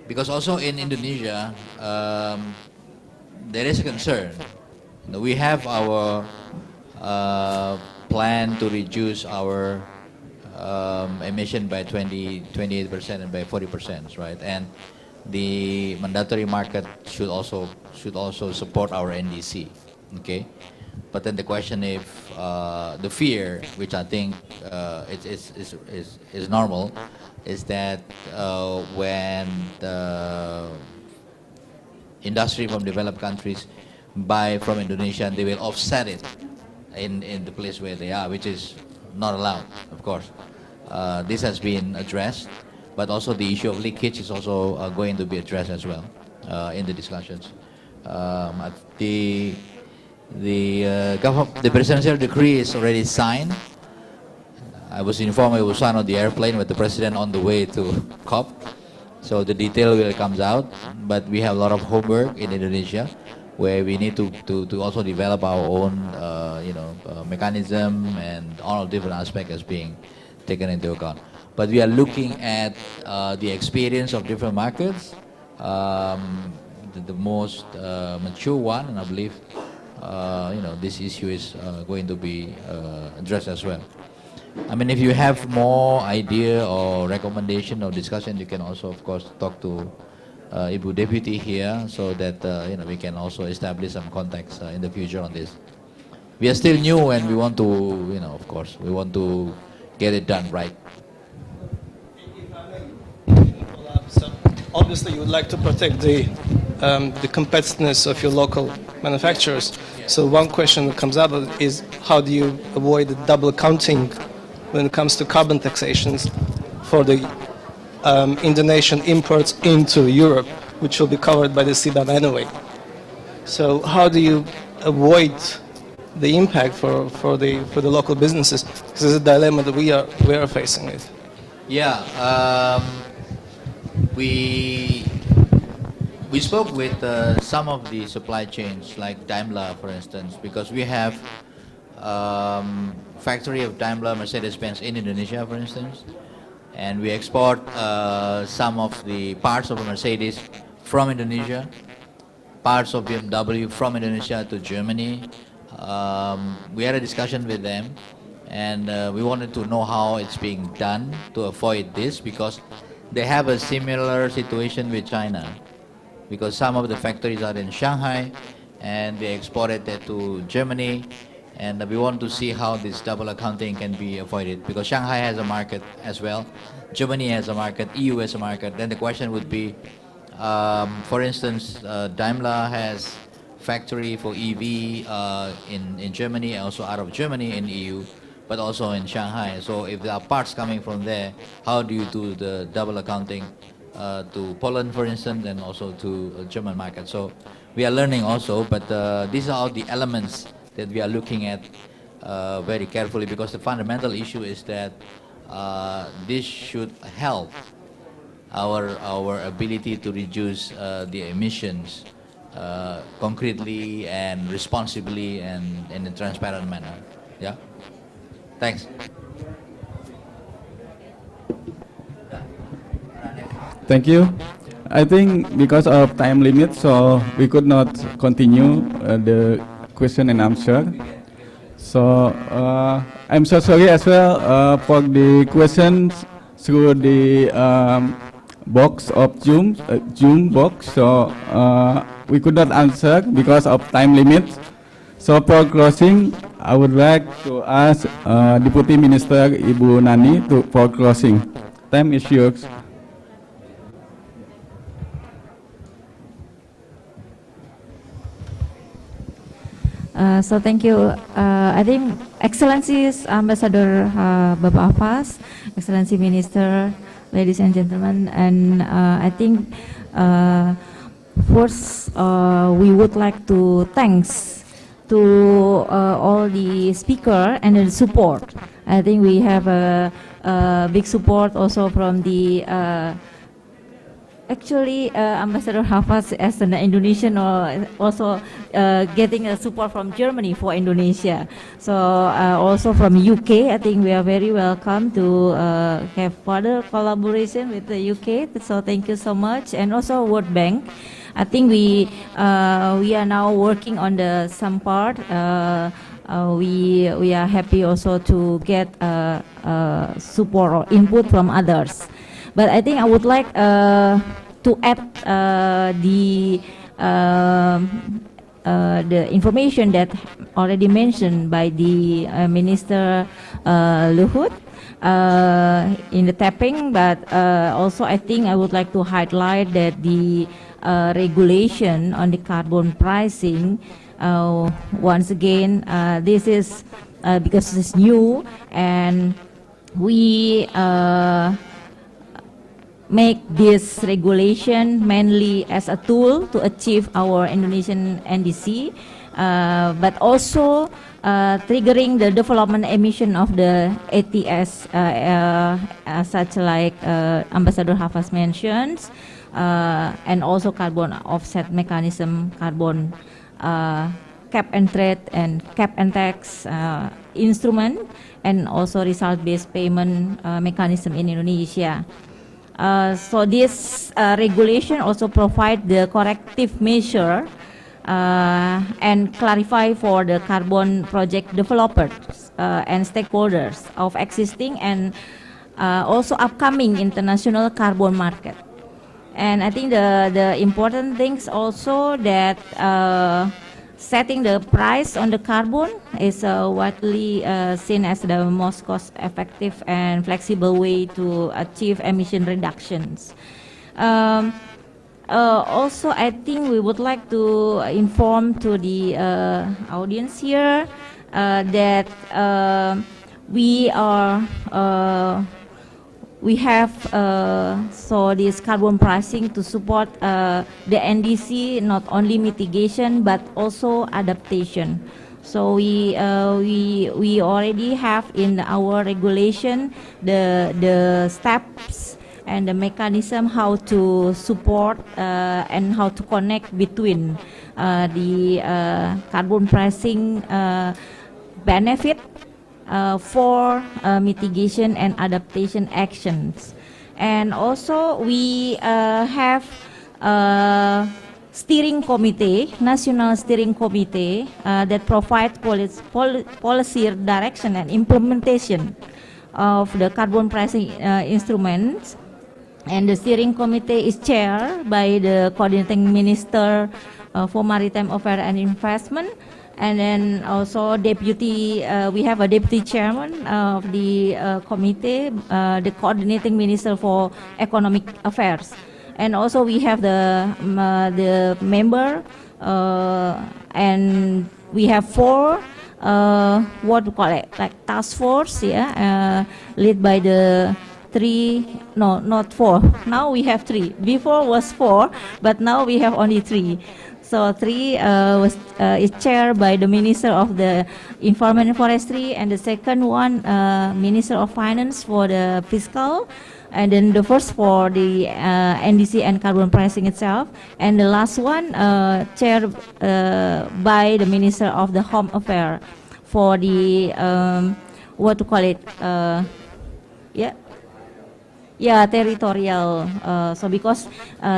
Because also in Indonesia, there is a concern. We have our plan to reduce our emission by 28% and by 40%, right? And the mandatory market should also support our NDC, okay? But then the question if the fear, which I think is normal, is that when the industry from developed countries buy from Indonesia, they will offset it in the place where they are, which is not allowed, of course. This has been addressed, but also the issue of leakage is also going to be addressed as well in the discussions. The presidential decree is already signed. I was informed it was signed on the airplane with the president on the way to COP. So the detail will comes out, but we have a lot of homework in Indonesia where we need to also develop our own mechanism, and all different aspects as being taken into account. But we are looking at the experience of different markets, the most mature one, and I believe this issue is going to be addressed as well. I mean, if you have more idea or recommendation or discussion, you can also, of course, talk to Ibu Deputy here, so that we can also establish some contacts in the future on this. We are still new, and we want to, of course, we want to get it done right. Obviously, you would like to protect the competitiveness of your local manufacturers. So one question that comes up is, how do you avoid the double accounting when it comes to carbon taxations for the Indonesian imports into Europe, which will be covered by the CBAM anyway? So how do you avoid the impact for the local businesses? This is a dilemma that we are facing it. Yeah, we spoke with some of the supply chains, like Daimler, for instance, because we have factory of Daimler, Mercedes-Benz in Indonesia, for instance, and we export some of the parts of Mercedes from Indonesia, parts of BMW from Indonesia to Germany. We had a discussion with them, and we wanted to know how it's being done to avoid this, because they have a similar situation with China, because some of the factories are in Shanghai and they exported it to Germany, and we want to see how this double accounting can be avoided, because Shanghai has a market as well, Germany has a market, EU has a market. Then the question would be, for instance, Daimler has factory for EV in Germany, also out of Germany in EU, but also in Shanghai. So if there are parts coming from there, how do you do the double accounting to Poland, for instance, and also to a German market? So we are learning also, but these are all the elements that we are looking at very carefully, because the fundamental issue is that this should help our ability to reduce the emissions concretely and responsibly and in a transparent manner. Yeah. Thanks. Thank you. I think because of time limit, so we could not continue the question and answer. So I'm so sorry as well for the questions through the box of Zoom box. So we could not answer because of time limit. So for closing, I would like to ask Deputy Minister Ibu Nani for closing. Time is yours. So thank you. I think Excellencies Ambassador Bapak Hafaz, Excellency Minister, ladies and gentlemen, and I think first we would like to thanks to all the speaker and the support. I think we have a big support also from the actually Ambassador Hafaz as an Indonesian, also getting a support from Germany for Indonesia. So also from UK, I think we are very welcome to have further collaboration with the UK. So thank you so much, and also World Bank. I think we are now working on some part. We are happy also to get support or input from others. But I think I would like to add the information that already mentioned by the Minister Luhut in the tapping. But also I think I would like to highlight that the regulation on the carbon pricing, once again, this is because it's new, and we make this regulation mainly as a tool to achieve our Indonesian NDC, but also triggering the development emission of the ATS, such like Ambassador Hafaz mentions, and also carbon offset mechanism, carbon cap and trade and cap and tax instrument, and also result-based payment mechanism in Indonesia. So this regulation also provide the corrective measure and clarify for the carbon project developers and stakeholders of existing and also upcoming international carbon market. And I think the important things also that setting the price on the carbon is widely seen as the most cost-effective and flexible way to achieve emission reductions. Also, I think we would like to inform to the audience here that we have so this carbon pricing to support the NDC, not only mitigation but also adaptation. So we already have in our regulation the steps and the mechanism how to support and how to connect between the carbon pricing benefit for mitigation and adaptation actions. And also we have steering committee, national steering committee that provides policy direction and implementation of the carbon pricing instruments. And the steering committee is chaired by the coordinating minister for maritime affairs and investment. And then also deputy, we have a deputy chairman of the committee, the coordinating minister for economic affairs. And also we have the member, and we have 4, what to call it, like task force, yeah, led by the 3, no, not 4. Now we have 3. Before was 4, but now we have only 3. So 3 is chaired by the Minister of the Environment and Forestry, and the second one, Minister of Finance for the fiscal, and then the first for the NDC and carbon pricing itself, and the last one chaired by the Minister of the Home Affairs for the what to call it, territorial. So because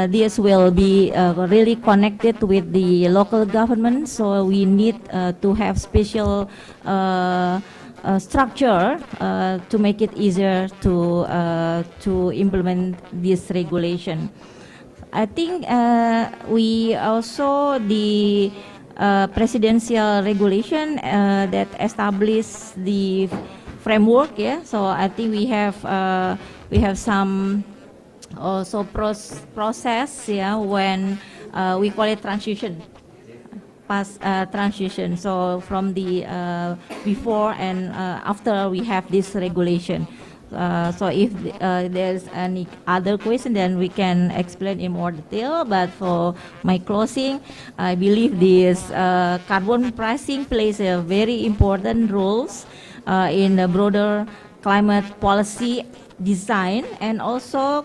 this will be really connected with the local government, so we need to have special structure to make it easier to implement this regulation. I think we also the presidential regulation that established the framework. Yeah, so I think we have some also process, yeah, when we call it transition, transition. So from the before and after we have this regulation. So if there's any other question, then we can explain in more detail. But for my closing, I believe this carbon pricing plays a very important roles in the broader climate policy design, and also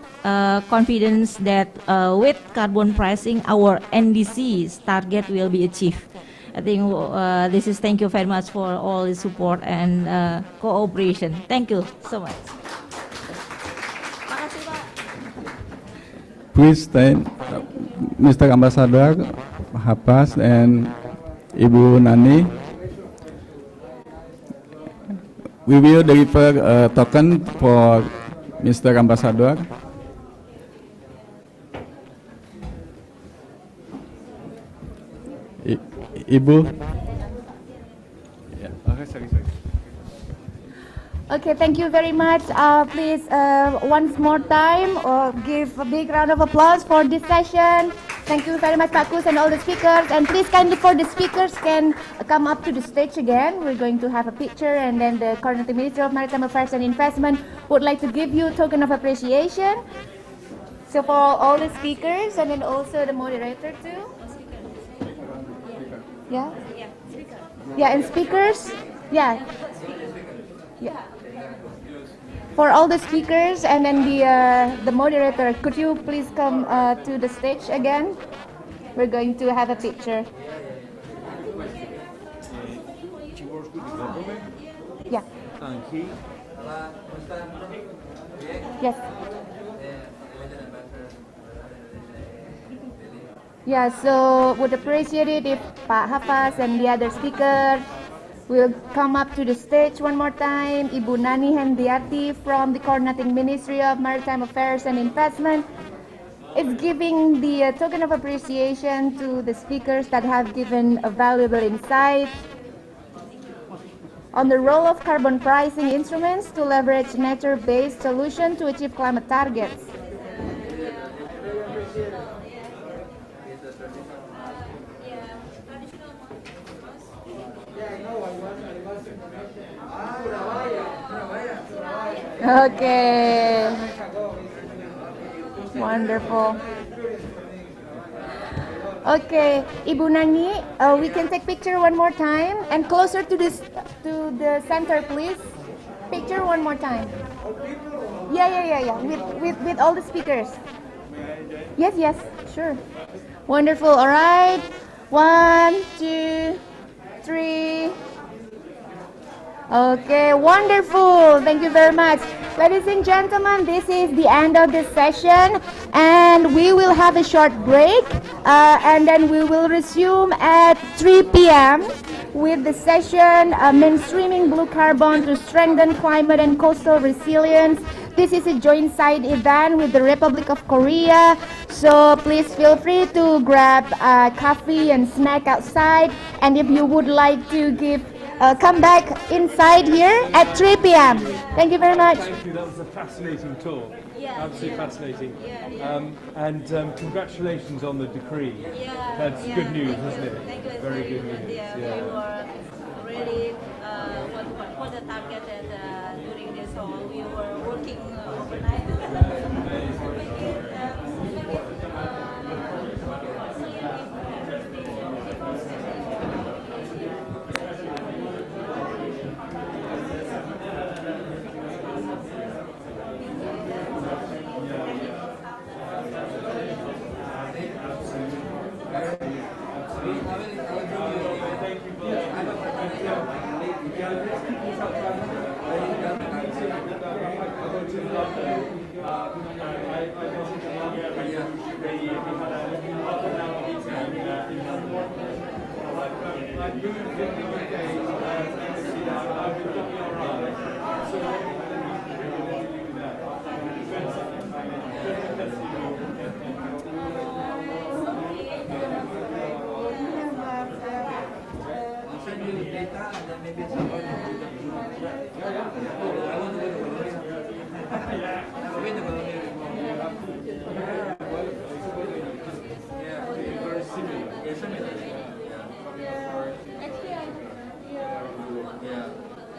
confidence that with carbon pricing our NDC's target will be achieved. I think this is, thank you very much for all the support and cooperation. Thank you so much. Please stand, Mr. Ambassador Hapas and Ibu Nani. We will deliver a token for Mr. Ambassador. Ibu. Okay, thank you very much. Please, once more time, give a big round of applause for this session. Thank you very much, Pak Kus, and all the speakers. And please kindly, for the speakers, can come up to the stage again. We're going to have a picture, and then the Coordinating Minister of Maritime Affairs and Investment would like to give you a token of appreciation. So for all the speakers, and then also the moderator too. Yeah? Yeah, and speakers? Yeah. Yeah. For all the speakers and then the moderator, could you please come to the stage again? We're going to have a picture. Yeah. Yes. Yeah, so would appreciate it if Pak Hafaz and the other speakers will come up to the stage one more time. Ibu Nani Hendiati from the Coordinating Ministry of Maritime Affairs and Investment is giving the token of appreciation to the speakers that have given a valuable insight on the role of carbon pricing instruments to leverage nature-based solutions to achieve climate targets. Okay. Wonderful. Okay, Ibu Nani, we can take picture one more time and closer to this to the center, please. Picture one more time. Yeah. With all the speakers. Yes, sure. Wonderful. All right. 1, 2, 3. Okay, wonderful. Thank you very much. Ladies and gentlemen, this is the end of this session, and we will have a short break, and then we will resume at 3 p.m. with the session Mainstreaming Blue Carbon to Strengthen Climate and Coastal Resilience. This is a joint side event with the Republic of Korea, so please feel free to grab coffee and snack outside, and if you would like to come back inside here at 3 p.m. Thank you very much. Thank you. That was a fascinating talk. Absolutely fascinating. And congratulations on the decree. That's good news, isn't it? Thank you very good news. We were really for the target during this whole. We were working overnight.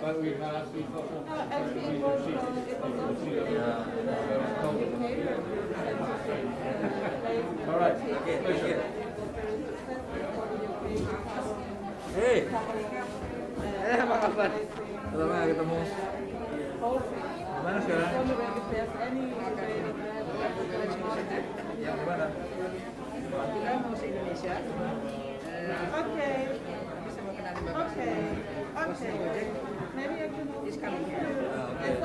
But we have all right. Okay. Hey, apa kabar? Lama gak ketemu. Gimana sekarang? Yang mana? Kita mau se Indonesia. Oke. Bisa mau kenalin Bapak. Oke. Maybe I can he's coming here. Okay.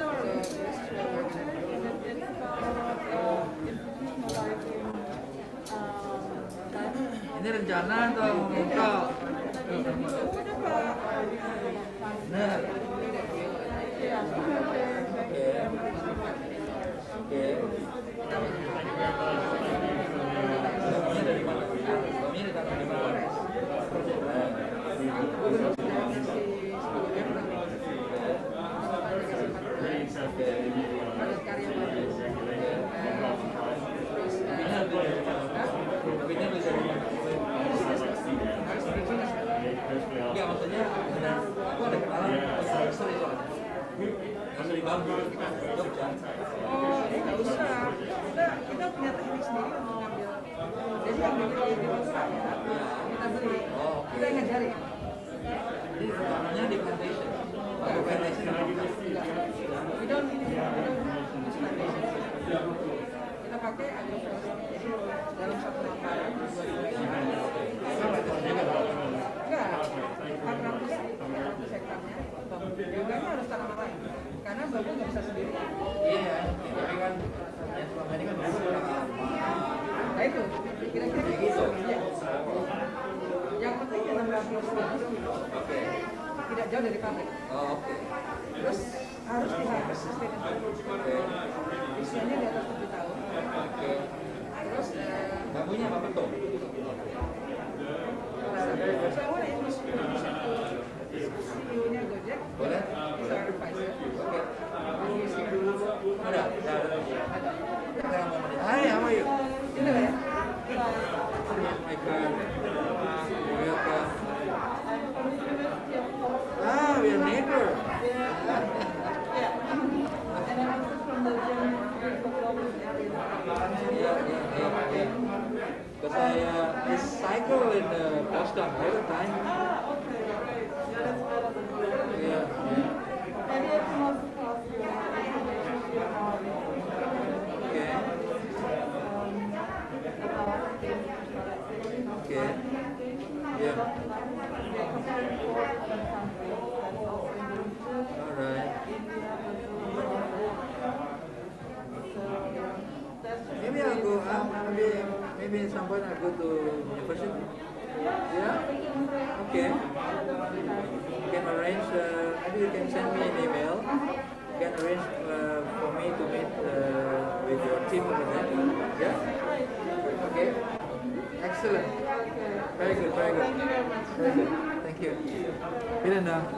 Ini rencana atau muka? Benar. Enggak, maksudnya aku ada kenalan sorry masih di Bangkok, Jogja. Oh, nggak usah. Kita punya teknik sendiri untuk ngambil. Jadi yang bikin itu rakyat, kita beli. Kita yang ngajari. Jadi namanya di plantation. Kalau plantation apa? We don't use plantation. Kita pakai agroforestry. Jadi dalam satu lapangan enggak 400 hektarnya bambu. Biasanya harus tanaman lain karena bambu nggak bisa sendiri. Iya, tapi kan yang selama ini kan bambu. Nah itu kira-kira gitu. Oke. Tidak jauh dari pabrik. Oh, oke. Terus harus diharvest sustainable. Oke. Usianya di atas 7 tahun. Oke. Terus Bambunya apa betul? so I want to introduce CEO-nya Gojek. Boleh? He's our advisor. Oke. He's here. Ada. Hai, how are you? Ini lah ya. My friend. Welcome. Ah, we are neighbor. And I'm also from the German area. Because I cycle in Boston all the time. Okay, great. Yeah, that's better. Yeah. Maybe I can also ask you information Okay. Okay. Yeah. All right. Maybe I'll go. Maybe at some point I'll go to university. Yeah. Okay. You can arrange. Maybe you can send me an email. You can arrange for me to meet with your team over there. Yeah. Okay. Excellent. Very good. Very good. Very good. Thank you. Vielen Dank.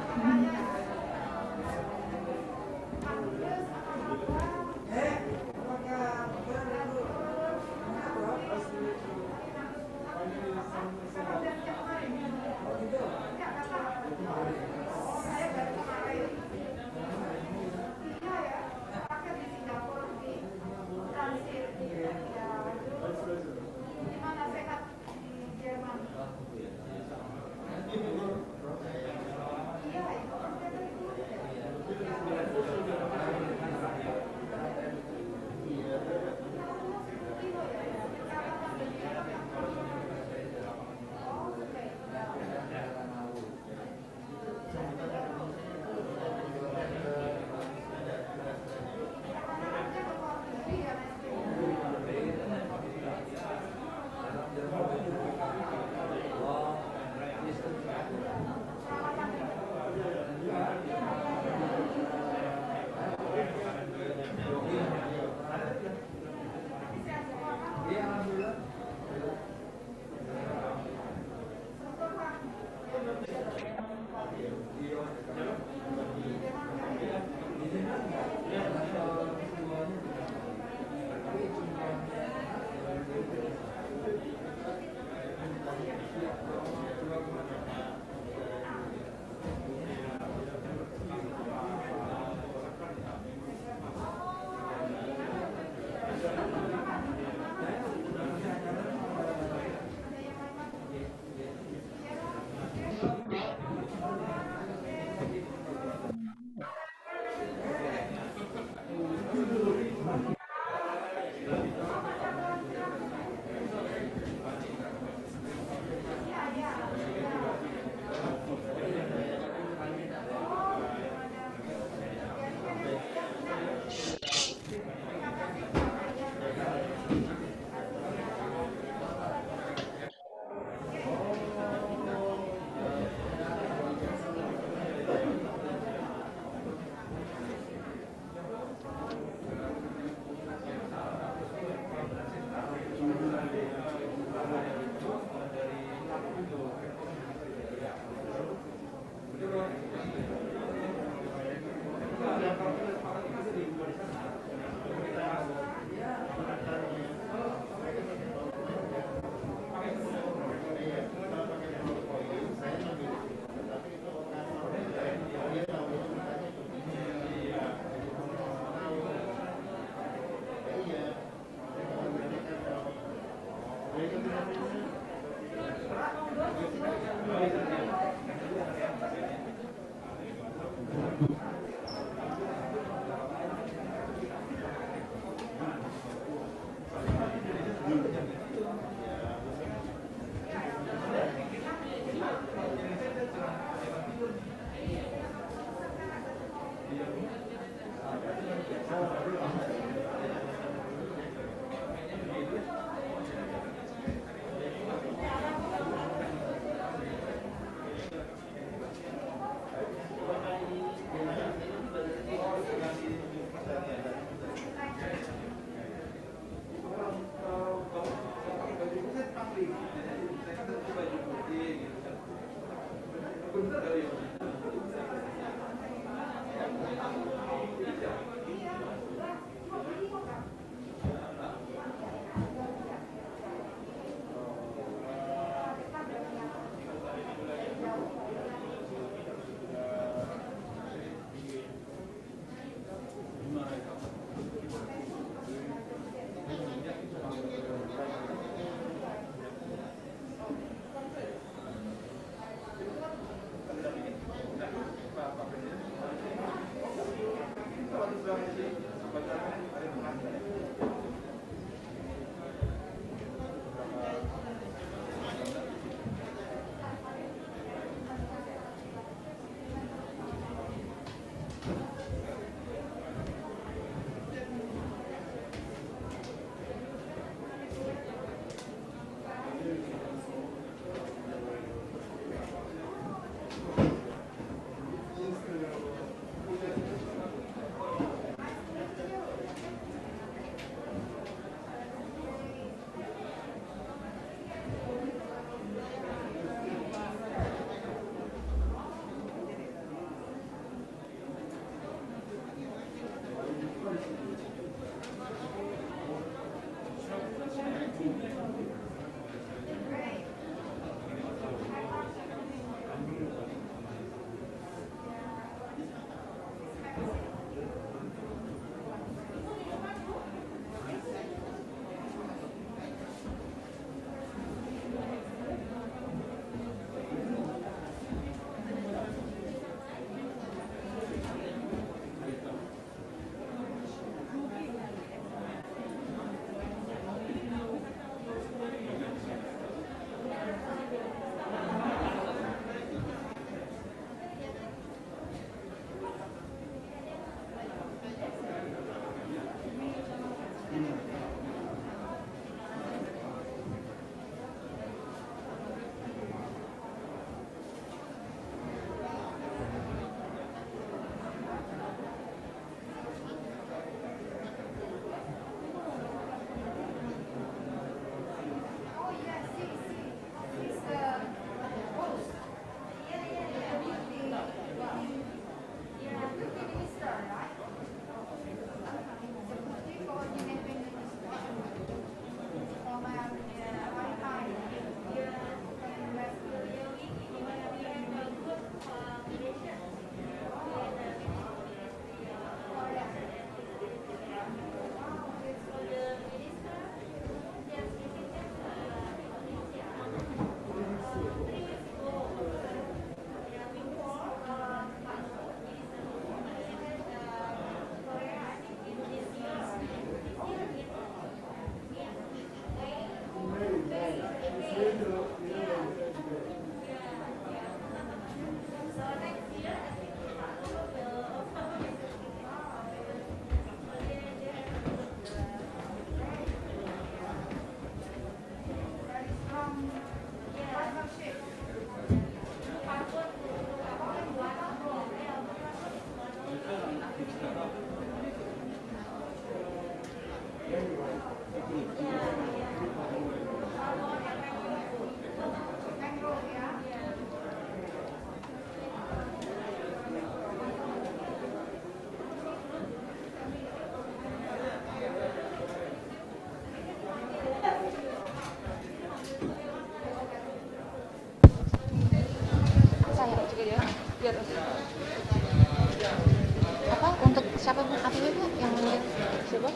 Apa untuk siapa Bu? Apa Bu yang manggil siapa?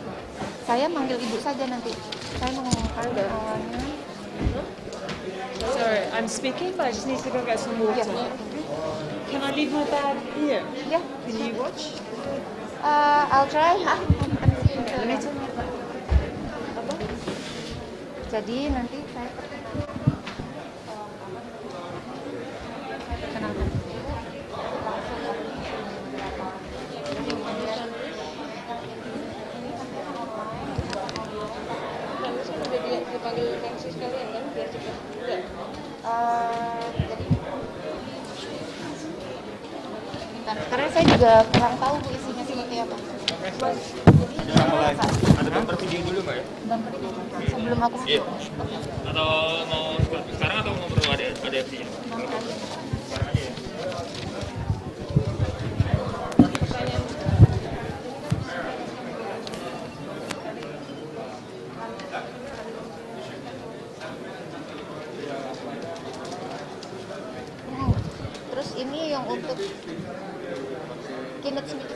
Saya manggil Ibu saja nanti. Saya mau ngomongnya. Sorry, I'm speaking, but I just need to go get some water. Yeah. Can I leave my bag here? Yeah. Can you watch? I'll try. Let me turn my back. Jadi nanti saya kenalkan. Dipanggil MC sekalian kan biar cepat juga. Jadi karena saya juga kurang tahu Bu isinya seperti apa. Ada bumper video dulu Mbak ya? Bumper video sebelum aku masuk. Iya. Atau mau sekarang atau mau perlu ada FC-nya? Sekarang aja ya. ini yang untuk keynote speech.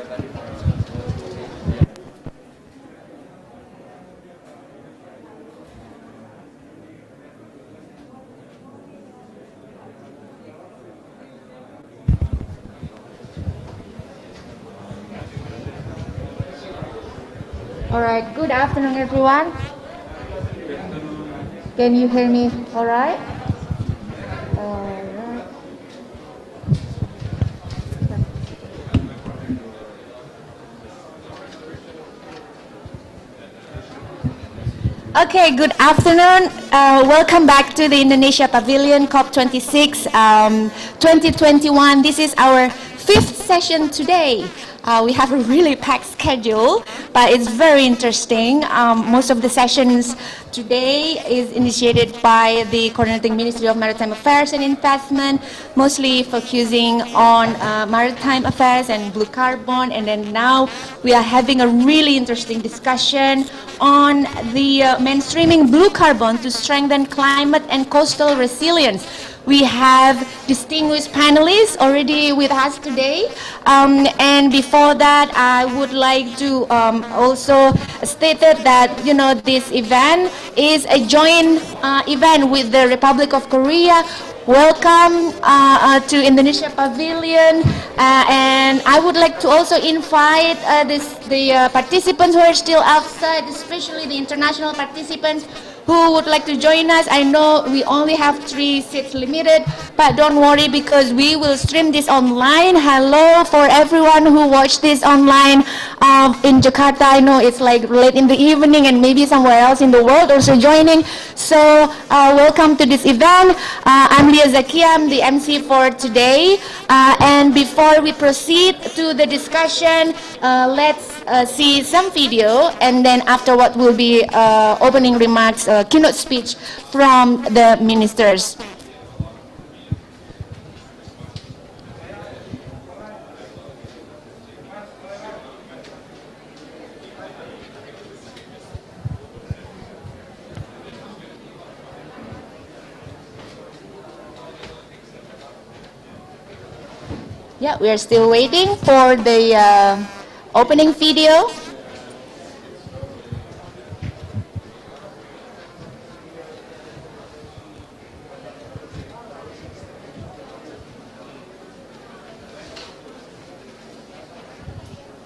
All right, good afternoon, everyone. Can you hear me all right? Okay, good afternoon. Welcome back to the Indonesia Pavilion COP26 2021. This is our 5th session today. We have a really packed schedule, but it's very interesting. Most of the sessions today is initiated by the Coordinating Ministry of Maritime Affairs and Investment, mostly focusing on maritime affairs and blue carbon. And then now we are having a really interesting discussion on the mainstreaming blue carbon to strengthen climate and coastal resilience. We have distinguished panelists already with us today. And before that, I would like to also state that, this event is a joint event with the Republic of Korea. Welcome to Indonesia Pavilion. And I would like to also invite the participants who are still outside, especially the international participants who would like to join us. I know we only have 3 seats limited, but don't worry because we will stream this online. Hello for everyone who watched this online in Jakarta. I know it's like late in the evening and maybe somewhere else in the world also joining. So welcome to this event. I'm Lia Zakia, I'm the MC for today. And before we proceed to the discussion, let's see some video, and then afterward will be opening remarks, keynote speech from the ministers. Yeah, we are still waiting for the opening video.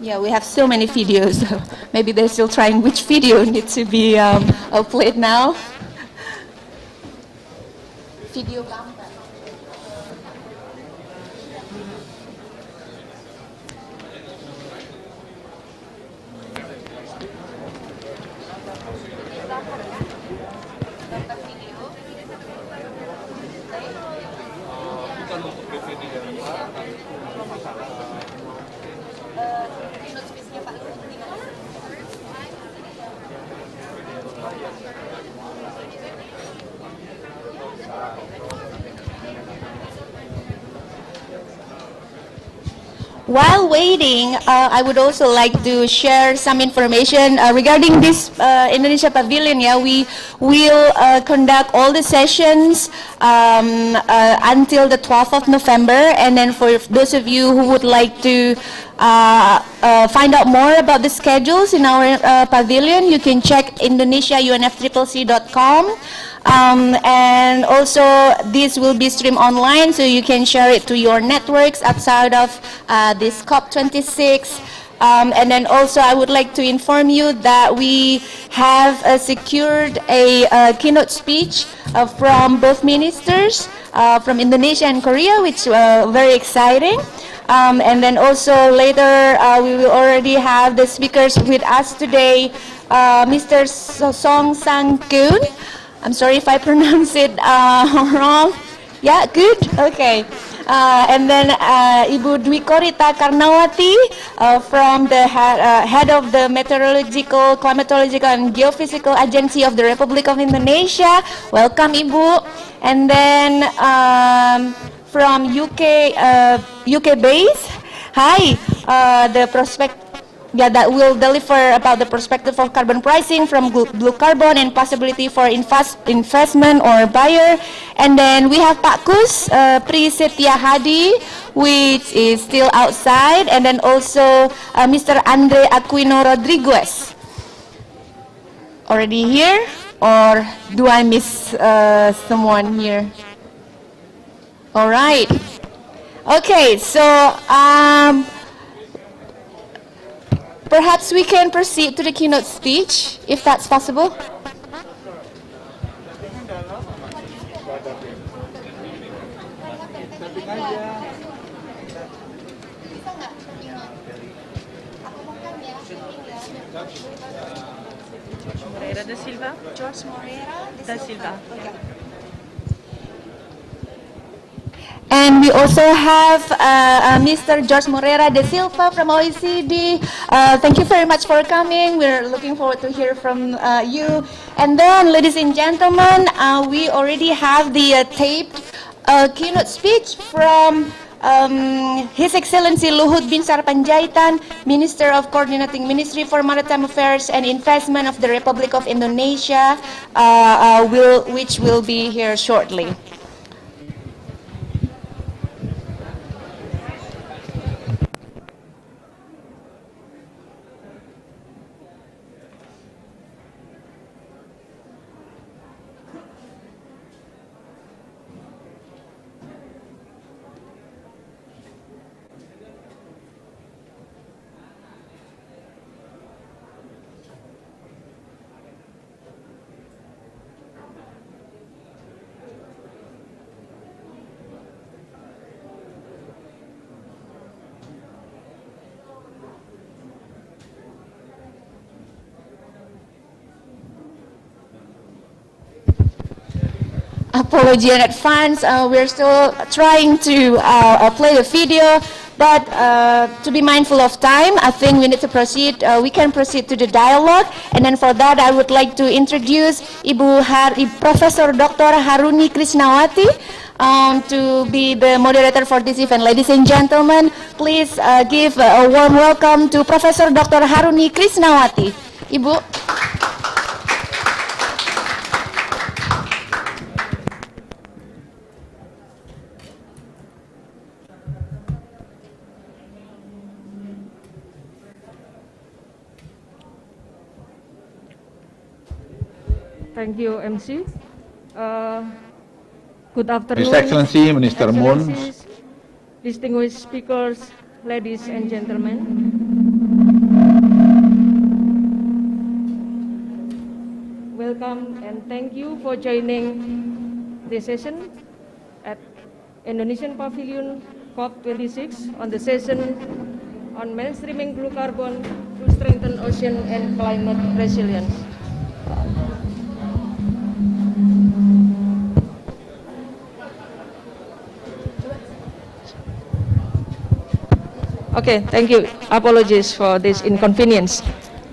Yeah, we have so many videos. So maybe they're still trying which video needs to be played now. Video gambar. While waiting, I would also like to share some information regarding this Indonesia Pavilion. Yeah, we will conduct all the sessions until the 12th of November. And then for those of you who would like to find out more about the schedules in our pavilion, you can check indonesiaunfccc.com. And also this will be streamed online, so you can share it to your networks outside of this COP26. And then also I would like to inform you that we have secured a keynote speech from both ministers from Indonesia and Korea, which very exciting. And then also later we will already have the speakers with us today, Mr. Song Sang-kun. I'm sorry if I pronounce it wrong. Yeah, good? Okay. And then Ibu Dwi Korita Karnawati from the head of the Meteorological, Climatological and Geophysical Agency of the Republic of Indonesia. Welcome, Ibu. And then from UK base, hi, the prospect. Yeah, that will deliver about the perspective of carbon pricing from blue carbon and possibility for investment or buyer. And then we have Pak Kus Pri Setia Hadi which is still outside, and then also Mr. Andre Aquino Rodriguez. Already here, or do I miss someone here? All right. Okay, so perhaps we can proceed to the keynote speech, if that's possible. Moreira da Silva. George Moreira da Silva. And we also have Mr. George Moreira de Silva from OECD. Thank you very much for coming. We're looking forward to hear from you. And then, ladies and gentlemen, we already have the taped keynote speech from His Excellency Luhut Binsar Panjaitan, Minister of Coordinating Ministry for Maritime Affairs and Investment of the Republic of Indonesia, which will be here shortly. Apology in advance. We're still trying to play the video, but to be mindful of time, I think we need to proceed. We can proceed to the dialogue, and then for that, I would like to introduce Professor Dr. Haruni Krishnawati to be the moderator for this event. Ladies and gentlemen, please give a warm welcome to Professor Dr. Haruni Krishnawati. Ibu. Thank you, MC. Good afternoon. His Excellency, Minister Moon. Distinguished speakers, ladies and gentlemen. Welcome and thank you for joining the session at Indonesian Pavilion COP26 on the session on mainstreaming blue carbon to strengthen ocean and climate resilience. Okay, thank you. Apologies for this inconvenience.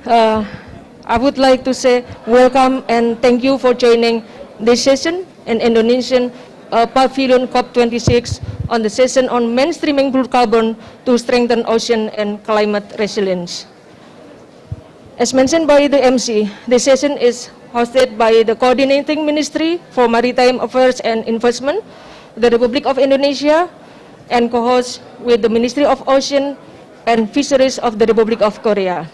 I would like to say welcome and thank you for joining this session in Indonesian Pavilion COP26 on the session on mainstreaming blue carbon to strengthen ocean and climate resilience. As mentioned by the MC, the session is hosted by the Coordinating Ministry for Maritime Affairs and Investment, the Republic of Indonesia, and co-host with the Ministry of Ocean and Fisheries of the Republic of Korea.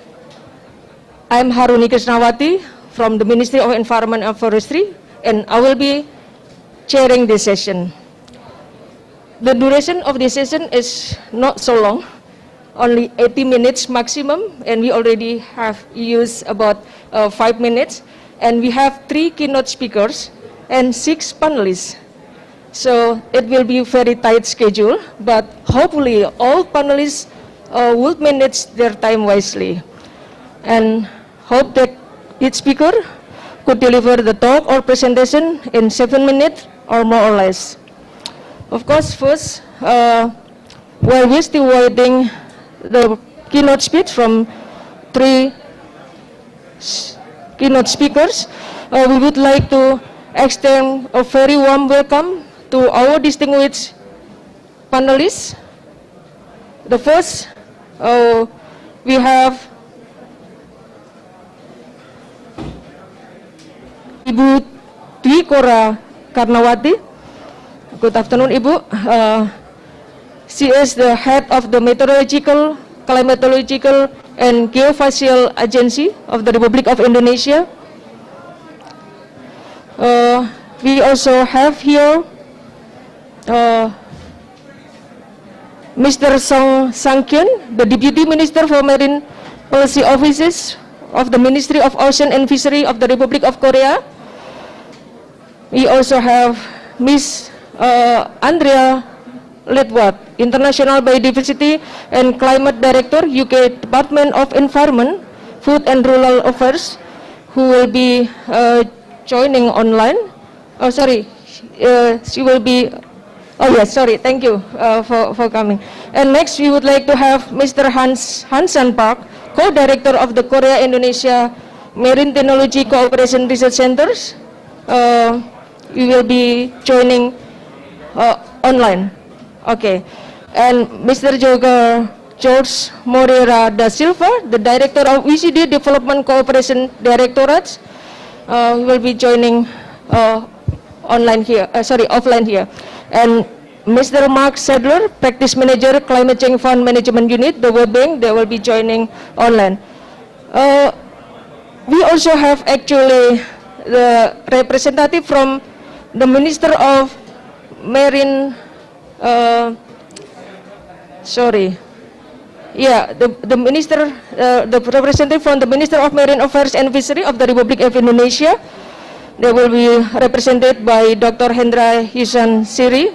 I am Haruni Krishnawati from the Ministry of Environment and Forestry, and I will be chairing this session. The duration of this session is not so long, only 80 minutes maximum, and we already have used about 5 minutes, and we have 3 keynote speakers and 6 panelists. So it will be a very tight schedule, but hopefully all panelists will manage their time wisely, and hope that each speaker could deliver the talk or presentation in 7 minutes or more or less. Of course, first, while we're still waiting the keynote speech from 3 keynote speakers, we would like to extend a very warm welcome to our distinguished panelists. The first, we have Ibu Dwi Kora Karnawati. Good afternoon, Ibu. She is the head of the Meteorological, Climatological, and Geophysical Agency of the Republic of Indonesia. We also have here Mr. Song Sang-kyun, the Deputy Minister for Marine Policy Offices of the Ministry of Ocean and Fishery of the Republic of Korea. We also have Ms. Andrea Lidwat, International Biodiversity and Climate Director, UK Department of Environment, Food and Rural Affairs, who will be joining online. Oh, sorry, she will be. Oh yes, sorry. Thank you for coming. And next, we would like to have Mr. Hansan Park, Co-Director of the Korea-Indonesia Marine Technology Cooperation Research Centers. We will be joining online. Okay. And Mr. George Moreira da Silva, the Director of VCD Development Cooperation Directorates, will be joining offline here. And Mr. Mark Sadler, Practice Manager, Climate Change Fund Management Unit, the World Bank, they will be joining online. We also have actually the representative from the Minister of Marine, the minister, the representative from the Minister of Marine Affairs and Fishery of the Republic of Indonesia. They will be represented by Dr. Hendra Hisan Siri.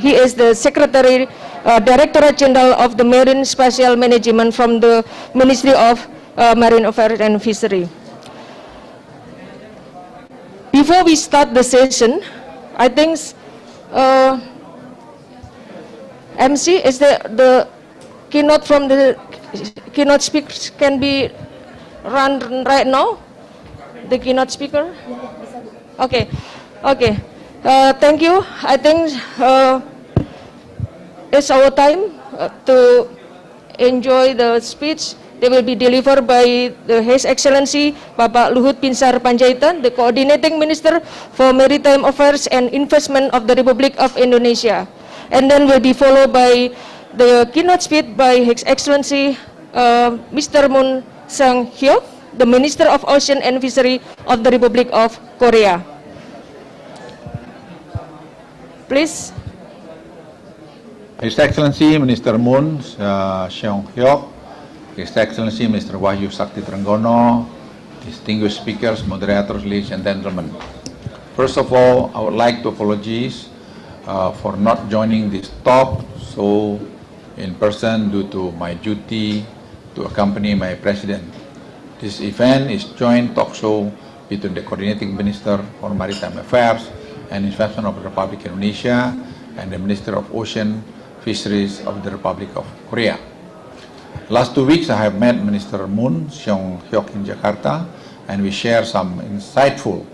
He is the Secretary, Directorate General of the Marine Spatial Management from the Ministry of Marine Affairs and Fishery. Before we start the session, I think MC, is the keynote from the keynote speakers can be run right now? The keynote speaker? Okay. Thank you. I think it's our time to enjoy the speech. They will be delivered by His Excellency Bapak Luhut Binsar Panjaitan, the Coordinating Minister for Maritime Affairs and Investment of the Republic of Indonesia. And then will be followed by the keynote speech by His Excellency Mr. Moon Sang-hyuk, the Minister of Ocean and Fishery of the Republic of Korea. Please. His Excellency Minister Moon Sang-hyuk, His Excellency Mr. Wahyu Sakti Trenggono, distinguished speakers, moderators, ladies and gentlemen. First of all, I would like to apologize for not joining this talk so in person due to my duty to accompany my President. This event is joint talk show between the Coordinating Minister for Maritime Affairs and Investment of the Republic of Indonesia and the Minister of Ocean Fisheries of the Republic of Korea. Last 2 weeks, I have met Minister Moon Sang-hyuk in Jakarta, and we share some insightful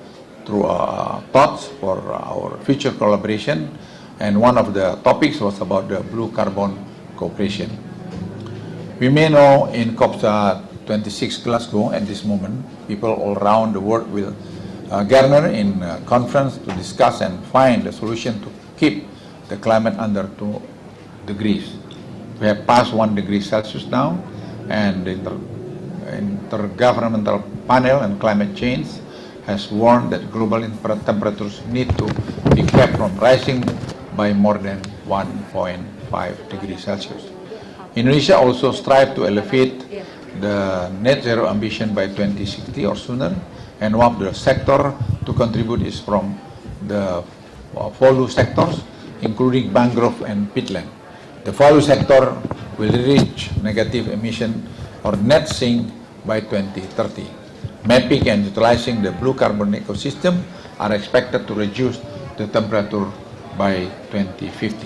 thoughts for our future collaboration. And one of the topics was about the blue carbon cooperation. We may know in COP26 Glasgow at this moment, people all around the world will gather in a conference to discuss and find a solution to keep the climate under 2 degrees. We have passed 1 degree Celsius now, and the Intergovernmental Panel on Climate Change has warned that global temperatures need to be kept from rising by more than 1.5 degrees Celsius. Indonesia also strives to elevate the net zero ambition by 2060 or sooner, and one of the sector to contribute is from the follow sectors, including mangrove and peatland. The follow sector will reach negative emission or net sink by 2030. Mapping and utilizing the blue carbon ecosystem are expected to reduce the temperature by 2050.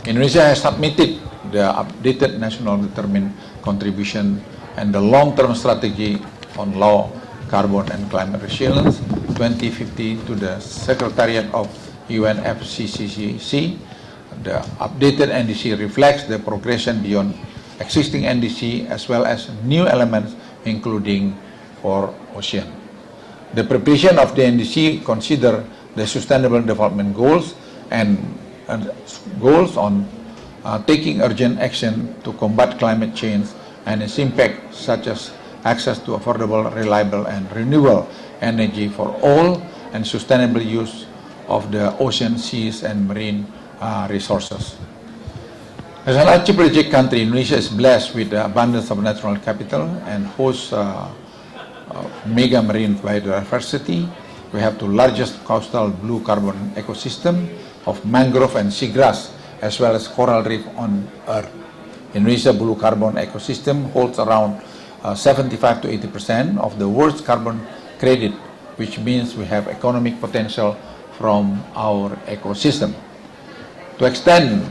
Indonesia has submitted the updated national determined contribution and the long-term strategy on low carbon and climate resilience 2050 to the Secretariat of UNFCCC. The updated NDC reflects the progression beyond existing NDC as well as new elements including for ocean. The preparation of the NDC consider the Sustainable Development Goals and goals on taking urgent action to combat climate change and its impact, such as access to affordable, reliable, and renewable energy for all, and sustainable use of the ocean, seas, and marine resources. As an archipelagic country, Indonesia is blessed with the abundance of natural capital and hosts mega marine biodiversity. We have the largest coastal blue carbon ecosystem of mangrove and seagrass, as well as coral reef on Earth. Indonesia blue carbon ecosystem holds around 75 to 80% of the world's carbon credit, which means we have economic potential from our ecosystem. To extend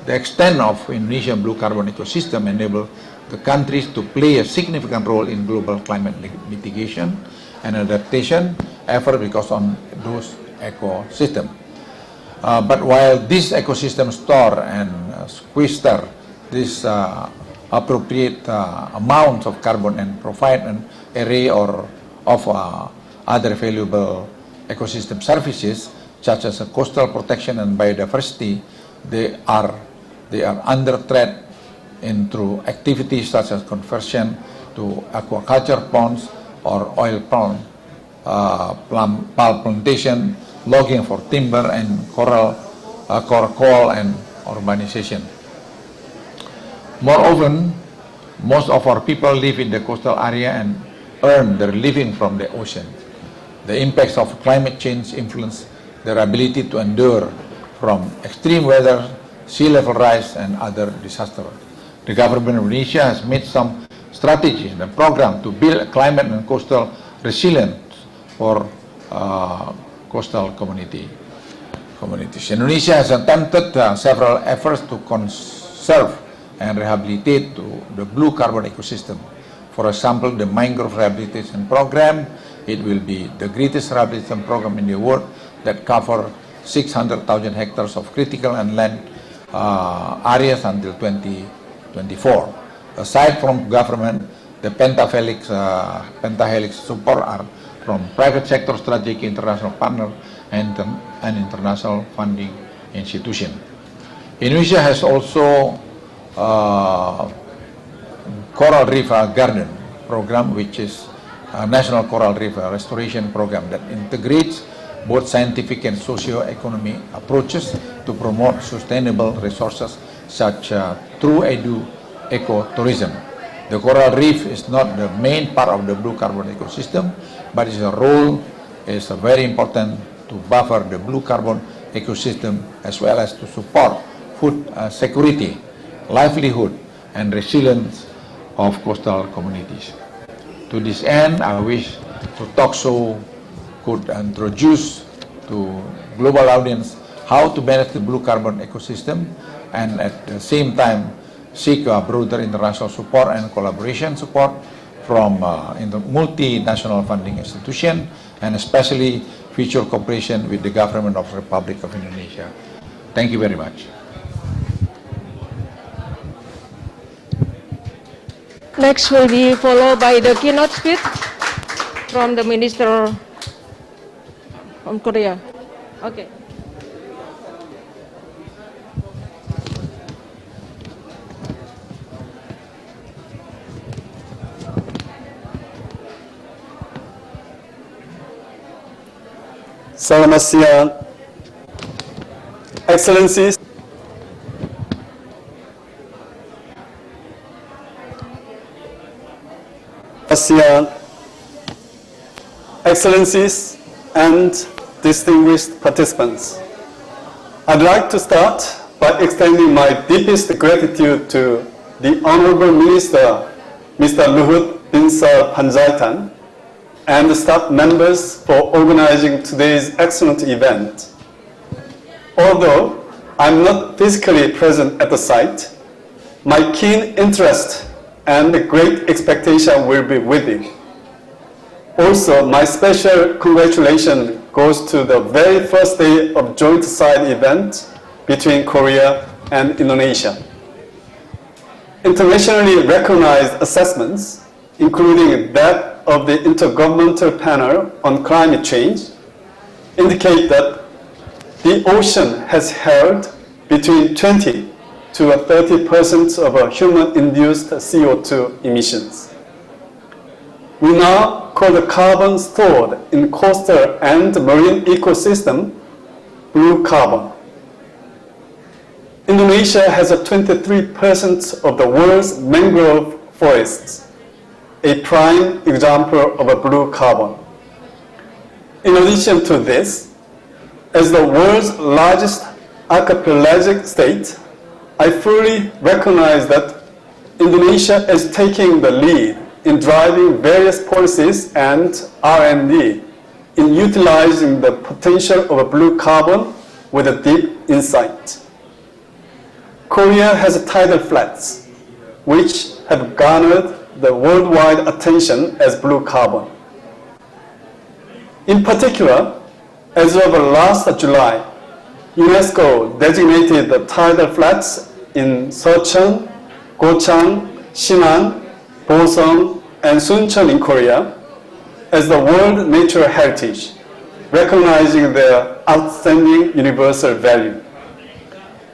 the extent of Indonesian blue carbon ecosystem enable the countries to play a significant role in global climate mitigation and adaptation effort because on those ecosystems. But while these ecosystems store and sequester this appropriate amounts of carbon and provide an array of other valuable ecosystem services such as coastal protection and biodiversity, they are under threat through activities such as conversion to aquaculture ponds or oil palm plantation, logging for timber, and coal and urbanization. More often, most of our people live in the coastal area and earn their living from the ocean. The impacts of climate change influence their ability to endure from extreme weather, sea level rise, and other disasters. The government of Indonesia has made some strategies and program to build climate and coastal resilience for coastal communities. Indonesia has attempted several efforts to conserve and rehabilitate the blue carbon ecosystem. For example, the mangrove rehabilitation program, it will be the greatest rehabilitation program in the world that covers 600,000 hectares of critical and land areas until 2024. Aside from government, the pentahelix support are from private sector, strategic international partners, and international funding institution. Indonesia has also Coral Reef Garden program, which is a national coral reef restoration program that integrates both scientific and socio-economic approaches to promote sustainable resources such through ecotourism. The coral reef is not the main part of the blue carbon ecosystem, but its role is very important to buffer the blue carbon ecosystem as well as to support food security, livelihood, and resilience of coastal communities. To this end, I wish to talk show could introduce to global audience how to manage the blue carbon ecosystem and at the same time seek broader international support and collaboration support from multinational funding institutions and especially future cooperation with the government of the Republic of Indonesia. Thank you very much. Next will be followed by the keynote speech from the Minister from Korea. Okay. Selamat siang, Excellencies, and distinguished participants. I'd like to start by extending my deepest gratitude to the Honorable Minister, Mr. Luhut Binsar Panjaitan, and the staff members for organizing today's excellent event. Although I'm not physically present at the site, my keen interest and great expectation will be with you. Also, my special congratulations goes to the very first day of joint side event between Korea and Indonesia. Internationally recognized assessments, including that of the Intergovernmental Panel on Climate Change, indicate that the ocean has held between 20 to 30% of human-induced CO2 emissions. We now call the carbon stored in coastal and marine ecosystem blue carbon. Indonesia has 23% of the world's mangrove forests, a prime example of a blue carbon. In addition to this, as the world's largest archipelagic state, I fully recognize that Indonesia is taking the lead in driving various policies and R&D in utilizing the potential of a blue carbon with a deep insight. Korea has tidal flats, which have garnered the worldwide attention as blue carbon. In particular, as of last July, UNESCO designated the tidal flats in Seocheon, Gochang, Sinan, Boseong, and Suncheon in Korea as the World Natural Heritage, recognizing their outstanding universal value.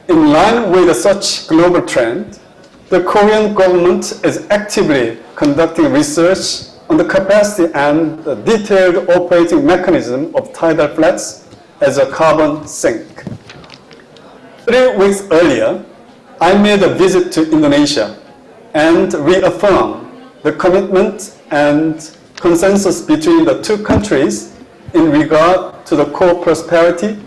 In line with such global trend, the Korean government is actively conducting research on the capacity and the detailed operating mechanism of tidal flats as a carbon sink. 3 weeks earlier, I made a visit to Indonesia and reaffirmed the commitment and consensus between the two countries in regard to the co-prosperity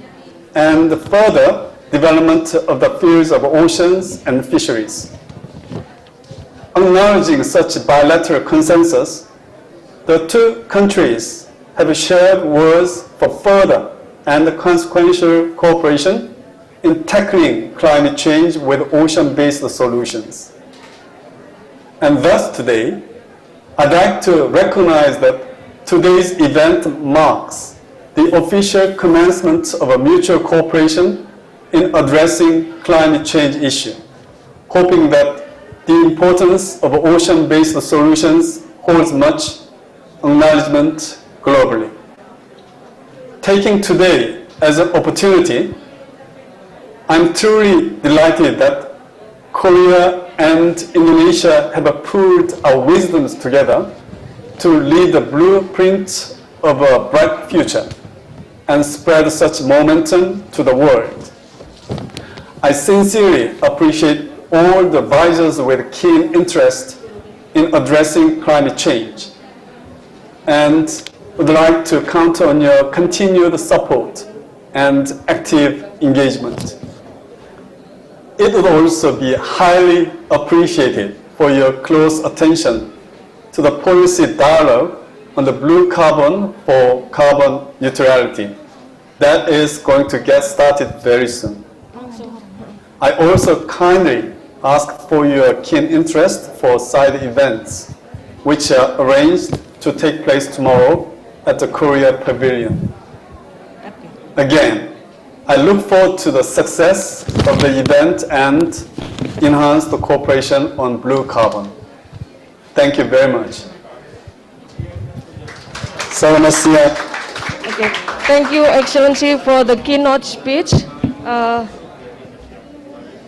and the further development of the fields of oceans and fisheries. Acknowledging such bilateral consensus, the two countries have shared words for further and consequential cooperation in tackling climate change with ocean-based solutions. And thus today, I'd like to recognize that today's event marks the official commencement of a mutual cooperation in addressing climate change issue, hoping that the importance of ocean-based solutions holds much acknowledgement globally. Taking today as an opportunity, I'm truly delighted that Korea and Indonesia have pooled our wisdoms together to lead the blueprint of a bright future and spread such momentum to the world. I sincerely appreciate all the advisors with keen interest in addressing climate change and would like to count on your continued support and active engagement. It would also be highly appreciated for your close attention to the policy dialogue on the blue carbon for carbon neutrality that is going to get started very soon. I also kindly ask for your keen interest for side events, which are arranged to take place tomorrow at the Korea Pavilion. Again, I look forward to the success of the event and enhanced cooperation on blue carbon. Thank you very much. Selamat siang. Okay. Thank you, Excellency, for the keynote speech.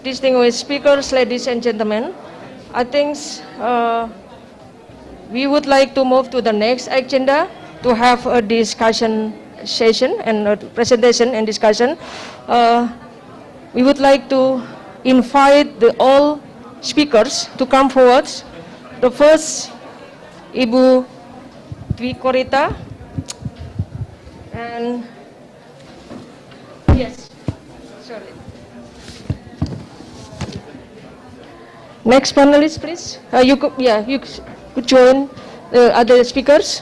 Distinguished speakers, ladies and gentlemen, I think we would like to move to the next agenda to have a discussion session and a presentation and discussion. We would like to invite all speakers to come forward. The first, Ibu Dwi Korita, and yes, sorry. Next panelist, please. You could join the other speakers.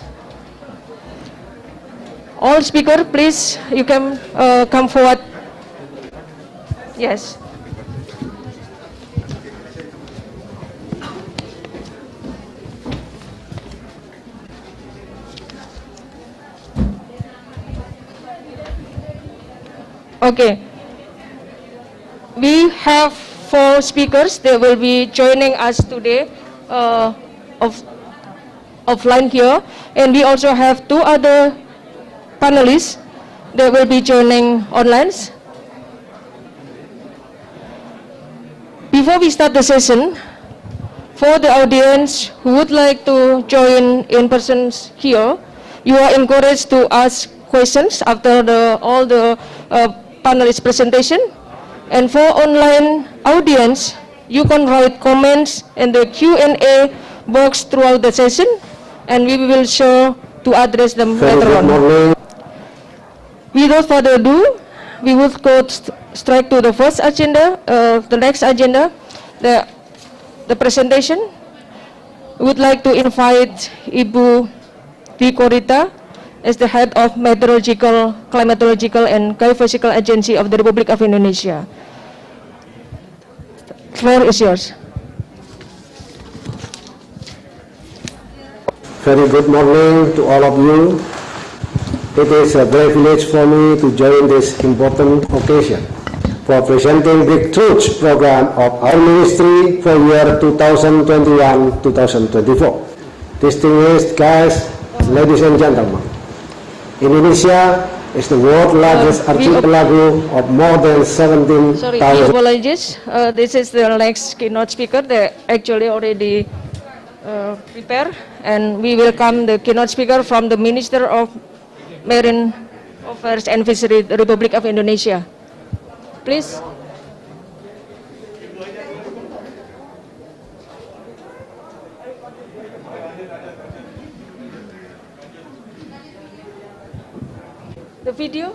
All speakers, please, you can come forward. Yes. Okay. We have 4 speakers. They will be joining us today offline here. And we also have 2 other panelists that will be joining online. Before we start the session, for the audience who would like to join in person here, you are encouraged to ask questions after all the panelists' presentation. And for online audience, you can write comments in the Q&A box throughout the session, and we will sure to address them later on. Without further ado, we will go straight to the first agenda, the next agenda, the presentation. We would like to invite Ibu Dwi Korita as the head of Meteorological, Climatological and Geophysical Agency of the Republic of Indonesia. The floor is yours. Very good morning to all of you. It is a privilege for me to join this important occasion for presenting the Truth program of our ministry for year 2021-2024. Distinguished guests, ladies and gentlemen, Indonesia is the world's largest archipelago of more than 17,000. Sorry, we apologize. This is the next keynote speaker. They actually already prepared, and we welcome the keynote speaker from the Minister of Marine Affairs and Fisheries, the Republic of Indonesia. Please. The video.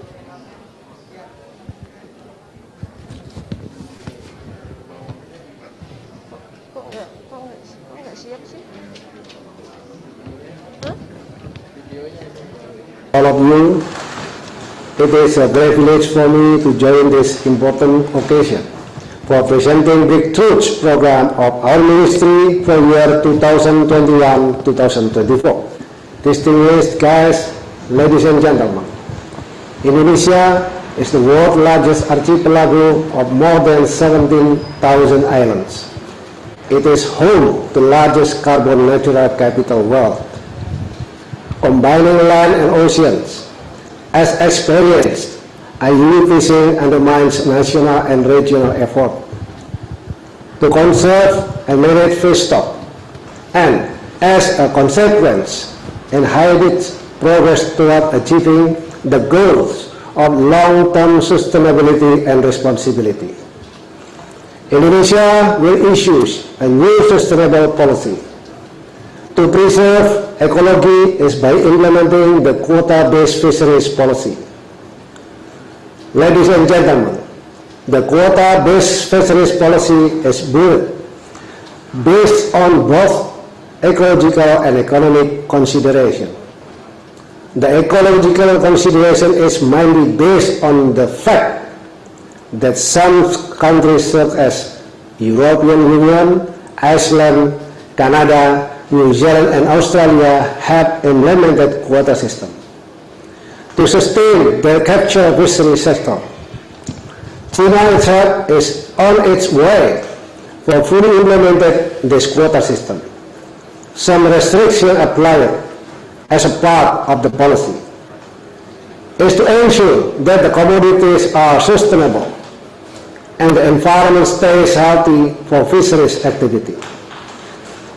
Kok nggak siap sih? All of you, it is a privilege for me to join this important occasion for presenting the Truth program of our ministry for year 2021-2024. Distinguished guests, ladies and gentlemen, Indonesia is the world's largest archipelago of more than 17,000 islands. It is home to the largest carbon neutral capital world, combining land and oceans. As experienced, IUU fishing undermines national and regional effort to conserve and manage fish stock, and as a consequence, inhibits progress toward achieving the goals of long-term sustainability and responsibility. Indonesia will issue a new sustainable policy. To preserve ecology is by implementing the quota-based fisheries policy. Ladies and gentlemen, the quota-based fisheries policy is built based on both ecological and economic consideration. The ecological consideration is mainly based on the fact that some countries such as European Union, Iceland, Canada, New Zealand and Australia have implemented quota system to sustain their capture fishery sector. China itself is on its way for fully implemented this quota system. Some restrictions applied as a part of the policy is to ensure that the commodities are sustainable and the environment stays healthy for fisheries activity.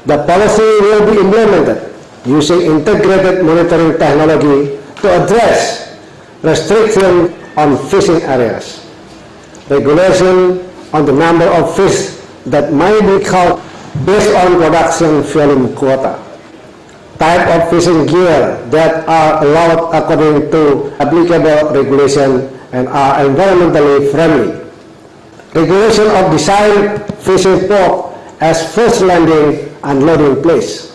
The policy will be implemented using integrated monitoring technology to address restrictions on fishing areas, regulation on the number of fish that may be caught based on production volume quota, type of fishing gear that are allowed according to applicable regulation and are environmentally friendly, regulation of design fishing port as first landing and loading place,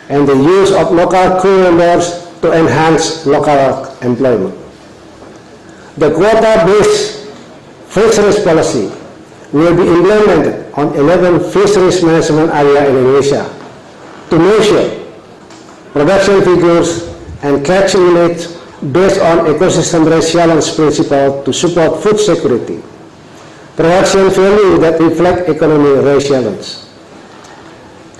and the use of local crew members to enhance local employment. The quota-based fisheries policy will be implemented on 11 fisheries management areas in Indonesia to measure production figures and catch limits based on ecosystem resilience principle to support food security, production value that reflect economic resilience,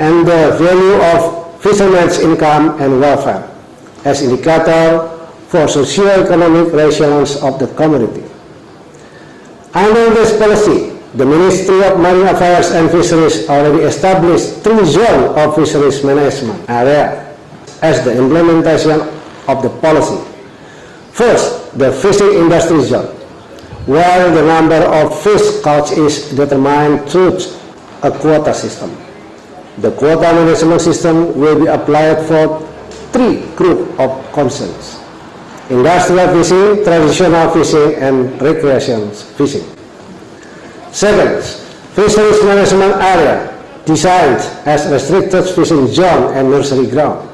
and the value of fishermen's income and welfare as indicator for socio-economic resilience of the community. Under this policy, The Ministry of Marine Affairs and Fisheries already established 3 zones of fisheries management area as the implementation of the policy. First, the fishing industry zone, where the number of fish caught is determined through a quota system. The quota management system will be applied for 3 groups of concerns: industrial fishing, traditional fishing, and recreation fishing. Second, fisheries management area designed as restricted fishing zone and nursery ground.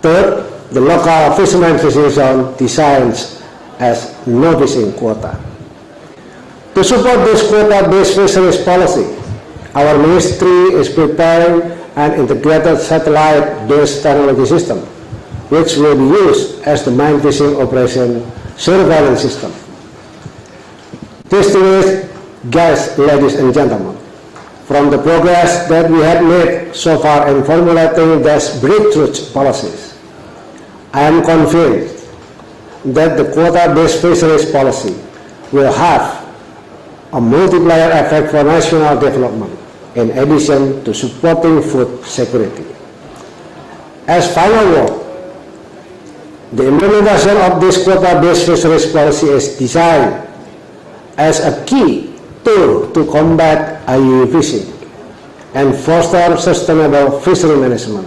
Third, the local fishermen fishing zone designed as no fishing quota. To support this quota-based fisheries policy, our ministry is preparing an integrated satellite-based technology system, which will be used as the mine fishing operation surveillance system. Distinguished guests, ladies and gentlemen, from the progress that we have made so far in formulating these breakthrough policies, I am convinced that the quota-based fisheries policy will have a multiplier effect for national development, in addition to supporting food security. As final word, the implementation of this quota-based fisheries policy is designed as a key tool to combat IUU fishing and foster sustainable fishery management,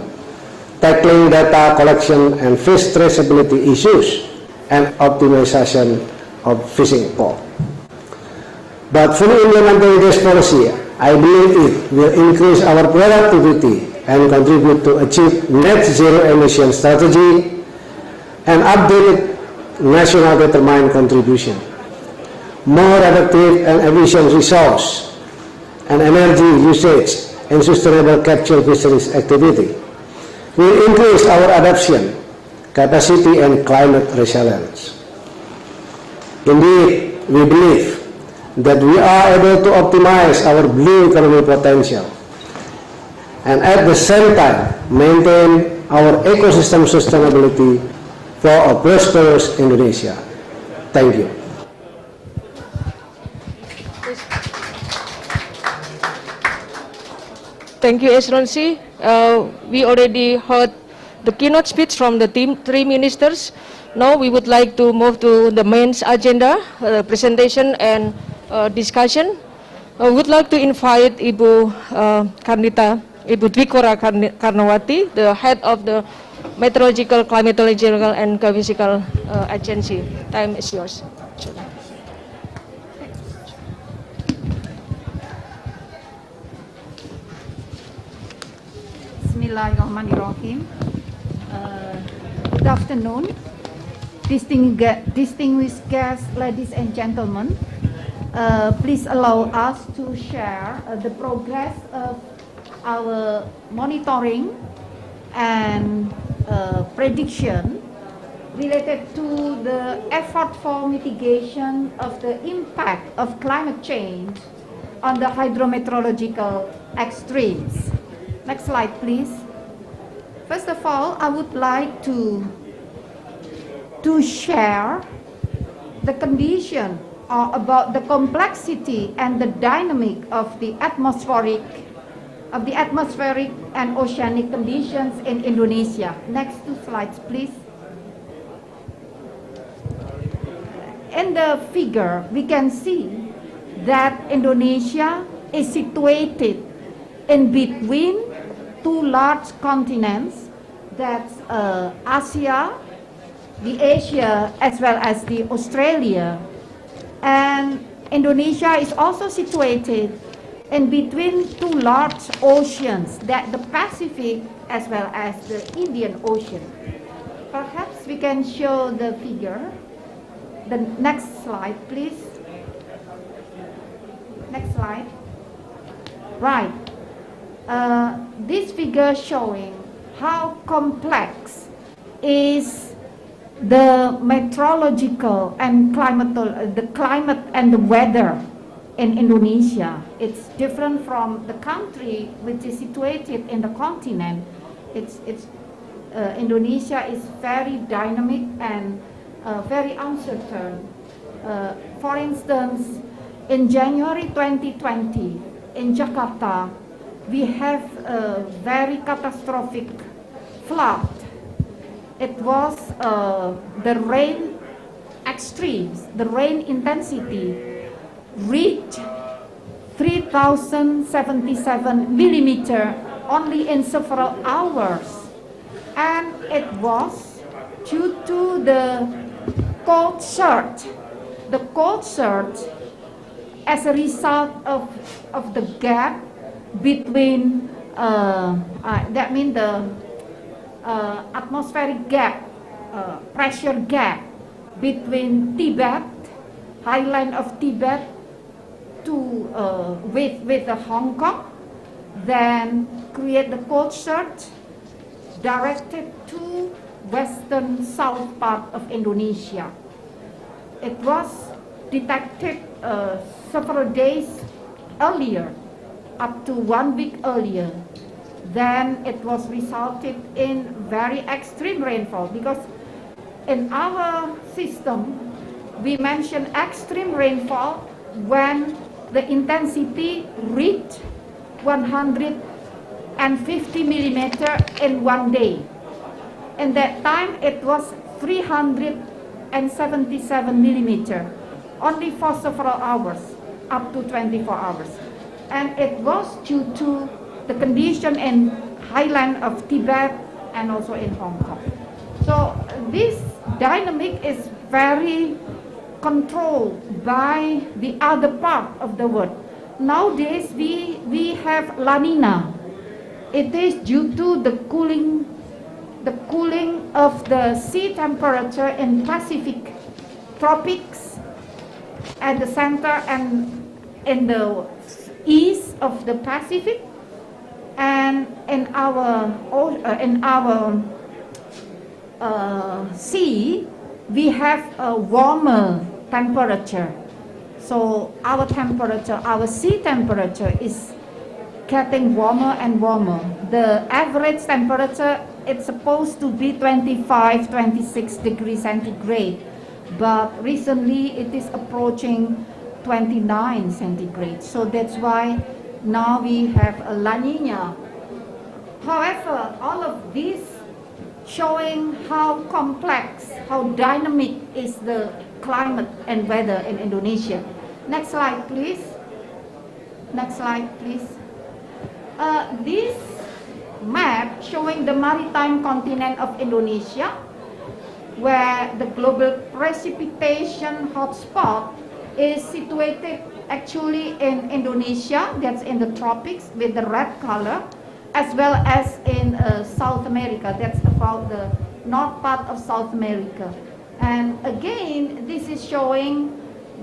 tackling data collection and fish traceability issues, and optimization of fishing port. But fully implementing this policy, I believe it will increase our productivity and contribute to achieve net zero emission strategy and updated national determined contribution. More effective and efficient resource and energy usage and sustainable capture fisheries activity will increase our adaptation capacity and climate resilience. Indeed, we believe that we are able to optimize our blue economy potential and at the same time maintain our ecosystem sustainability for a prosperous Indonesia. Thank you. Thank you, Excellency. We already heard the keynote speech from the 3 ministers. Now we would like to move to the main agenda, presentation and discussion. I would like to invite Ibu Ibu Dwi Kora Karnawati, the head of the Meteorological, Climatological and Geophysical Agency. Time is yours. Bismillahirrahmanirrahim. Good afternoon, distinguished guests, ladies and gentlemen. Please allow us to share the progress of our monitoring and prediction related to the effort for mitigation of the impact of climate change on the hydrometeorological extremes. Next slide, please. First of all, I would like to share the condition or about the complexity and the dynamic of the atmospheric and oceanic conditions in Indonesia. Next 2 slides, please. In the figure, we can see that Indonesia is situated in between 2 large continents, that's Asia, the Asia, as well as the Australia. And Indonesia is also situated in between 2 large oceans, that the Pacific as well as the Indian Ocean. Perhaps we can show the figure. The next slide, please. Next slide. Right. This figure showing how complex is the meteorological and the climate and the weather in Indonesia. It's different from the country which is situated in the continent. Indonesia is very dynamic and very uncertain. For instance, In January 2020, in Jakarta, we have a very catastrophic flood. It was the rain extremes, the rain intensity reached 3,077 millimeter only in several hours. And it was due to the cold surge. The cold surge as a result of the gap between, that means the atmospheric gap, pressure gap between Tibet, highland of Tibet, to with the Hong Kong, then create the cold surge directed to western south part of Indonesia. It was detected several days earlier, up to 1 week earlier. Then it was resulted in very extreme rainfall, because in our system we mention extreme rainfall when the intensity reached 150 millimeter in 1 day. In that time it was 377 millimeter, only for several hours, up to 24 hours. And it was due to the condition in highland of Tibet and also in Hong Kong. So this dynamic is very controlled by the other part of the world. Nowadays we have La Nina. It is due to the cooling of the sea temperature in Pacific tropics at the center and in the east of the Pacific, and in our sea we have a warmer temperature. So our temperature, our sea temperature is getting warmer and warmer. The average temperature, it's supposed to be 25, 26 degrees centigrade, but recently it is approaching 29 centigrade. So that's why now we have a La Nina. However, all of this showing how complex, how dynamic is the climate and weather in Indonesia. Next slide, please. Next slide, please. This map showing the maritime continent of Indonesia, where the global precipitation hotspot is situated actually in Indonesia, that's in the tropics with the red color, as well as in South America, that's about the north part of South America. And again, this is showing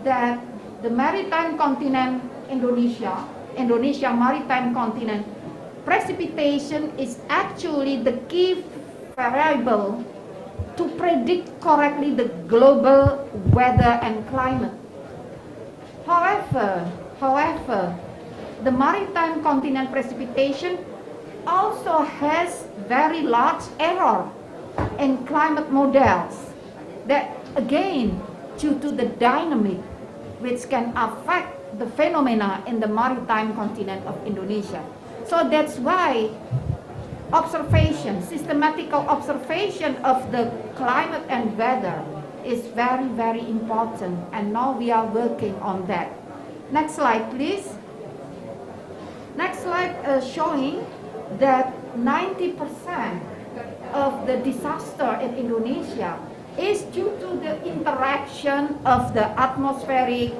that the maritime continent Indonesia maritime continent, precipitation is actually the key variable to predict correctly the global weather and climate. However, the maritime continent precipitation also has very large error in climate models that again due to the dynamic which can affect the phenomena in the maritime continent of Indonesia. So that's why observation, systematical observation of the climate and weather is very, very important, and now we are working on that. Next slide, please. Next slide showing that 90% of the disaster in Indonesia is due to the interaction of the atmospheric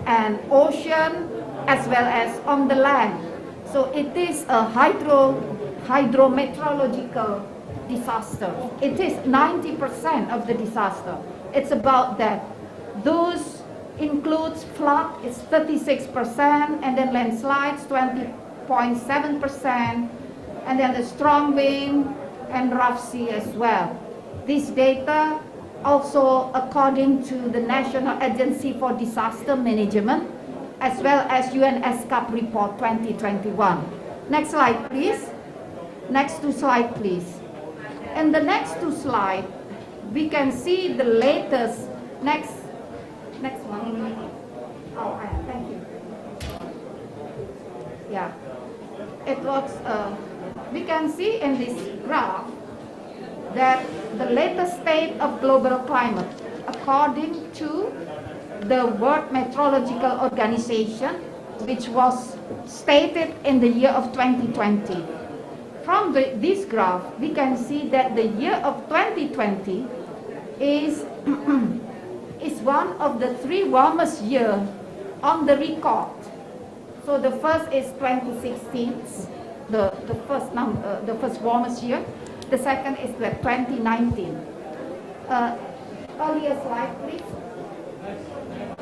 and ocean as well as on the land. So it is a hydrometeorological disaster. It is 90% of the disaster. It's about that. Those includes flood, it's 36%, and then landslides 20.7%, and then the strong wind and rough sea as well. This data also according to the National Agency for Disaster Management as well as UNFCCC report 2021. Next slide, please. Next two slide, please. In the next two slides, we can see the latest, next one. Oh, thank you. Yeah, it was, we can see in this graph that the latest state of global climate, according to the World Meteorological Organization, which was stated in the year of 2020. From this graph, we can see that the year of 2020 is, is one of the 3 warmest years on the record. So the first is 2016, the first warmest year. The second is the 2019. Earlier slide, please.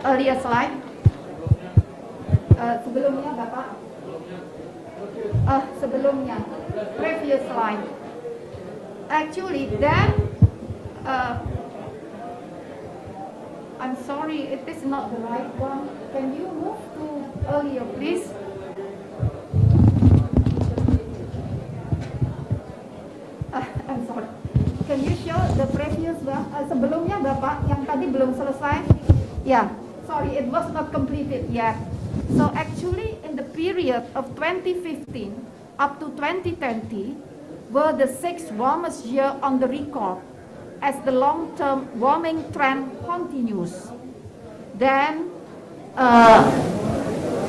Earlier slide. Sebelumnya, Bapak. Sebelumnya. Previous slide. Actually, then, I'm sorry, it is not the right one. Can you move to earlier, please? I'm sorry. Can you show the previous one? Sebelumnya, Bapak, yang tadi belum selesai? Yeah, sorry, it was not completed yet. So actually, in the period of 2015 up to 2020, were the 6th warmest year on the record, as the long-term warming trend continues. Then,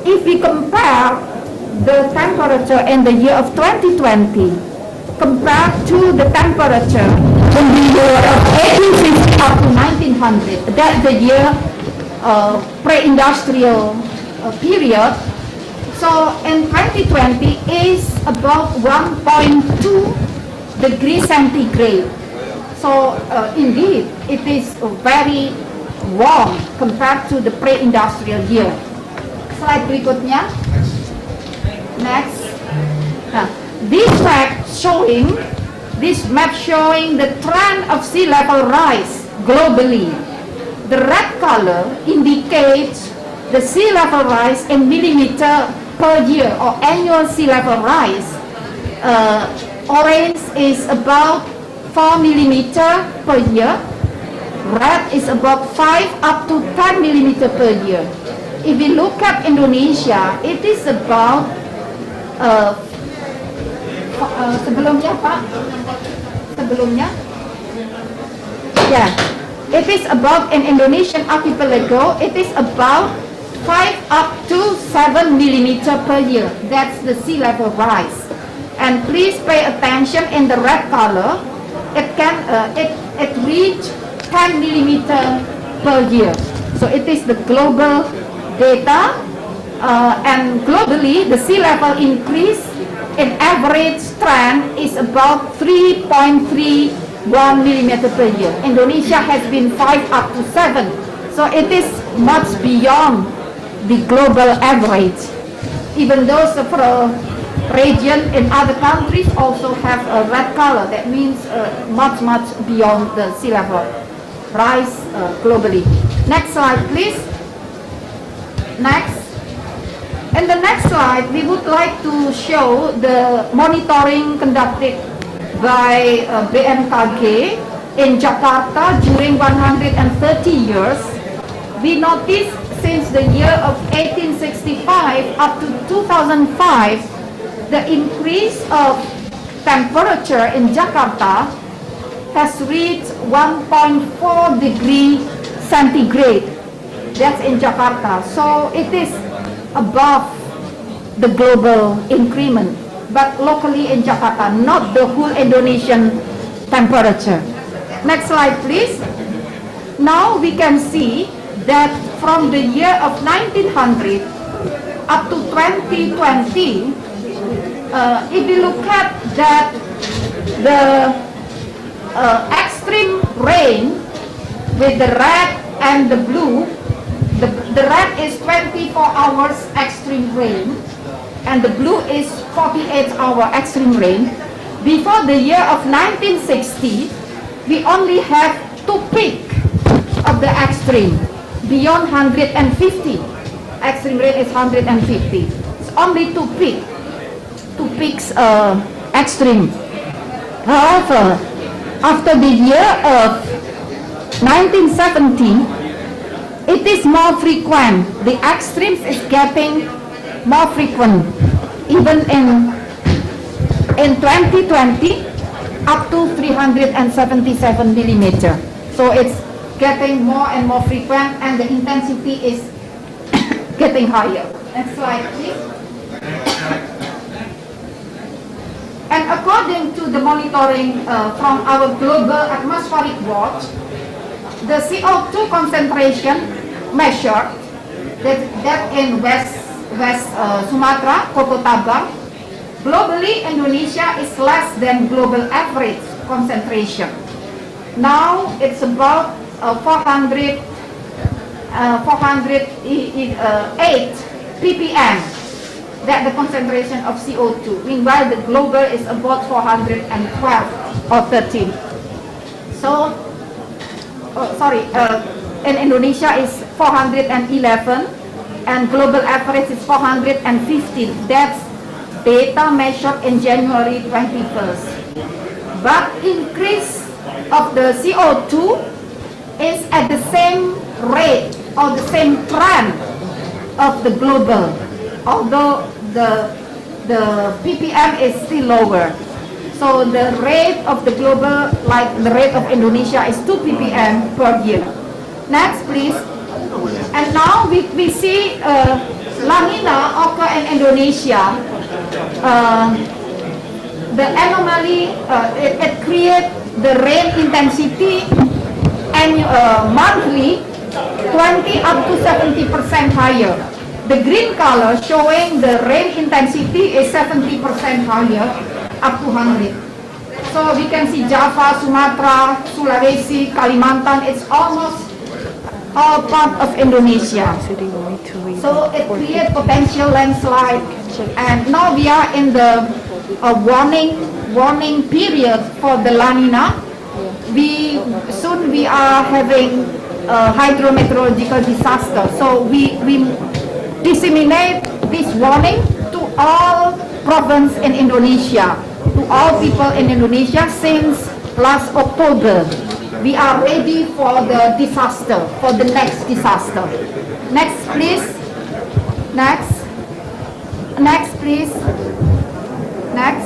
if we compare the temperature in the year of 2020 compared to the temperature in the year of 1850 up to 1900, that's the year pre-industrial period. So in 2020 is about 1.2 degrees centigrade. So indeed, it is very warm compared to the pre-industrial year. Slide berikutnya. Next. This map showing the trend of sea level rise globally. The red color indicates the sea level rise in millimeter per year, or annual sea level rise. Orange is about 4 millimeter per year. Red is about 5 up to 10 millimeter per year. If we look at Indonesia, it is about sebelumnya, Pak? Sebelumnya? Yeah. It is about, in Indonesian archipelago, it is about 5 up to 7 millimeter per year. That's the sea level rise. And please pay attention in the red color. It can it reach 10 millimeter per year. So it is the global data, and globally the sea level increase in average trend is about 3.31 millimeter per year. Indonesia has been 5 up to 7. So it is much beyond the global average. Even though several regions in other countries also have a red color, that means much beyond the sea level rise globally. Next slide, please. Next. In the next slide, we would like to show the monitoring conducted by BMKG in Jakarta during 130 years. We noticed since the year of 1865 up to 2005, the increase of temperature in Jakarta has reached 1.4 degree centigrade. That's in Jakarta. So it is above the global increment, but locally in Jakarta, not the whole Indonesian temperature. Next slide, please. Now we can see that from the year of 1900 up to 2020, if you look at that, the extreme rain with the red and the blue, the red is 24 hours extreme rain and the blue is 48-hour extreme rain. Before the year of 1960, we only have 2 peaks of the extreme, beyond 150. Extreme rain is 150. It's only 2 peaks. 2 peaks extreme. However, after the year of 1970, it is more frequent. The extremes is getting more frequent. even in 2020 up to 377 millimeter. So it's getting more and more frequent, and the intensity is getting higher. Next slide, please. And according to the monitoring from our global atmospheric watch, the CO2 concentration measured that in West Sumatra, Kota Tabang, globally Indonesia is less than global average concentration. Now it's about 408 ppm, that the concentration of CO2. Meanwhile, the global is about 412 or 13. So, in Indonesia is 411, and global average is 415. That's data measured in January 21st. But increase of the CO2 is at the same rate or the same trend of the global, although the ppm is still lower. So the rate of the global, like the rate of Indonesia, is 2 ppm per year. Next, please. And now we see La Nina occur in Indonesia. The anomaly, it creates the rain intensity and monthly 20 up to 70% higher. The green color showing the rain intensity is 70% higher, up to 100. So we can see Java, Sumatra, Sulawesi, Kalimantan, it's almost all part of Indonesia. So it creates potential landslide, and now we are in the warning period for the La Nina. Soon we are having hydrometeorological disaster. So we disseminate this warning to all provinces in Indonesia, to all people in Indonesia since last October. We are ready for the disaster, for the next disaster. Next, please. Next. Next, please. Next.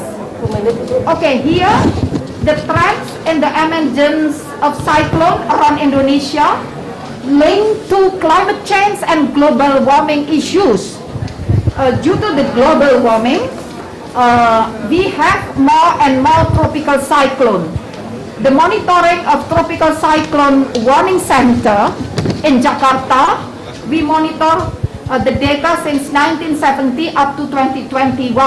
Okay, here the trends in the emergence of cyclone around Indonesia linked to climate change and global warming issues. Due to the global warming, we have more and more tropical cyclone. The monitoring of tropical cyclone warning center in Jakarta, we monitor the data since 1970 up to 2021.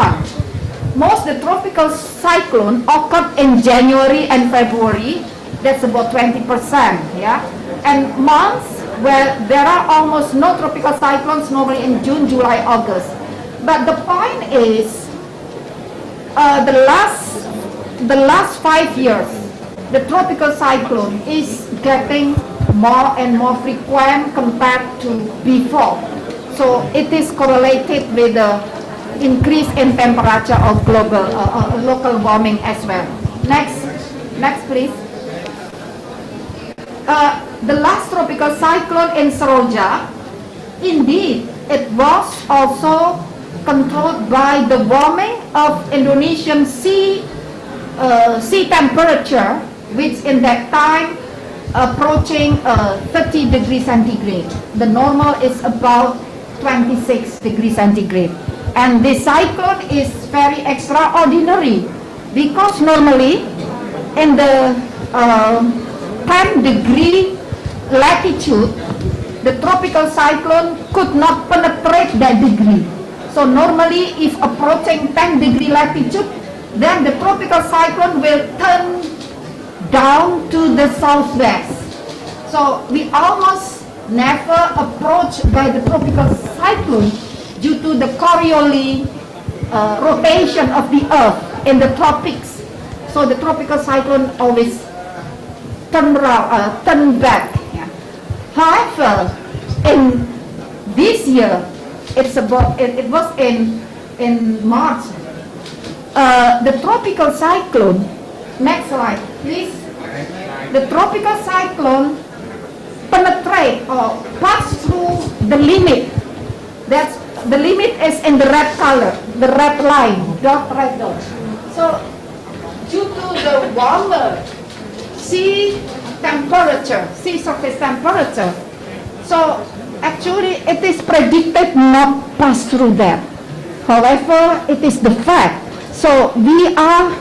Most the tropical cyclone occurred in January and February. That's about 20%, yeah. And months where there are almost no tropical cyclones, normally in June, July, August. But the point is, the last 5 years, the tropical cyclone is getting more and more frequent compared to before. So it is correlated with the increase in temperature of global local warming as well. Next please. The last tropical cyclone in Seroja, indeed, it was also controlled by the warming of Indonesian sea temperature, which in that time approaching 30 degrees centigrade. The normal is about 26 degrees centigrade. And this cyclone is very extraordinary because normally in the 10-degree latitude, the tropical cyclone could not penetrate that degree. So normally if approaching 10-degree latitude, then the tropical cyclone will turn down to the southwest. So we almost never approached by the tropical cyclone due to the Coriolis rotation of the earth in the tropics. So the tropical cyclone always turn back. Yeah. However, in this year, it was in March. The tropical cyclone. Next slide, please. The tropical cyclone penetrate or pass through the limit. The limit is in the red color. the red line, red dot. So due to the warmer sea surface temperature, so actually it is predicted not pass through that. However, it is the fact. So we are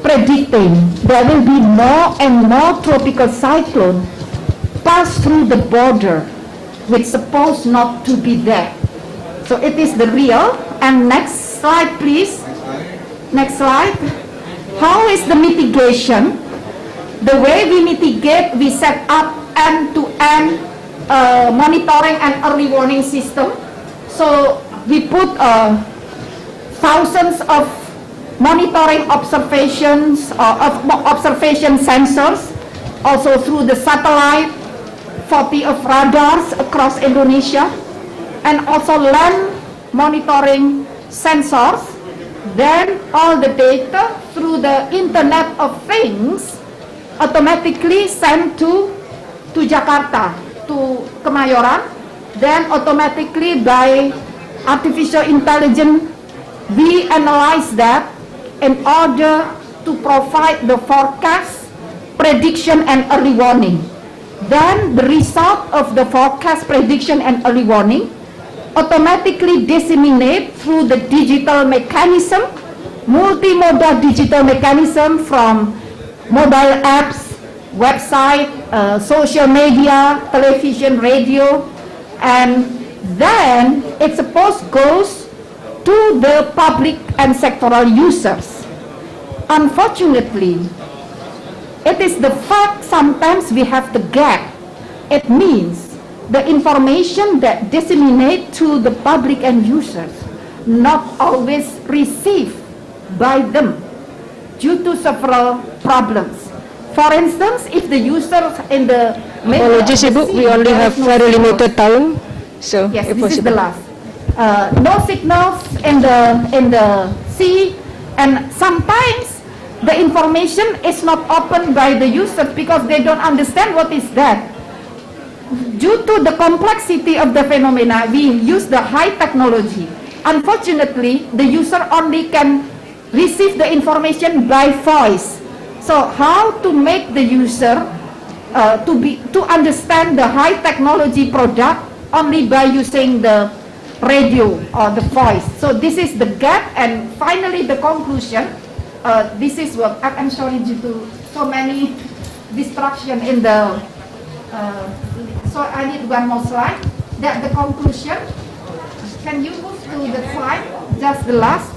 predicting there will be more and more tropical cyclone pass through the border, which supposed not to be there. So it is the real. And next slide, please. Next slide. How is the mitigation? The way we mitigate, we set up end-to-end monitoring and early warning system. So we put thousands of monitoring observations of observation sensors, also through the satellite, 40 of radars across Indonesia, and also land monitoring sensors. Then all the data through the Internet of Things automatically sent to Jakarta, to Kemayoran. Then automatically by artificial intelligence, we analyze that in order to provide the forecast, prediction, and early warning. Then the result of the forecast, prediction, and early warning automatically disseminate through the digital mechanism, multimodal digital mechanism from mobile apps, website, social media, television, radio, and then it supposed goes to the public and sectoral users. Unfortunately, it is the fact sometimes we have the gap. It means the information that disseminate to the public and users not always received by them due to several problems. For instance, if the users in the apologies, Ibu, we only have very limited time. So yes, if this is possible. the last. No signals in the sea, and sometimes the information is not opened by the users because they don't understand what is that. Due to the complexity of the phenomena, we use the high technology. Unfortunately, the user only can receive the information by voice. So how to make the user to understand the high technology product only by using the radio or the voice. So this is the gap, and finally the conclusion. This is what I'm sorry, due to so many distraction in the so I need one more slide. That the conclusion. Can you move to the slide, just the last?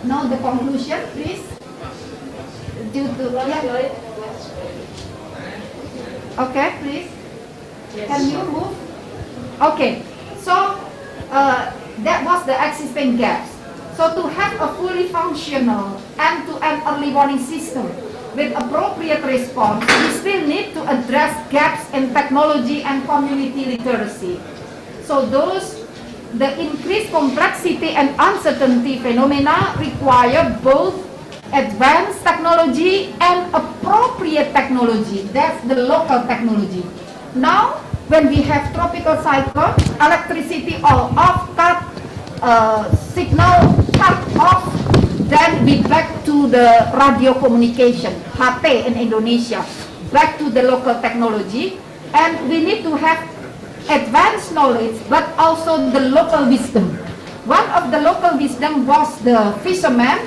No, the conclusion, please. Due to okay, please. Can you move? Okay, so that was the existing gaps. So to have a fully functional end-to-end early warning system with appropriate response, we still need to address gaps in technology and community literacy. So the increased complexity and uncertainty phenomena require both advanced technology and appropriate technology. That's the local technology. Now, when we have tropical cyclone, electricity all off, cut, signal cut off, then we back to the radio communication, HT in Indonesia, back to the local technology, and we need to have advanced knowledge, but also the local wisdom. One of the local wisdom was the fisherman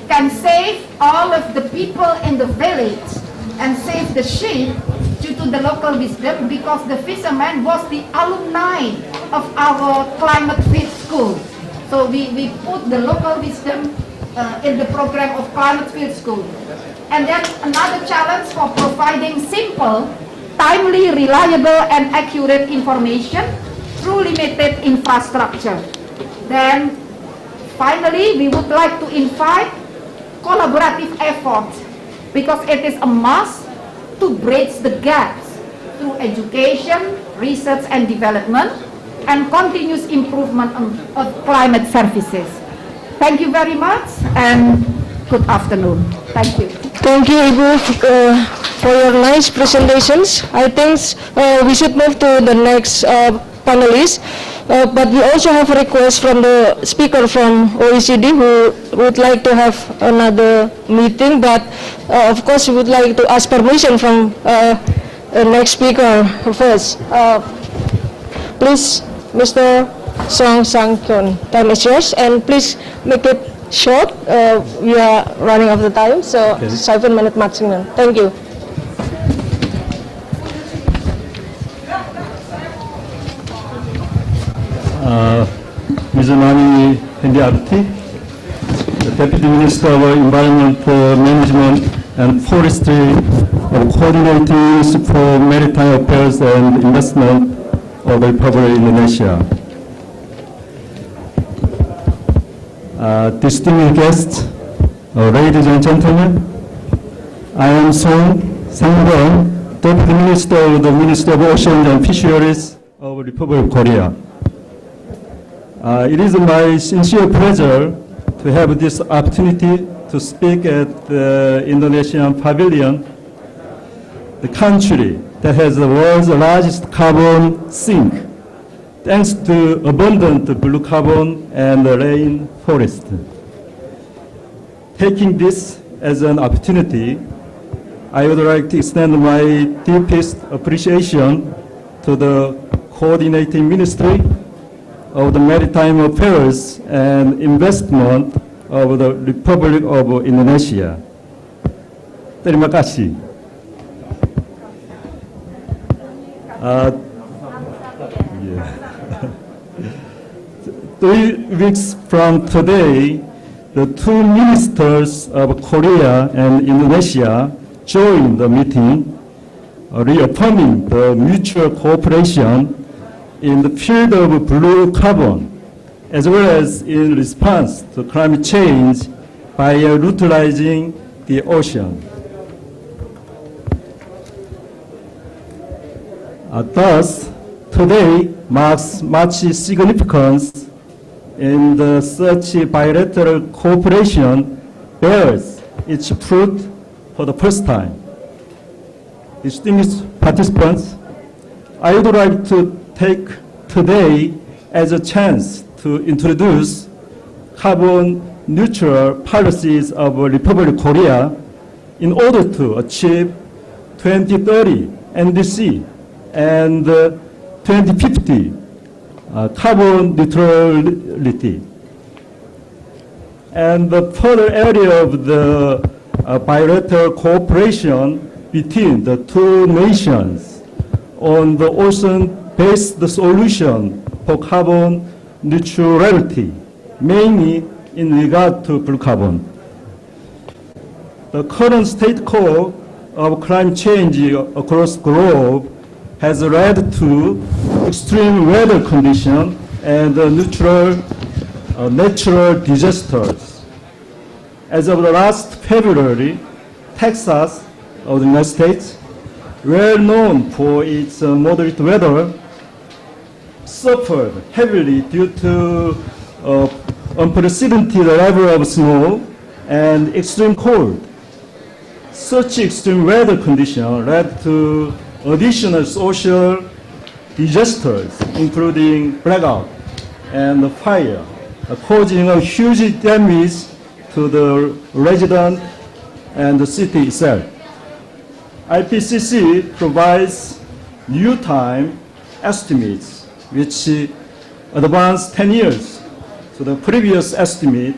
can save all of the people in the village and save the sheep due to the local wisdom, because the fisherman was the alumni of our climate field school. So we put the local wisdom in the program of climate field school. And then another challenge for providing simple, timely, reliable, and accurate information through limited infrastructure. Then finally, we would like to invite collaborative efforts, because it is a must to bridge the gaps through education, research and development, and continuous improvement of climate services. Thank you very much, and good afternoon. Thank you. Thank you, Ibu, for your nice presentations. I think we should move to the next panelist. But we also have a request from the speaker from OECD who would like to have another meeting, but of course we would like to ask permission from the next speaker first. Please, Mr. Song Sang-kyun, time is yours, and please make it short. We are running out of time, so 7 minutes maximum. Thank you. Mr. Nani Hendiarti, the Deputy Minister of Environment Management and Forestry of Coordinating Ministry for Maritime Affairs and Investment of the Republic of Indonesia. Distinguished guests, ladies and gentlemen, I am Song Sang-kyun, Deputy Minister of the Ministry of Oceans and Fisheries of the Republic of Korea. It is my sincere pleasure to have this opportunity to speak at the Indonesian Pavilion, the country that has the world's largest carbon sink, thanks to abundant blue carbon and rainforest. Taking this as an opportunity, I would like to extend my deepest appreciation to the coordinating ministry of the Maritime Affairs and Investment of the Republic of Indonesia. Terima kasih. 3 weeks from today, the two ministers of Korea and Indonesia joined the meeting, reaffirming the mutual cooperation in the field of blue carbon, as well as in response to climate change by utilizing the ocean. Thus, today marks much significance in the such bilateral cooperation bears its fruit for the first time. Distinguished participants, I would like to take today as a chance to introduce carbon neutral policies of Republic of Korea in order to achieve 2030 NDC and 2050 carbon neutrality. And the further area of the bilateral cooperation between the two nations on the ocean-based solution for carbon neutrality, mainly in regard to blue carbon. The current state quo of climate change across the globe has led to extreme weather conditions and natural disasters. As of the last February, Texas of the United States, well known for its moderate weather, suffered heavily due to unprecedented level of snow and extreme cold. Such extreme weather conditions led to additional social disasters, including blackout and fire, causing a huge damage to the resident and the city itself. IPCC provides new time estimates which advance 10 years to the previous estimate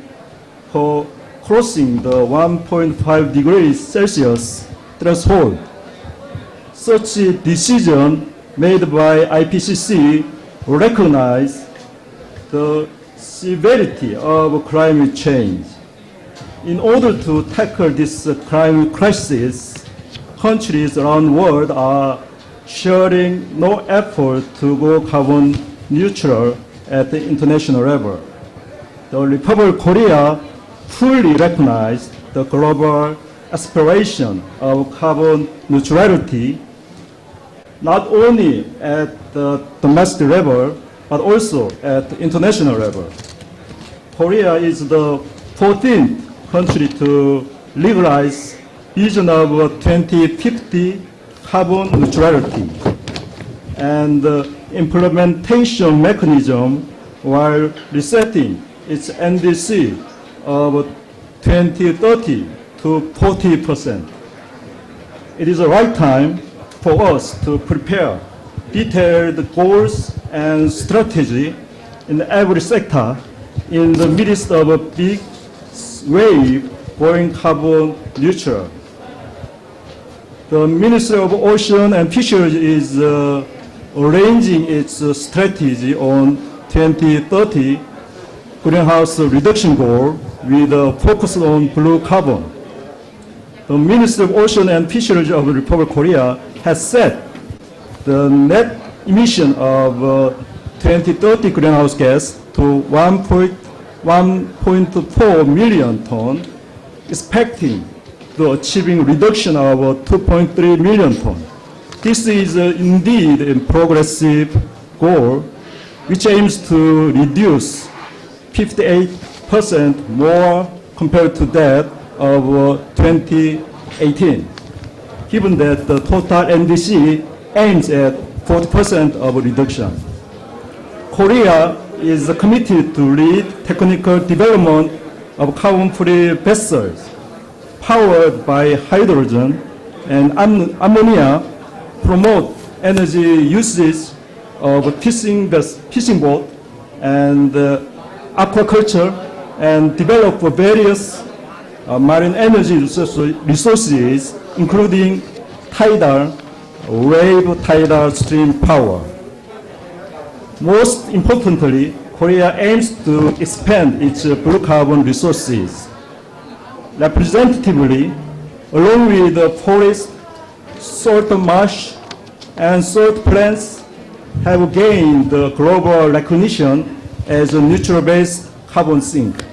for crossing the 1.5 degrees Celsius threshold. Such a decision made by IPCC recognize the severity of climate change. In order to tackle this climate crisis, countries around the world are sharing no effort to go carbon neutral at the international level. The Republic of Korea fully recognized the global aspiration of carbon neutrality, not only at the domestic level, but also at the international level. Korea is the 14th country to legalize vision of 2050 carbon neutrality. And implementation mechanism while resetting its NDC of 2030 to 40%. It is the right time for us to prepare detailed goals and strategy in every sector in the midst of a big wave going carbon neutral. The Ministry of Ocean and Fisheries is arranging its strategy on 2030 greenhouse reduction goal with a focus on blue carbon. The Ministry of Ocean and Fisheries of the Republic of Korea has set the net emission of 2030 greenhouse gas to 1.4 million tons, expecting the achieving reduction of 2.3 million tons. This is indeed a progressive goal which aims to reduce 58% more compared to that of 2018, given that the total NDC aims at 40% of reduction. Korea is committed to lead technical development of carbon-free vessels powered by hydrogen and ammonia, promote energy usage of fishing boat and aquaculture, and develop various marine energy resources, including tidal, wave tidal stream power. Most importantly, Korea aims to expand its blue carbon resources. Representatively, along with the forest, salt marsh, and salt plants have gained global recognition as a neutral-based carbon sink.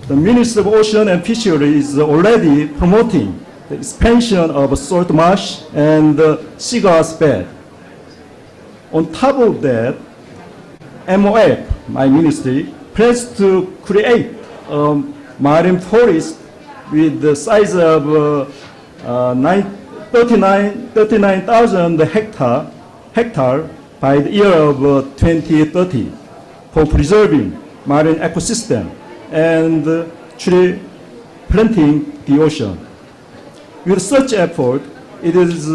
The Ministry of Ocean and Fisheries is already promoting the expansion of salt marsh and seagrass bed. On top of that, MOF, my ministry, plans to create a marine forest with the size of 39,000 hectare by the year of 2030 for preserving marine ecosystem and tree planting the ocean. With such effort, it is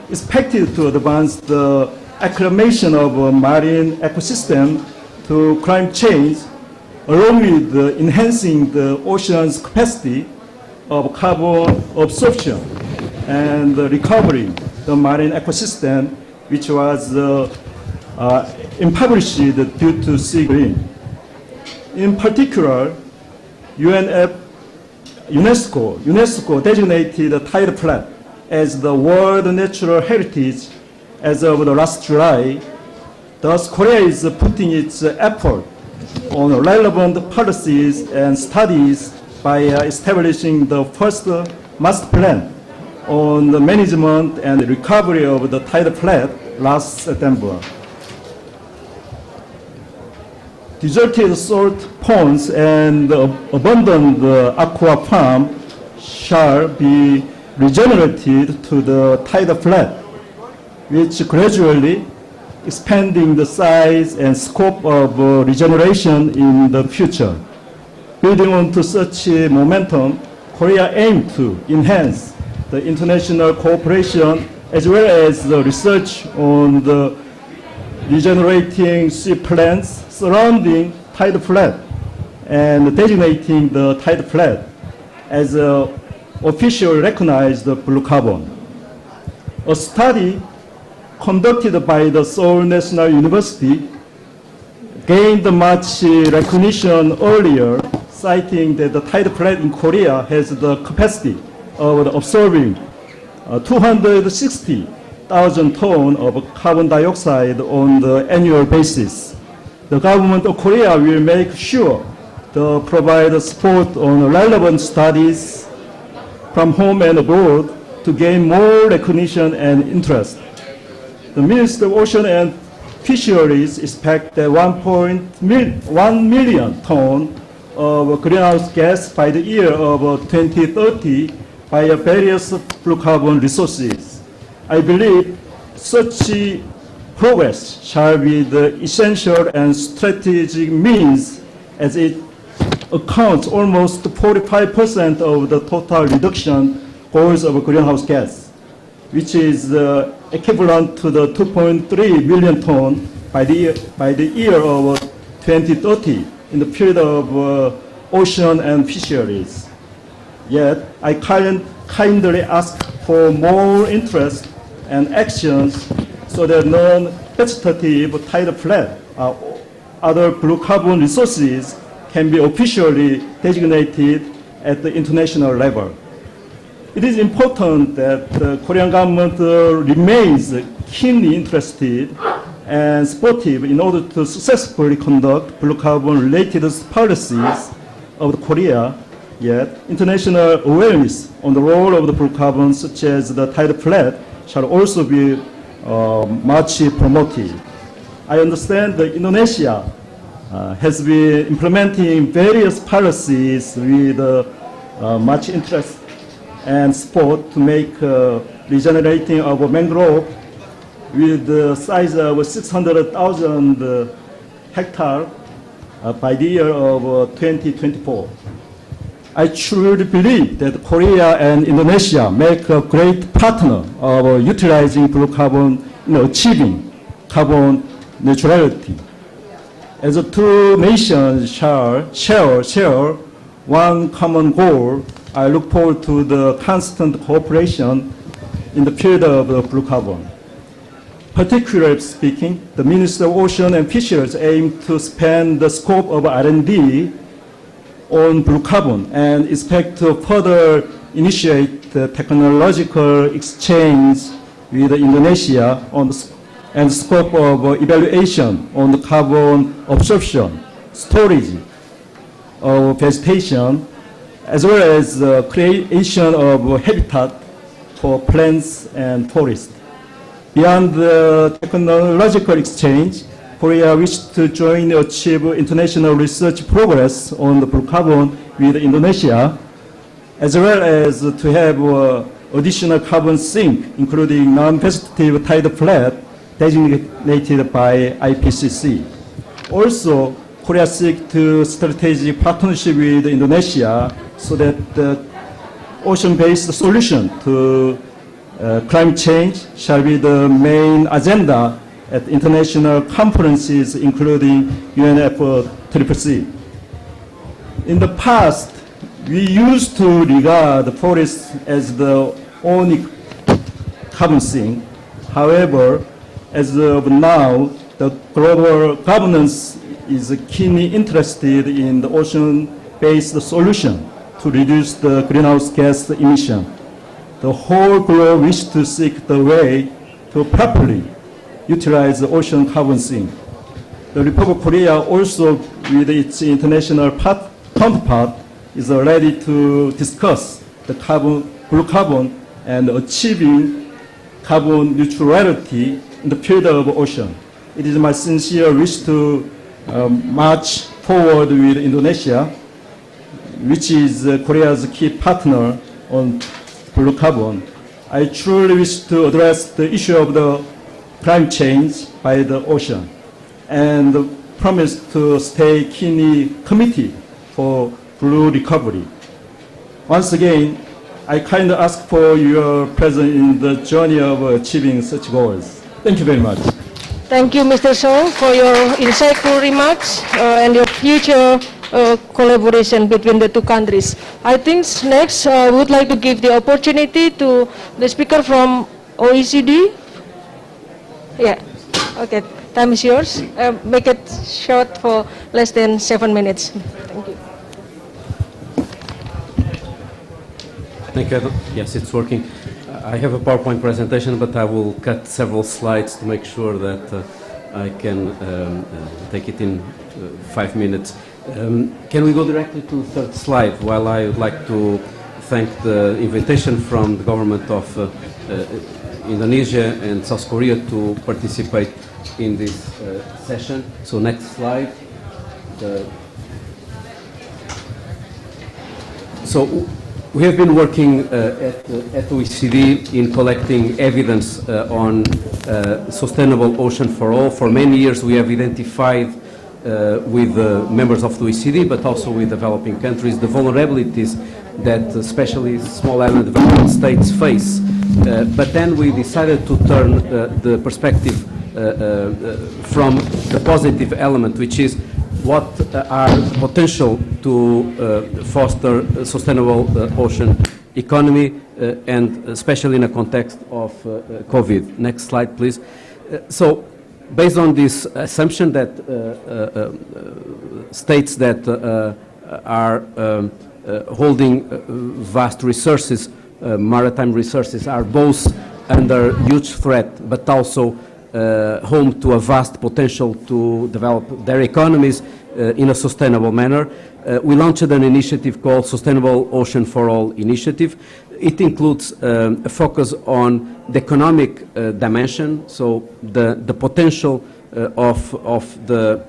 expected to advance the acclimation of marine ecosystem to climate change, along with enhancing the ocean's capacity of carbon absorption and recovering the marine ecosystem, which was impoverished due to sea green. In particular, UNESCO designated Tide Flat as the World Natural Heritage as of the last July. Thus, Korea is putting its effort on relevant policies and studies by establishing the first master plan on the management and recovery of the Tide Flat last September. Deserted salt ponds and abundant aqua farm shall be regenerated to the Tide Flat, which gradually expanding the size and scope of regeneration in the future. Building on to such momentum, Korea aims to enhance the international cooperation as well as the research on the regenerating sea plants surrounding Tide Flat and designating the Tide Flat as an officially recognized blue carbon. A study conducted by the Seoul National University gained much recognition earlier, citing that the Tide Flat in Korea has the capacity of absorbing 260,000 tons of carbon dioxide on the annual basis. The government of Korea will make sure to provide support on relevant studies from home and abroad to gain more recognition and interest. The Ministry of Ocean and Fisheries expect that 1 million tons of greenhouse gas by the year of 2030 by various blue carbon resources. I believe such progress shall be the essential and strategic means, as it accounts almost 45% of the total reduction goals of greenhouse gas, which is equivalent to the 2.3 billion ton by the year of 2030 in the period of ocean and fisheries. Yet, I kindly ask for more interest and actions so that non-vegetative tidal flat or other blue carbon resources can be officially designated at the international level. It is important that the Korean government remains keenly interested and supportive in order to successfully conduct blue carbon-related policies of Korea. Yet, international awareness on the role of the blue carbon, such as the tidal flat, shall also be much promoted. I understand that Indonesia has been implementing various policies with much interest and support to make regenerating of mangrove with the size of 600,000 hectares by the year of 2024. I truly believe that Korea and Indonesia make a great partner of utilizing blue carbon in achieving carbon neutrality. As the two nations share one common goal, I look forward to the constant cooperation in the field of blue carbon. Particularly speaking, the Ministry of Ocean and Fisheries aim to expand the scope of R&D on blue carbon and expect to further initiate the technological exchange with Indonesia on the and scope of evaluation on the carbon absorption, storage of vegetation, as well as the creation of habitat for plants and forests. Beyond the technological exchange, Korea wishes to jointly achieve international research progress on the blue carbon with Indonesia, as well as to have additional carbon sink, including non-vegetative tidal flat, designated by IPCC. Also, Korea seeks to strategic partnership with Indonesia so that the ocean-based solution to climate change shall be the main agenda at international conferences, including UNFCCC. In the past, we used to regard the forest as the only carbon sink. However, as of now, the global governance is keenly interested in the ocean-based solution to reduce the greenhouse gas emission. The whole globe wishes to seek the way to properly utilize the ocean carbon sink. The Republic of Korea also, with its international counterpart, is ready to discuss the blue carbon and achieving carbon neutrality in the field of ocean. It is my sincere wish to march forward with Indonesia, which is Korea's key partner on blue carbon. I truly wish to address the issue of the climate change by the ocean and promise to stay keenly committed for blue recovery. Once again, I kindly ask for your presence in the journey of achieving such goals. Thank you very much. Thank you, Mr. Song, for your insightful remarks and your future collaboration between the two countries. I think next I would like to give the opportunity to the speaker from OECD. Yeah, okay, time is yours. Make it short for less than 7 minutes. Thank you. Thank you. Yes, it's working. I have a PowerPoint presentation, but I will cut several slides to make sure that I can take it in 5 minutes. Can we go directly to the third slide? While I would like to thank the invitation from the government of Indonesia and South Korea to participate in this session. So next slide. So We have been working at OECD in collecting evidence on sustainable ocean for all. For many years we have identified with members of the OECD, but also with developing countries, the vulnerabilities that especially small island developing states face. But then we decided to turn the perspective from the positive element, which is what are the potential to foster a sustainable ocean economy, and especially in a context of COVID. Next slide, please. So, based on this assumption that states that are holding vast resources, maritime resources, are both under huge threat, but also home to a vast potential to develop their economies in a sustainable manner. We launched an initiative called Sustainable Ocean for All initiative. It includes a focus on the economic dimension, so the potential of the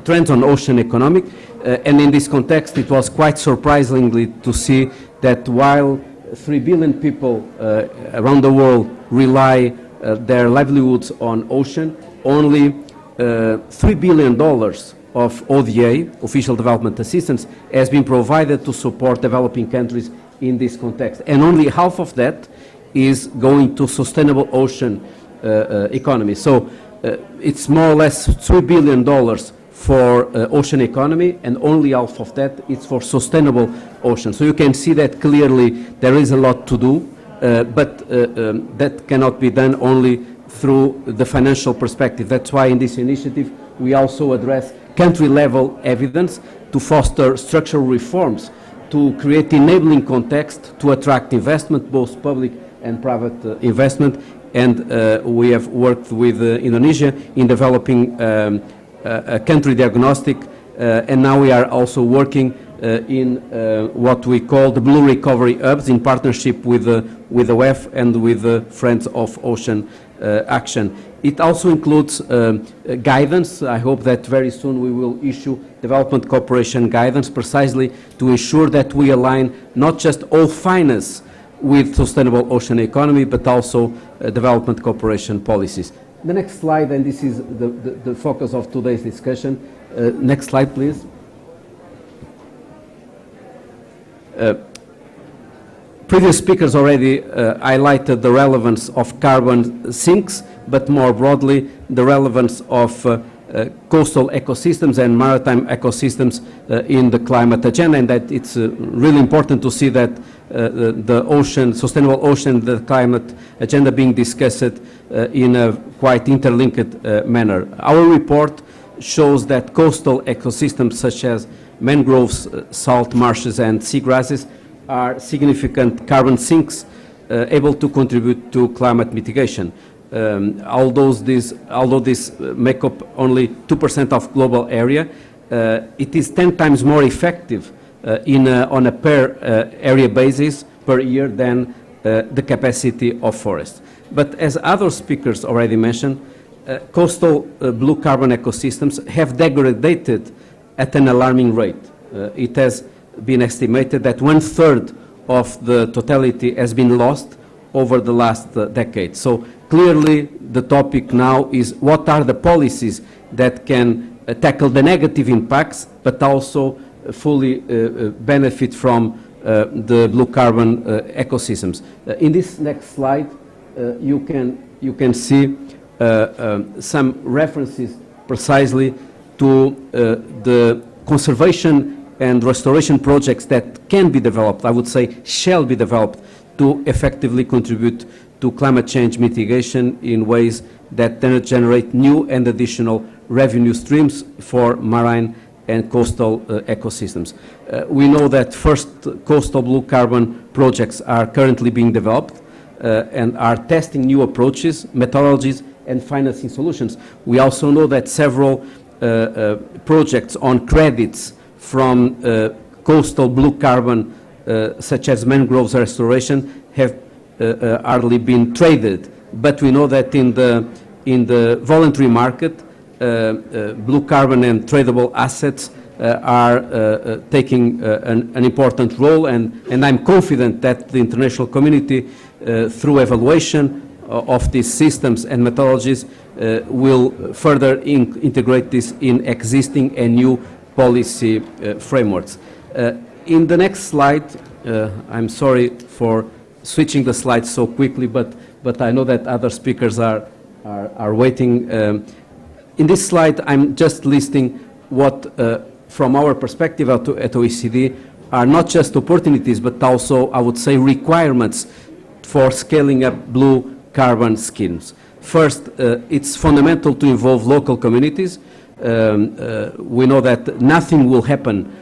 trends on ocean economic. And in this context, it was quite surprisingly to see that while 3 billion people around the world rely their livelihoods on ocean, only $3 billion of ODA, Official Development Assistance, has been provided to support developing countries in this context. And only half of that is going to sustainable ocean economy. So it's more or less $3 billion for ocean economy, and only half of that is for sustainable ocean. So you can see that clearly there is a lot to do. But that cannot be done only through the financial perspective. That's why in this initiative we also address country-level evidence to foster structural reforms, to create enabling context to attract investment, both public and private investment. And we have worked with Indonesia in developing a country diagnostic, and now we are also working in what we call the Blue Recovery Hubs in partnership with the WEF and with the Friends of Ocean Action. It also includes guidance. I hope that very soon we will issue development cooperation guidance precisely to ensure that we align not just all finance with sustainable ocean economy, but also development cooperation policies. The next slide, and this is the focus of today's discussion. Next slide, please. Previous speakers already highlighted the relevance of carbon sinks, but more broadly the relevance of coastal ecosystems and maritime ecosystems in the climate agenda, and that it's really important to see that the ocean, sustainable ocean, the climate agenda being discussed in a quite interlinked manner. Our report shows that coastal ecosystems such as mangroves, salt marshes and seagrasses are significant carbon sinks able to contribute to climate mitigation. Although this make up only 2% of global area, it is 10 times more effective on a per area basis per year than the capacity of forests. But as other speakers already mentioned, coastal blue carbon ecosystems have degraded at an alarming rate. It has been estimated that 1/3 of the totality has been lost over the last decade. So clearly the topic now is what are the policies that can tackle the negative impacts, but also fully benefit from the blue carbon ecosystems. In this next slide, you can see some references precisely to the conservation and restoration projects that can be developed, I would say shall be developed, to effectively contribute to climate change mitigation in ways that then generate new and additional revenue streams for marine and coastal ecosystems. We know that first coastal blue carbon projects are currently being developed and are testing new approaches, methodologies and financing solutions. We also know that several projects on credits from coastal blue carbon such as mangroves restoration have hardly been traded, but we know that in the voluntary market blue carbon and tradable assets are taking an important role, and I'm confident that the international community, through evaluation of these systems and methodologies, will further integrate this in existing and new policy frameworks. In the next slide, I'm sorry for switching the slides so quickly, but I know that other speakers are waiting. In this slide, I'm just listing what, from our perspective at OECD, are not just opportunities, but also, I would say, requirements for scaling up blue carbon schemes. First, it's fundamental to involve local communities. We know that nothing will happen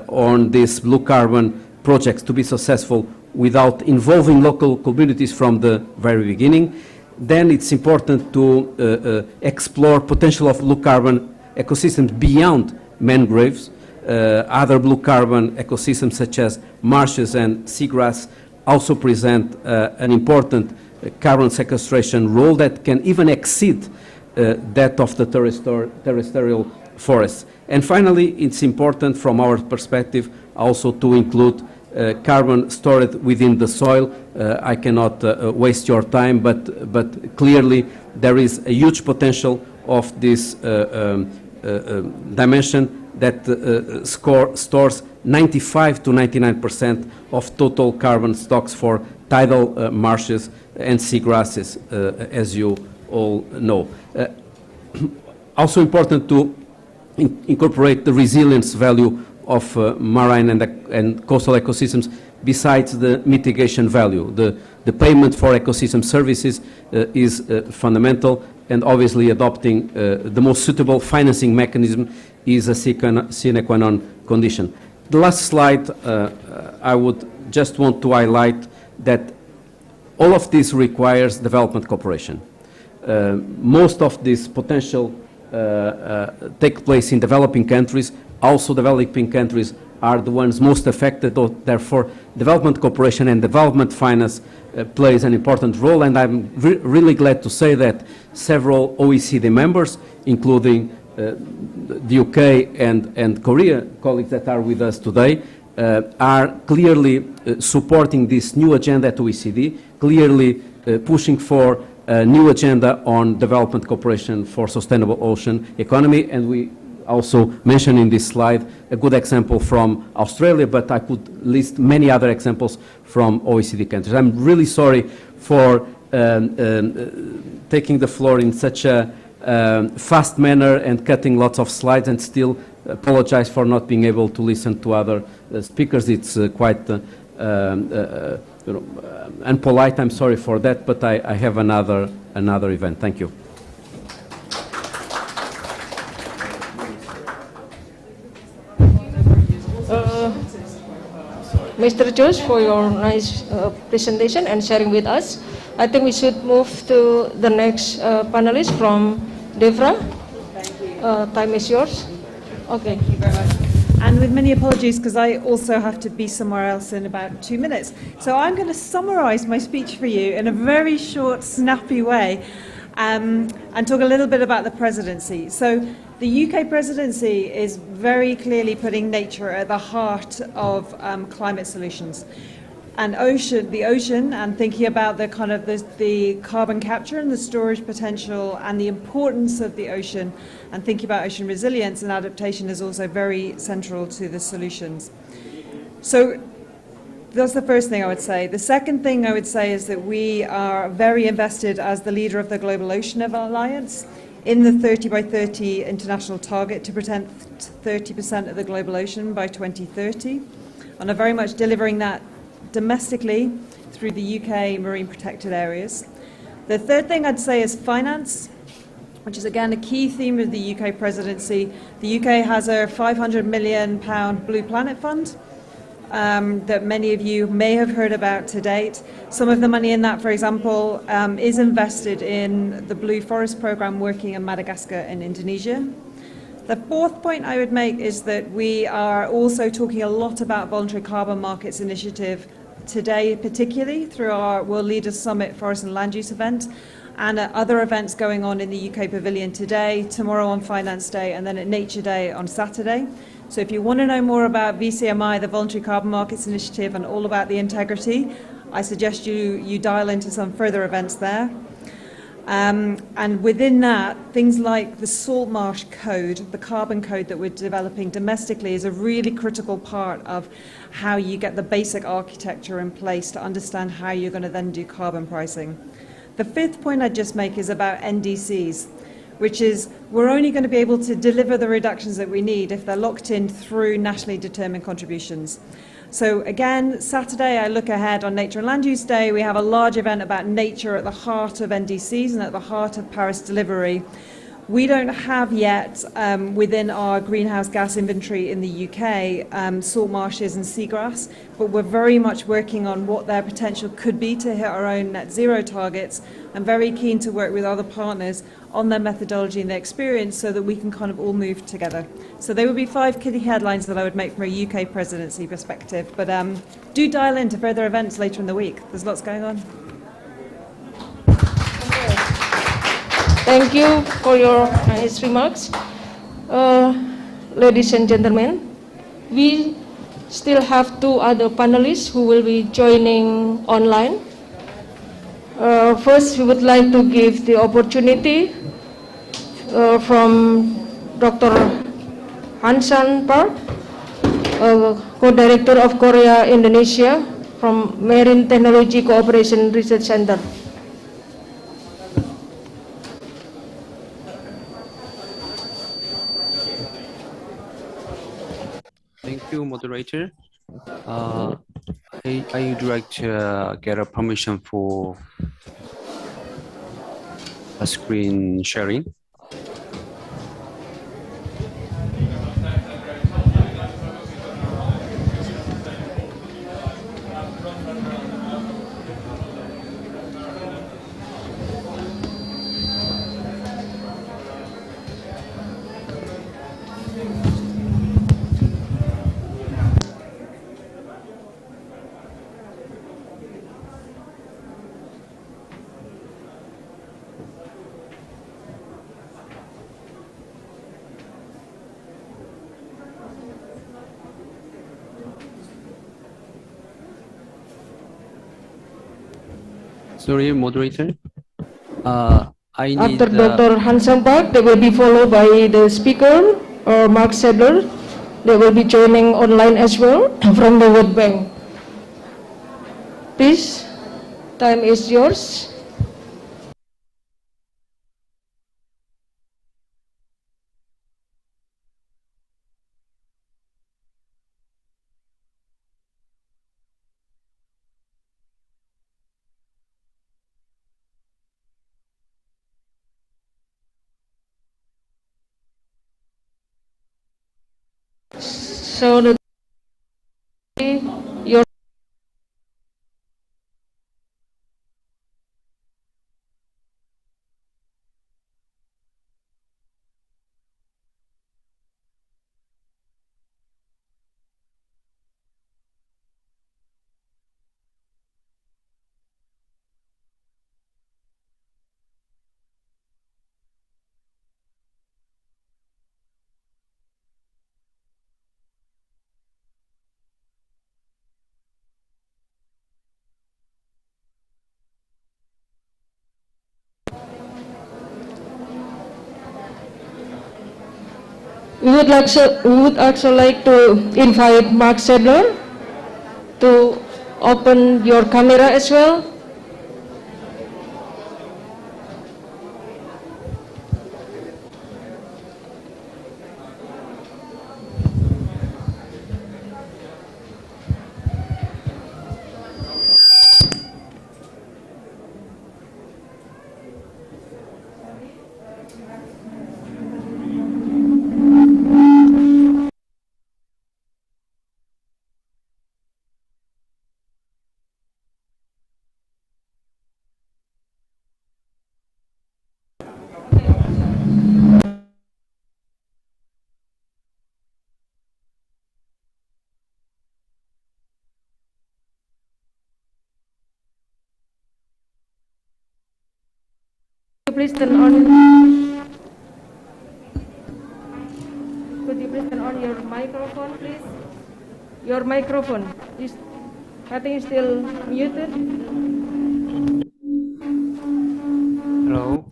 on these blue carbon projects to be successful without involving local communities from the very beginning. Then it's important to explore potential of blue carbon ecosystems beyond mangroves. Other blue carbon ecosystems such as marshes and seagrass also present an important carbon sequestration role that can even exceed that of the terrestrial forests. And finally, it's important from our perspective also to include carbon stored within the soil. I cannot waste your time, but clearly there is a huge potential of this dimension that stores 95 to 99% of total carbon stocks for tidal marshes and seagrasses, as you all know. Also important to incorporate the resilience value of marine and coastal ecosystems besides the mitigation value. The payment for ecosystem services is fundamental, and obviously adopting the most suitable financing mechanism is a sine qua non condition. The last slide, I would just want to highlight that all of this requires development cooperation. Most of this potential take place in developing countries. Also, developing countries are the ones most affected. Therefore, development cooperation and development finance plays an important role. And I'm really glad to say that several OECD members, including the UK and Korea colleagues that are with us today, are clearly supporting this new agenda at OECD, clearly pushing for a new agenda on development cooperation for sustainable ocean economy. And we also mentioned in this slide a good example from Australia, but I could list many other examples from OECD countries. I'm really sorry for taking the floor in such a fast manner and cutting lots of slides, and still apologize for not being able to listen to other speakers. It's quite unpolite. I'm sorry for that, but I have another event. Thank you. Mr. Josh, for your nice presentation and sharing with us. I think we should move to the next panelist from Devra. Time is yours. Okay. Thank you very much. And with many apologies, because I also have to be somewhere else in about 2 minutes. So I'm going to summarize my speech for you in a very short, snappy way, and talk a little bit about the presidency. So the UK presidency is very clearly putting nature at the heart of climate solutions. And the ocean, and thinking about the kind of the carbon capture and the storage potential and the importance of the ocean, and thinking about ocean resilience and adaptation is also very central to the solutions. So that's the first thing I would say. The second thing I would say is that we are very invested as the leader of the Global Ocean Alliance in the 30 by 30 international target to protect 30% of the global ocean by 2030, and are very much delivering that domestically through the UK marine protected areas. The third thing I'd say is finance, which is again a key theme of the UK presidency. The UK has a £500 million Blue Planet Fund that many of you may have heard about to date. Some of the money in that, for example, is invested in the Blue Forest Programme working in Madagascar and Indonesia. The fourth point I would make is that we are also talking a lot about voluntary carbon markets initiative today, particularly through our World Leaders Summit Forest and Land Use event, and other events going on in the UK Pavilion today, tomorrow on Finance Day, and then at Nature Day on Saturday. So if you want to know more about VCMI, the Voluntary Carbon Markets Initiative, and all about the integrity, I suggest you dial into some further events there. And within that, things like the salt marsh code, the carbon code that we're developing domestically, is a really critical part of how you get the basic architecture in place to understand how you're going to then do carbon pricing. The fifth point I'd just make is about NDCs, which is we're only going to be able to deliver the reductions that we need if they're locked in through nationally determined contributions. So again, Saturday, I look ahead on Nature and Land Use Day. We have a large event about nature at the heart of NDCs and at the heart of Paris delivery. We don't have yet, within our greenhouse gas inventory in the UK, salt marshes and seagrass, but we're very much working on what their potential could be to hit our own net zero targets. I'm very keen to work with other partners on their methodology and their experience so that we can kind of all move together. So there would be 5 key headlines that I would make from a UK presidency perspective, but do dial into further events later in the week. There's lots going on. Thank you for your nice remarks. Ladies and gentlemen, we still have 2 other panelists who will be joining online. First, we would like to give the opportunity from Dr. Hansan Park, co-director of Korea Indonesia from Marine Technology Cooperation Research Center. Thank you, moderator. I would like to get a permission for a screen sharing. Sorry, moderator. I need After Dr. Hansan Park, they will be followed by the speaker, Mark Sadler. They will be joining online as well from the World Bank. Please, time is yours. So your We would also like to invite Mark Sadler to open your camera as well. Please turn on. Could you please turn on your mic? microphone, please. Your microphone is, I think, still muted. Hello.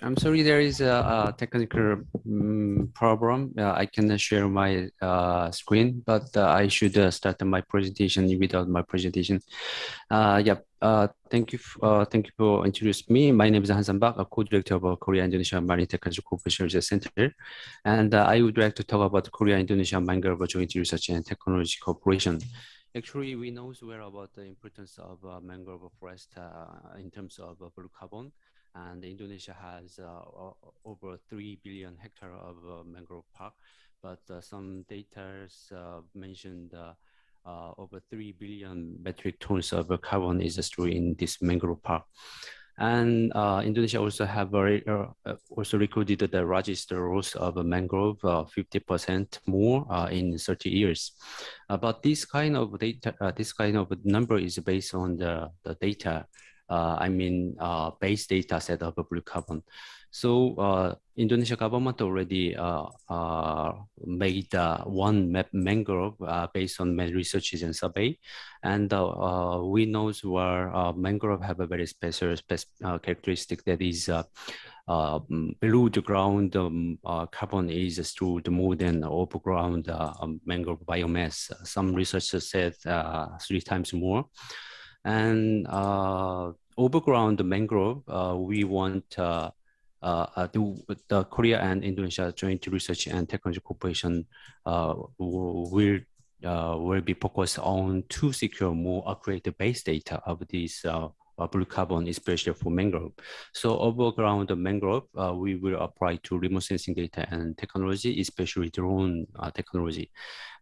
I'm sorry, there is a technical problem. I cannot share my screen, but I should start my presentation without my presentation. Thank you for introducing me. My name is Han Sam-bak, a co-director of Korea-Indonesia Marine Technology Cooperation Research Center, and I would like to talk about Korea-Indonesia Mangrove Joint Research and Technology Cooperation. Actually, we know well about the importance of mangrove forest in terms of blue carbon. And Indonesia has over 3 billion hectares of mangrove park, but some data mentioned over 3 billion metric tons of carbon is stored in this mangrove park. And Indonesia also have also recorded the largest loss of mangrove, 50% more in 30 years. But this kind of data, this kind of number is based on the data. Base data set of blue carbon. So Indonesia government already made one mangrove based on researches and survey, and we know where mangrove have a very special characteristic that is below the ground carbon is stored more than above ground mangrove biomass. Some researchers said 3 times more. And overground mangrove, we want the Korea and Indonesia Joint Research and Technology Cooperation will be focused on to secure more accurate base data of these blue carbon, especially for mangrove. So overground mangrove, we will apply to remote sensing data and technology, especially drone technology.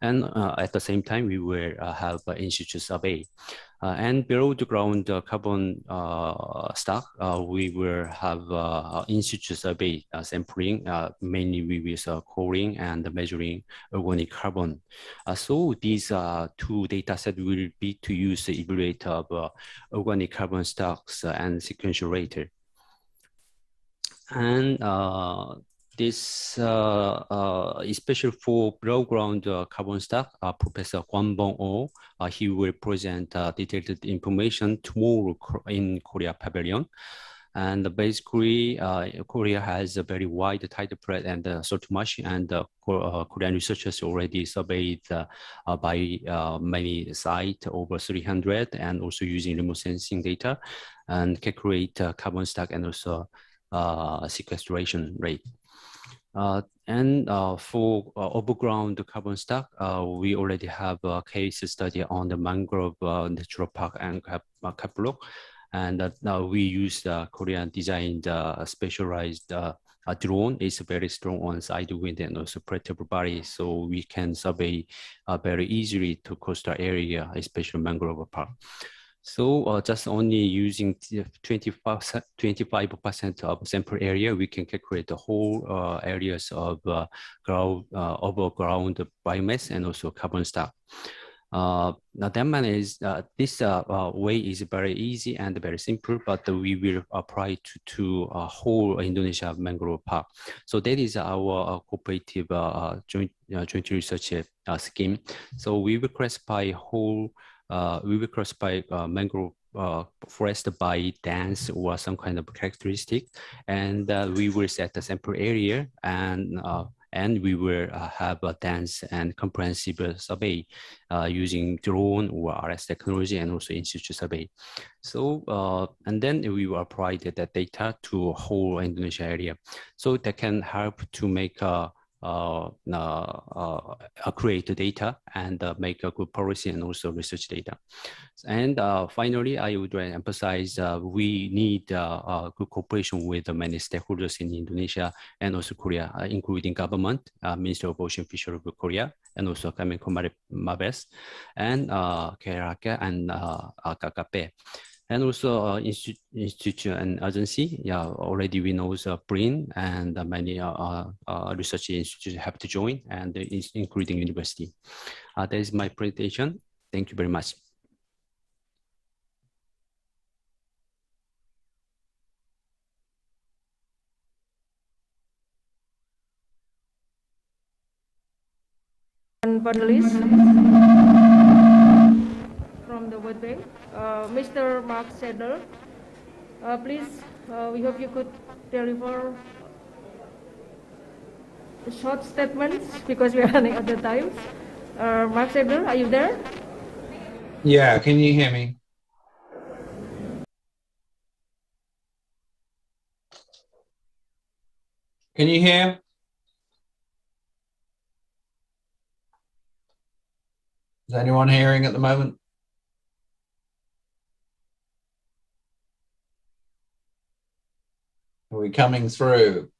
And at the same time, we will have in situ survey. And below the ground carbon stock, we will have in situ survey sampling, mainly with coring and measuring organic carbon. So these 2 data sets will be to use the evaluate of organic carbon stocks and sequential rate. And this, especially for below ground carbon stock, Professor Kwon Bong-oh, he will present detailed information tomorrow in Korea Pavilion. And basically, Korea has a very wide tidal plate and salt marsh, and Korean researchers already surveyed by many sites, over 300, and also using remote sensing data and calculate carbon stock and also sequestration rate. And for overground carbon stock, we already have a case study on the mangrove natural park and Kapulok. And now we use the Korean designed specialized drone. It's very strong on side wind and also predictable body, so we can survey very easily to coastal area, especially mangrove park. So just only using 25% of sample area, we can calculate the whole areas of overground biomass and also carbon stock. Now that man is this way is very easy and very simple, but we will apply to whole Indonesia mangrove park. So that is our cooperative joint research scheme. So we will classify whole. We will classify mangrove forest by dense or some kind of characteristic, and we will set the sample area, and we will have a dense and comprehensive survey using drone or RS technology and also in situ survey. So, and then we will apply that data to whole Indonesia area. So that can help to make create data and make a good policy and also research data. And finally, I would emphasize we need good cooperation with many stakeholders in Indonesia and also Korea, including government, Ministry of Ocean Fisheries of Korea, and also Kemenko Mabes, and KRK and KKP. And also institute and agency, already we know BRIN and many research institutes have to join, and including university. That is my presentation. Thank you very much. one panelist from the World Bank, Mr. Mark Sedler. Please, we hope you could deliver short statements because we are running out of time. Mark Sedler, are you there? Yeah, can you hear me? Can you hear? Is anyone hearing at the moment? Are we coming through?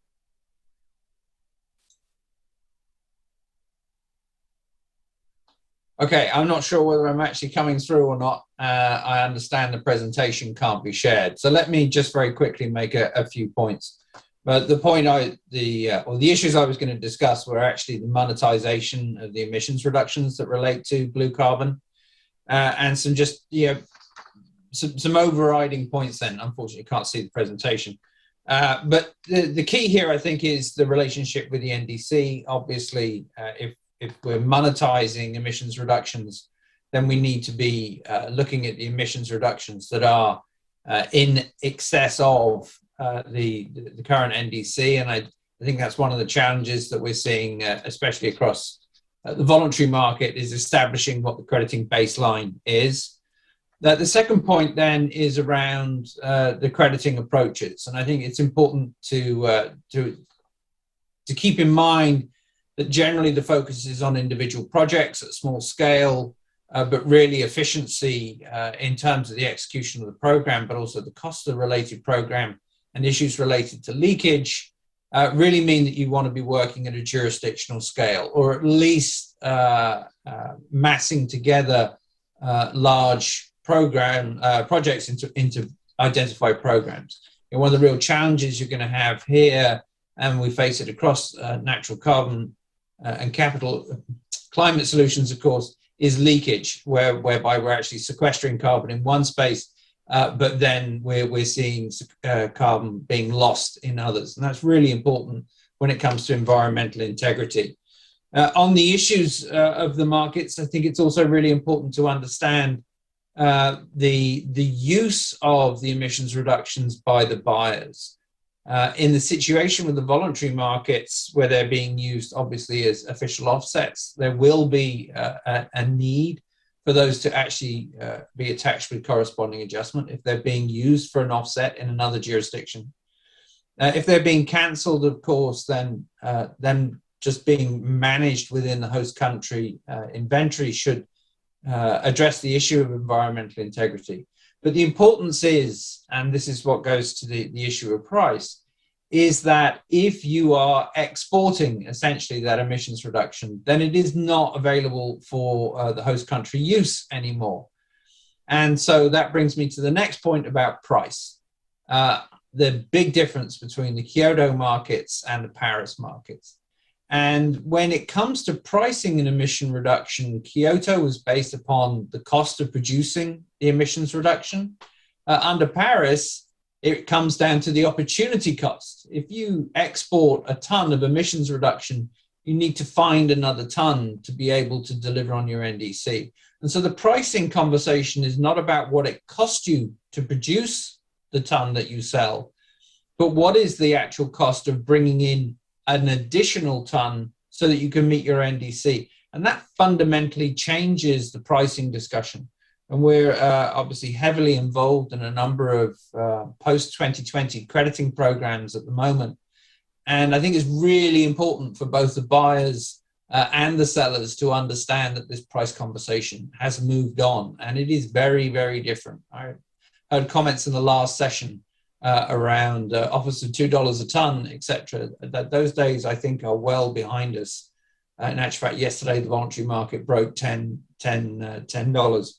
Okay, I'm not sure whether I'm actually coming through or not. I understand the presentation can't be shared. So let me just very quickly make a few points. But the point the issues I was going to discuss were actually the monetization of the emissions reductions that relate to blue carbon, and some just some overriding points. Then, unfortunately, you can't see the presentation. But the key here, I think, is the relationship with the NDC. Obviously, if we're monetizing emissions reductions, then we need to be looking at the emissions reductions that are in excess of the current NDC. And I think that's one of the challenges that we're seeing, especially across the voluntary market, is establishing what the crediting baseline is. The second point then is around the crediting approaches. And I think it's important to keep in mind that generally the focus is on individual projects at small scale, but really efficiency in terms of the execution of the program, but also the cost of the related program and issues related to leakage really mean that you want to be working at a jurisdictional scale, or at least massing together large projects into identified programs. And one of the real challenges you're going to have here, and we face it across natural carbon and climate solutions, of course, is leakage, whereby we're actually sequestering carbon in one space, but then we're seeing carbon being lost in others. And that's really important when it comes to environmental integrity. On the issues of the markets, I think it's also really important to understand the use of the emissions reductions by the buyers. In the situation with the voluntary markets, where they're being used obviously as official offsets, there will be a need for those to actually be attached with corresponding adjustment if they're being used for an offset in another jurisdiction. If they're being cancelled, of course, then just being managed within the host country inventory should address the issue of environmental integrity. But the importance is, and this is what goes to the issue of price, is that if you are exporting essentially that emissions reduction, then it is not available for the host country use anymore. And so that brings me to the next point about price. The big difference between the Kyoto markets and the Paris markets. And when it comes to pricing an emission reduction, Kyoto was based upon the cost of producing the emissions reduction. Under Paris, it comes down to the opportunity cost. If you export a ton of emissions reduction, you need to find another ton to be able to deliver on your NDC. And so the pricing conversation is not about what it costs you to produce the ton that you sell, but what is the actual cost of bringing in an additional ton so that you can meet your NDC. And that fundamentally changes the pricing discussion. And we're obviously heavily involved in a number of post-2020 crediting programs at the moment. And I think it's really important for both the buyers and the sellers to understand that this price conversation has moved on. And it is very, very different. I heard comments in the last session around offers of $2 a ton, etc. That those days, I think, are well behind us. In actual fact, yesterday the voluntary market broke $10.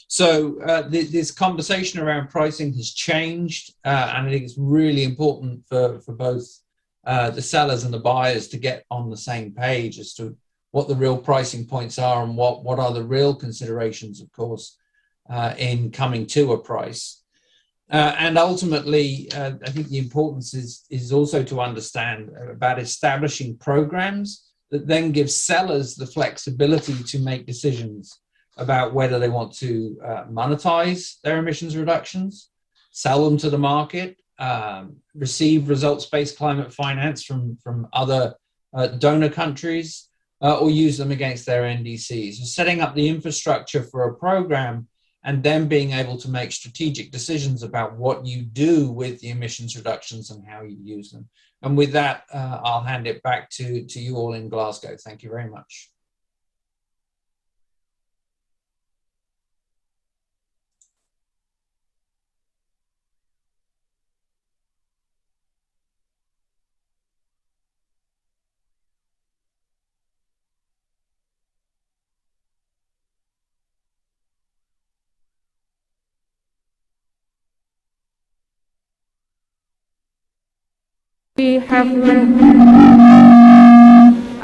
So this conversation around pricing has changed, and I think it's really important for both the sellers and the buyers to get on the same page as to what the real pricing points are and what are the real considerations, of course, in coming to a price. And ultimately, I think the importance is also to understand about establishing programs that then gives sellers the flexibility to make decisions about whether they want to monetize their emissions reductions, sell them to the market, receive results-based climate finance from other donor countries, or use them against their NDCs. So setting up the infrastructure for a program and then being able to make strategic decisions about what you do with the emissions reductions and how you use them. And with that, I'll hand it back to you all in Glasgow. Thank you very much. We have learned,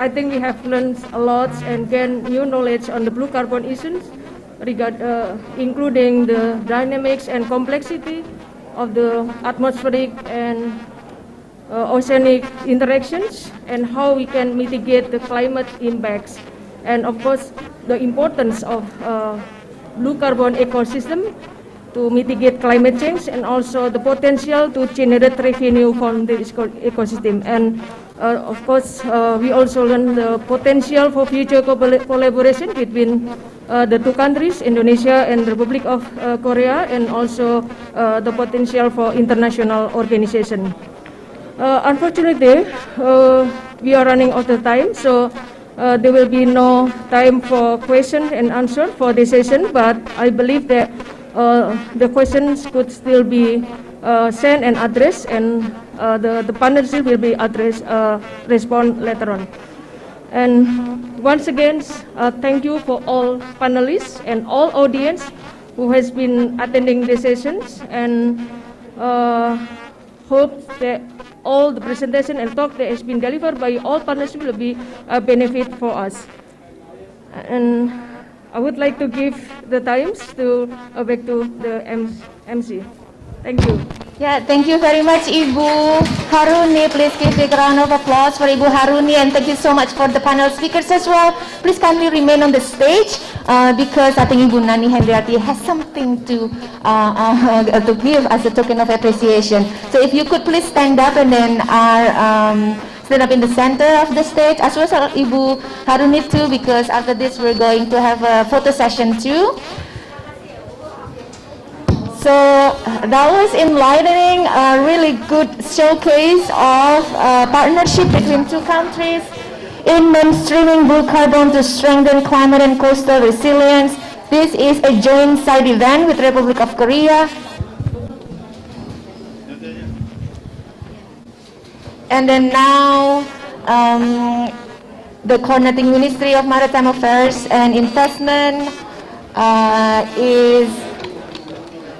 I think we have learned a lot and gained new knowledge on the blue carbon issues, including the dynamics and complexity of the atmospheric and oceanic interactions and how we can mitigate the climate impacts. And of course, the importance of blue carbon ecosystem to mitigate climate change and also the potential to generate revenue from the ecosystem. And of course, we also learn the potential for future collaboration between the two countries, Indonesia and the Republic of Korea, and also the potential for international organization. Unfortunately, we are running out of time, so there will be no time for question and answer for this session, but I believe that the questions could still be sent and addressed, and the panelists will be respond later on. And once again, thank you for all panelists and all audience who has been attending the sessions, and hope that all the presentation and talk that has been delivered by all panelists will be a benefit for us. And I would like to give the times to back to the MC. Thank you. Yeah, thank you very much, Ibu Haruni. Please give a round of applause for Ibu Haruni, and thank you so much for the panel speakers as well. Please kindly remain on the stage because I think Ibu Nani Hendriati has something to give as a token of appreciation. So if you could please stand up and then stand up in the center of the stage, as well as Ibu Haruni too, because after this we're going to have a photo session too. So that was enlightening, a really good showcase of partnership between two countries in mainstreaming blue carbon to strengthen climate and coastal resilience. This is a joint side event with Republic of Korea. And then now, the coordinating Ministry of Maritime Affairs and Investment is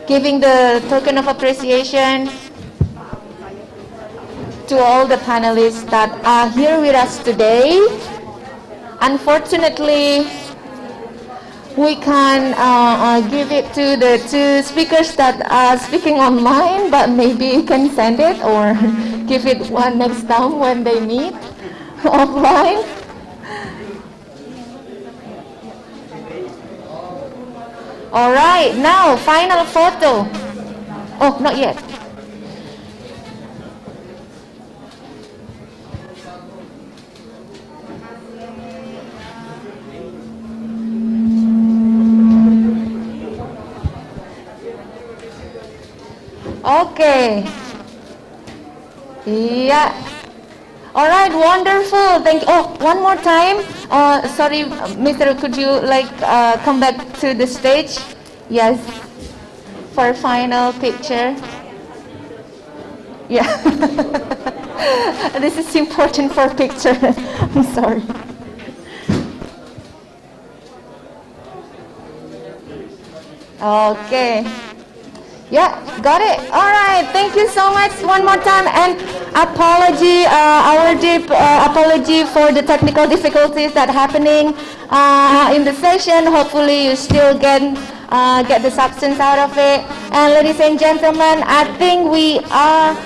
giving the token of appreciation to all the panelists that are here with us today. Unfortunately, we can give it to the two speakers that are speaking online, but maybe you can send it or give it one next time when they meet offline. All right, now final photo. Oh, not yet. Okay. Yeah. All right, wonderful. Thank you. Oh, one more time. Sorry, Mr. Could you come back to the stage? Yes, for final picture. Yeah. This is important for picture. I'm sorry. Okay. Yeah, got it. All right, thank you so much one more time, and apology, our deep apology for the technical difficulties that happening in the session. Hopefully you still get the substance out of it. And ladies and gentlemen, I think we are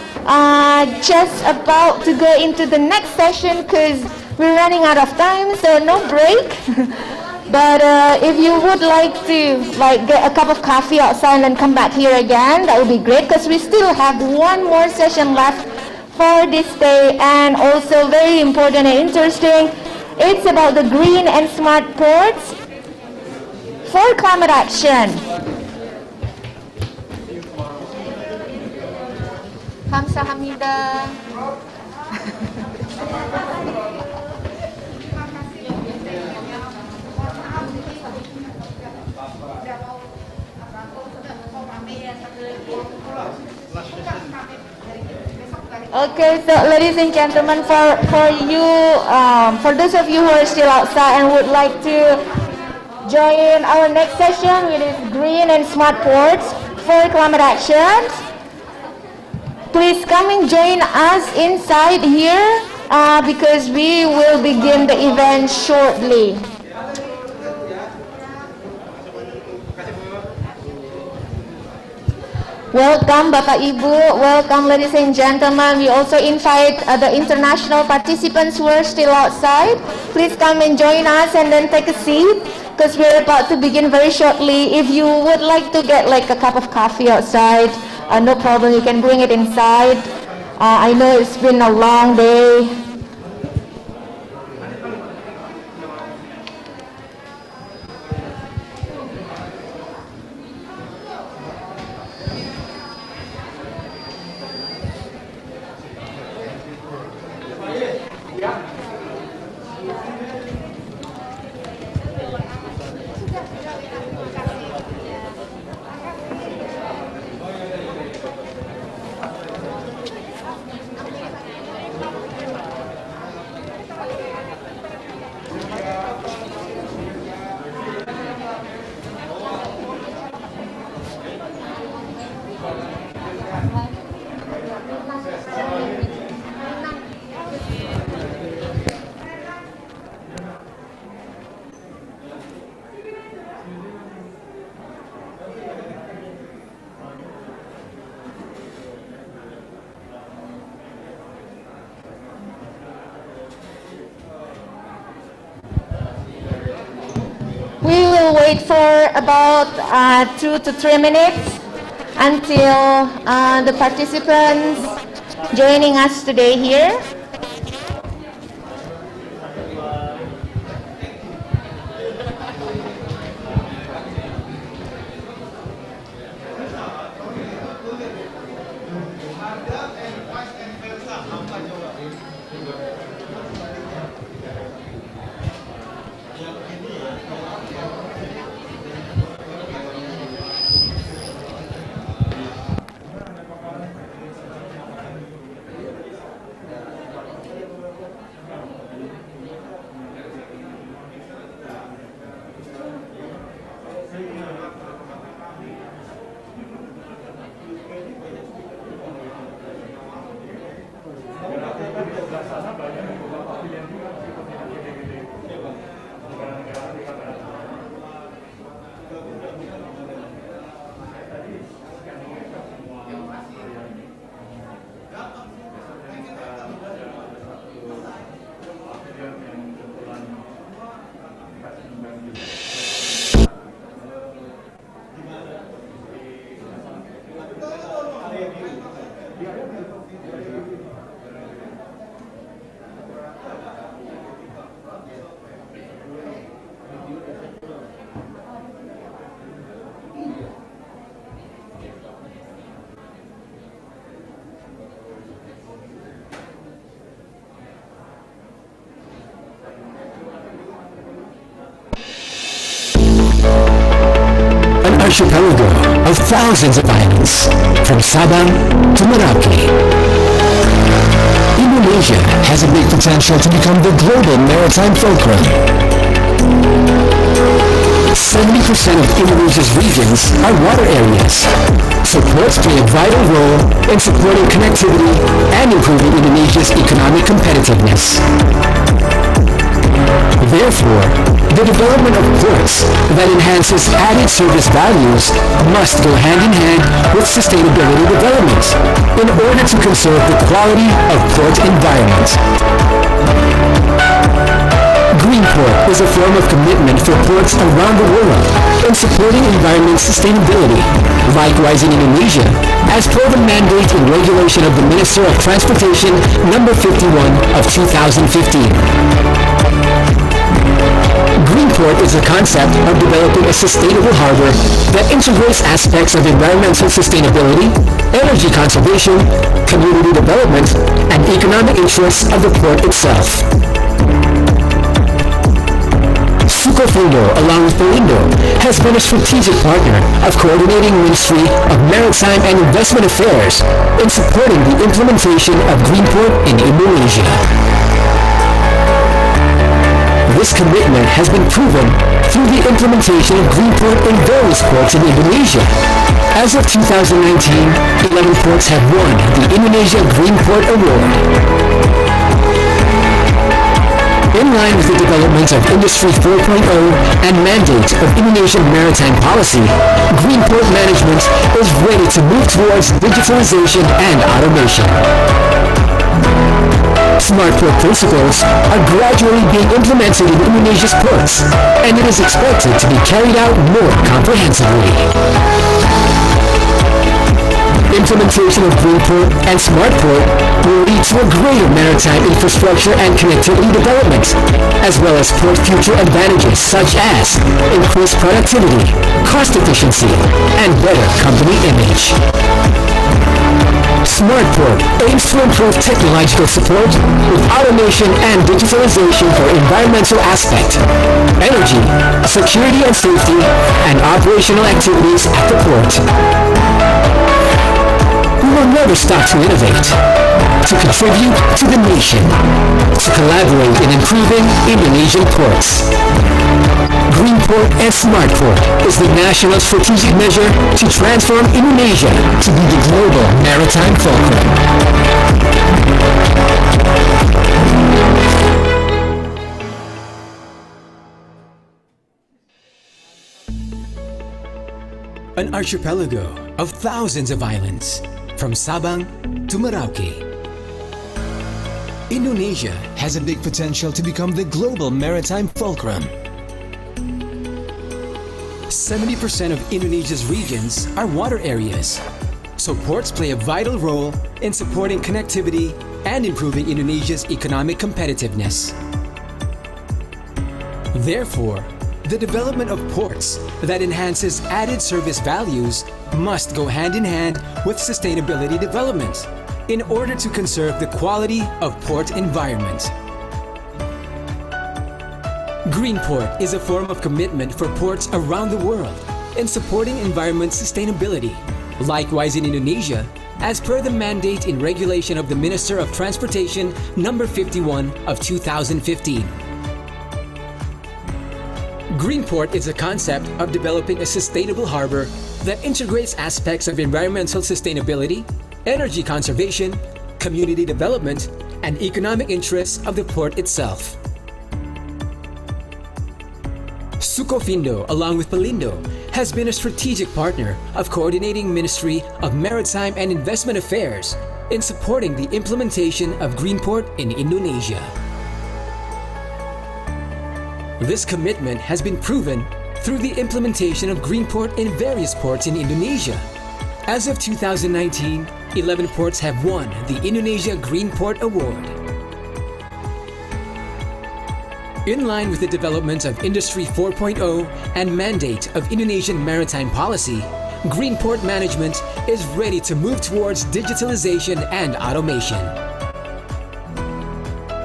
just about to go into the next session, because We're running out of time, so no break. But if you would like to get a cup of coffee outside and then come back here again, that would be great, because we still have one more session left for this day, and also very important and interesting. It's about the green and smart ports for climate action. Kamsahamnida. Okay, so ladies and gentlemen, for those of you who are still outside and would like to join our next session, which is green and smart ports for climate action, please come and join us inside here because we will begin the event shortly. Welcome Bapak Ibu, welcome ladies and gentlemen. We also invite the international participants who are still outside. Please come and join us and then take a seat, because we're about to begin very shortly. If you would like to get a cup of coffee outside, no problem, you can bring it inside. I know it's been a long day. We will wait for about 2 to 3 minutes until the participants joining us today here. Archipelago of thousands of islands, from Sabang to Merauke. Indonesia has a big potential to become the global maritime fulcrum. 70% of Indonesia's regions are water areas, so ports play a vital role in supporting connectivity and improving Indonesia's economic competitiveness. Therefore, the development of ports that enhances added service values must go hand in hand with sustainability development in order to conserve the quality of port environment. Greenport is a form of commitment for ports around the world in supporting environment sustainability. Likewise in Indonesia, as per the mandate and regulation of the Minister of Transportation number 51 of 2015. Greenport is a concept of developing a sustainable harbor that integrates aspects of environmental sustainability, energy conservation, community development, and economic interests of the port itself. Sukofindo, along with Pelindo, has been a strategic partner of coordinating Ministry of Maritime and Investment Affairs in supporting the implementation of Greenport in Indonesia. This commitment has been proven through the implementation of Greenport in various ports in Indonesia. As of 2019, 11 ports have won the Indonesia Greenport Award. In line with the development of Industry 4.0 and mandate of Indonesian maritime policy, Greenport management is ready to move towards digitalization and automation. Smart port principles are gradually being implemented in Indonesia's ports, and it is expected to be carried out more comprehensively. Implementation of Greenport and SmartPort will lead to a greater maritime infrastructure and connectivity development, as well as port future advantages such as increased productivity, cost efficiency, and better company image. SmartPort aims to improve technological support with automation and digitalization for environmental aspect, energy, security and safety, and operational activities at the port. We will never stop to innovate, to contribute to the nation, to collaborate in improving Indonesian ports. Greenport and SmartPort is the national strategic measure to transform Indonesia to be the global maritime fulcrum. An archipelago of thousands of islands, from Sabang to Merauke. Indonesia has a big potential to become the global maritime fulcrum. 70% of Indonesia's regions are water areas, so ports play a vital role in supporting connectivity and improving Indonesia's economic competitiveness. Therefore, the development of ports that enhances added service values must go hand in hand with sustainability development in order to conserve the quality of port environment. Greenport is a form of commitment for ports around the world in supporting environment sustainability. Likewise in Indonesia, as per the mandate in regulation of the Minister of Transportation number 51 of 2015. Greenport is a concept of developing a sustainable harbor that integrates aspects of environmental sustainability, energy conservation, community development, and economic interests of the port itself. Sukofindo, along with Pelindo, has been a strategic partner of coordinating Ministry of Maritime and Investment Affairs in supporting the implementation of Greenport in Indonesia. This commitment has been proven through the implementation of Greenport in various ports in Indonesia. As of 2019, 11 ports have won the Indonesia Greenport Award. In line with the development of Industry 4.0 and mandate of Indonesian maritime policy, Greenport management is ready to move towards digitalization and automation.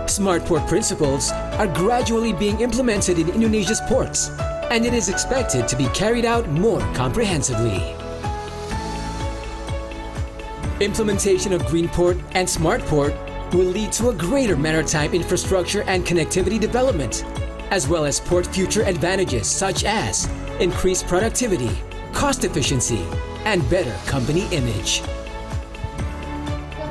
Smart port principles are gradually being implemented in Indonesia's ports, and it is expected to be carried out more comprehensively. Implementation of Greenport and SmartPort will lead to a greater maritime infrastructure and connectivity development, as well as port future advantages such as increased productivity, cost efficiency, and better company image.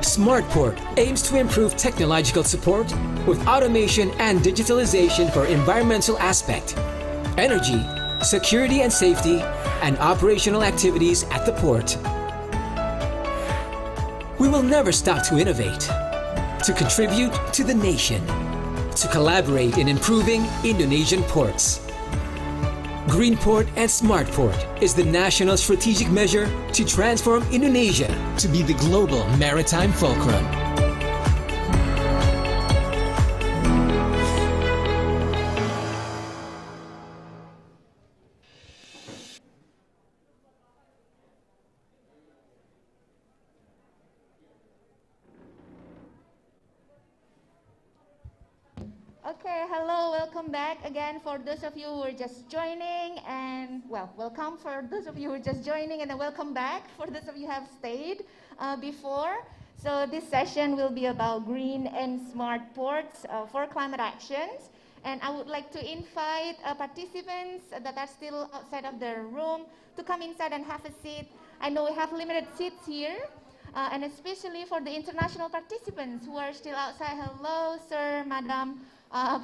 SmartPort aims to improve technological support with automation and digitalization for environmental aspect, energy, security and safety, and operational activities at the port. We will never stop to innovate, to contribute to the nation. to collaborate in improving Indonesian ports. Greenport and Smartport is the national strategic measure to transform Indonesia to be the global maritime fulcrum. Okay, hello, welcome back again for those of you who are just joining, and well, welcome for those of you who are just joining, and then welcome back for those of you who have stayed before. So this session will be about green and smart ports for climate actions, and I would like to invite participants that are still outside of the room to come inside and have a seat. I know we have limited seats here. And especially for the international participants who are still outside. Hello, sir, madam.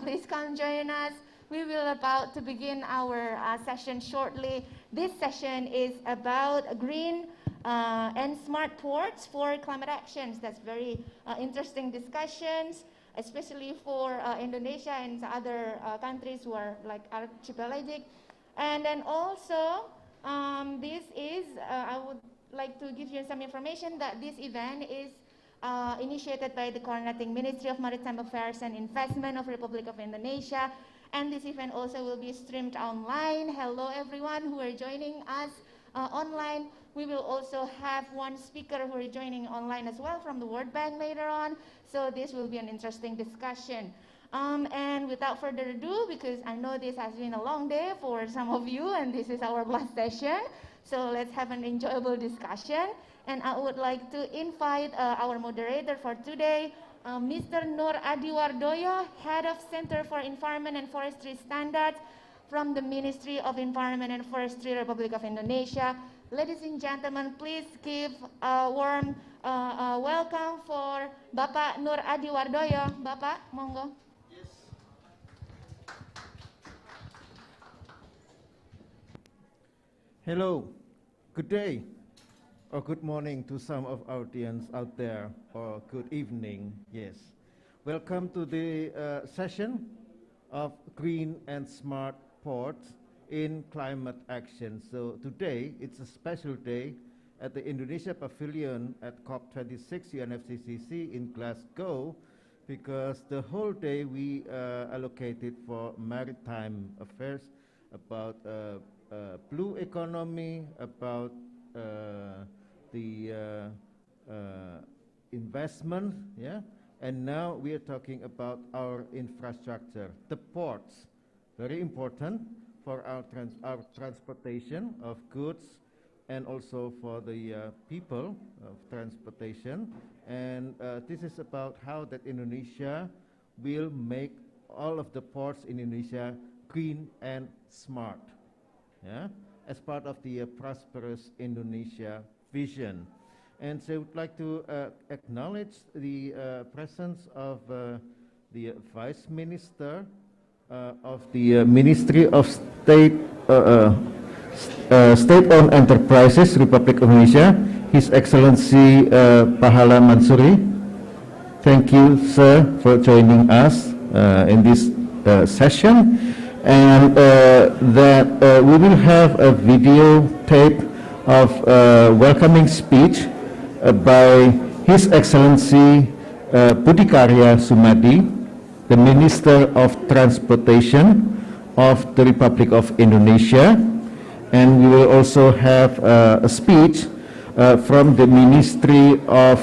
Please come join us. We will about to begin our session shortly. This session is about green and smart ports for climate actions. That's very interesting discussions, especially for Indonesia and other countries who are like archipelagic. And then also, this is, I would like to give you some information that this event is initiated by the Coordinating Ministry of Maritime Affairs and Investment of Republic of Indonesia, and this event also will be streamed online. Hello everyone who are joining us online. We will also have one speaker who are joining online as well from the World Bank later on, so this will be an interesting discussion. And without further ado, because I know this has been a long day for some of you and this is our last session, so let's have an enjoyable discussion. And I would like to invite our moderator for today, Mr. Nur Adiwardoyo, Head of Center for Environment and Forestry Standards from the Ministry of Environment and Forestry, Republic of Indonesia. Ladies and gentlemen, please give a warm welcome for Bapak Nur Adiwardoyo. Bapak, monggo. Hello, good day, or good morning to some of our audience out there, or good evening, yes. Welcome to the session of Green and Smart Ports in Climate Action. So today, it's a special day at the Indonesia Pavilion at COP26 UNFCCC in Glasgow, because the whole day we allocated for maritime affairs, about blue economy, about the investment, yeah, and now we are talking about our infrastructure, the ports, very important for our transportation of goods and also for the people of transportation. And this is about how that Indonesia will make all of the ports in Indonesia green and smart, yeah, as part of the prosperous Indonesia vision. And so I would like to acknowledge the presence of the Vice Minister of the Ministry of State-Owned Enterprises, Republic of Indonesia, His Excellency Pahala Mansuri. Thank you, sir, for joining us in this session. And that we will have a video tape of welcoming speech by His Excellency Budi Karya Sumadi, the Minister of Transportation of the Republic of Indonesia. And we will also have a speech from the Ministry of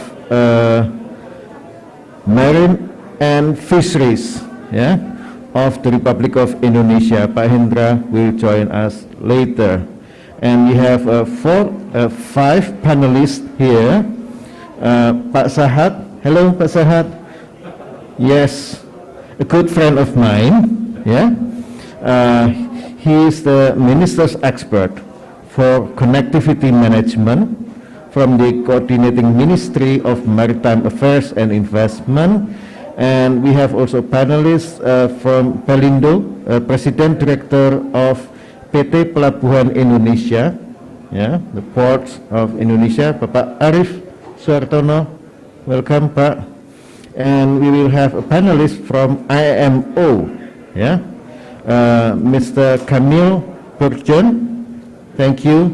Marine and Fisheries, yeah, of the Republic of Indonesia. Pak Hendra will join us later. And we have 5 panelists here. Pak Sahat, hello Pak Sahat. Yes, a good friend of mine, yeah. He is the Minister's expert for connectivity management from the Coordinating Ministry of Maritime Affairs and Investment. And we have also panelists from Pelindo, President Director of PT Pelabuhan Indonesia, yeah, the ports of Indonesia, Bapak Arif Suartono. Welcome, Pak. and we will have a panelist from IMO, yeah, Mr. Camille Burgeon. Thank you.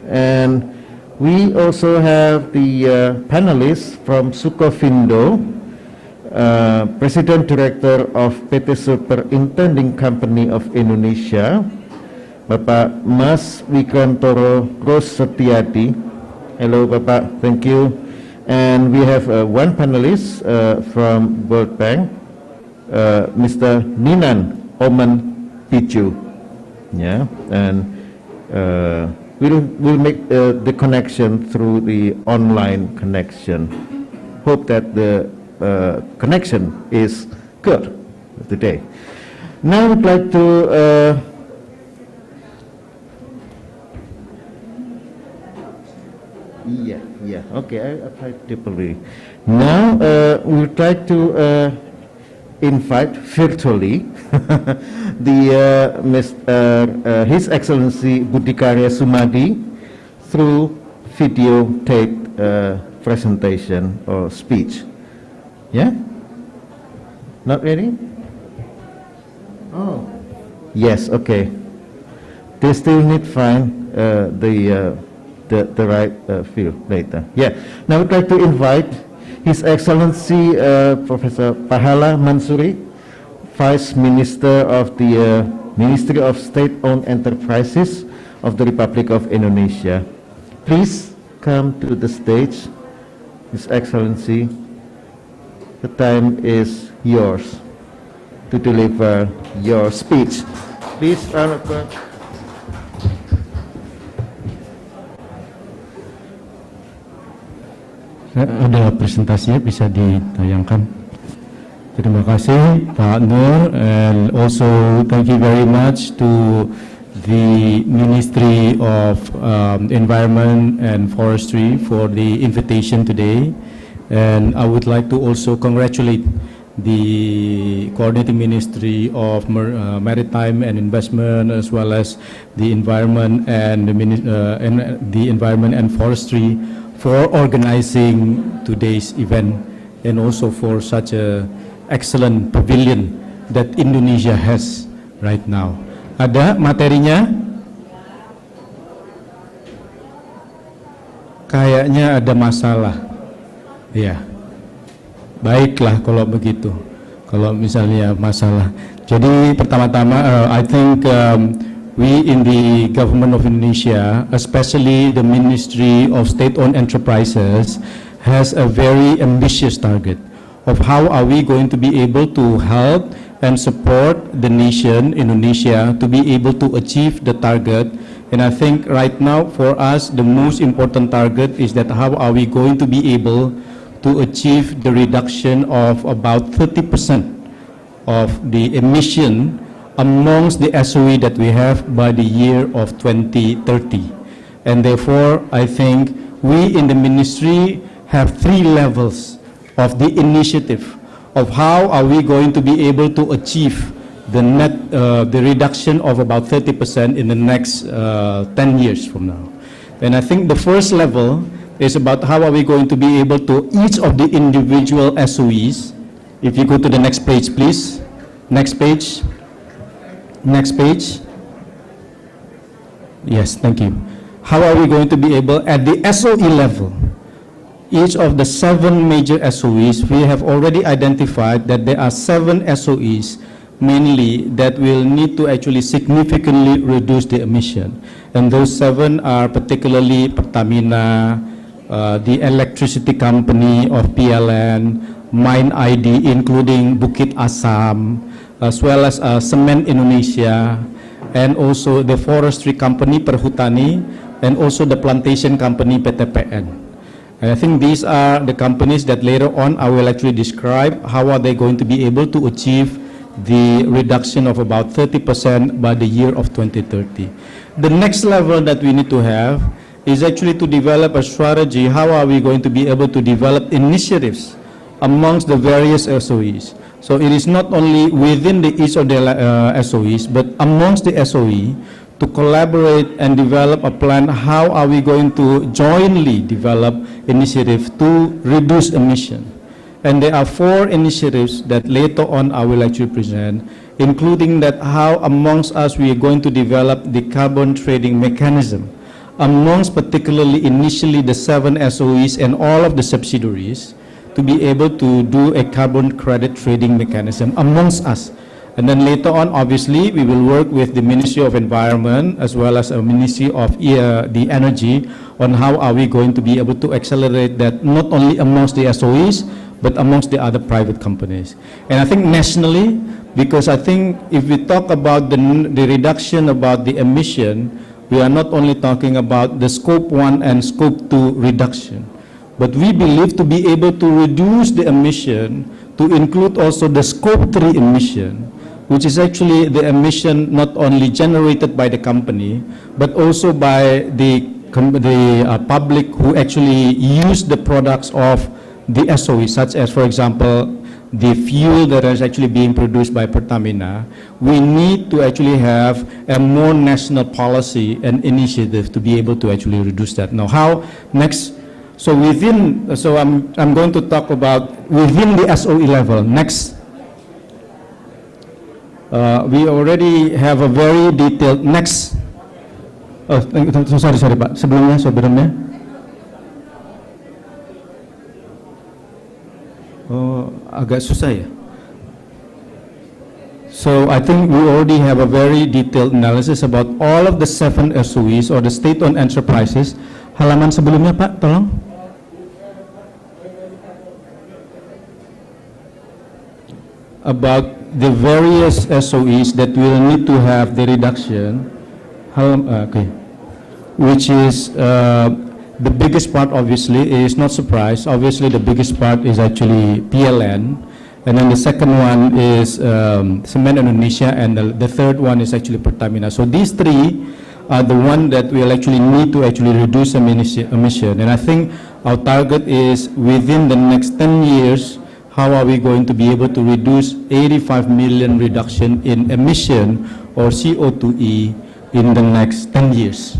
And we also have the panelists from Sukovindo, President Director of PT Superintending Company of Indonesia, Bapak Mas Wikrantoro Ros Setiadi. Hello, Bapak. Thank you. And we have one panelist from World Bank, Mr. Ninan Oman Pichu. Yeah, and we'll make the connection through the online connection. Hope that the connection is good today. Now I'd like to okay, I applied differently. Now we'd like to invite virtually His Excellency Budikarya Sumadi through video taped presentation or speech. Yeah? Not ready? Oh. Yes, okay. They still need to find the right field later. Yeah. Now I'd like to invite His Excellency Professor Pahala Mansuri, Vice Minister of the Ministry of State-Owned Enterprises of the Republic of Indonesia. Please come to the stage, His Excellency. The time is yours to deliver your speech. Please, round of applause. Ada presentasinya, bisa ditayangkan. Terima kasih Pak Nur, and also thank you very much to the Ministry of Environment and Forestry for the invitation today. And I would like to also congratulate the Coordinating Ministry of Maritime and Investment, as well as the Environment and the Environment and Forestry for organizing today's event, and also for such a excellent pavilion that Indonesia has right now. Ada materinya? Kayaknya ada masalah. Ya, baiklah kalau begitu. Kalau misalnya masalah. Jadi pertama-tama, I think we in the government of Indonesia, especially the Ministry of State-Owned Enterprises, has a very ambitious target of how are we going to be able to help and support the nation, Indonesia, to be able to achieve the target. And I think right now for us, the most important target is that how are we going to be able to achieve the reduction of about 30% of the emission amongst the SOE that we have by the year of 2030. And therefore, I think we in the ministry have 3 levels of the initiative of how are we going to be able to achieve the reduction of about 30% in the next 10 years from now. And I think the first level is about how are we going to be able to each of the individual SOEs. If you go to the next page, please. Next page. Next page. Yes, thank you. How are we going to be able, at the SOE level, each of the 7 major SOEs, we have already identified that there are 7 SOEs mainly that will need to actually significantly reduce the emission. And those 7 are particularly Pertamina, the electricity company of PLN, Mine ID, including Bukit Asam, as well as Cement Indonesia, and also the forestry company Perhutani, and also the plantation company PTPN. And I think these are the companies that later on I will actually describe how are they going to be able to achieve the reduction of about 30% by the year of 2030. The next level that we need to have is actually to develop a strategy. How are we going to be able to develop initiatives amongst the various SOEs? So it is not only within each of the SOEs, but amongst the SOE to collaborate and develop a plan. How are we going to jointly develop initiative to reduce emission? And there are 4 initiatives that later on I will actually present, including that how amongst us we are going to develop the carbon trading mechanism, amongst particularly initially the 7 SOEs and all of the subsidiaries, to be able to do a carbon credit trading mechanism amongst us. And then later on, obviously, we will work with the Ministry of Environment as well as the Ministry of the Energy on how are we going to be able to accelerate that, not only amongst the SOEs, but amongst the other private companies. And I think nationally, because I think if we talk about the reduction about the emission, we are not only talking about the scope 1 and scope 2 reduction, but we believe to be able to reduce the emission to include also the scope 3 emission, which is actually the emission not only generated by the company, but also by the public who actually use the products of the SOE, such as, for example, the fuel that is actually being produced by Pertamina. We need to actually have a more national policy and initiative to be able to actually reduce that. Now, how next? So I'm going to talk about within the SOE level. Next. We already have a very detailed next. Oh, sorry Pak. Sebelumnya. Oh, agak susah ya. So I think we already have a very detailed analysis about all of the 7 SOEs or the state-owned enterprises. Halaman sebelumnya Pak, tolong. About the various SOEs that will need to have the reduction, which is the biggest part obviously is not surprise. Obviously the biggest part is actually PLN, and then the second one is Cement Indonesia, and the third one is actually Pertamina. So these 3 are the one that will actually need to actually reduce emission. And I think our target is within the next 10 years, how are we going to be able to reduce 85 million reduction in emission or CO2e in the next 10 years.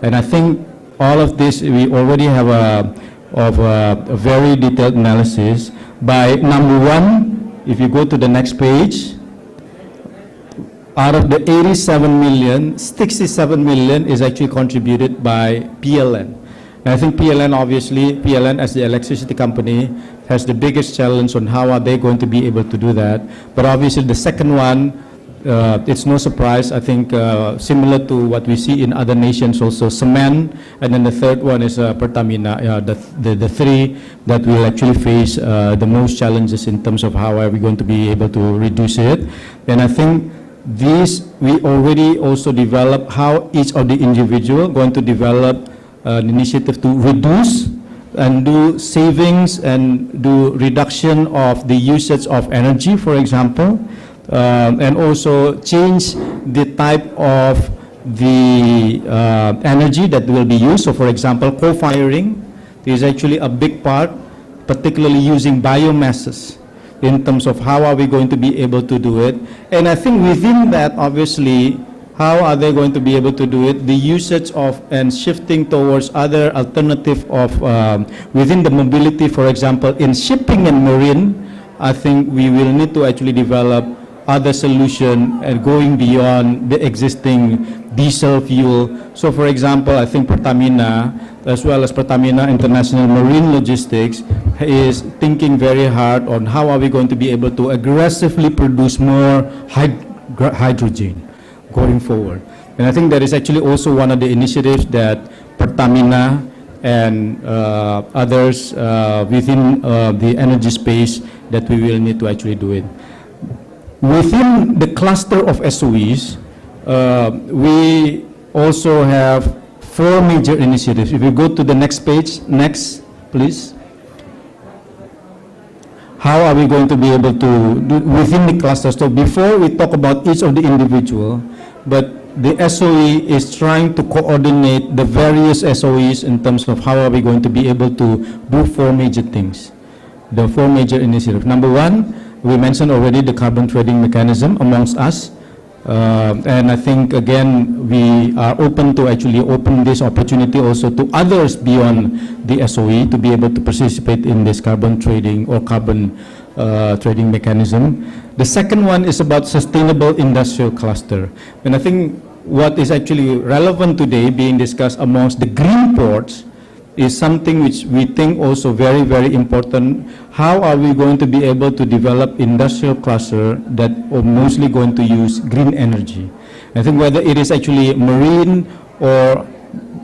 And I think all of this, we already have a very detailed analysis. By number 1, if you go to the next page, out of the 87 million, 67 million is actually contributed by PLN. And I think PLN, obviously, PLN as the electricity company has the biggest challenge on how are they going to be able to do that. But obviously the second one, it's no surprise, I think similar to what we see in other nations also, cement, and then the third one is Pertamina, the 3 that will actually face the most challenges in terms of how are we going to be able to reduce it. And I think these, we already also develop how each of the individual going to develop an initiative to reduce and do savings and do reduction of the usage of energy, for example, and also change the type of the energy that will be used. So for example, co-firing is actually a big part, particularly using biomasses in terms of how are we going to be able to do it. And I think within that, obviously, how are they going to be able to do it? The usage of and shifting towards other alternative of within the mobility, for example, in shipping and marine, I think we will need to actually develop other solution and going beyond the existing diesel fuel. So for example, I think Pertamina, as well as Pertamina International Marine Logistics, is thinking very hard on how are we going to be able to aggressively produce more hydrogen going forward. And I think that is actually also one of the initiatives that Pertamina and others within the energy space that we will need to actually do it. Within the cluster of SOEs, we also have 4 major initiatives. If you go to the next page, next please. How are we going to be able to do within the cluster? So before we talk about each of the individual, but the SOE is trying to coordinate the various SOEs in terms of how are we going to be able to do 4 major things. The 4 major initiatives. Number 1, we mentioned already the carbon trading mechanism amongst us. And I think, again, we are open to actually open this opportunity also to others beyond the SOE to be able to participate in this carbon trading or carbon trading mechanism. The second one is about sustainable industrial cluster. And I think what is actually relevant today being discussed amongst the green ports is something which we think also very, very important. How are we going to be able to develop industrial cluster that are mostly going to use green energy? I think whether it is actually marine or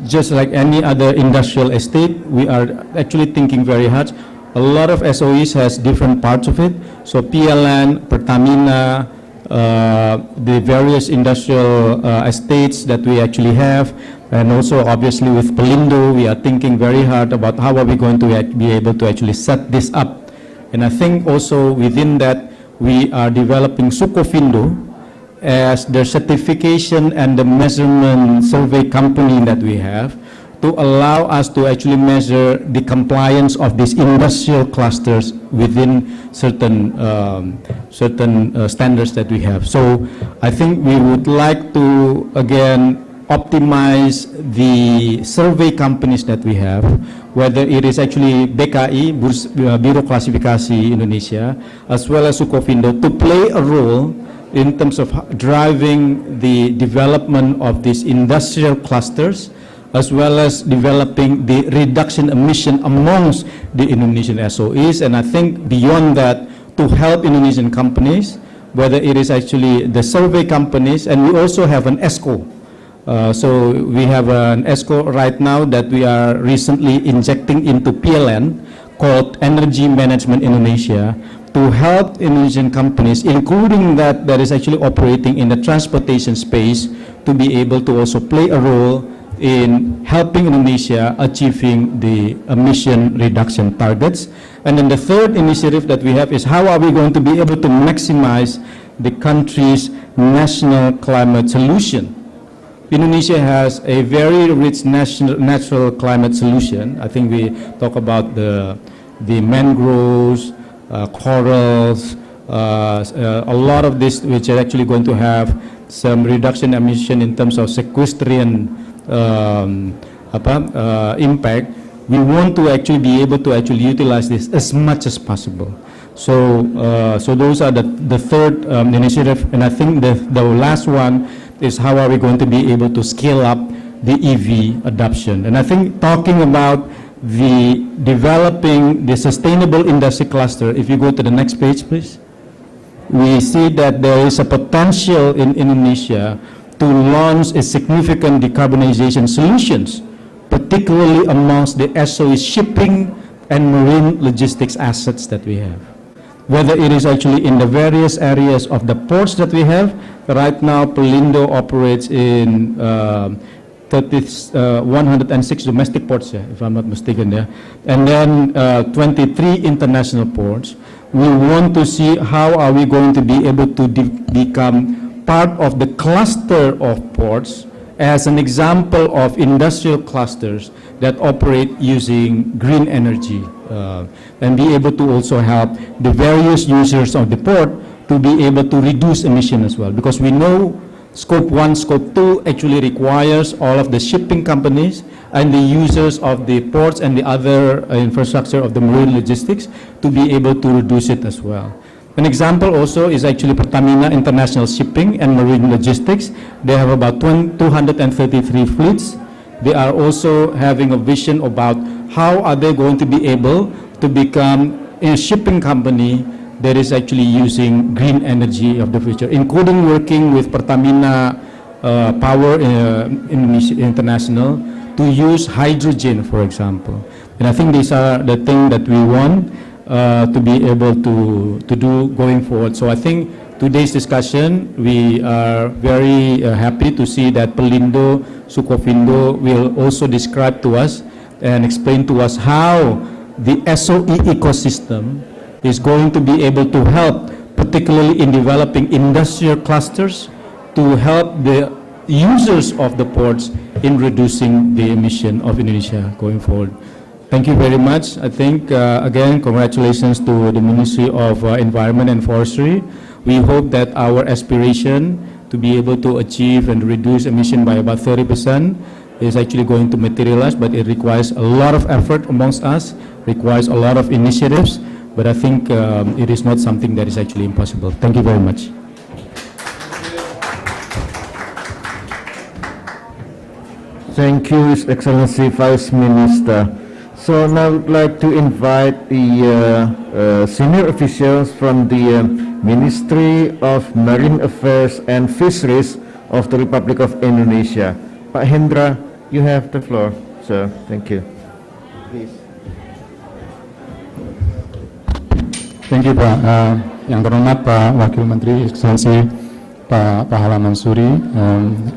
just like any other industrial estate, we are actually thinking very hard. A lot of SOEs has different parts of it. So PLN, Pertamina, the various industrial estates that we actually have, and also obviously with Pelindo, we are thinking very hard about how are we going to be able to actually set this up. And I think also within that, we are developing Sukofindo as the certification and the measurement survey company that we have to allow us to actually measure the compliance of these industrial clusters within certain standards that we have. So I think we would like to, again, optimize the survey companies that we have, whether it is actually BKI, Biro Klasifikasi Indonesia, as well as Sukofindo, to play a role in terms of driving the development of these industrial clusters, as well as developing the reduction emission amongst the Indonesian SOEs. And I think beyond that, to help Indonesian companies, whether it is actually the survey companies, and we also have an ESCO. So we have an ESCO right now that we are recently injecting into PLN called Energy Management Indonesia to help Indonesian companies, including that is actually operating in the transportation space, to be able to also play a role in helping Indonesia achieving the emission reduction targets. And then the third initiative that we have is how are we going to be able to maximize the country's national climate solution. Indonesia has a very rich natural climate solution. I think we talk about the mangroves, corals, a lot of this which are actually going to have some reduction emission in terms of sequestrian impact. We want to actually be able to actually utilize this as much as possible. So those are the third initiative, and I think the last one is how are we going to be able to scale up the EV adoption. And I think talking about the developing the sustainable industry cluster, if you go to the next page, please, we see that there is a potential in Indonesia to launch a significant decarbonization solutions, particularly amongst the SOE shipping and marine logistics assets that we have. Whether it is actually in the various areas of the ports that we have. Right now, Pelindo operates in 106 domestic ports, if I'm not mistaken, and then 23 international ports. We want to see how are we going to be able to become part of the cluster of ports as an example of industrial clusters that operate using green energy, and be able to also help the various users of the port to be able to reduce emission as well, because we know Scope 1, Scope 2 actually requires all of the shipping companies and the users of the ports and the other infrastructure of the marine logistics to be able to reduce it as well. An example also is actually Pertamina International Shipping and Marine Logistics. They have about 233 fleets. They are also having a vision about how are they going to be able to become a shipping company that is actually using green energy of the future, including working with Pertamina Power International to use hydrogen, for example. And I think these are the things that we want to be able to do going forward. So I think today's discussion, we are very happy to see that Pelindo, Sukofindo will also describe to us and explain to us how the SOE ecosystem is going to be able to help, particularly in developing industrial clusters, to help the users of the ports in reducing the emission of Indonesia going forward. Thank you very much. I think, again, congratulations to the Ministry of Environment and Forestry. We hope that our aspiration to be able to achieve and reduce emission by about 30% is actually going to materialize, but it requires a lot of effort amongst us, requires a lot of initiatives, but I think it is not something that is actually impossible. Thank you very much. Thank you, His Excellency Vice Minister. So now I would like to invite the senior officials from the Ministry of Marine Affairs and Fisheries of the Republic of Indonesia. Pak Hendra, you have the floor, sir. Thank you. Please. Thank you, Pak. Yang terhormat Pak Wakil Menteri, Excellency Pak Pahala Mansuri,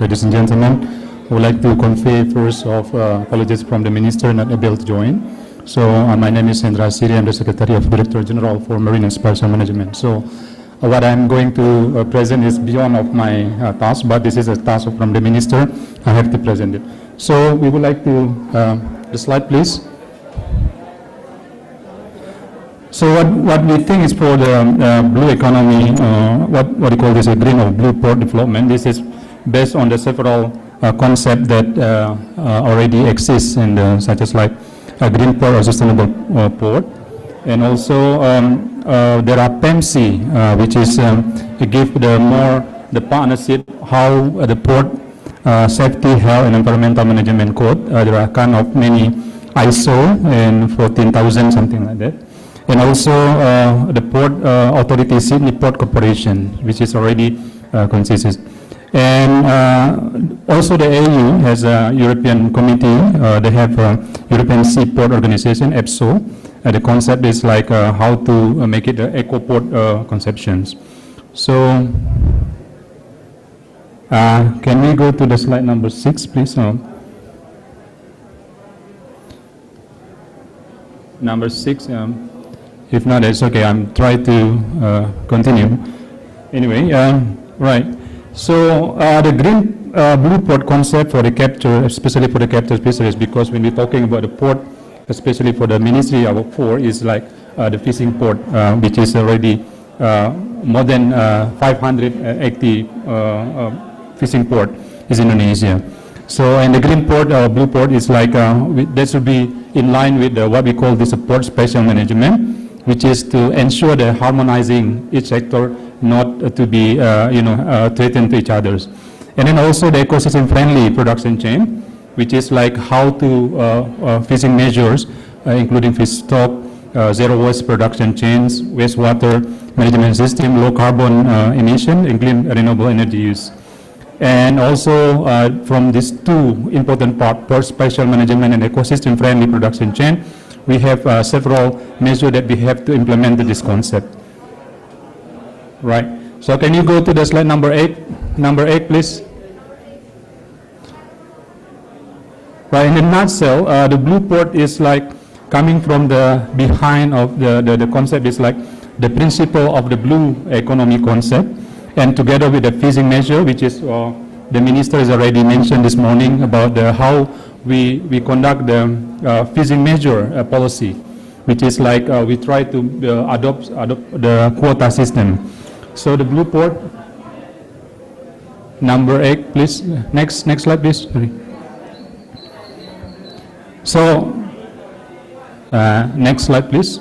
ladies and gentlemen, I would like to convey first of apologies from the Minister not able to join. So my name is Hendra Siri, I'm the Secretary of Director General for Marine and Spatial Management. So what I'm going to present is beyond of my task, but this is a task from the Minister. I have to present it. So we would like to, the slide please. So what we think is for the blue economy, what we call this a green or blue port development. This is based on the several concepts that already exist, and such as like a green port or sustainable port, and also there are PEMC, which is give the partnership how the port safety, health, and environmental management code. There are kind of many ISO and 14,000 something like that. And also the Port Authority Sydney Port Corporation, which is already consists. And also the AU has a European committee. They have a European Seaport Organization, EPSO. The concept is like how to make it eco-port conceptions. So can we go to the slide number 6, please? Number 6. If not, it's okay. I'm trying to continue. Anyway, right. So the green blue port concept for the capture, especially for the capture fisheries, because when we're talking about the port, especially for the ministry of port, is like the fishing port, which is already more than 580 fishing port is Indonesia. So and the green port or blue port is like that should be in line with what we call this port spatial management, which is to ensure the harmonizing each sector not to be threatened to each others. And then also the ecosystem friendly production chain, which is like how to fishing measures, including fish stock, zero waste production chains, wastewater management system, low carbon emission, and clean renewable energy use. And also from these two important parts, port spatial management and ecosystem friendly production chain, we have several measures that we have to implement this concept. Right. So can you go to the slide number 8? Number 8, please. Right. In a nutshell, the blue port is like coming from the behind of the concept is like the principle of the blue economy concept, and together with the fishing measure, which is the minister has already mentioned this morning about how we conduct the fishing measure policy, which is like we try to adopt the quota system. So the blue port, number 8, please. Next slide, please. Sorry. So next slide, please.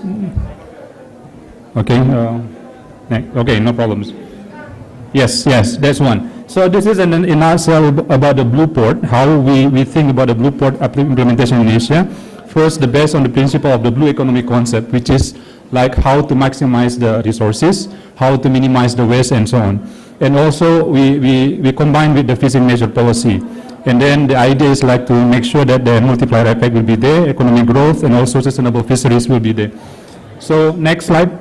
Okay. Okay, no problems. Yes, that's one. So this is in nutshell about the blue port, how we think about the blue port implementation in Asia. First, based on the principle of the blue economy concept, which is like how to maximize the resources, how to minimize the waste, and so on. And also we combine with the fishing measure policy. And then the idea is like to make sure that the multiplier effect will be there, economic growth, and also sustainable fisheries will be there. So next slide.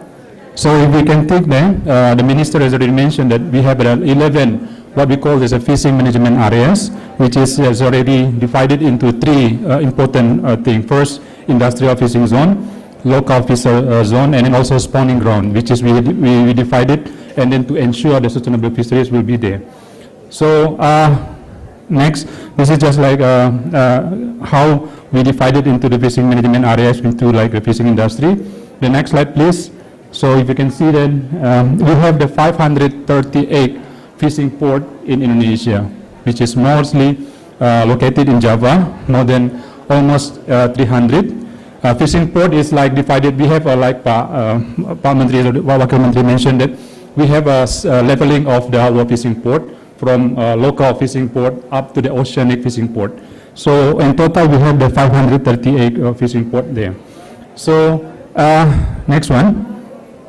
So if we can take them, the minister has already mentioned that we have 11 what we call as a fishing management areas, which is already divided into 3 important things. First, industrial fishing zone, local fisher zone, and then also spawning ground, which is we divided, and then to ensure the sustainable fisheries will be there. So next, this is just like how we divided into the fishing management areas into like the fishing industry. The next slide, please. So if you can see then, we have the 538 fishing port in Indonesia, which is mostly located in Java, more than almost 300. Fishing port is like divided. We have like Pak Menteri, Wakil Menteri mentioned that we have a leveling of the our fishing port from local fishing port up to the oceanic fishing port. So in total we have the 538 fishing port there. So next one.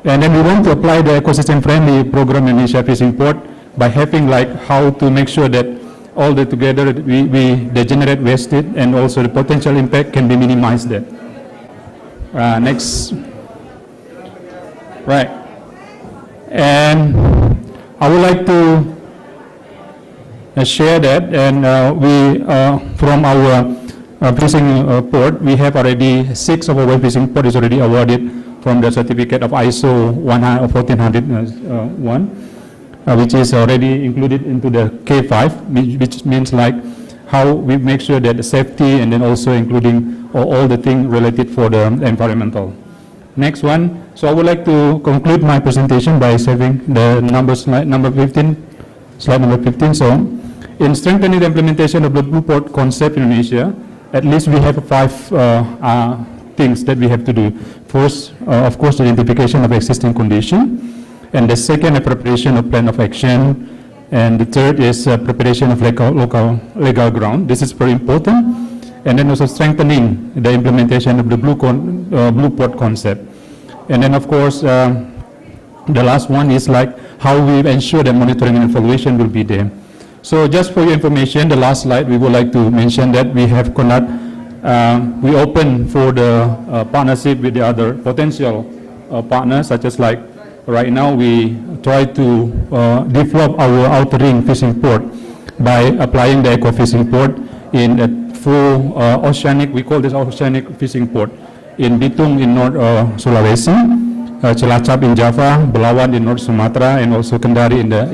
And then we want to apply the ecosystem-friendly program in Asia fishing port by having like how to make sure that all the together they generate wasted and also the potential impact can be minimized there. Next. Right. And I would like to share that, and we from our fishing port, we have already 6 of our fishing port is already awarded from the certificate of ISO 14001, which is already included into the K5, which means like how we make sure that the safety and then also including all the things related for the environmental. Next one. So I would like to conclude my presentation by saving the slide number 15. Slide number 15. So in strengthening the implementation of the Blue Port concept in Indonesia, at least we have 5 things that we have to do. First, of course, the identification of existing condition, and the second, a preparation of plan of action, and the third is preparation of legal ground. This is very important, and then also strengthening the implementation of the Blue Port concept, and then of course the last one is like how we ensure that monitoring and evaluation will be there. So just for your information, the last slide we would like to mention that we have we open for the partnership with the other potential partners, such as like right now we try to develop our outer ring fishing port by applying the eco fishing port in a full oceanic, we call this oceanic fishing port in Bitung in North Sulawesi, Cilacap in Java, Belawan in North Sumatra, and also Kendari in the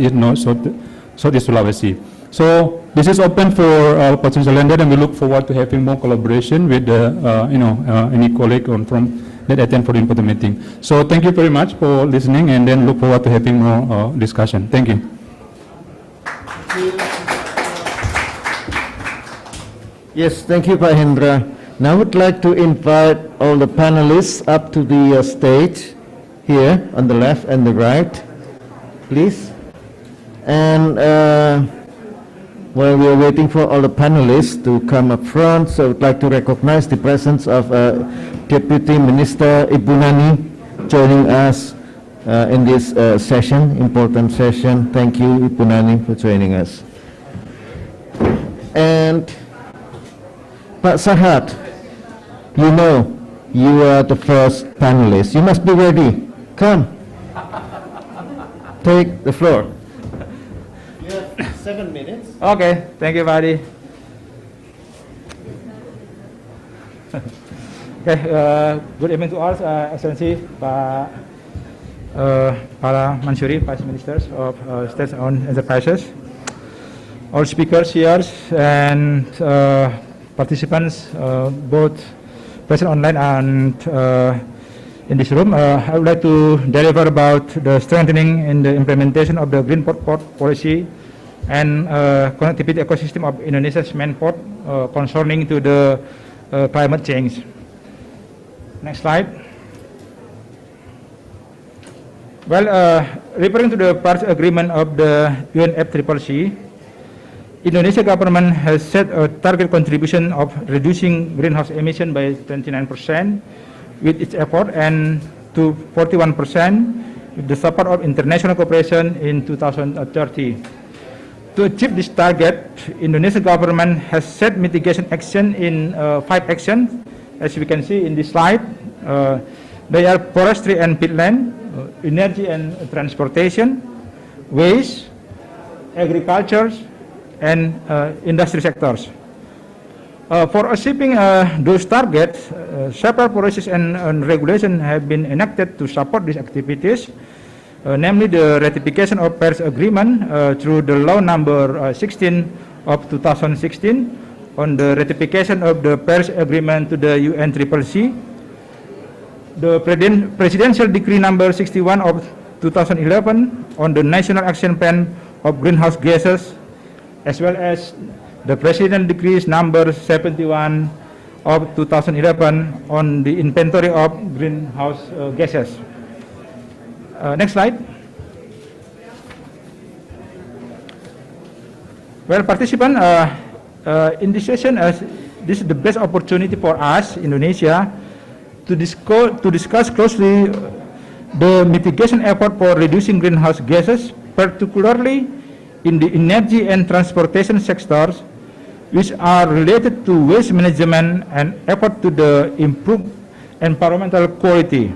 Southeast Sulawesi. So this is open for potential lender, and we look forward to having more collaboration with any colleague from that attend for the important meeting. So thank you very much for listening, and then look forward to having more discussion. Thank you. Yes, thank you, Pak Hendra. Now I would like to invite all the panelists up to the stage here on the left and the right, please. And while we are waiting for all the panelists to come up front, so I would like to recognize the presence of Deputy Minister Ibu Nani joining us in this session, important session. Thank you, Ibu Nani, for joining us. And Pak Sahat, you know, you are the first panelist. You must be ready. Come. Take the floor. You have 7 minutes. Okay, thank you, Buddy. Okay, good evening to all, Excellency, para Mansuri, Vice Ministers of State-owned enterprises, all speakers here, and participants, both present online and in this room. I would like to deliver about the strengthening in the implementation of the Green Port policy and connectivity ecosystem of Indonesia's main port concerning to the climate change. Next slide. Well, referring to the Paris Agreement of the UNFCCC, Indonesia government has set a target contribution of reducing greenhouse emission by 29% with its effort, and to 41% with the support of international cooperation in 2030. To achieve this target, Indonesia government has set mitigation action in 5 actions, as we can see in this slide. They are forestry and peatland, energy and transportation, waste, agriculture, and industry sectors. For achieving those targets, several policies and regulations have been enacted to support these activities, namely the ratification of Paris Agreement through the Law Number 16 of 2016 on the ratification of the Paris Agreement to the UNFCCC, the Presidential Decree Number 61 of 2011 on the National Action Plan of greenhouse gases, as well as the President Decree number 71 of 2011 on the inventory of greenhouse gases. Next slide. Well, participants, in this session, this is the best opportunity for us, Indonesia, to discuss closely the mitigation effort for reducing greenhouse gases, particularly in the energy and transportation sectors, which are related to waste management and effort to the improve environmental quality.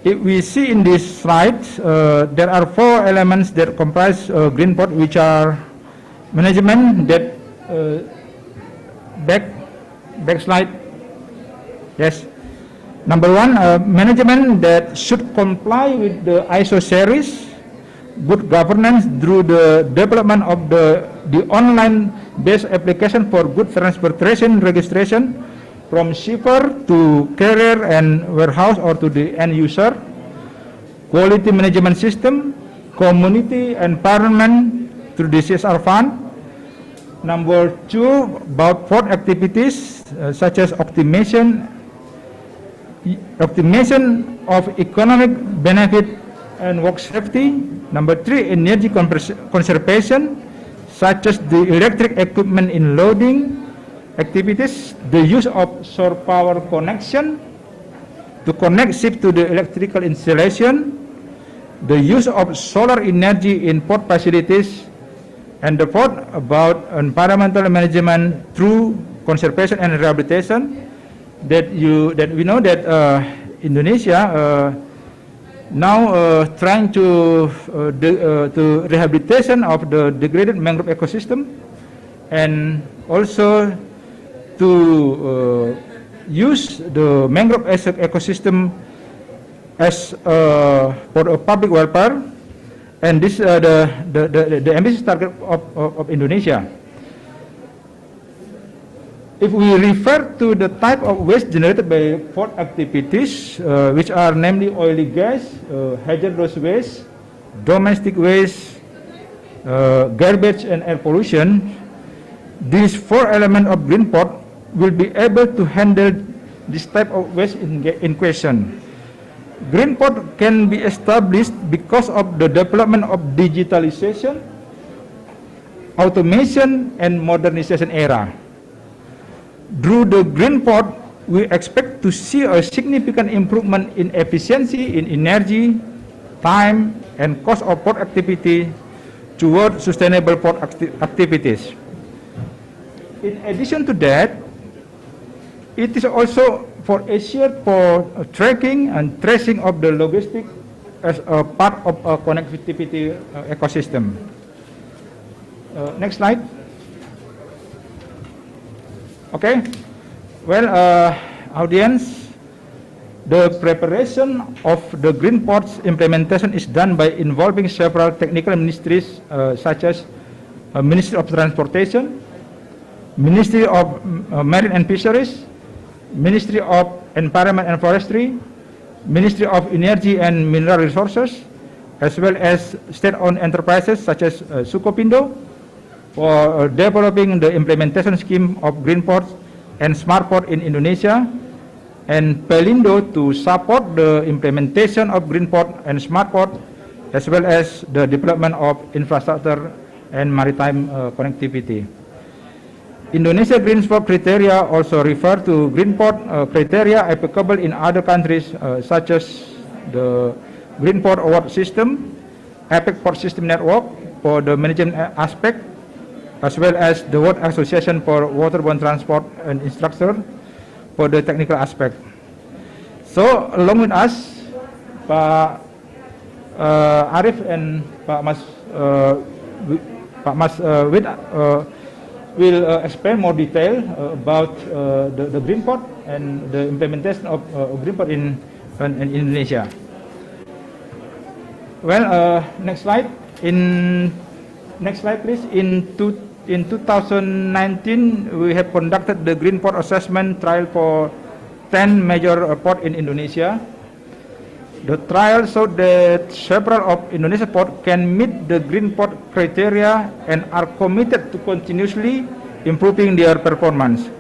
If we see in this slide, there are 4 elements that comprise green port, which are management that back slide. Yes. Number 1, management that should comply with the ISO series, good governance through the development of the online-based application for good transportation registration from shipper to carrier and warehouse or to the end user, quality management system, community environment through the CSR fund. Number 2, about port activities such as optimization of economic benefit and work safety. Number 3, energy conservation, such as the electric equipment in loading activities, the use of shore power connection to connect ship to the electrical installation, the use of solar energy in port facilities, and the fourth, about environmental management through conservation and rehabilitation. That we know that Indonesia now trying to rehabilitation of the degraded mangrove ecosystem, and also to use the mangrove as an ecosystem as for a public welfare, and this the ambitious target of Indonesia. If we refer to the type of waste generated by port activities, which are namely oily gas, hazardous waste, domestic waste, garbage, and air pollution, these 4 elements of green port will be able to handle this type of waste in question. Green port can be established because of the development of digitalization, automation, and modernization era. Through the green port, we expect to see a significant improvement in efficiency in energy, time, and cost of port activity toward sustainable port activities. In addition to that, it is also for assured for tracking and tracing of the logistic as a part of a connectivity ecosystem. Next slide. Okay. Well, audience, the preparation of the green ports implementation is done by involving several technical ministries such as Ministry of Transportation, Ministry of Marine and Fisheries, Ministry of Environment and Forestry, Ministry of Energy and Mineral Resources, as well as state-owned enterprises such as Sukopindo for developing the implementation scheme of green ports and smart port in Indonesia, and Pelindo to support the implementation of green port and smart port, as well as the development of infrastructure and maritime connectivity. Indonesia Green Port criteria also refer to green port criteria applicable in other countries such as the Green Port Award System, APEC Port System Network for the management aspect, as well as the World Association for Waterborne Transport and Infrastructure for the technical aspect. So, along with us, Pak Arif and Pak Mas Wid will explain more detail about the green port and the implementation of green port in Indonesia. Well, next slide. Next slide, please. In 2019, we have conducted the green port assessment trial for 10 major ports in Indonesia. The trial showed that several of Indonesia ports can meet the green port criteria and are committed to continuously improving their performance.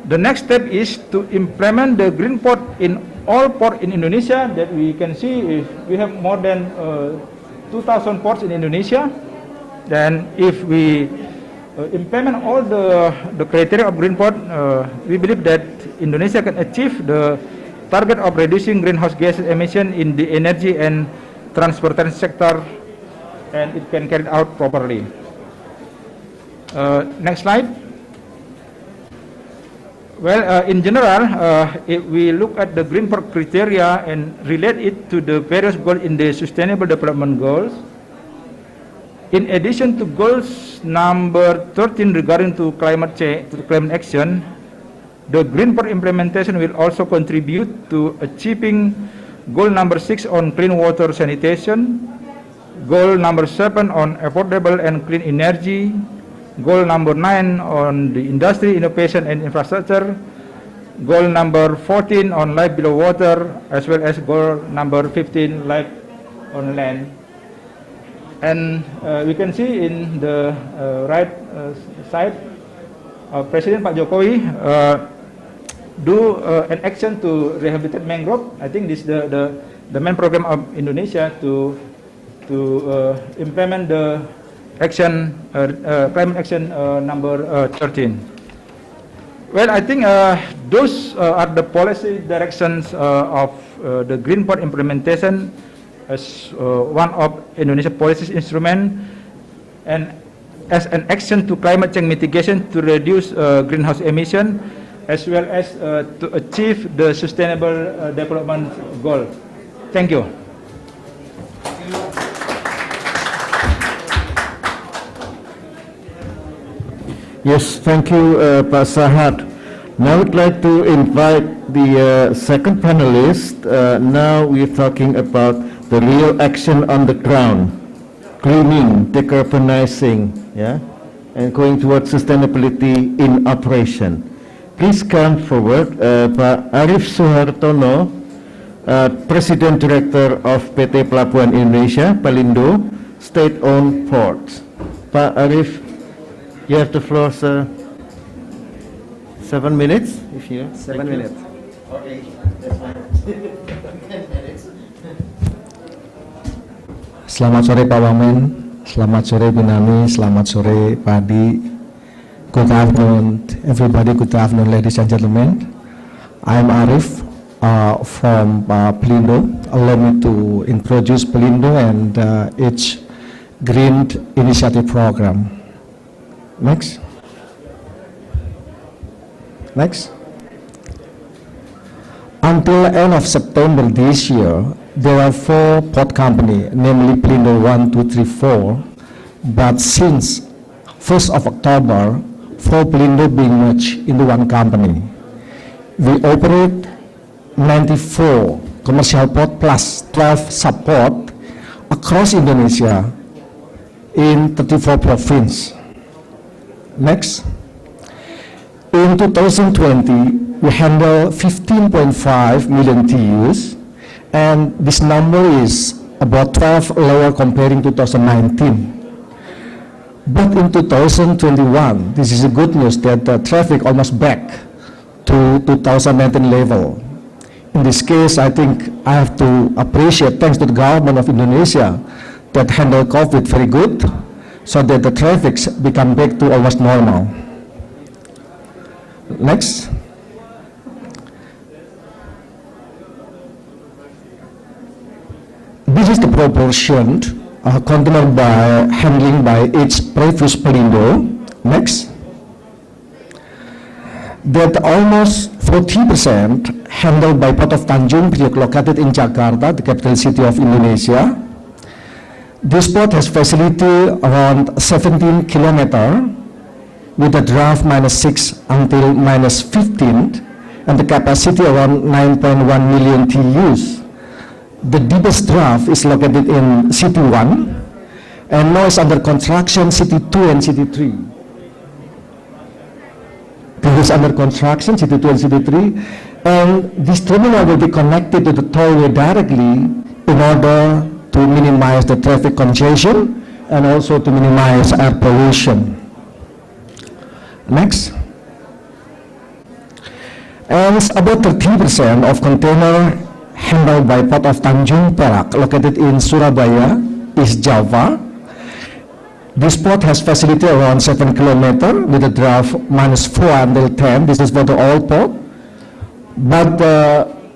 The next step is to implement the green port in all ports in Indonesia. That we can see is we have more than 2,000 ports in Indonesia. Then if we implement all the criteria of green port, we believe that Indonesia can achieve the target of reducing greenhouse gas emission in the energy and transportation sector, and it can carry it out properly. Next slide. Well, in general, if we look at the green port criteria and relate it to the various goals in the Sustainable Development Goals, in addition to goals number 13 regarding to climate change, to climate action, the green port implementation will also contribute to achieving goal number 6 on clean water sanitation, goal number 7 on affordable and clean energy, goal number 9 on the industry, innovation and infrastructure, goal number 14 on life below water, as well as goal number 15, life on land. And we can see in the right side, President Pak Jokowi do an action to rehabilitate mangrove. I think this is the main program of Indonesia to implement the action climate action number 13. Well, I think those are the policy directions of the green port implementation as one of Indonesia policy instrument and as an action to climate change mitigation to reduce greenhouse emission, as well as to achieve the Sustainable Development Goal. Thank you. Yes, thank you, Pak Sahad. Now I would like to invite the second panelist. Now we're talking about the real action on the ground, cleaning, decarbonizing, yeah, and going towards sustainability in operation. Please come forward, Pak Arif Suhartono, President Director of PT Pelabuhan Indonesia, Pelindo, State-Owned Ports. Pak Arif, you have the floor, sir. 7 minutes, if you. 7 minutes. Okay, that's fine. 10 minutes. Selamat sore Pak Wamen, selamat sore Binani, selamat sore Pak Adi. Good afternoon, everybody. Good afternoon, ladies and gentlemen. I'm Arif from Pelindo. Allow me to introduce Pelindo and its Green Initiative Program. Next. Next. Until end of September this year, there are 4 port companies, namely Pelindo 1, 2, 3, 4. But since 1st of October, 4 Pelindo being merged into one company. We operate 94 commercial port plus 12 sub-port across Indonesia in 34 provinces. Next. In 2020, we handle 15.5 million TEUs, and this number is about 12 lower comparing to 2019. But in 2021, this is a good news that the traffic almost back to 2019 level. In this case, I think I have to appreciate, thanks to the government of Indonesia that handled COVID very good, so that the traffic become back to almost normal. Next. This is the proportion container by handling by each previous Pelindo. Next. That almost 40% handled by Port of Tanjung Priok located in Jakarta, the capital city of Indonesia. This port has facility around 17 kilometers with a draft -6 until -15 and the capacity around 9.1 million TEUs. The deepest draft is located in City 1 and now is under construction City 2 and City 3. This is under construction, City 2 and City 3, And this terminal will be connected to the tollway directly in order to minimize the traffic congestion and also to minimize air pollution. Next. And about 30% of container handled by Port of Tanjung Perak, located in Surabaya, East Java. This port has facility around 7 kilometers with a draft -4 until 10. This is for the old port. But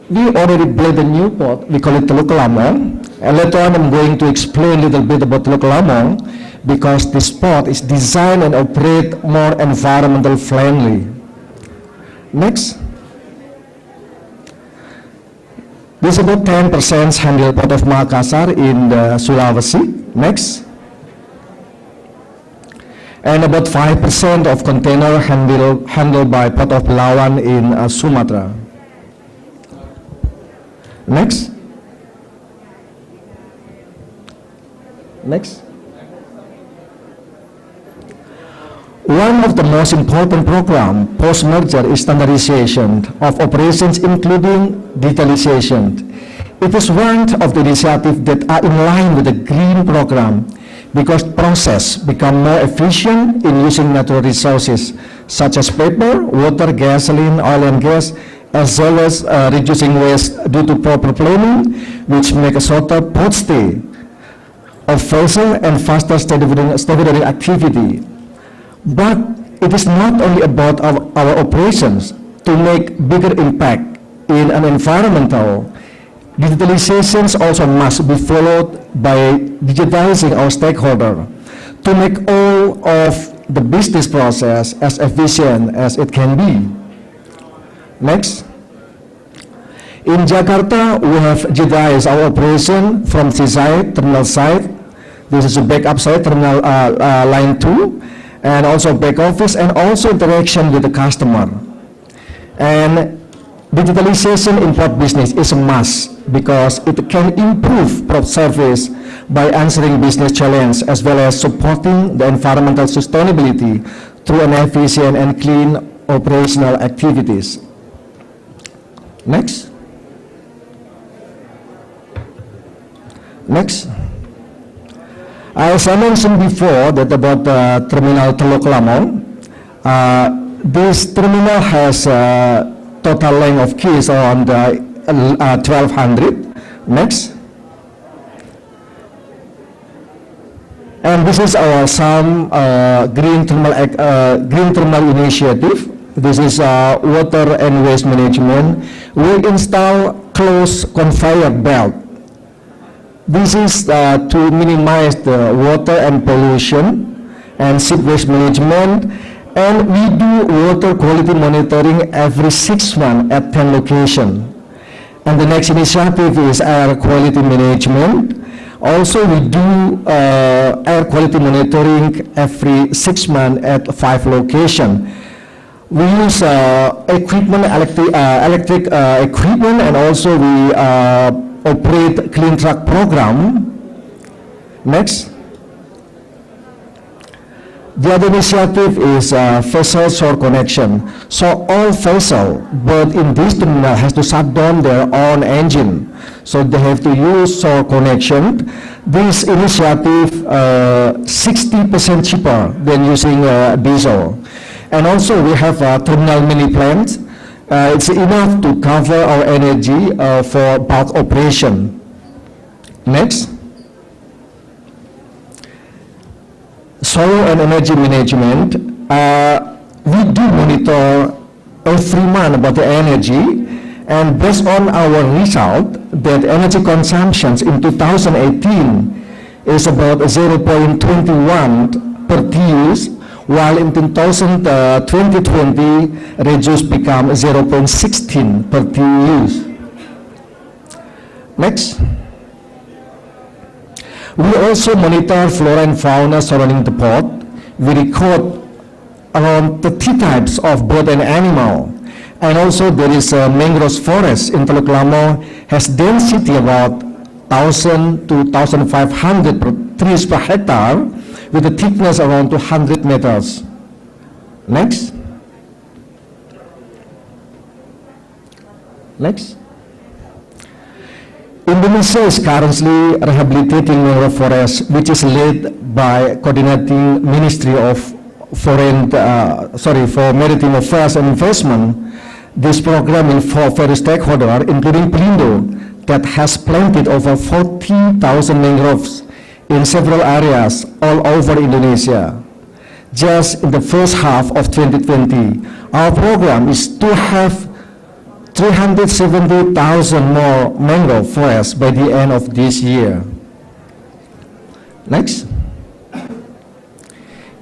we already built a new port. We call it Teluk Lamong. And later on, I'm going to explain a little bit about Teluk Lamong because this port is designed and operate more environmental friendly. Next. This is about 10% handled Port of Makassar in Sulawesi. Next. And about 5% of container handled by Port of Lawan in Sumatra. Next. Next. One of the most important programs post-merger is standardization of operations, including digitalization. It is one of the initiatives that are in line with the green program because process become more efficient in using natural resources such as paper, water, gasoline, oil and gas, as well as reducing waste due to proper planning, which make a shorter port stay of vessel and faster stevedoring activity. But it is not only about our operations to make bigger impact in an environmental. Digitalizations also must be followed by digitizing our stakeholder to make all of the business process as efficient as it can be. Next. In Jakarta, we have digitized our operation from seaside, terminal side. This is a backup side, terminal line 2. And also back office and also interaction with the customer. And digitalization in port business is a must because it can improve port service by answering business challenge as well as supporting the environmental sustainability through an efficient and clean operational activities. Next. Next. As I mentioned before that about terminal Teluk Lamong, this terminal has a total length of quays around 1,200. Next. And this is our green thermal initiative. This is water and waste management. We install closed conveyor belt. This is to minimize the water and pollution and seep waste management, and we do water quality monitoring every 6 months at 10 locations. And the next initiative is air quality management. Also, we do air quality monitoring every 6 months at 5 locations. We use equipment, electric equipment, and also we operate clean truck program. Next. The other initiative is vessel shore connection. So all vessel but in this terminal has to shut down their own engine. So they have to use shore connection. This initiative 60% cheaper than using diesel. And also we have a terminal mini plant. It's enough to cover our energy for bulk operation. Next. Soil and energy management. We do monitor every month about the energy, and based on our result, that energy consumptions in 2018 is about 0.21 per TUs, while in 2020 reduced become 0.16 per TUs. Next. We also monitor flora and fauna surrounding the port. We record around 30 types of bird and animal. And also there is a mangrove forest in Teluk Lamong, has density about 1,000 to 1,500 trees per hectare with a thickness around 200 meters. Next. Next. Indonesia is currently rehabilitating mangrove forests, which is led by coordinating Ministry of for Maritime Affairs and Investment. This program involves various stakeholders, including Pelindo, that has planted over 40,000 mangroves in several areas all over Indonesia. Just in the first half of 2020, our program is to have 370,000 more mangrove forests by the end of this year. Next.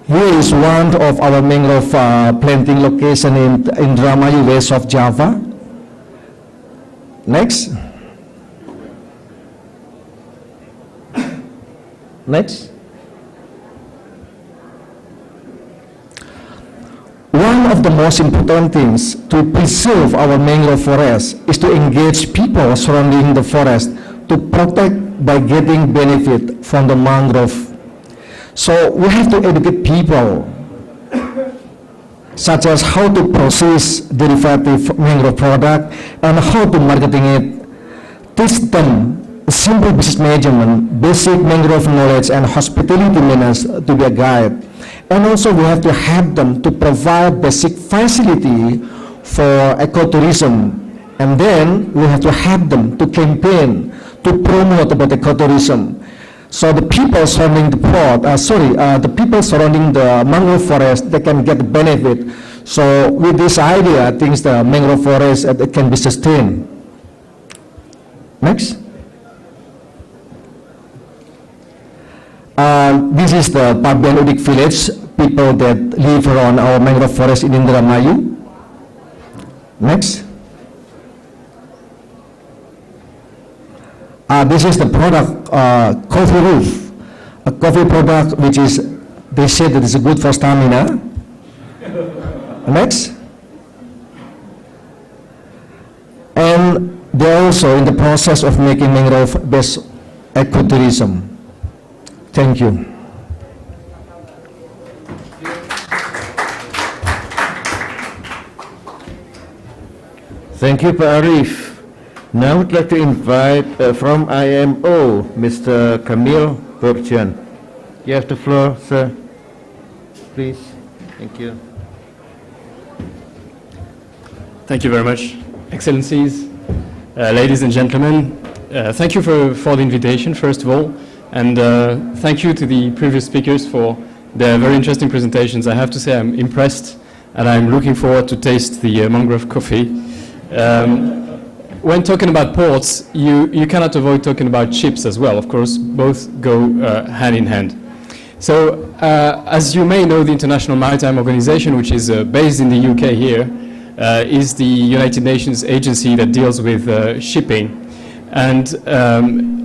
Here is one of our mangrove planting location in Indramayu, west of Java. Next. Next. One of the most important things to preserve our mangrove forest is to engage people surrounding the forest to protect by getting benefit from the mangrove. So we have to educate people, such as how to process derivative mangrove product and how to marketing it. Teach them simple business management, basic mangrove knowledge, and hospitality manners to be a guide. And also we have to help them to provide basic facility for ecotourism. And then we have to help them to campaign, to promote about ecotourism. So the people surrounding the the people surrounding the mangrove forest, they can get the benefit. So with this idea, I think the mangrove forest can be sustained. Next. This is the Pabian Udik village, people that live around our mangrove forest in Indramayu. Next. This is the product, coffee roof, a coffee product which is, they say that it's good for stamina. Next. And they're also in the process of making mangrove-based ecotourism. Thank you. Thank you, Pak Arif. Now I would like to invite from IMO, Mr. Kamil Burjan. You have the floor, sir. Please. Thank you. Thank you very much, Excellencies, ladies and gentlemen. Thank you for the invitation, first of all, and thank you to the previous speakers for their very interesting presentations. I have to say I'm impressed, and I'm looking forward to taste the mangrove coffee. When talking about ports, you cannot avoid talking about ships as well. Of course, both go hand in hand. So, as you may know, the International Maritime Organization, which is based in the UK here, is the United Nations agency that deals with shipping. And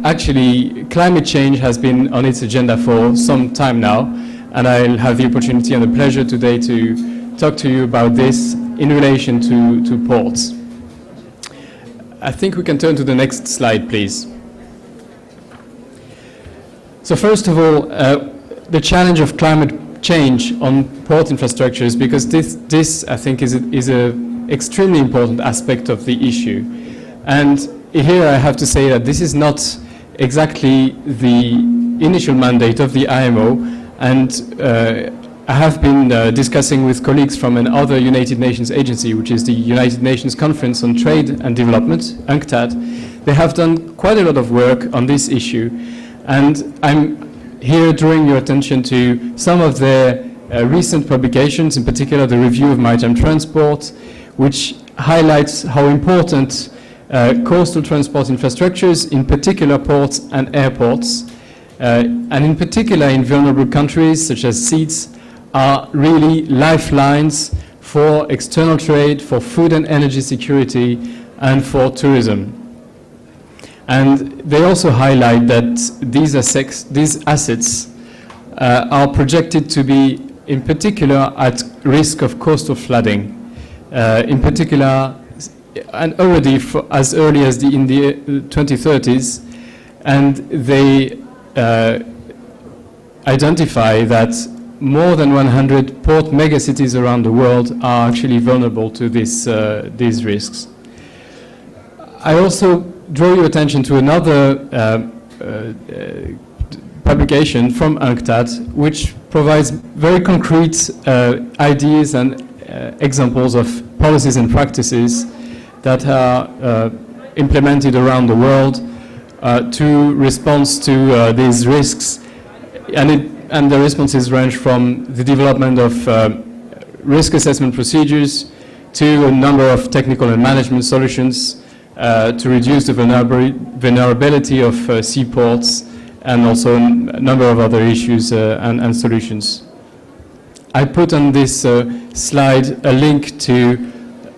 actually, climate change has been on its agenda for some time now. And I'll have the opportunity and the pleasure today to talk to you about this in relation to ports. I think we can turn to the next slide, please. So first of all, the challenge of climate change on port infrastructures, because this I think is an extremely important aspect of the issue. And here I have to say that this is not exactly the initial mandate of the IMO, and I have been discussing with colleagues from another United Nations agency, which is the United Nations Conference on Trade and Development, UNCTAD. They have done quite a lot of work on this issue, and I'm here drawing your attention to some of their recent publications, in particular the Review of Maritime Transport, which highlights how important coastal transport infrastructures, in particular ports and airports, and in particular in vulnerable countries such as seas, are really lifelines for external trade, for food and energy security, and for tourism. And they also highlight that these assets are projected to be, in particular, at risk of coastal flooding, in particular, and already as early as in the 2030s, and they identify that more than 100 port megacities around the world are actually vulnerable to these risks. I also draw your attention to another publication from UNCTAD, which provides very concrete ideas and examples of policies and practices that are implemented around the world to respond to these risks. And the responses range from the development of risk assessment procedures to a number of technical and management solutions to reduce the vulnerability of seaports, and also a number of other issues and solutions. I put on this slide a link to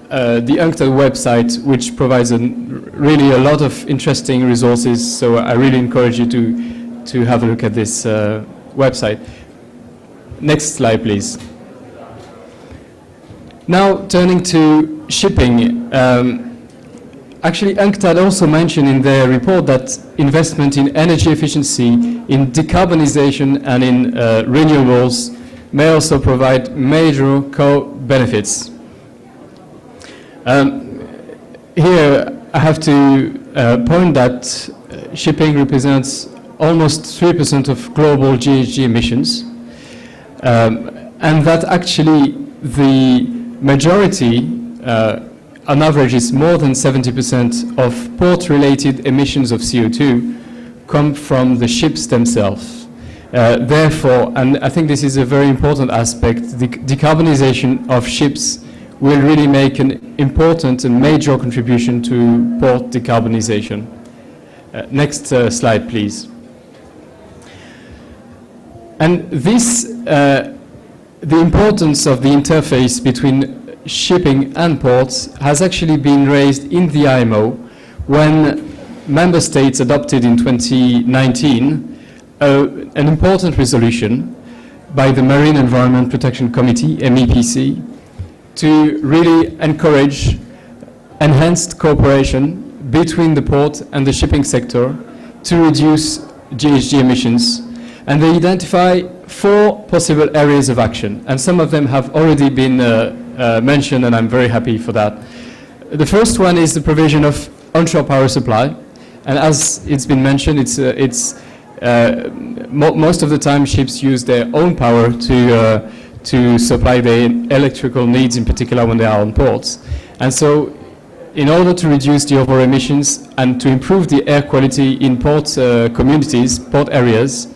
the UNCTAD website, which provides really a lot of interesting resources, so I really encourage you to have a look at this website. Next slide, please. Now, turning to shipping. Actually, UNCTAD also mentioned in their report that investment in energy efficiency, in decarbonization and in renewables may also provide major co-benefits. Here, I have to point that shipping represents almost 3% of global GHG emissions, and that actually the majority, on average, is more than 70% of port-related emissions of CO2 come from the ships themselves. Therefore, and I think this is a very important aspect, the decarbonization of ships will really make an important and major contribution to port decarbonization. Next slide, please. And this, the importance of the interface between shipping and ports has actually been raised in the IMO when member states adopted in 2019 an important resolution by the Marine Environment Protection Committee, MEPC, to really encourage enhanced cooperation between the port and the shipping sector to reduce GHG emissions. And they identify 4 possible areas of action, and some of them have already been mentioned, and I'm very happy for that. The first one is the provision of onshore power supply, and as it's been mentioned, most of the time ships use their own power to supply their electrical needs, in particular when they are on ports. And so, in order to reduce the overall emissions and to improve the air quality in port communities, port areas,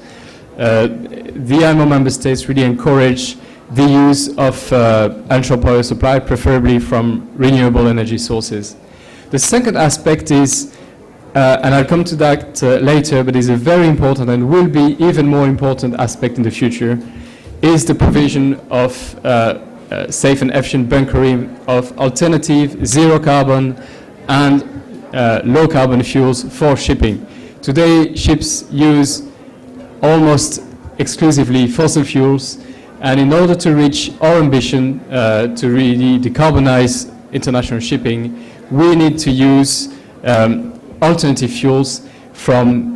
the IMO member states really encourage the use of onshore power supply, preferably from renewable energy sources. The second aspect is, and I'll come to that later, but is a very important and will be even more important aspect in the future, is the provision of safe and efficient bunkering of alternative zero carbon and low carbon fuels for shipping. Today, ships use almost exclusively fossil fuels, and in order to reach our ambition to really decarbonize international shipping, we need to use alternative fuels from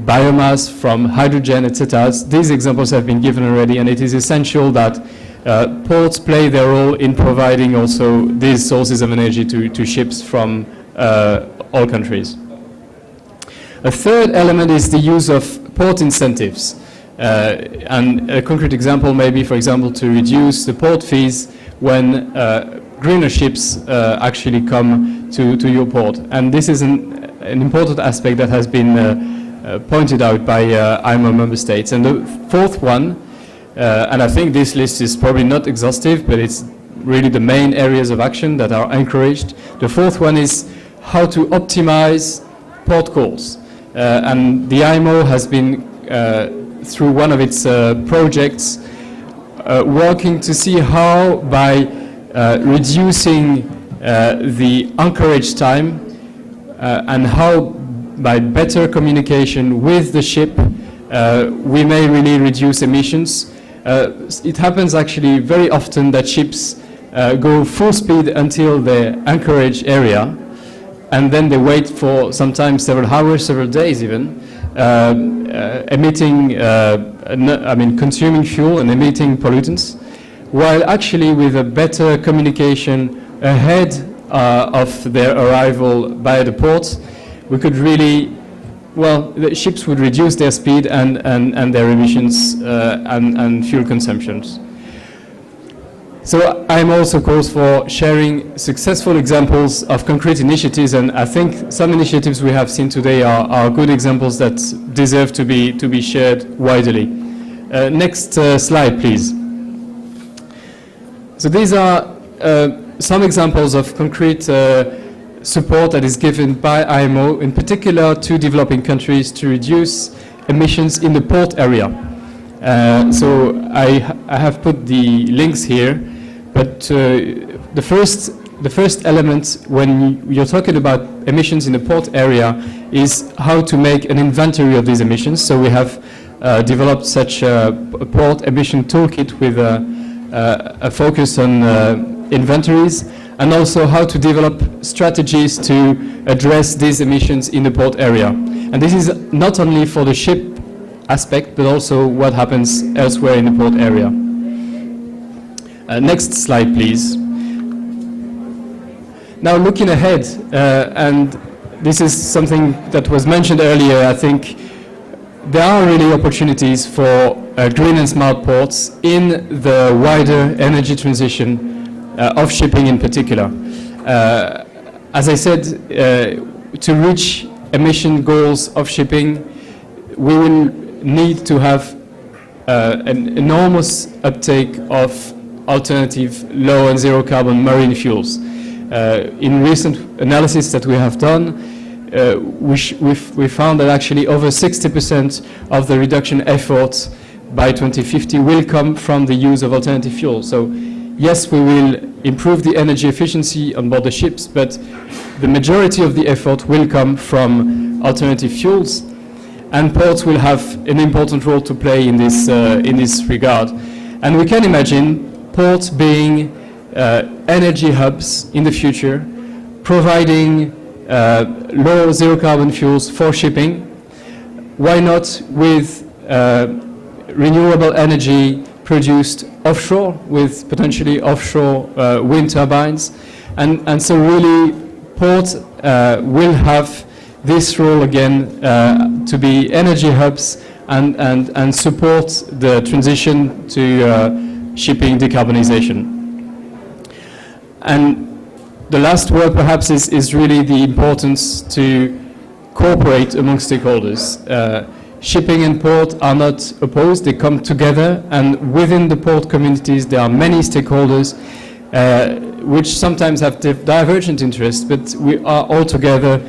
biomass, from hydrogen, etc. These examples have been given already, and it is essential that ports play their role in providing also these sources of energy to ships from all countries. A third element is the use of port incentives. And a concrete example may be, for example, to reduce the port fees when greener ships actually come to your port. And this is an important aspect that has been pointed out by IMO member states. And the fourth one, and I think this list is probably not exhaustive, but it's really the main areas of action that are encouraged. The fourth one is how to optimize port calls. And the IMO has been, through one of its projects, working to see how by reducing the anchorage time and how by better communication with the ship we may really reduce emissions. It happens actually very often that ships go full speed until the anchorage area, and then they wait for sometimes several hours, several days even, consuming fuel and emitting pollutants, while actually with a better communication ahead of their arrival by the port, we could really, well, the ships would reduce their speed and their emissions and fuel consumptions. So I'm also calls for sharing successful examples of concrete initiatives, and I think some initiatives we have seen today are good examples that deserve to be shared widely. Next slide, please. So these are some examples of concrete support that is given by IMO, in particular to developing countries to reduce emissions in the port area. So I have put the links here, but the first element when you're talking about emissions in the port area is how to make an inventory of these emissions. So we have developed such a port emission toolkit with a focus on inventories, and also how to develop strategies to address these emissions in the port area. And this is not only for the ship aspect, but also what happens elsewhere in the port area. Next slide, please. Now looking ahead, and this is something that was mentioned earlier, I think there are really opportunities for green and smart ports in the wider energy transition of shipping in particular. As I said, to reach emission goals of shipping, we will need to have an enormous uptake of alternative low and zero carbon marine fuels. In recent analysis that we have done, we found that actually over 60% of the reduction efforts by 2050 will come from the use of alternative fuels. So yes, we will improve the energy efficiency on board the ships, but the majority of the effort will come from alternative fuels, and ports will have an important role to play in this regard. And we can imagine ports being energy hubs in the future, providing low zero carbon fuels for shipping. Why not with renewable energy produced offshore, with potentially offshore wind turbines, and so really ports will have this role again to be energy hubs and support the transition to shipping decarbonization. And the last word perhaps is really the importance to cooperate among stakeholders. Shipping and port are not opposed, they come together, and within the port communities there are many stakeholders which sometimes have divergent interests, but we are all together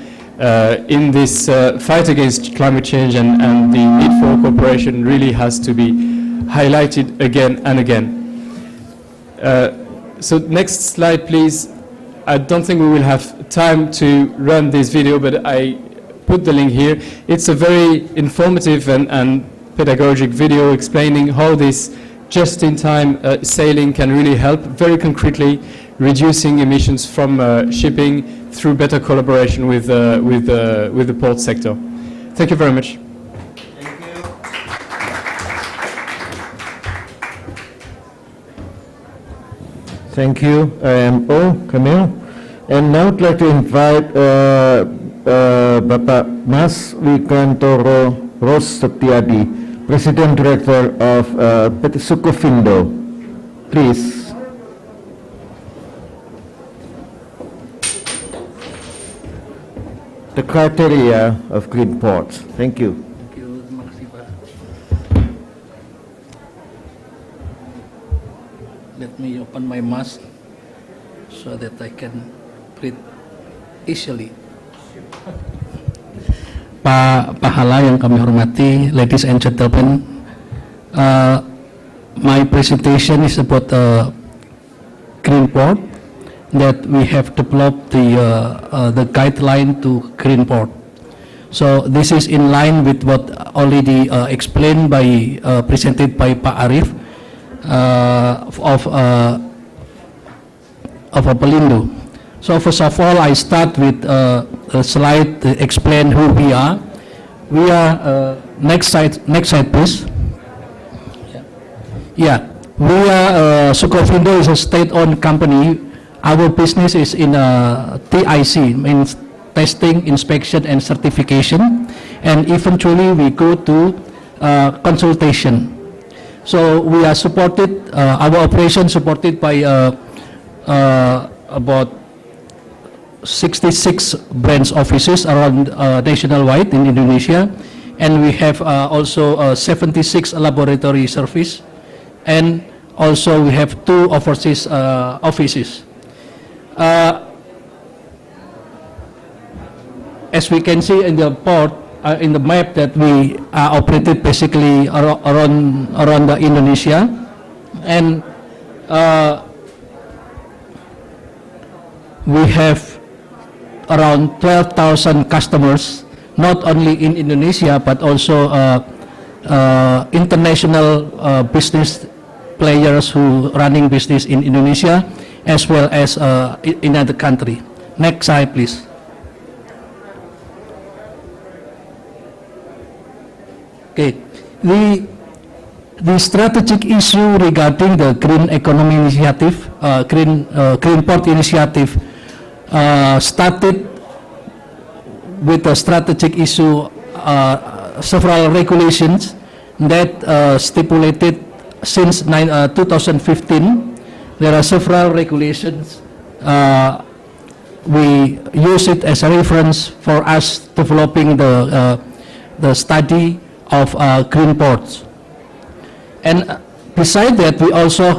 in this fight against climate change, and the need for cooperation really has to be highlighted again and again. So next slide, please. I don't think we will have time to run this video, but I put the link here. It's a very informative and pedagogic video explaining how this just-in-time sailing can really help very concretely reducing emissions from shipping through better collaboration with the port sector. Thank you very much. Thank you, IMO, Camille. And now I'd like to invite Bapak Mas Wikantoro Ros Setiadi, President Director of PT Sukovindo. Please. The criteria of green ports. Thank you. Let me open my mask so that I can breathe easily. Pak Pahala yang kami hormati, ladies and gentlemen, my presentation is about green port, that we have developed the guideline to green port. So this is in line with what already explained by presented by Pak Arif. Of Pelindo. So first of all, I start with a slide to explain who we are. We are next slide please. Yeah, we are Sukovindo is a state-owned company our business is in TIC, means testing, inspection, and certification, and eventually we go to consultation. So we are supported, our operation supported by about 66 branch offices around nationwide in Indonesia, and we have also 76 laboratory service, and also we have 2 overseas offices. As we can see in the port, in the map, that we are operated basically around the Indonesia, and we have around 12,000 customers, not only in Indonesia but also international business players who running business in Indonesia as well as in other country. Next slide, please. Okay, the strategic issue regarding the green economy initiative, green port initiative, started with a strategic issue, several regulations that stipulated since 2015. There are several regulations. We use it as a reference for us developing the study of green ports. And beside that, we also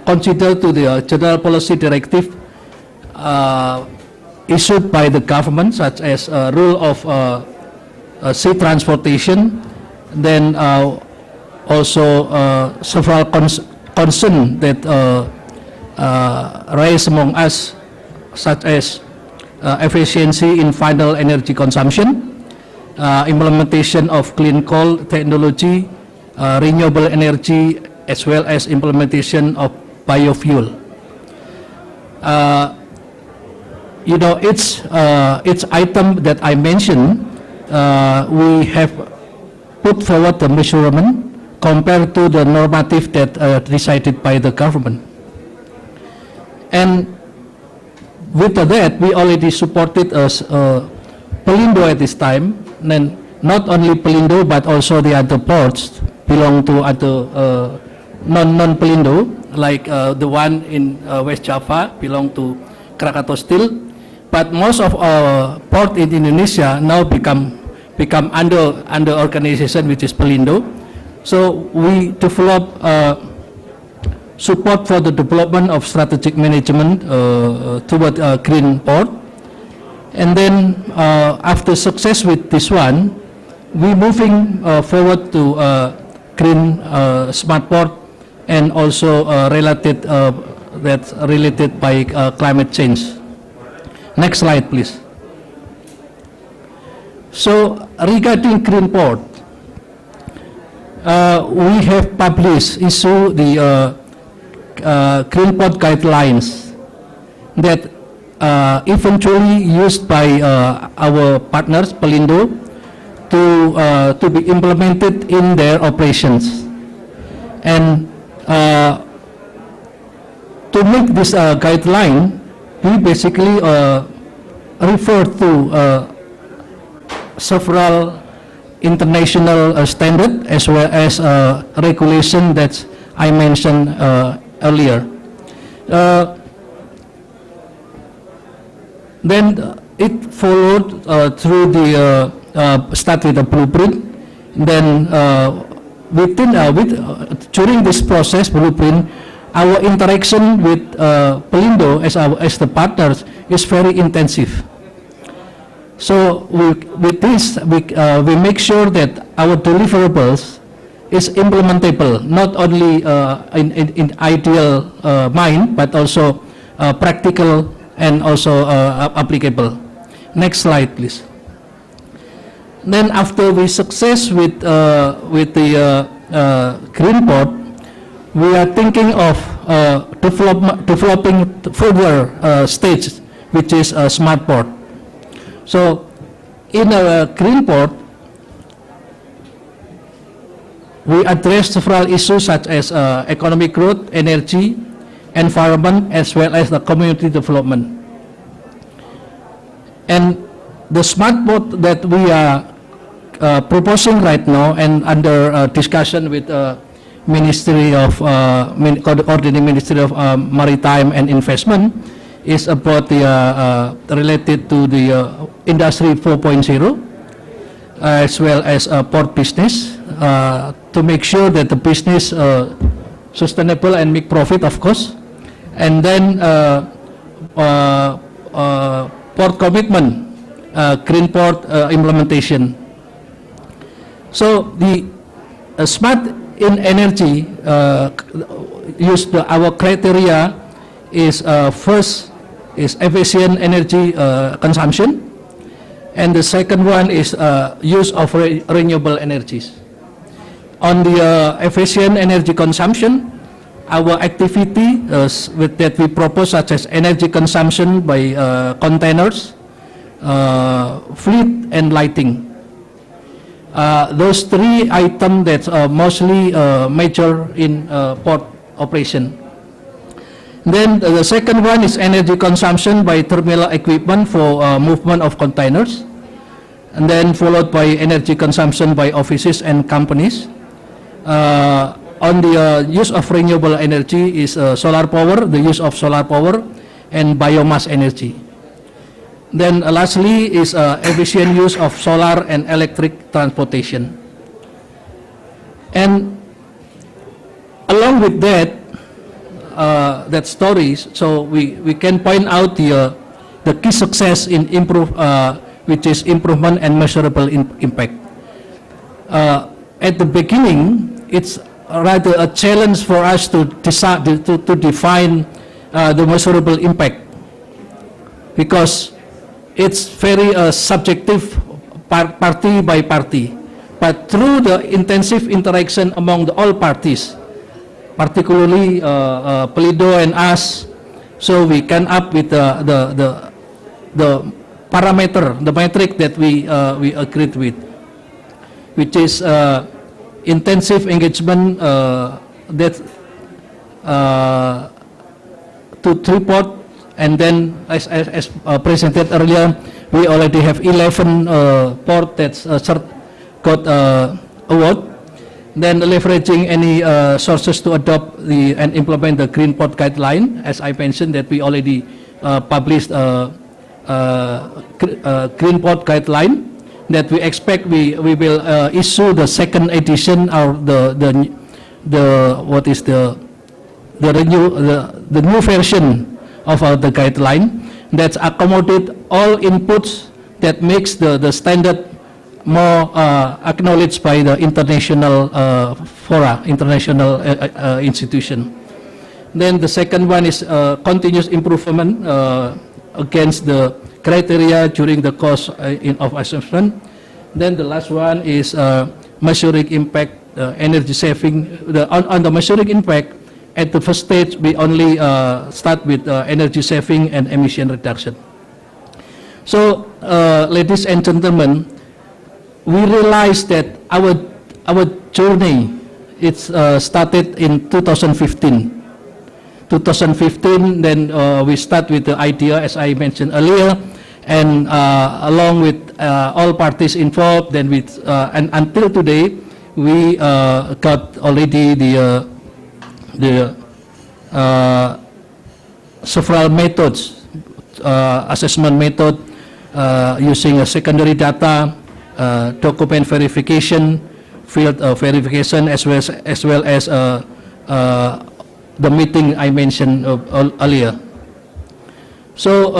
consider to the general policy directive issued by the government, such as rule of sea transportation, then also several concerns that raised among us, such as efficiency in final energy consumption, implementation of clean coal technology, renewable energy, as well as implementation of biofuel. You know, each item that I mentioned, we have put forward the measurement compared to the normative that decided by the government. And with that, we already supported Pelindo at this time. Then not only Pelindo but also the other ports belong to other non-Pelindo, like the one in West Java belong to Krakatau Steel. But most of our port in Indonesia now become under organization which is Pelindo. So we develop support for the development of strategic management toward green port. And then after success with this one, we moving forward to green smart port, and also related by climate change. Next slide, please. So regarding green port, we have issued the green port guidelines that eventually used by our partners Pelindo to be implemented in their operations. And to make this guideline, we basically refer to several international standards as well as regulation that I mentioned earlier. Then it followed through the start with a blueprint. Then during this process blueprint, our interaction with Pelindo as the partners is very intensive. So with this, we make sure that our deliverables is implementable, not only in ideal mind, but also practical and also applicable. Next slide, please. Then after we success with the green port, we are thinking of developing further stage, which is a smart port. So in a green port, we address several issues such as economic growth, energy, environment, as well as the community development. And the smart port that we are proposing right now and under discussion with Ministry of Coordinating Ministry of Maritime and Investment is about the related to the Industry 4.0 as well as port business to make sure that the business sustainable and make profit, of course, and then port commitment, green port implementation. So the smart in energy our criteria is first is efficient energy consumption, and the second one is use of renewable energies. On the efficient energy consumption, our activity that we propose, such as energy consumption by containers, fleet and lighting. Those three items that are mostly major in port operation. Then the second one is energy consumption by terminal equipment for movement of containers, and then followed by energy consumption by offices and companies. On the use of renewable energy is solar power, the use of solar power, and biomass energy. Then lastly is efficient use of solar and electric transportation. And along with that, that stories, so we can point out the key success in which is improvement and measurable impact. At the beginning, it's rather a challenge for us to decide to define the measurable impact, because it's very subjective, party by party. But through the intensive interaction among all parties, particularly Pelindo and us, so we come up with the parameter, the metric that we agreed with, which is intensive engagement that to report. And then, as presented earlier, we already have 11 port that's got award. Then leveraging any sources to adopt and implement the Green Port Guideline. As I mentioned, that we already published Green Port Guideline that we expect we will issue the second edition or the new version of the guideline that accommodate all inputs that makes the standard more acknowledged by the international fora, international institution. Then the second one is continuous improvement against the criteria during the course of assessment. Then the last one is measuring impact, energy saving. On the measuring impact, at the first stage, we only start with energy saving and emission reduction. So, ladies and gentlemen, we realized that our journey started in 2015. 2015, then we start with the idea, as I mentioned earlier, and along with all parties involved, then and until today, we got already the several methods, assessment method using secondary data, document verification, field verification, as well as the meeting I mentioned earlier. So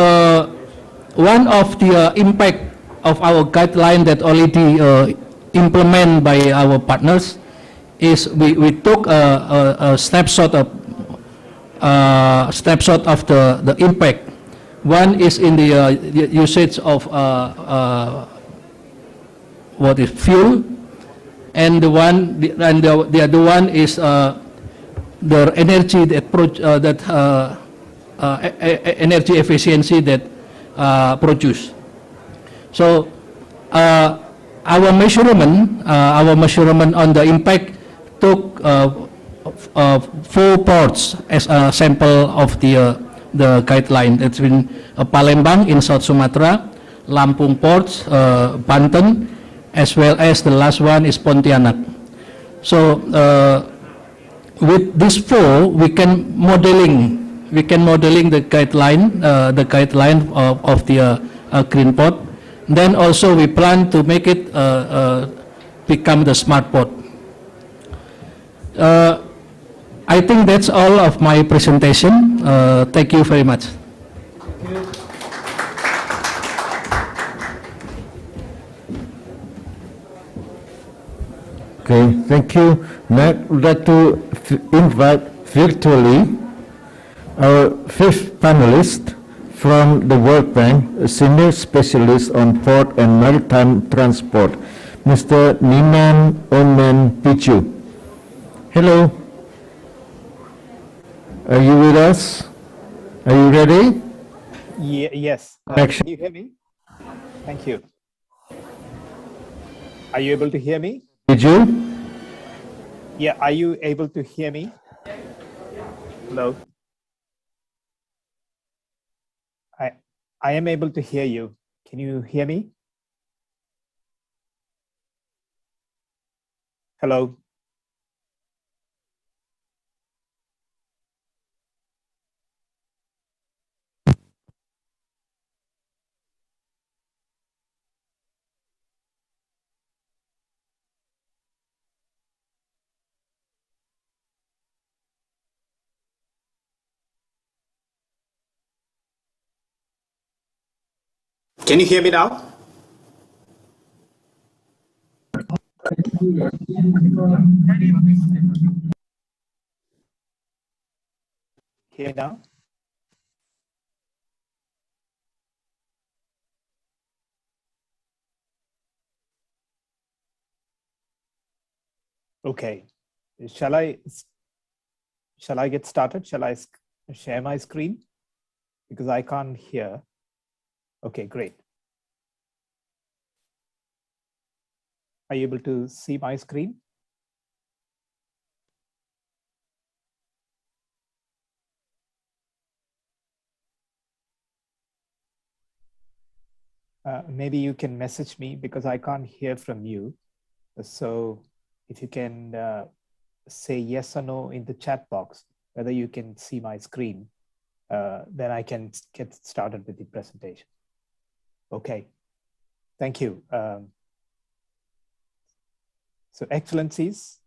one of the impact of our guideline that already implemented by our partners is we took a snapshot of the impact. One is in the usage of what is fuel, and the other one is the energy energy efficiency that produce. So our measurement on the impact took 4 ports as a sample of the guideline. It's been Palembang in South Sumatra, Lampung ports, Banten, as well as the last one is Pontianak. So with these 4, we can modeling the guideline of the green port. Then also we plan to make it become the smart port. I think that's all of my presentation. Thank you very much. Okay, thank you. Now, I'd like to invite virtually our 5th panelist from the World Bank, a senior specialist on port and maritime transport, Mr. Ninan Omen Pichu. Hello. Are you with us? Are you ready? Yes. Can you hear me? Thank you. Are you able to hear me? Did you? Yeah, are you able to hear me? Hello? I am able to hear you. Can you hear me? Hello? Can you hear me now? Hear me now? Okay. Shall I get started? Shall I share my screen? Because I can't hear. Okay, great. Are you able to see my screen? Maybe you can message me because I can't hear from you. So if you can say yes or no in the chat box, whether you can see my screen, then I can get started with the presentation. Okay, thank you. So Excellencies,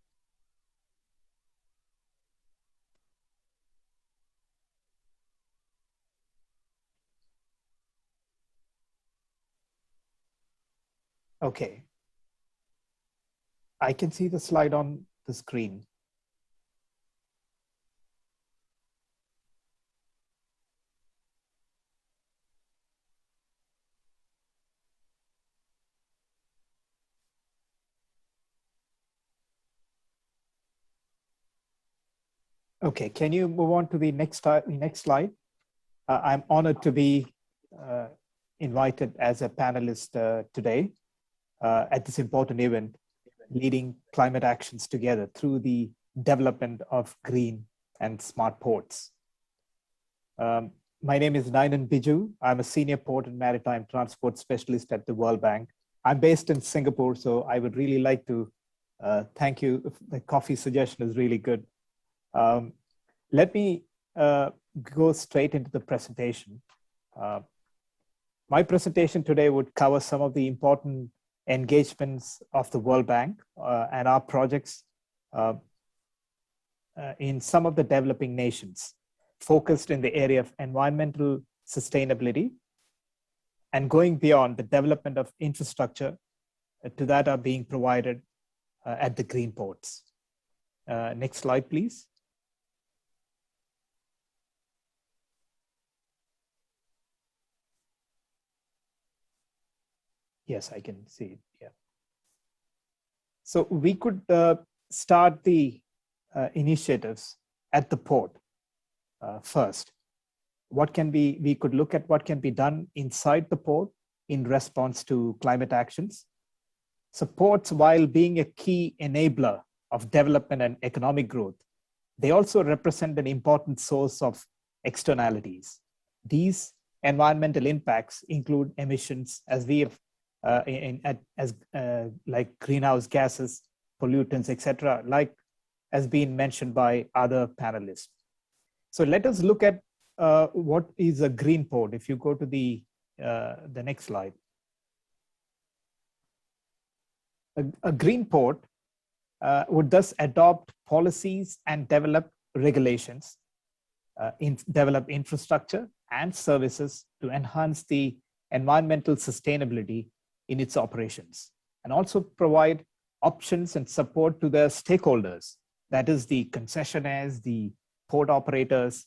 okay. I can see the slide on the screen. Okay, can you move on to the next slide? I'm honored to be invited as a panelist today at this important event, leading climate actions together through the development of green and smart ports. My name is Ninan Biju. I'm a senior port and maritime transport specialist at the World Bank. I'm based in Singapore, so I would really like to thank you. The coffee suggestion is really good. Let me go straight into the presentation. My presentation today would cover some of the important engagements of the World Bank and our projects in some of the developing nations, focused in the area of environmental sustainability and going beyond the development of infrastructure to that are being provided at the green ports. Next slide, please. Yes, I can see it. Yeah. So we could start the initiatives at the port first. We could look at what can be done inside the port in response to climate actions. So ports, while being a key enabler of development and economic growth, they also represent an important source of externalities. These environmental impacts include emissions, as we have like greenhouse gases, pollutants, etc., like has been mentioned by other panelists. So let us look at what is a green port. If you go to the next slide. A green port would thus adopt policies and develop regulations, develop infrastructure and services to enhance the environmental sustainability in its operations, and also provide options and support to the stakeholders, that is the concessionaires, the port operators,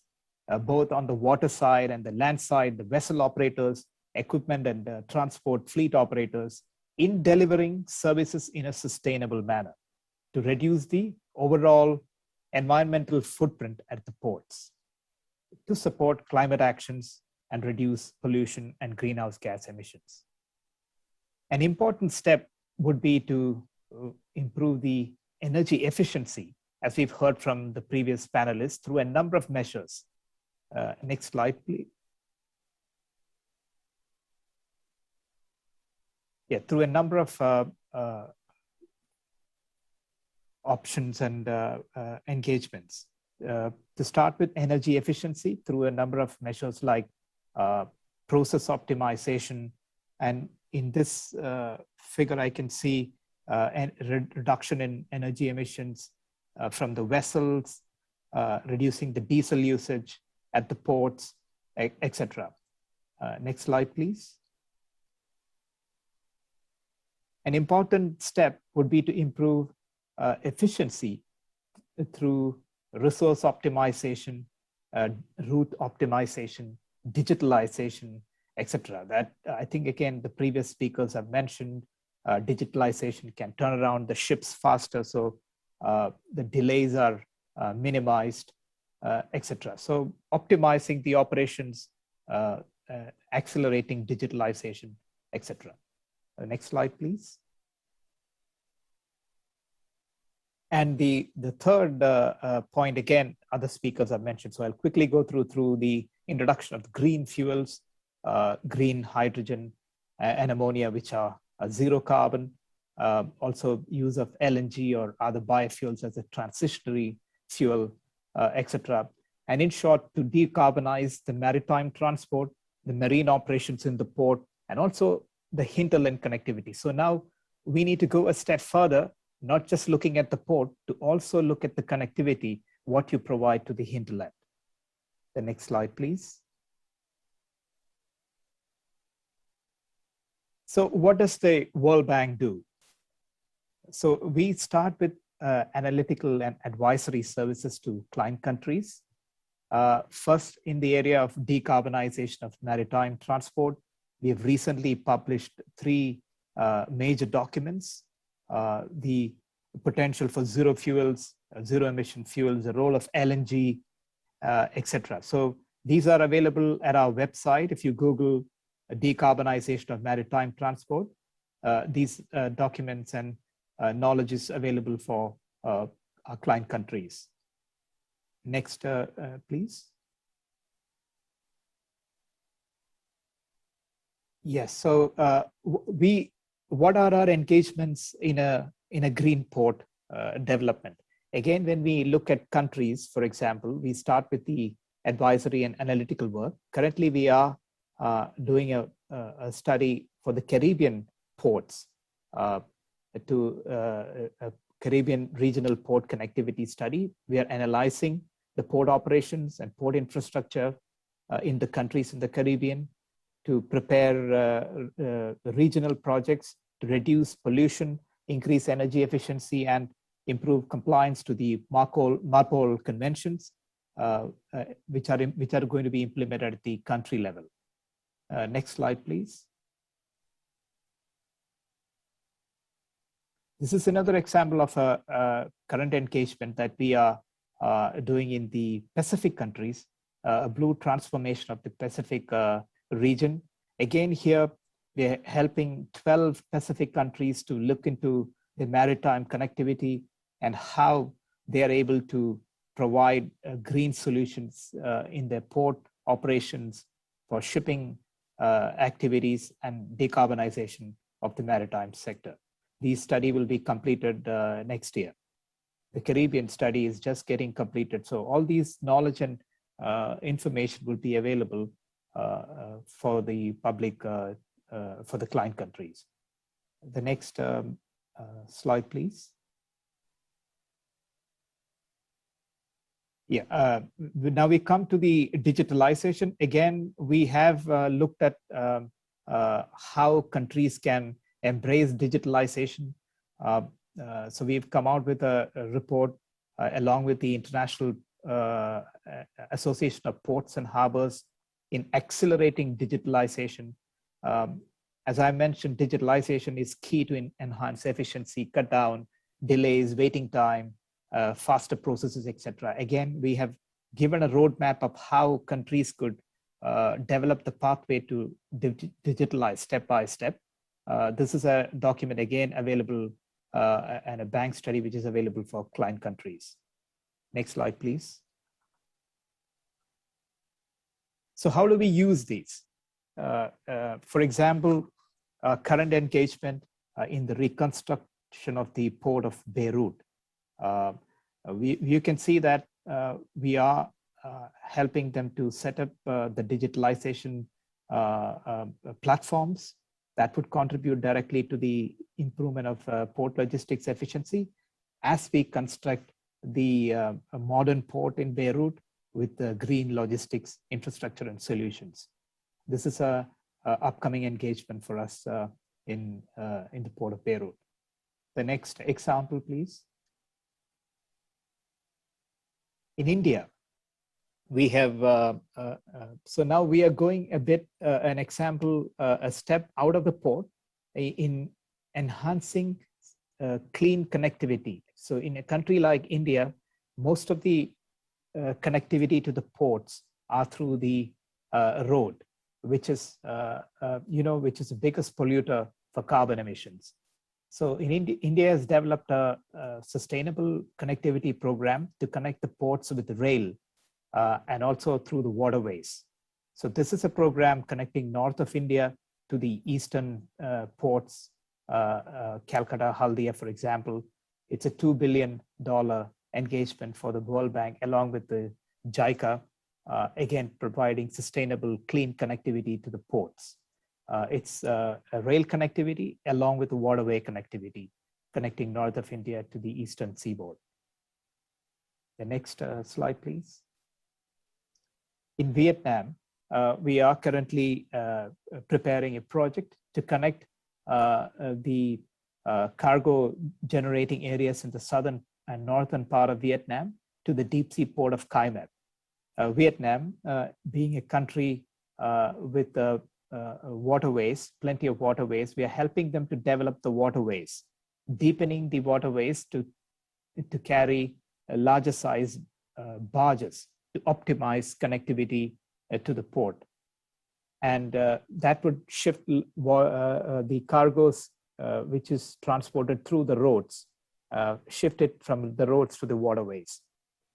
both on the water side and the land side, the vessel operators, equipment and transport fleet operators, in delivering services in a sustainable manner to reduce the overall environmental footprint at the ports, to support climate actions and reduce pollution and greenhouse gas emissions. An important step would be to improve the energy efficiency, as we've heard from the previous panelists, through a number of measures. Next slide, please. Yeah, through a number of options and engagements. To start with energy efficiency through a number of measures like process optimization. And in this figure, I can see a reduction in energy emissions from the vessels, reducing the diesel usage at the ports, etc. Next slide, please. An important step would be to improve efficiency through resource optimization, route optimization, digitalization, etc. That I think, again, the previous speakers have mentioned, digitalization can turn around the ships faster, so the delays are minimized, etc. So optimizing the operations, accelerating digitalization, etc. Next slide, please. And the third point, again, other speakers have mentioned, so I'll quickly go through the introduction of green fuels, green hydrogen and ammonia, which are zero carbon, also use of LNG or other biofuels as a transitionary fuel, etc. And in short, to decarbonize the maritime transport, the marine operations in the port, and also the hinterland connectivity. So now we need to go a step further, not just looking at the port, to also look at the connectivity, what you provide to the hinterland. The next slide, please. So what does the World Bank do? So we start with analytical and advisory services to client countries. First, in the area of decarbonization of maritime transport, we have recently published 3 major documents. The potential for zero fuels, zero emission fuels, the role of LNG, etc. So these are available at our website. If you Google decarbonization of maritime transport, these documents and knowledge is available for our client countries. Next, please. Yes, so what are our engagements in a green port development? Again, when we look at countries, for example, we start with the advisory and analytical work. Currently, we are doing a study for the Caribbean ports, a Caribbean regional port connectivity study. We are analyzing the port operations and port infrastructure in the countries in the Caribbean to prepare regional projects to reduce pollution, increase energy efficiency, and improve compliance to the MARPOL conventions, which are going to be implemented at the country level. Next slide, please. This is another example of a current engagement that we are doing in the Pacific countries, a blue transformation of the Pacific region. Again, here we're helping 12 Pacific countries to look into the maritime connectivity and how they are able to provide green solutions in their port operations for shipping activities and decarbonization of the maritime sector. These study will be completed next year. The Caribbean study is just getting completed. So all these knowledge and information will be available for the public, for the client countries. The next slide, please. Yeah, now we come to the digitalization. Again, we have looked at how countries can embrace digitalization. So we've come out with a report along with the International Association of Ports and Harbors in accelerating digitalization. As I mentioned, digitalization is key to enhance efficiency, cut down delays, waiting time, faster processes, etc. Again, we have given a roadmap of how countries could develop the pathway to digitalize step by step. This is a document again available and a bank study which is available for client countries. Next slide, please. So how do we use these? For example, current engagement in the reconstruction of the port of Beirut. You can see that we are helping them to set up the digitalization platforms that would contribute directly to the improvement of port logistics efficiency as we construct the modern port in Beirut with the green logistics infrastructure and solutions. This is a upcoming engagement for us in the port of Beirut. The next example, please. In India, we have, so now we are going a bit, an example, a step out of the port in enhancing clean connectivity. So in a country like India, most of the connectivity to the ports are through the road, which is, which is the biggest polluter for carbon emissions. So in India has developed a sustainable connectivity program to connect the ports with the rail and also through the waterways. So this is a program connecting north of India to the eastern ports, Calcutta, Haldia, for example. It's a $2 billion engagement for the World Bank along with the JICA, again, providing sustainable, clean connectivity to the ports. It's a rail connectivity along with the waterway connectivity, connecting north of India to the eastern seaboard. The next slide, please. In Vietnam, we are currently preparing a project to connect the cargo generating areas in the southern and northern part of Vietnam to the deep sea port of Khai Map. Vietnam, being a country with waterways, plenty of waterways, we are helping them to develop the waterways, deepening the waterways to carry a larger size barges to optimize connectivity to the port. And that would shift the cargoes which is transported through the roads, shift it from the roads to the waterways.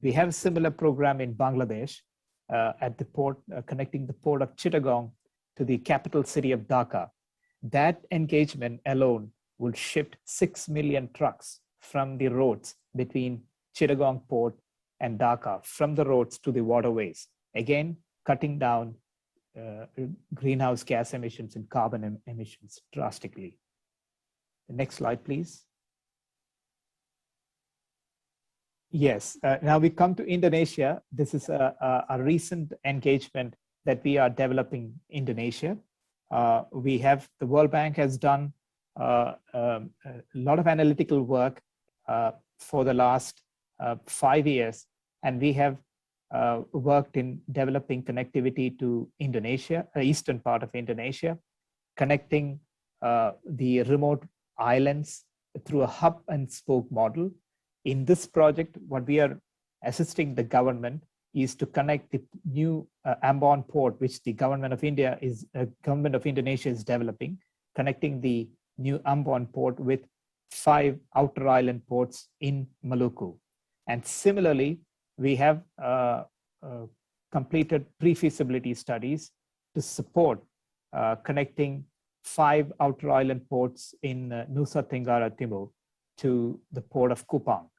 We have a similar program in Bangladesh at the port, connecting the port of Chittagong to the capital city of Dhaka. That engagement alone will shift 6 million trucks from the roads between Chittagong port and Dhaka, from the roads to the waterways. Again, cutting down greenhouse gas emissions and carbon emissions drastically. The next slide, please. Yes, now we come to Indonesia. This is a recent engagement that we are developing in Indonesia. The World Bank has done a lot of analytical work for the last 5 years, and we have worked in developing connectivity to Indonesia, the eastern part of Indonesia, connecting the remote islands through a hub and spoke model. In this project, what we are assisting the government is to connect the new Ambon port, which the government of Indonesia is developing, connecting the new Ambon port with 5 outer island ports in Maluku. And similarly, we have completed pre-feasibility studies to support connecting 5 outer island ports in Nusa Tenggara Timur to the port of Kupang.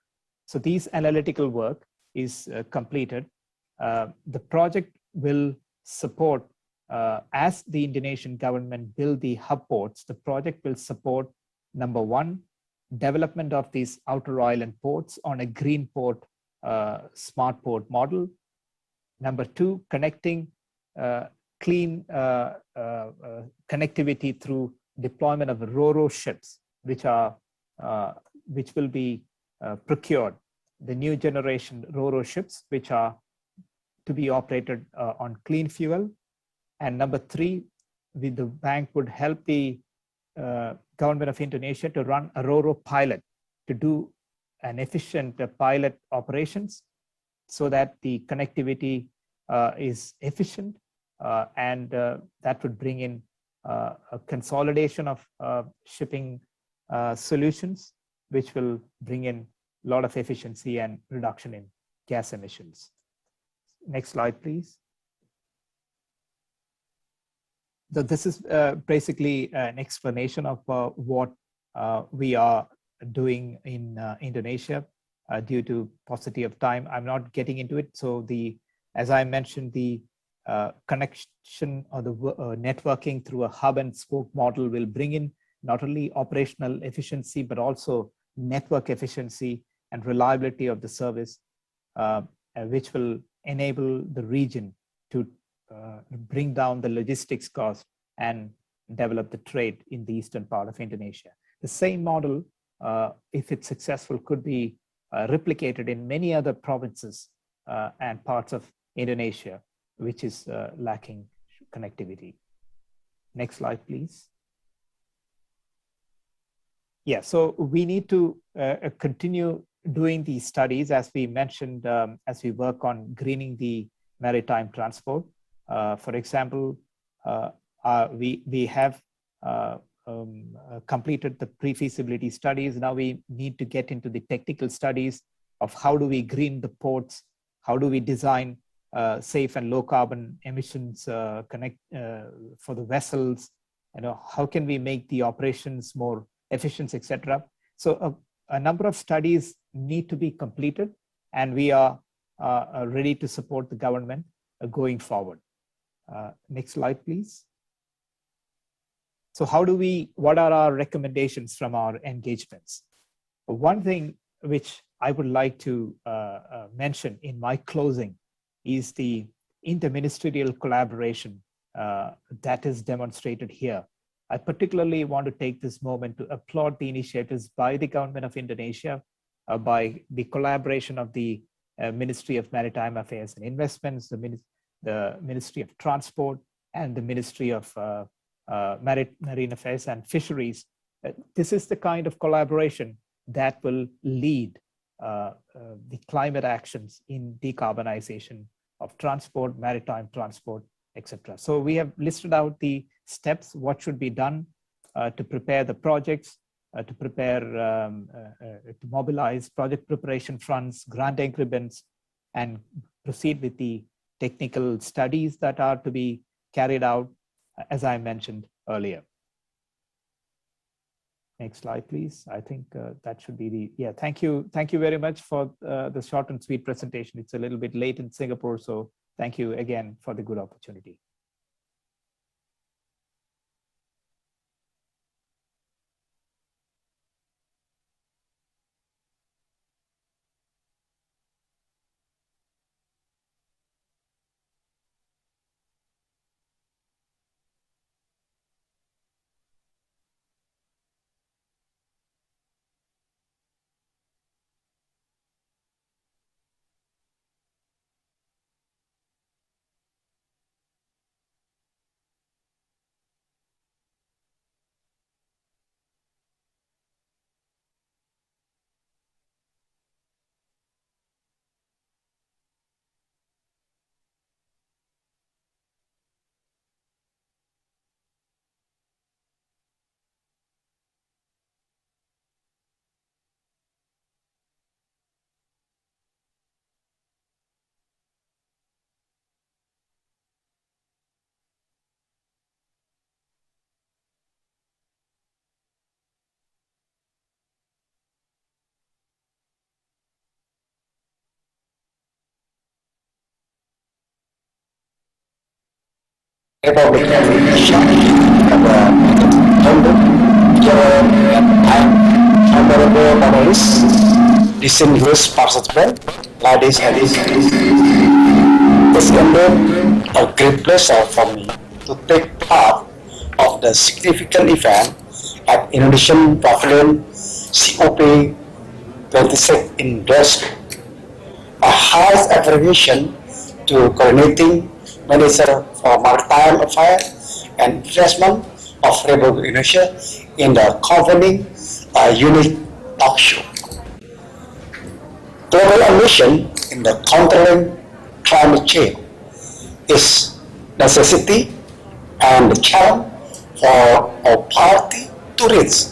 So these analytical work is completed. The project will support, as the Indonesian government build the hub ports, the project will support, number one, development of these outer island ports on a green port, smart port model. Number two, connecting clean connectivity through deployment of RoRo ships, which will be procured, the new generation RoRo ships, which are to be operated on clean fuel. And number three, the bank would help the government of Indonesia to run a RoRo pilot to do an efficient pilot operations so that the connectivity is efficient, and that would bring in a consolidation of shipping solutions, which will bring in a lot of efficiency and reduction in gas emissions. Next slide, please. So this is basically an explanation of what we are doing in Indonesia. Due to paucity of time, I'm not getting into it. So as I mentioned, the connection or the networking through a hub and spoke model will bring in not only operational efficiency, but also network efficiency and reliability of the service, which will enable the region to bring down the logistics cost and develop the trade in the eastern part of Indonesia. The same model, if it's successful, could be replicated in many other provinces and parts of Indonesia, which is lacking connectivity. Next slide, please. Yeah, so we need to continue doing these studies, as we mentioned, as we work on greening the maritime transport. For example, we have completed the pre-feasibility studies. Now we need to get into the technical studies of how do we green the ports, how do we design safe and low carbon emissions for the vessels, how can we make the operations more efficient, etc. So a number of studies need to be completed, and we are ready to support the government going forward. Next slide, please. So what are our recommendations from our engagements? One thing which I would like to mention in my closing is the interministerial collaboration that is demonstrated here. I particularly want to take this moment to applaud the initiatives by the government of Indonesia, by the collaboration of the Ministry of Maritime Affairs and Investments, the Ministry of Transport, and the Ministry of Marine Affairs and Fisheries. This is the kind of collaboration that will lead the climate actions in decarbonization of transport, maritime transport, etc. So we have listed out the steps, what should be done to prepare the projects, to prepare, to mobilize project preparation funds, grant agreements, and proceed with the technical studies that are to be carried out, as I mentioned earlier. Next slide, please. I think that should be yeah, thank you. Thank you very much for the short and sweet presentation. It's a little bit late in Singapore, so thank you again for the good opportunity. Republic of Indonesia, honorable panelists, distinguished participants, ladies and gentlemen. It's indeed a great pleasure for me to take part of the significant event at Indonesian Pavilion COP26 in Glasgow. A high appreciation to coordinating Minister for Maritime Affairs and Investment of Republic of Indonesia in the convening a unique talk show. Global ambition in the controlling climate change is necessity and the challenge for a party to reach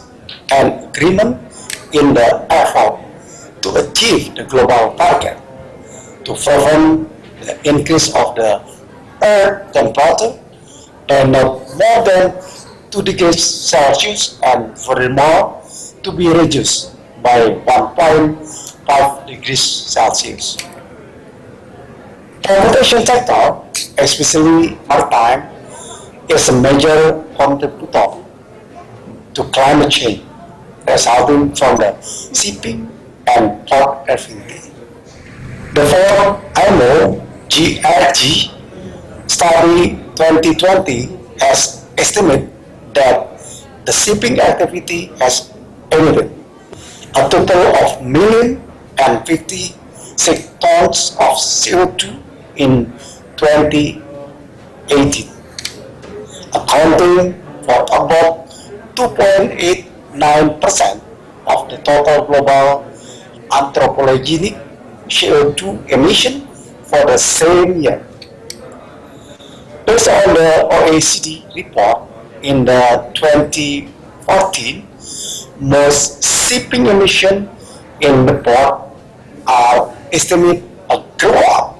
an agreement in the effort to achieve the global target to prevent the increase of the Earth temperature and not more than 2 degrees Celsius, and furthermore to be reduced by 1.5 degrees Celsius. Transportation sector, especially maritime, is a major contributor to climate change resulting from the shipping and port activity. Therefore, IMO GRG study 2020 has estimated that the shipping activity has emitted a total of 1,056 tons of CO2 in 2018, accounting for about 2.89% of the total global anthropogenic CO2 emission for the same year. Based on the OECD report in the 2014, most shipping emissions in the port are estimated to grow up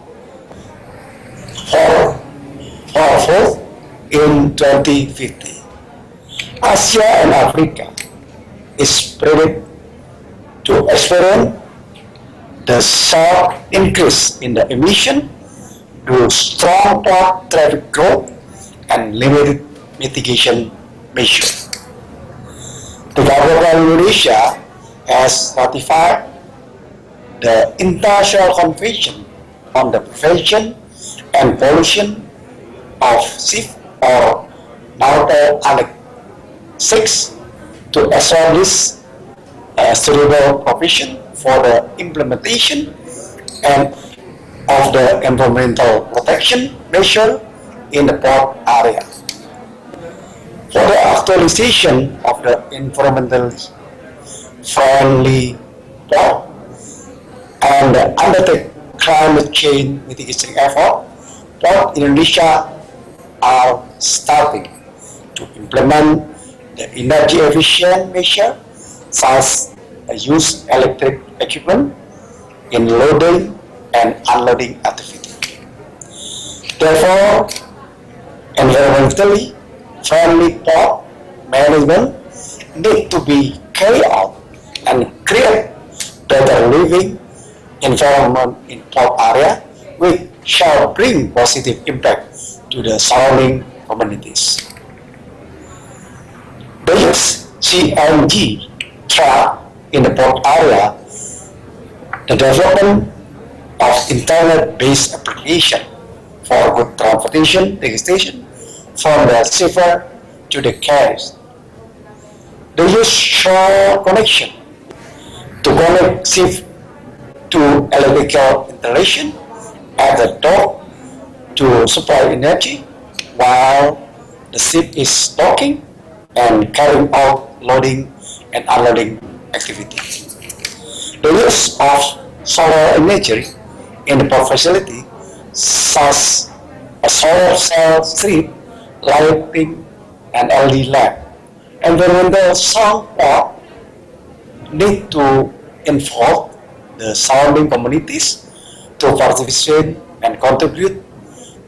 fourfold in 2050. Asia and Africa is predicted to experience the sharp increase in the emission due to strong port traffic growth and limited mitigation measures. The government of Indonesia has ratified the International Convention on the Prevention and Pollution of Ships or Nautical Annex 6 to establish a suitable provision for the implementation and of the environmental protection measure in the port area. For the actualization of the environmentally friendly port and the undertake climate change mitigation effort, Port Indonesia are starting to implement the energy efficient measure such as use electric equipment in loading and unloading activity. Therefore, environmentally friendly port management need to be carried out and create better living environment in port area, which shall bring positive impact to the surrounding communities. The CNG truck in the port area, the development of internet-based application for good transportation registration from the shipper to the carriers. The use shore connection to connect ship to electrical installation at the dock to supply energy while the ship is docking and carrying out loading and unloading activities. The use of solar energy in the port facility, such as solar cell strip, lighting, and LED lamp. Environmental sound port need to involve the surrounding communities to participate and contribute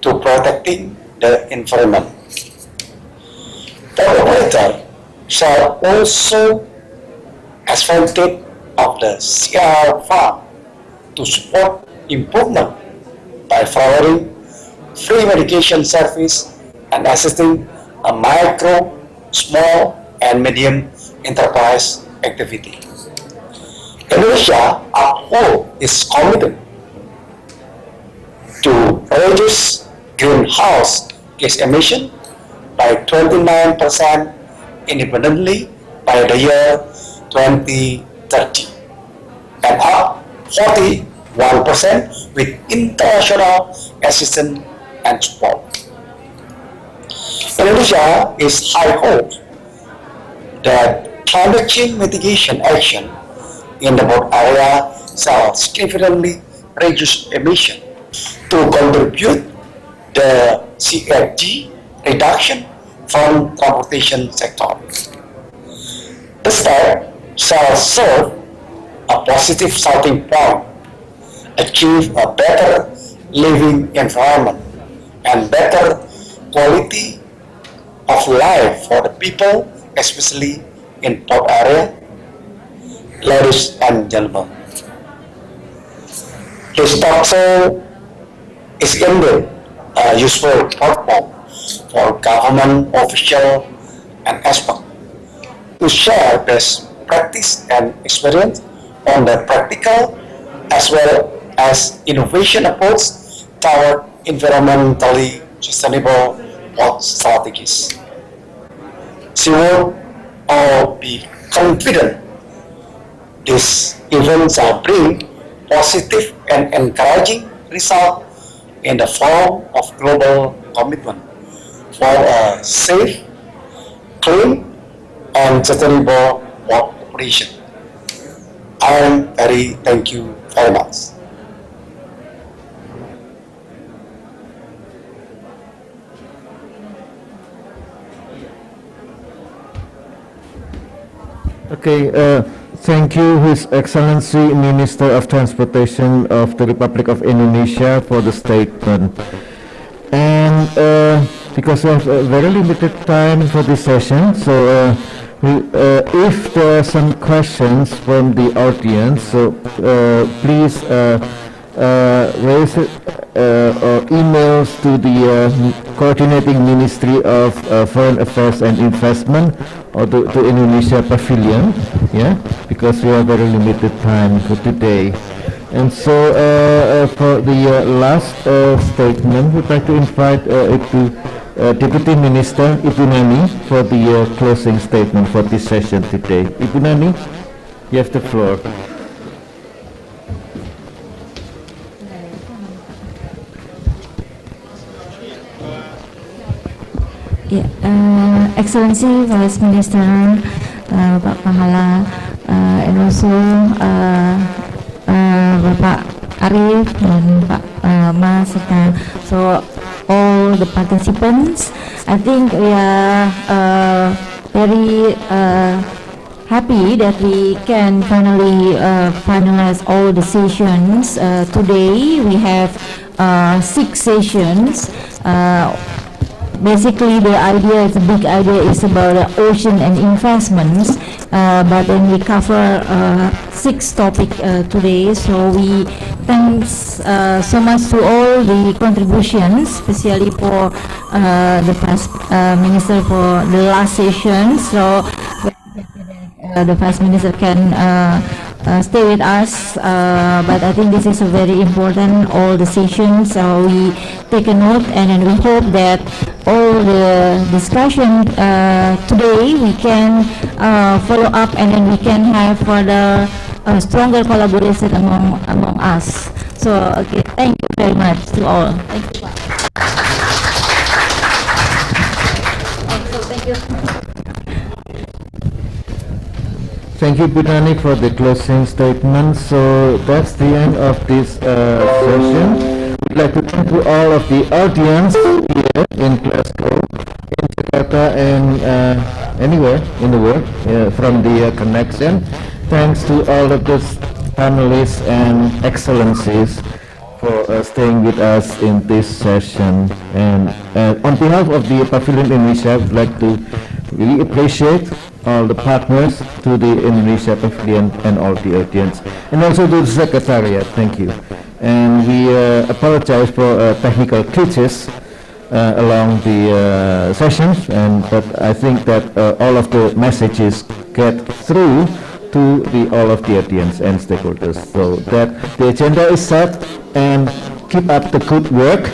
to protecting the environment. The operator shall also advantage of the CR fund to support improvement by providing free medication service and assisting a micro, small, and medium enterprise activity. Indonesia as a whole is committed to reduce greenhouse gas emission by 29% independently by the year 2030 and up 41% with international assistance and support. Indonesia is high hope that climate change mitigation action in the port area shall significantly reduce emission to contribute the CFG reduction from transportation sector. The step shall serve a positive starting point, achieve a better living environment and better quality of life for the people, especially in port area. Ladies and gentlemen, this talk show is indeed a useful platform for government officials and experts to share best practice and experience on the practical as well as innovation approach toward environmentally sustainable port strategies. We will all be confident this event shall bring positive and encouraging results in the form of global commitment for a safe, clean, and sustainable port operation. Thank you very much. Okay, thank you, His Excellency Minister of Transportation of the Republic of Indonesia for the statement. And because we have a very limited time for this session, so if there are some questions from the audience, so please raise it or emails to the coordinating Ministry of Foreign Affairs and Investment or to Indonesia Pavilion, yeah, because we have very limited time for today. And so for the last statement, we'd like to invite Deputy Minister Ibu Nani for the closing statement for this session today. Ibu Nani, you have the floor. Excellency Vice Minister, Pak Pahala, and also Bapak Arif dan Pak Mas, so all the participants, I think we are very happy that we can finally finalize all the sessions. Today we have 6 sessions. Basically, the idea is, the big idea is about ocean and investments, but then we cover 6 topics today. So we thanks so much to all the contributions, especially for the Vice Minister for the last session. So the Vice Minister can stay with us, but I think this is a very important, all the sessions, so we take a note, and then we hope that all the discussion today we can follow up, and then we can have further stronger collaboration among us. So okay, thank you very much to all. Thank you. Thank you. Thank you, Budani, for the closing statement. So that's the end of this session. We'd like to thank to all of the audience here in Glasgow, in Jakarta, and anywhere in the world from the connection. Thanks to all of the panelists and excellencies for staying with us in this session. And on behalf of the Pavilion Indonesia, I would like to really appreciate all the partners to the Indonesia Pavilion and all the audience, and also to the Secretariat. Thank you. And we apologize for technical glitches along the sessions, but I think that all of the messages get through to all of the audience and stakeholders. So that the agenda is set, and keep up the good work,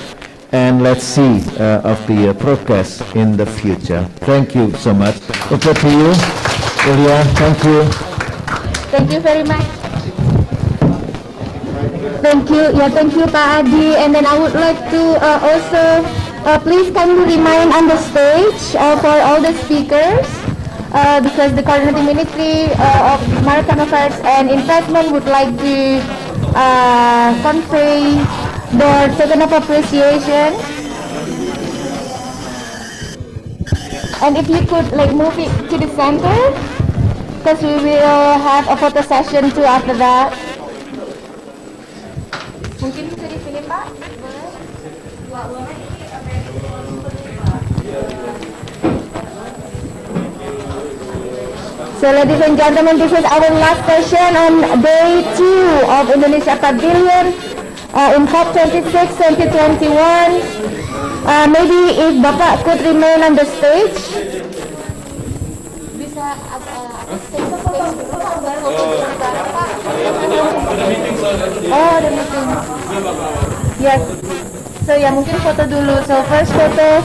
and let's see of the progress in the future. Thank you so much. Over to you, Ilya. Thank you. Thank you very much. Thank you. Yeah, thank you, Pak Adi. And then I would like to also please kindly remain on the stage for all the speakers. Because the Coordinating Ministry of Maritime Affairs and Investment would like to convey their token of appreciation. And if you could move it to the center, because we will have a photo session too after that. Mungkin bisa di sini, Pak? So ladies and gentlemen, this is our last session on day 2 of Indonesia Pavilion in COP26 2021. Maybe if Bapak could remain on the stage. Bisa Oh, ada meeting. Yes. So ya mungkin foto dulu. So first foto.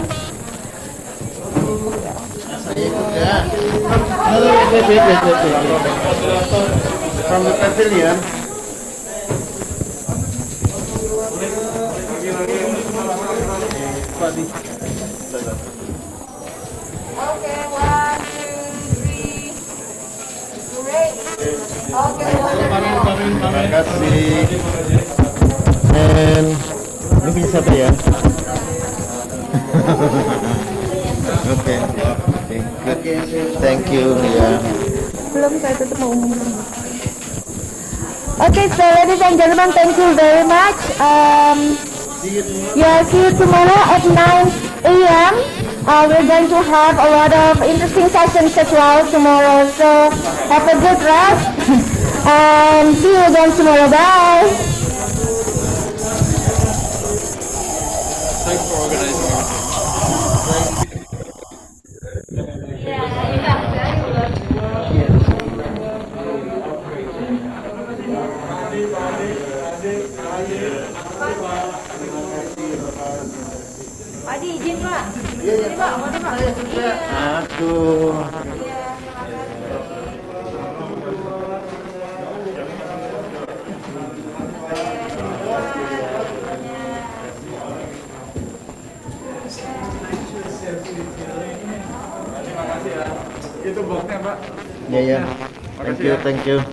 From the pavilion. Okay, 1, 2, 3. Great. Okay, wonderful. Terima kasih. And mungkin satu ya. Oke. Thank you. Ya. Belum, saya tetap mau umumkan. Okay, so ladies and gentlemen, thank you very much. Yeah, see you tomorrow at 9 a.m. We're going to have a lot of interesting sessions as well tomorrow. So have a good rest and see you again tomorrow. Bye. Thanks for organizing. Adi, izin Pak. Izin Pak, mau Pak. Aduh. Itu boxnya Pak. Ya. Thank you.